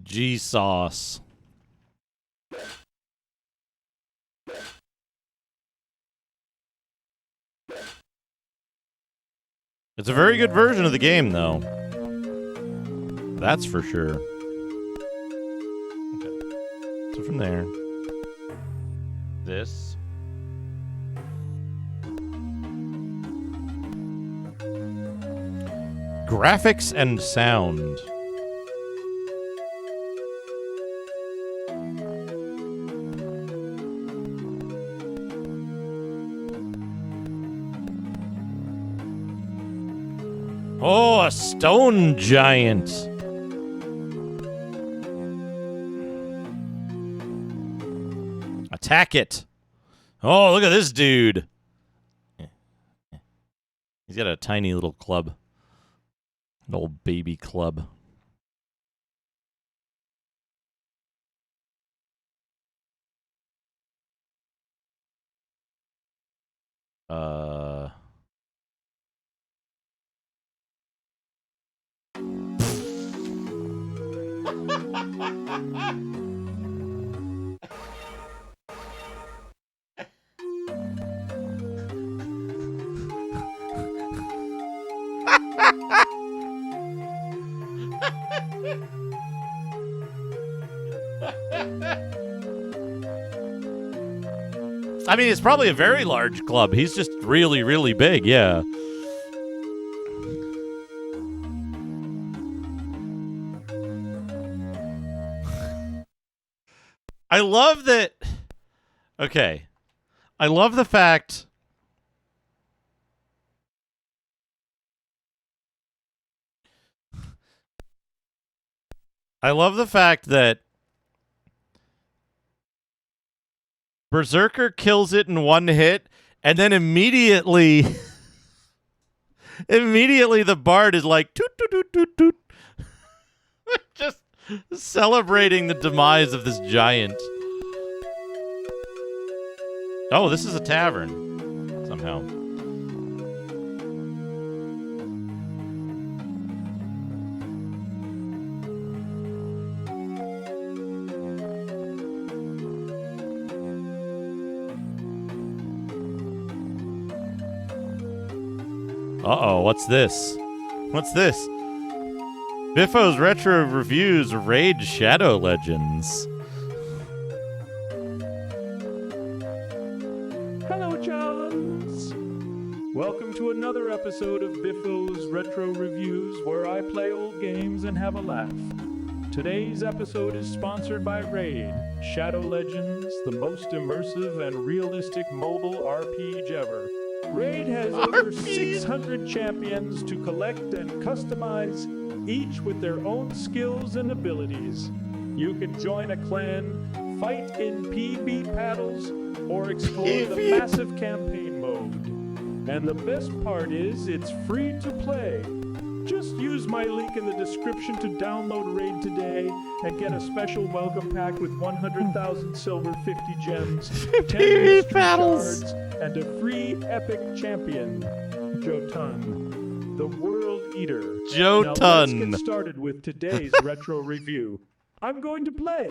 GSOS. It's a very good version of the game, though. That's for sure. Okay. So from there, this. Graphics and sound. Oh, a stone giant. Attack it. Oh, look at this dude. He's got a tiny little club. An old baby club. I mean, it's probably a very large club. He's just really, really big, yeah. I love that. Okay. I love the fact that Berserker kills it in one hit, and then immediately the bard is like toot toot toot toot toot. Just celebrating the demise of this giant. Oh, this is a tavern somehow. Uh-oh, what's this? What's this? Biffo's Retro Reviews Raid Shadow Legends. Hello, Johns! Welcome to another episode of Biffo's Retro Reviews, where I play old games and have a laugh. Today's episode is sponsored by Raid Shadow Legends, the most immersive and realistic mobile RPG ever. Raid has over 600 champions to collect and customize, each with their own skills and abilities. You can join a clan, fight in PvP battles, or explore the massive campaign mode. And the best part is, it's free to play. Just use my link in the description to download Raid today and get a special welcome pack with 100,000 silver, 50 gems, 10 mystery shards, and a free epic champion, Jotun, the World Eater. Jotun. Now let's get started with today's retro review. I'm going to play.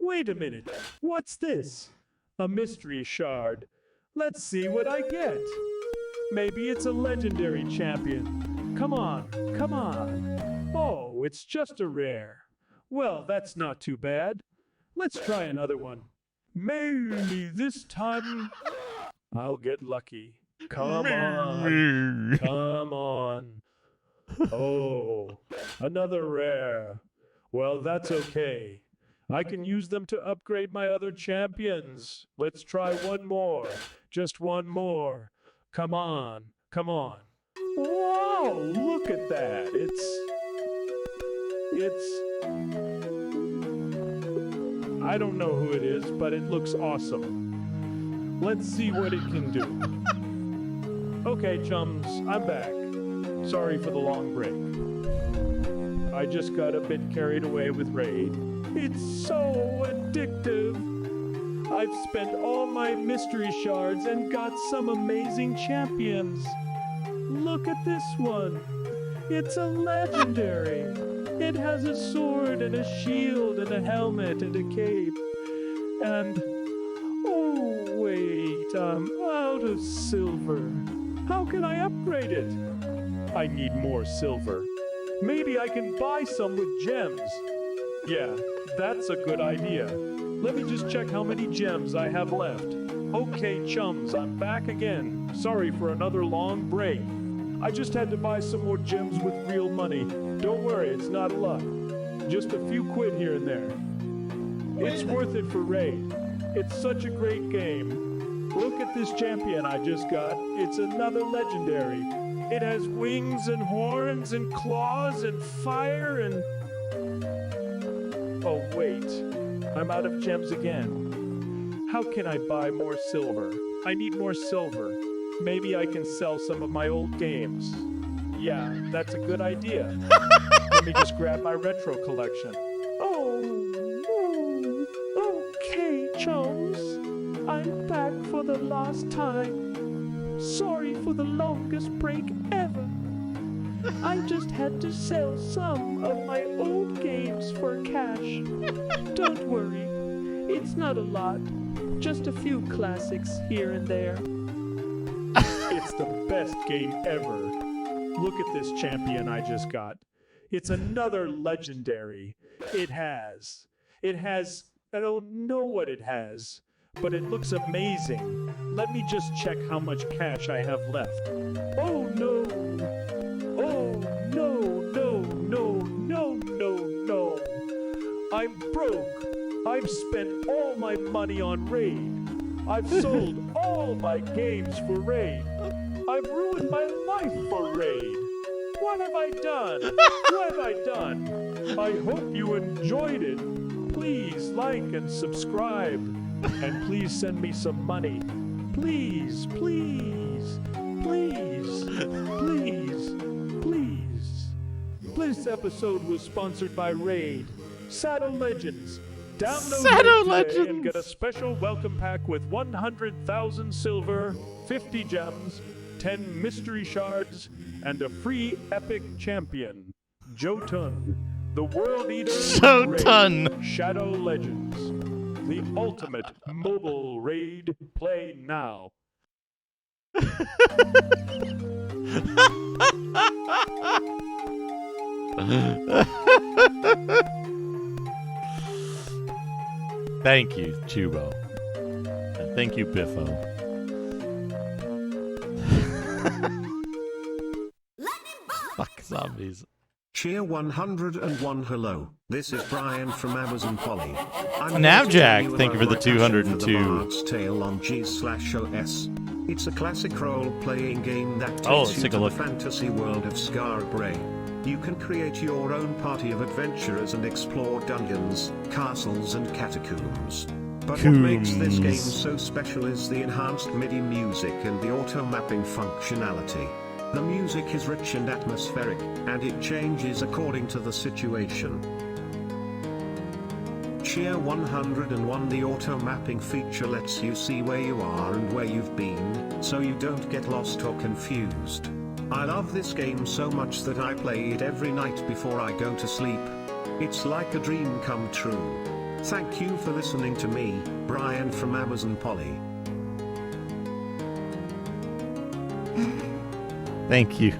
Wait a minute. What's this? A mystery shard. Let's see what I get. Maybe it's a legendary champion. Come on, come on. Oh, it's just a rare. Well, that's not too bad. Let's try another one. Maybe this time I'll get lucky. Come on. Come on. Oh, another rare. Well, that's okay. I can use them to upgrade my other champions. Let's try one more. Just one more. Come on. Come on. Wow, look at that. I don't know who it is, but it looks awesome. Let's see what it can do. Okay, chums, I'm back. Sorry for the long break. I just got a bit carried away with Raid. It's so addictive. I've spent all my mystery shards and got some amazing champions. Look at this one. It's a legendary. It has a sword and a shield and a helmet and a cape. And, oh wait, I'm out of silver. How can I upgrade it? I need more silver. Maybe I can buy some with gems. Yeah, that's a good idea. Let me just check how many gems I have left. Okay, chums, I'm back again. Sorry for another long break. I just had to buy some more gems with real money. Don't worry, it's not a lot. Just a few quid here and there. It's worth it for Raid. It's such a great game. Look at this champion I just got. It's another legendary. It has wings and horns and claws and fire and... Oh, wait. I'm out of gems again. How can I buy more silver? I need more silver. Maybe I can sell some of my old games. Yeah, that's a good idea. Let me just grab my retro collection. Okay, chums. I'm back for the last time. Sorry for the longest break ever. I just had to sell some of my old games for cash. Don't worry, it's not a lot. Just a few classics here and there. It's the best game ever. Look at this champion I just got. It's another legendary. It has, I don't know what it has, but it looks amazing. Let me just check how much cash I have left. Oh no! Oh no, no, no, no, no, no. I'm broke. I've spent all my money on Raid. I've sold all my games for Raid. I've ruined my life for Raid. What have I done? What have I done? I hope you enjoyed it. Please like and subscribe. And please send me some money. Please, please, please, please, please. This episode was sponsored by Raid. Shadow Legends. Download Shadow Raid today Legends. and get a special welcome pack with 100,000 silver, 50 gems, 10 mystery shards, and a free epic champion. Jotun, the world eater. Jotun. Raid. Shadow Legends. The ultimate mobile raid. Play now. Thank you, Chubo. And thank you, Biffo. Fuck zombies. Cheer 101 hello. This is Brian from Amazon Polly. I'm Navjack, thank you for the my passion 202. For the Bard's Tale on GSOS. It's a classic role-playing game that takes you take a to look. the fantasy world of Scarborough. You can create your own party of adventurers and explore dungeons, castles and catacombs. But what makes this game so special is the enhanced MIDI music and the auto-mapping functionality. The music is rich and atmospheric, and it changes according to the situation. Cheer 101 The auto-mapping feature lets you see where you are and where you've been, so you don't get lost or confused. I love this game so much that I play it every night before I go to sleep. It's like a dream come true. Thank you for listening to me, Brian from Amazon Polly. Thank you.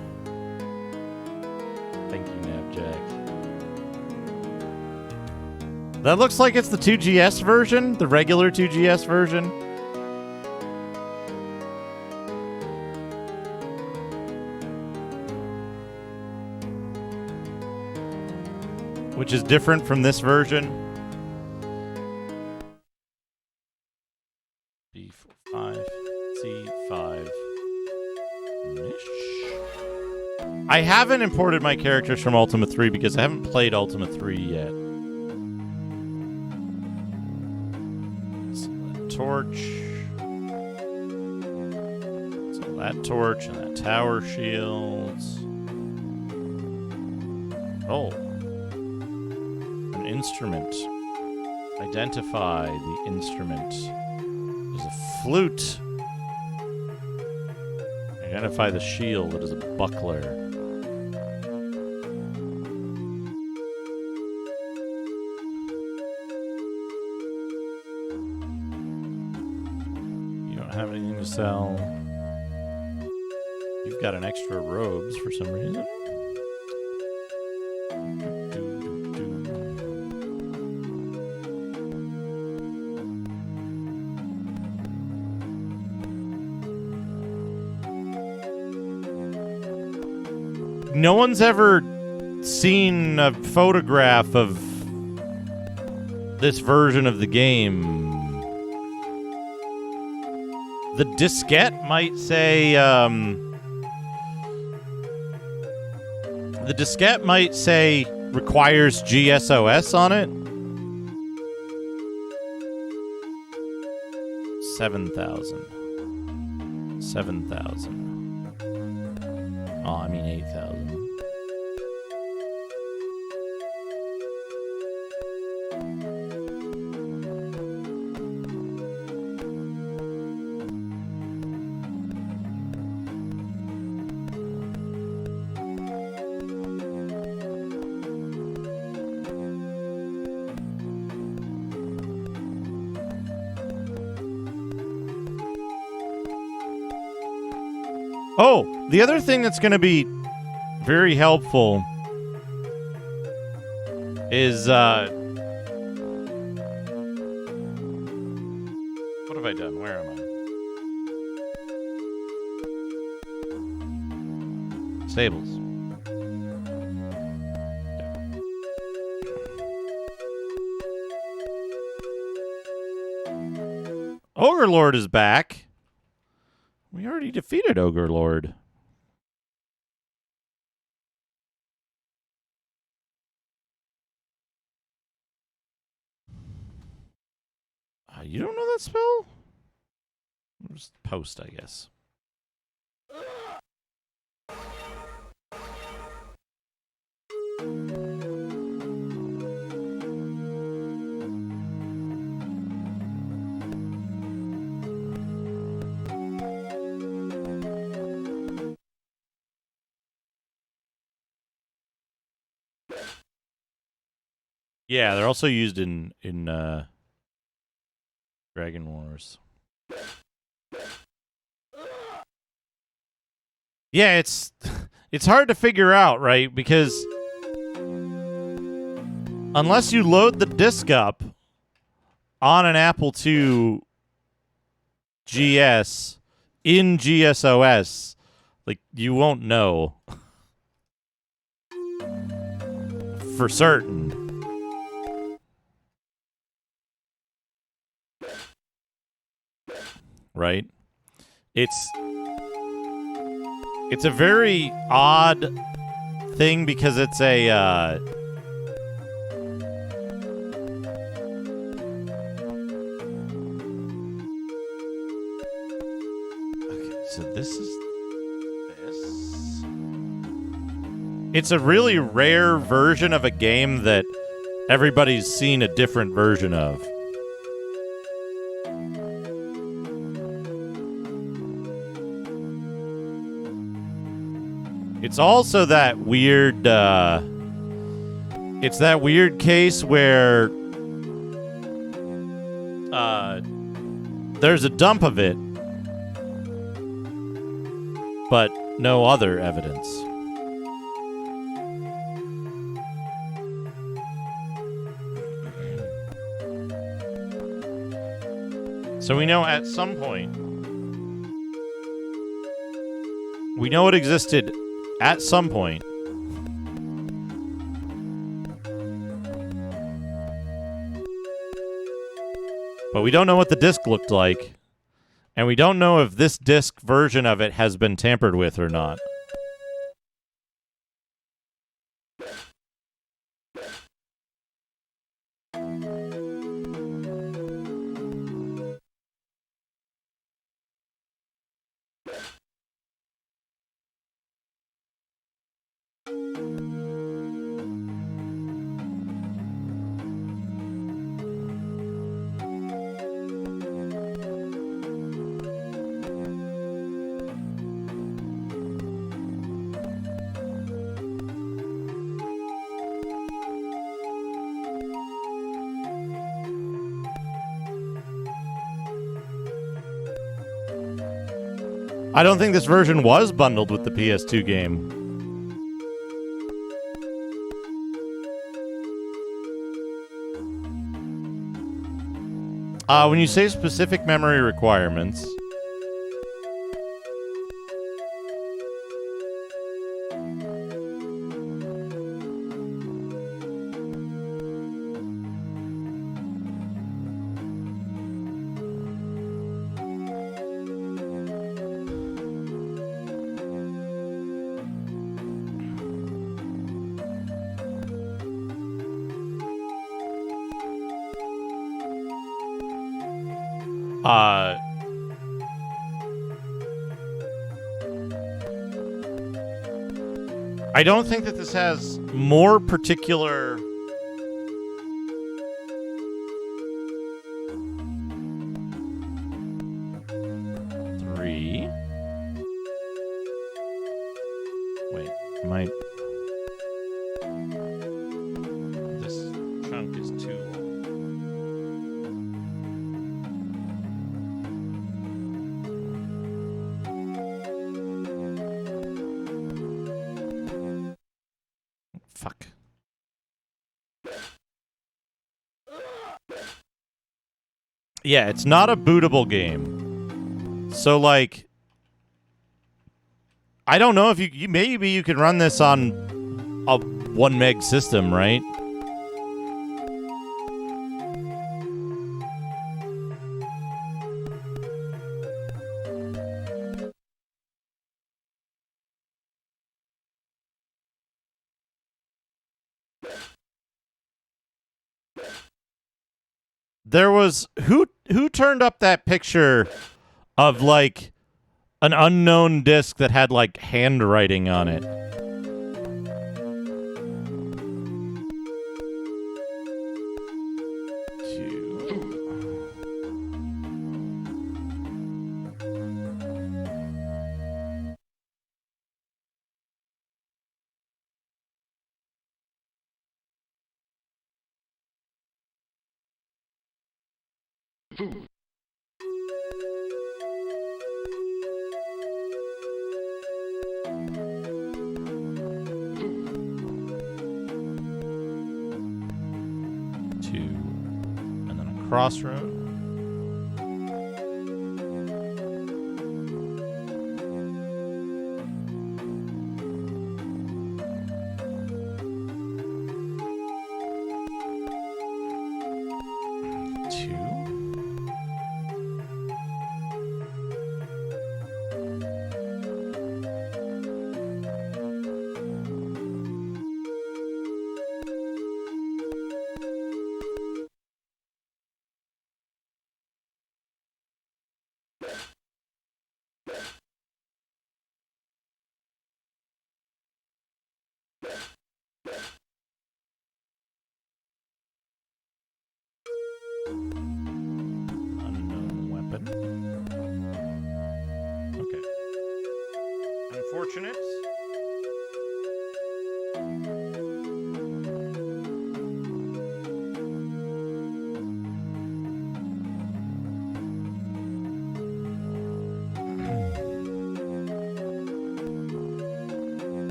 Thank you, Navjack. That looks like it's the 2GS version, the regular 2GS version. Which is different from this version. B5, C5. I haven't imported my characters from Ultima 3 because I haven't played Ultima 3 yet. So that torch. So that torch and that tower shields. Oh. An instrument. Identify the instrument. There's a flute. Identify the shield. It is a buckler. You don't have anything to sell. You've got an extra robes for some reason. No one's ever seen a photograph of this version of the game. The diskette might say, requires GSOS on it. 7,000. 7,000. Oh, I mean 8,000. Oh, the other thing that's going to be very helpful is, what have I done? Where am I? Stables. Ogre Lord is back. We already defeated Ogre Lord. You don't know that spell? Just post, I guess. Yeah, they're also used in Dragon Wars. Yeah, it's hard to figure out, right? Because unless you load the disc up on an Apple II GS in GSOS, like, you won't know for certain. Right? It's a very odd thing because it's a okay, so this is this. It's a really rare version of a game that everybody's seen a different version of. It's also that weird, it's that weird case where there's a dump of it, but no other evidence. So we know at some point, we know it existed at some point. But we don't know what the disc looked like. And we don't know if this disc version of it has been tampered with or not. I don't think this version was bundled with the PS2 game. When you say specific memory requirements, I don't think that this has more particular three. Wait, might this chunk is too long. Fuck. Yeah, it's not a bootable game. So, like, I don't know if you maybe you can run this on a 1 meg system, right? There was who turned up that picture of like an unknown disc that had like handwriting on it. Crossroad. Unknown weapon. Okay. Unfortunate.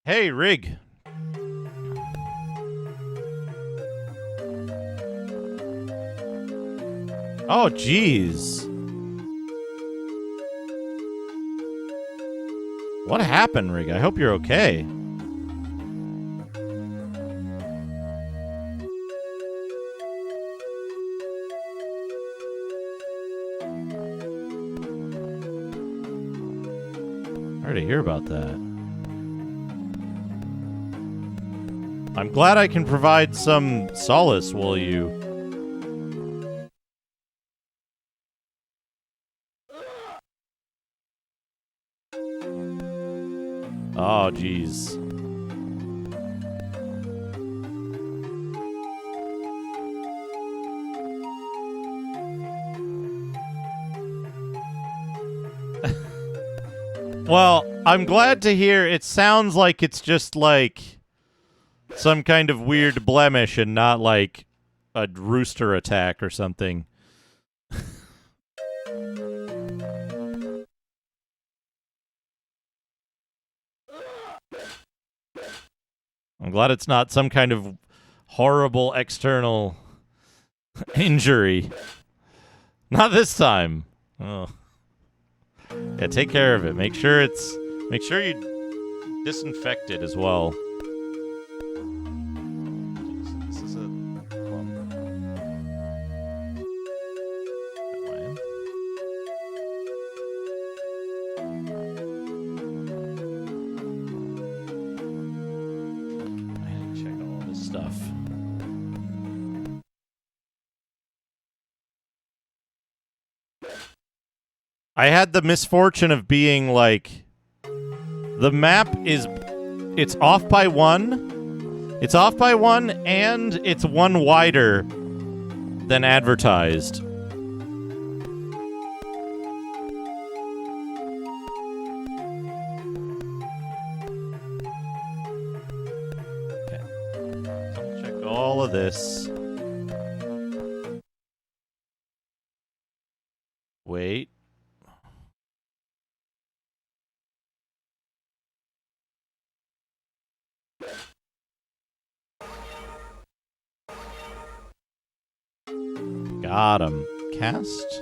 Hey, Rig. Oh, jeez. What happened, Rig? I hope you're okay. Sorry to hear about that. I'm glad I can provide some solace while you... Oh, jeez. Well, I'm glad to hear it sounds like it's just like some kind of weird blemish and not like a rooster attack or something. I'm glad it's not some kind of horrible external injury. Not this time. Oh. Yeah, take care of it. Make sure you disinfect it as well. This is a plum. That way. I had to check all this stuff. I had the misfortune of being like, the map it's off by one. It's off by one, and it's one wider than advertised. Okay. So I'll check all of this. Wait. Got him. Cast.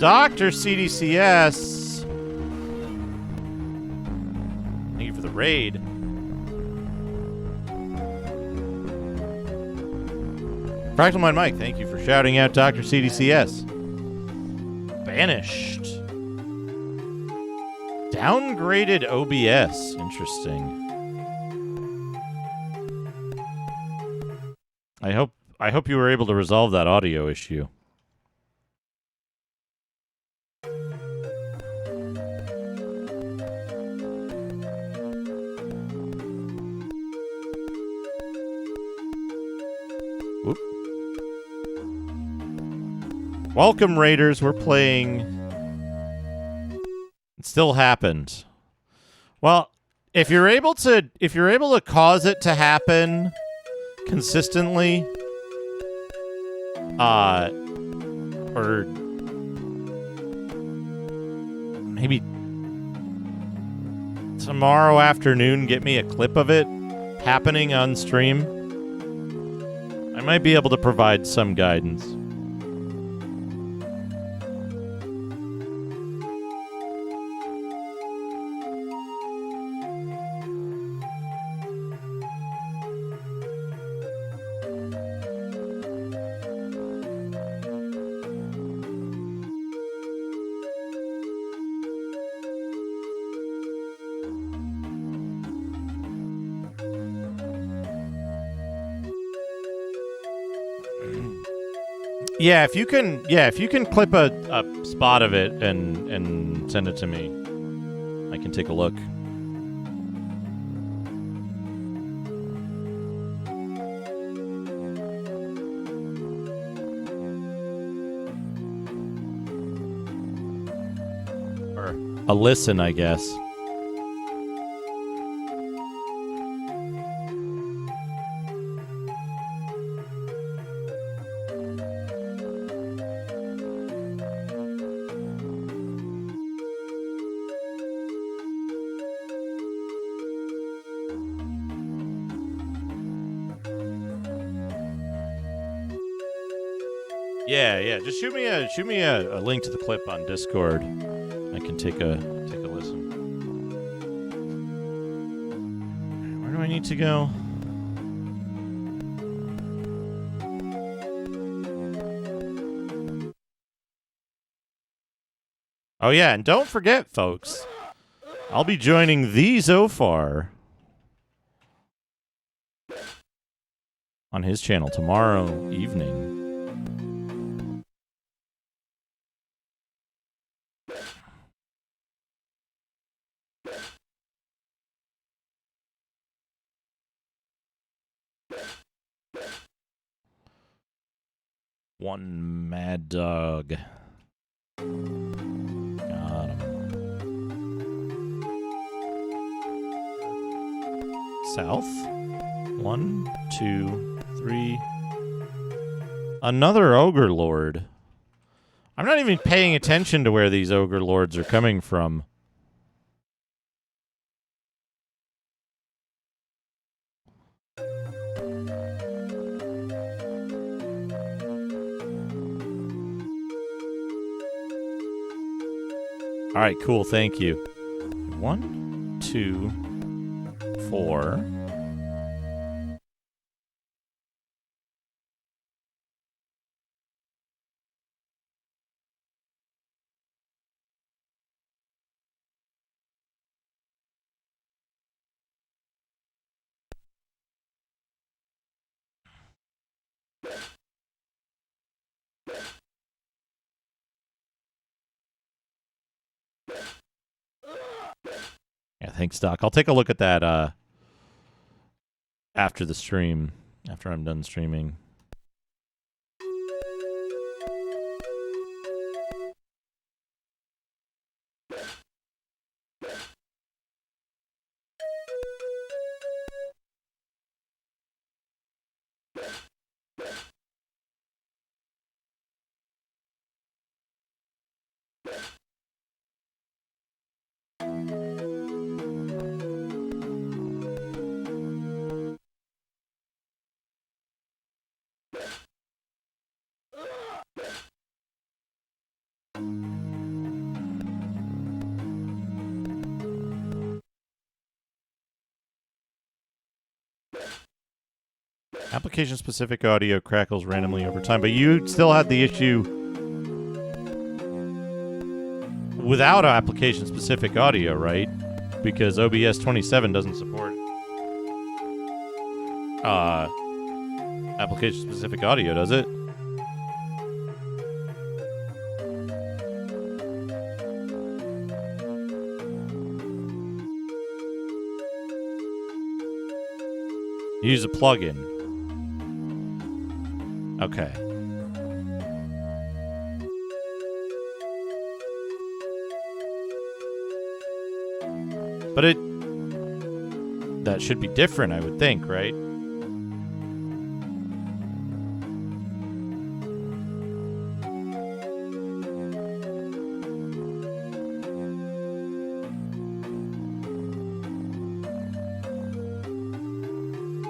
Dr. CDCS. Thank you for the raid. Fractal Mind Mike, thank you for shouting out Dr. CDCS. Banished. Downgraded OBS. Interesting. I hope you were able to resolve that audio issue. Whoop. Welcome, Raiders. We're playing. It still happened. Well, if you're able to cause it to happen consistently, or maybe tomorrow afternoon, get me a clip of it happening on stream, I might be able to provide some guidance. Yeah, if you can clip a spot of it and send it to me, I can take a look. Or a listen, I guess. Yeah. Just shoot me a link to the clip on Discord. I can take a listen. Where do I need to go? Oh yeah, and don't forget, folks, I'll be joining the Zofar on his channel tomorrow evening. One mad dog. Got him. South. 1, 2, 3. Another Ogre Lord. I'm not even paying attention to where these Ogre Lords are coming from. All right, cool. Thank you. 1, 2, 4. Yeah, thanks, Doc. I'll take a look at that after the stream, after I'm done streaming. Application-specific audio crackles randomly over time, but you still had the issue without application-specific audio, right? Because OBS 27 doesn't support application-specific audio, does it? Use a plugin. Okay. But that should be different, I would think, right?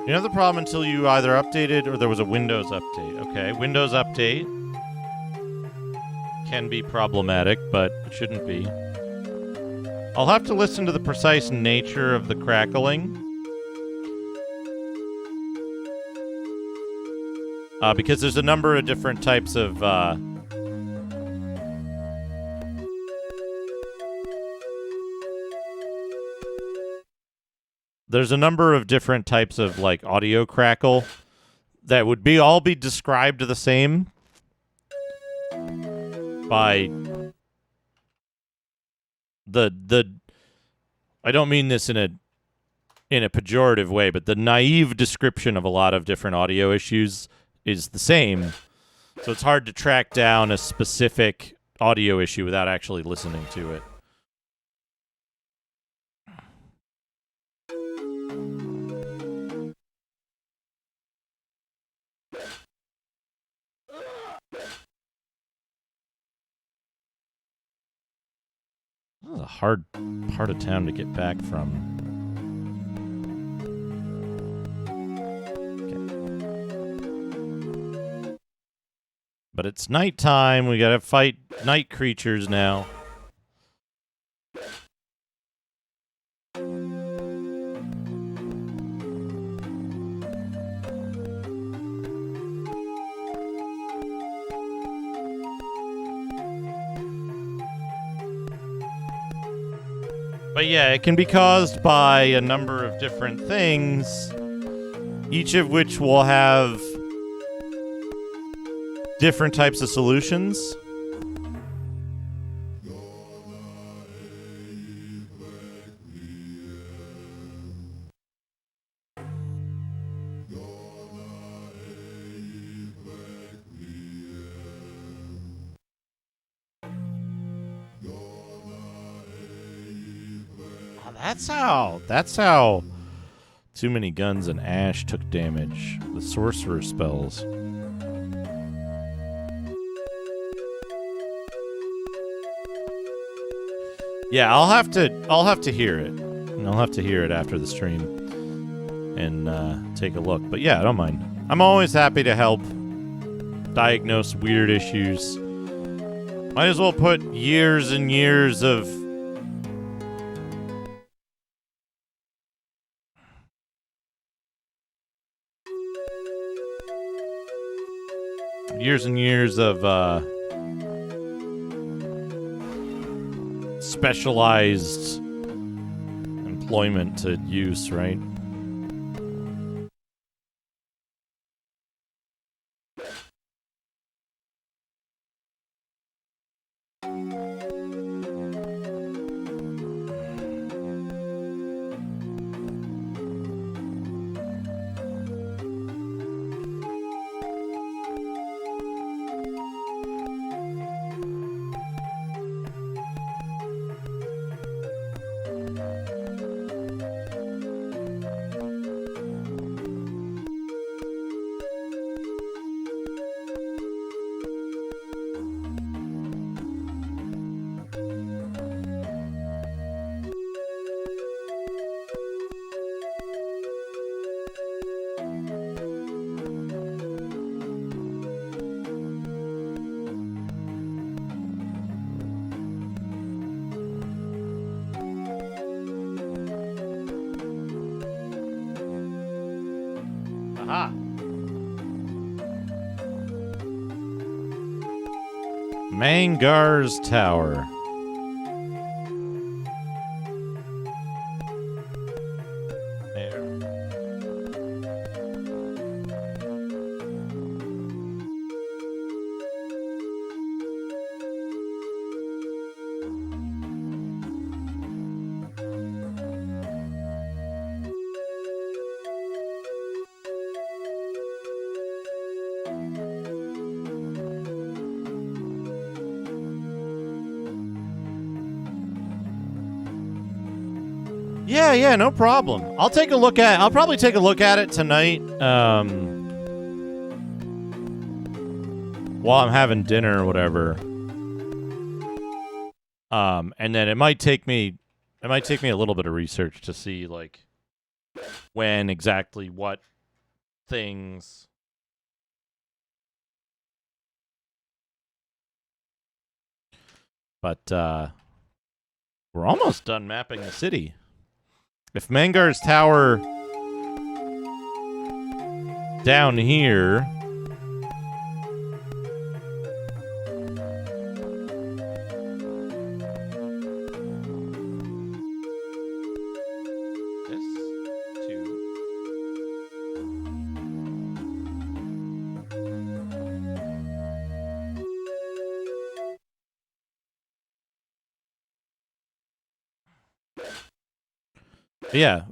You know the problem until you either updated or there was a Windows update. Okay, Windows update can be problematic, but it shouldn't be. I'll have to listen to the precise nature of the crackling. Because there's a number of different types of... there's a number of different types of, like, audio crackle that would all be described the same by... I don't mean this in a pejorative way, but the naive description of a lot of different audio issues is the same. So it's hard to track down a specific audio issue without actually listening to it. This is a hard part of town to get back from. Okay. But it's nighttime. We gotta fight night creatures now. But yeah, it can be caused by a number of different things, each of which will have different types of solutions. That's how Too Many Guns and Ash took damage. The sorcerer spells. Yeah, I'll have to hear it. And I'll have to hear it after the stream and take a look. But yeah, I don't mind. I'm always happy to help diagnose weird issues. Might as well put years and years of specialized employment to use, right? Mangar's Tower. There. Yeah, no problem. I'll probably take a look at it tonight, while I'm having dinner or whatever. And then it might take me a little bit of research to see, like, when exactly what things. But, we're almost done mapping the city. If Mangar's Tower down here, this two. Yeah,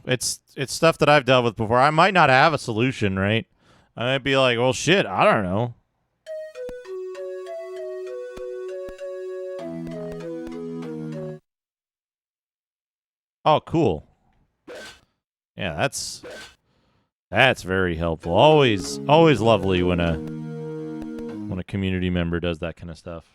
it's stuff that I've dealt with before. I might not have a solution, right? I might be like, well, shit, I don't know. Oh, cool. Yeah, that's very helpful. Always lovely when a community member does that kind of stuff.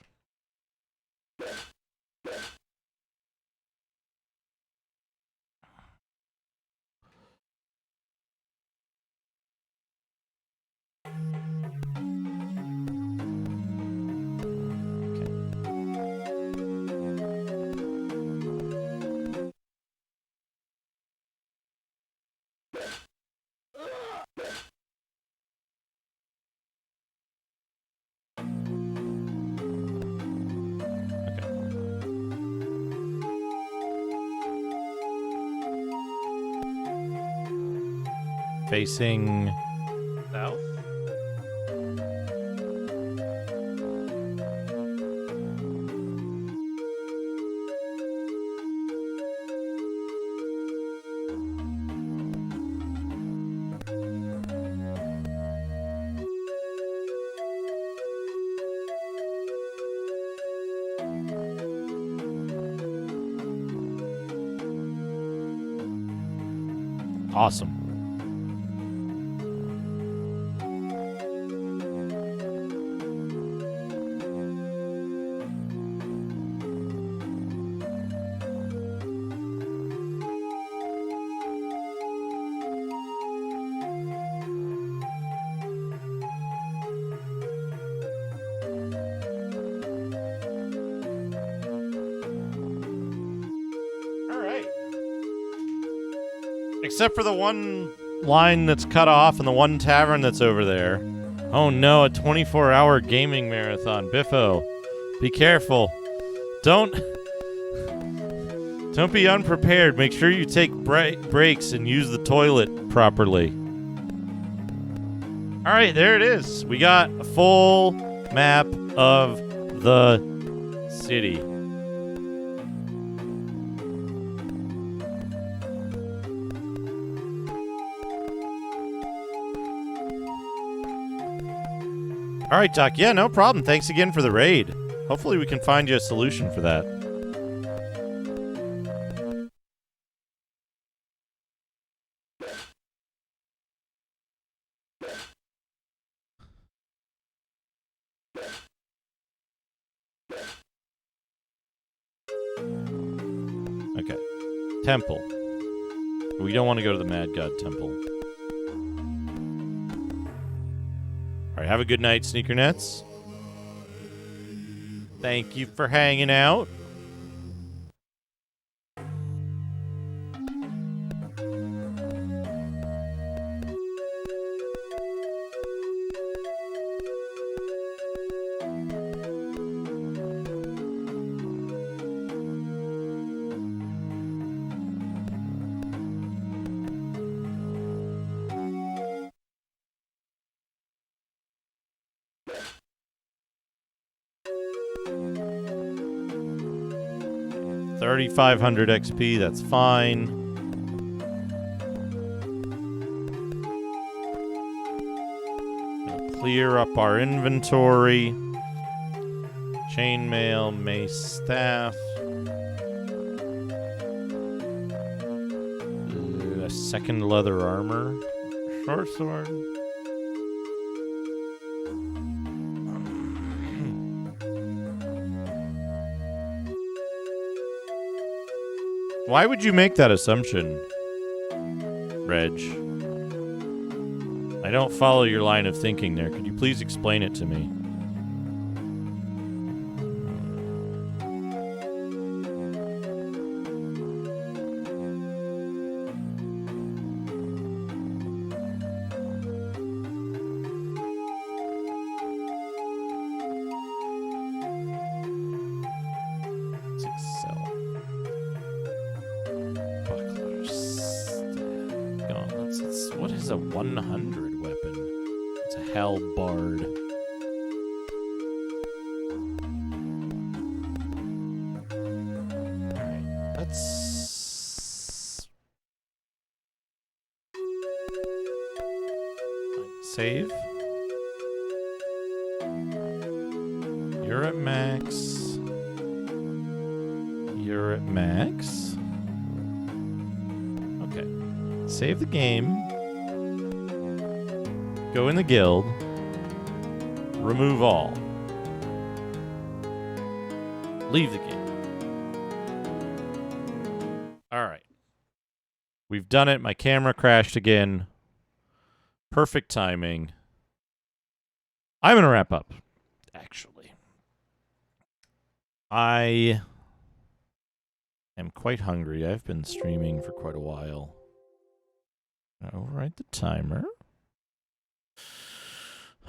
Facing south? Awesome. Except for the one line that's cut off and the one tavern that's over there. Oh no, a 24-hour gaming marathon. Biffo, be careful. Don't be unprepared. Make sure you take breaks and use the toilet properly. All right, there it is. We got a full map of the city. All right, Doc. Yeah, no problem. Thanks again for the raid. Hopefully we can find you a solution for that. Okay. Temple. We don't want to go to the Mad God Temple. All right, have a good night, Sneakernets. Thank you for hanging out. $3,500 XP, that's fine. Clear up our inventory. Chainmail, mace, staff. A second leather armor. Short sword. Why would you make that assumption, Reg? I don't follow your line of thinking there. Could you please explain it to me? What is a 100 weapon? It's a halberd. Alright, let's save. You're at max. You're at max. Okay. Save the game. Go in the guild. Remove all. Leave the game. Alright. We've done it. My camera crashed again. Perfect timing. I'm going to wrap up, actually. I am quite hungry. I've been streaming for quite a while. I'll overwrite the timer.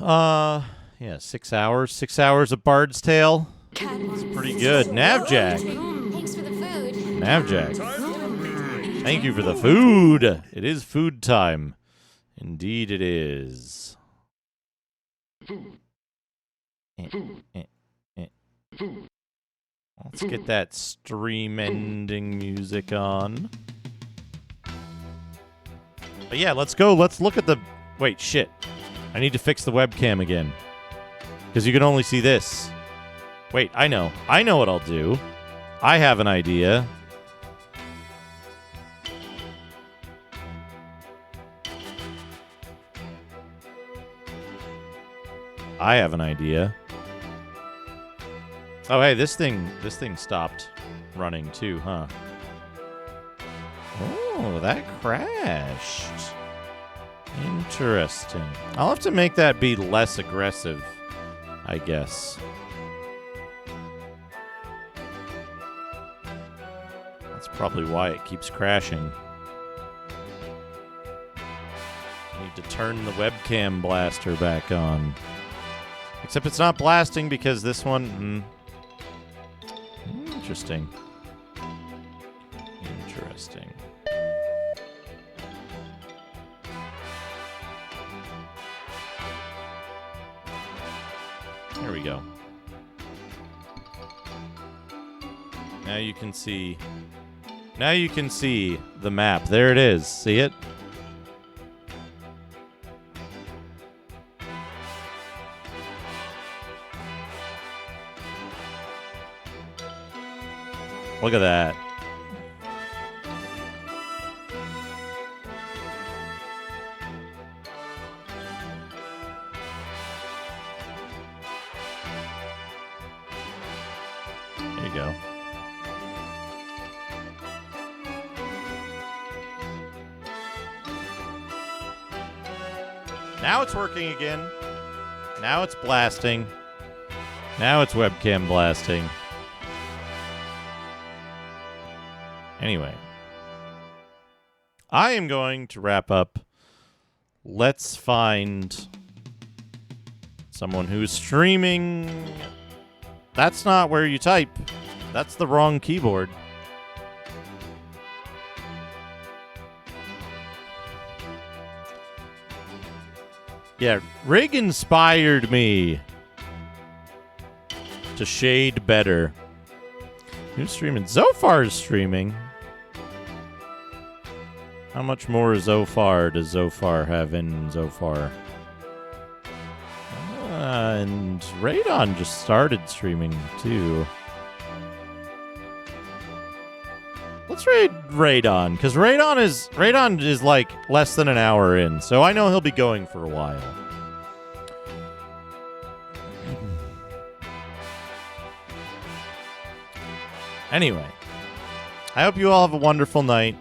Yeah, 6 hours. 6 hours of Bard's Tale. It's pretty good. Navjack. Thanks for the food. Navjack. Thank you for the food. It is food time. Indeed it is. Let's get that stream ending music on. But yeah, let's go. Let's look at the... Wait, shit. I need to fix the webcam again. Because you can only see this. Wait, I know. I know what I'll do. I have an idea. I have an idea. Oh, hey, this thing stopped running too, huh? Oh, that crashed. Interesting. I'll have to make that be less aggressive, I guess. That's probably why it keeps crashing. I need to turn the webcam blaster back on. Except it's not blasting because this one... Interesting. Interesting. There we go. Now you can see... Now you can see the map. There it is. See it? Look at that. There you go. Now it's working again. Now it's blasting. Now it's webcam blasting. Anyway, I am going to wrap up. Let's find someone who's streaming. That's not where you type. That's the wrong keyboard. Yeah, Rig inspired me to shade better. Who's streaming? Zofar is streaming. How much more Zofar does Zofar have in Zofar? And Radon just started streaming too. Let's raid Radon, because Radon is like less than an hour in, so I know he'll be going for a while. Anyway, I hope you all have a wonderful night.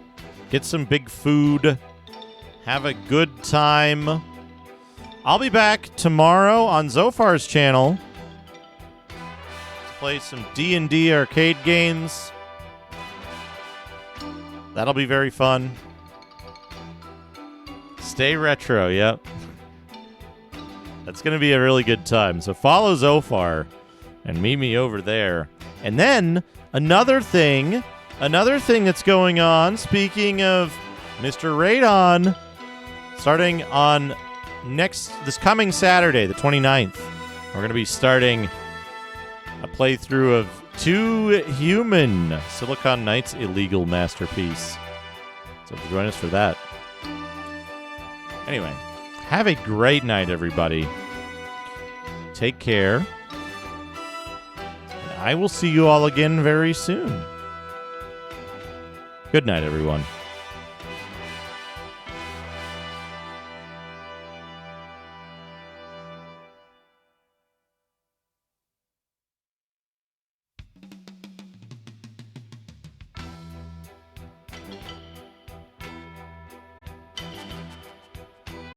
Get some big food. Have a good time. I'll be back tomorrow on Zofar's channel to play some D&D arcade games. That'll be very fun. Stay retro, yep. That's going to be a really good time. So follow Zofar and meet me over there. And then another thing that's going on, speaking of Mr. Radon, starting on this coming Saturday, the 29th, we're going to be starting a playthrough of 2 Human, Silicon Knight's illegal masterpiece. So join us for that. Anyway, have a great night, everybody. Take care. And I will see you all again very soon. Good night, everyone.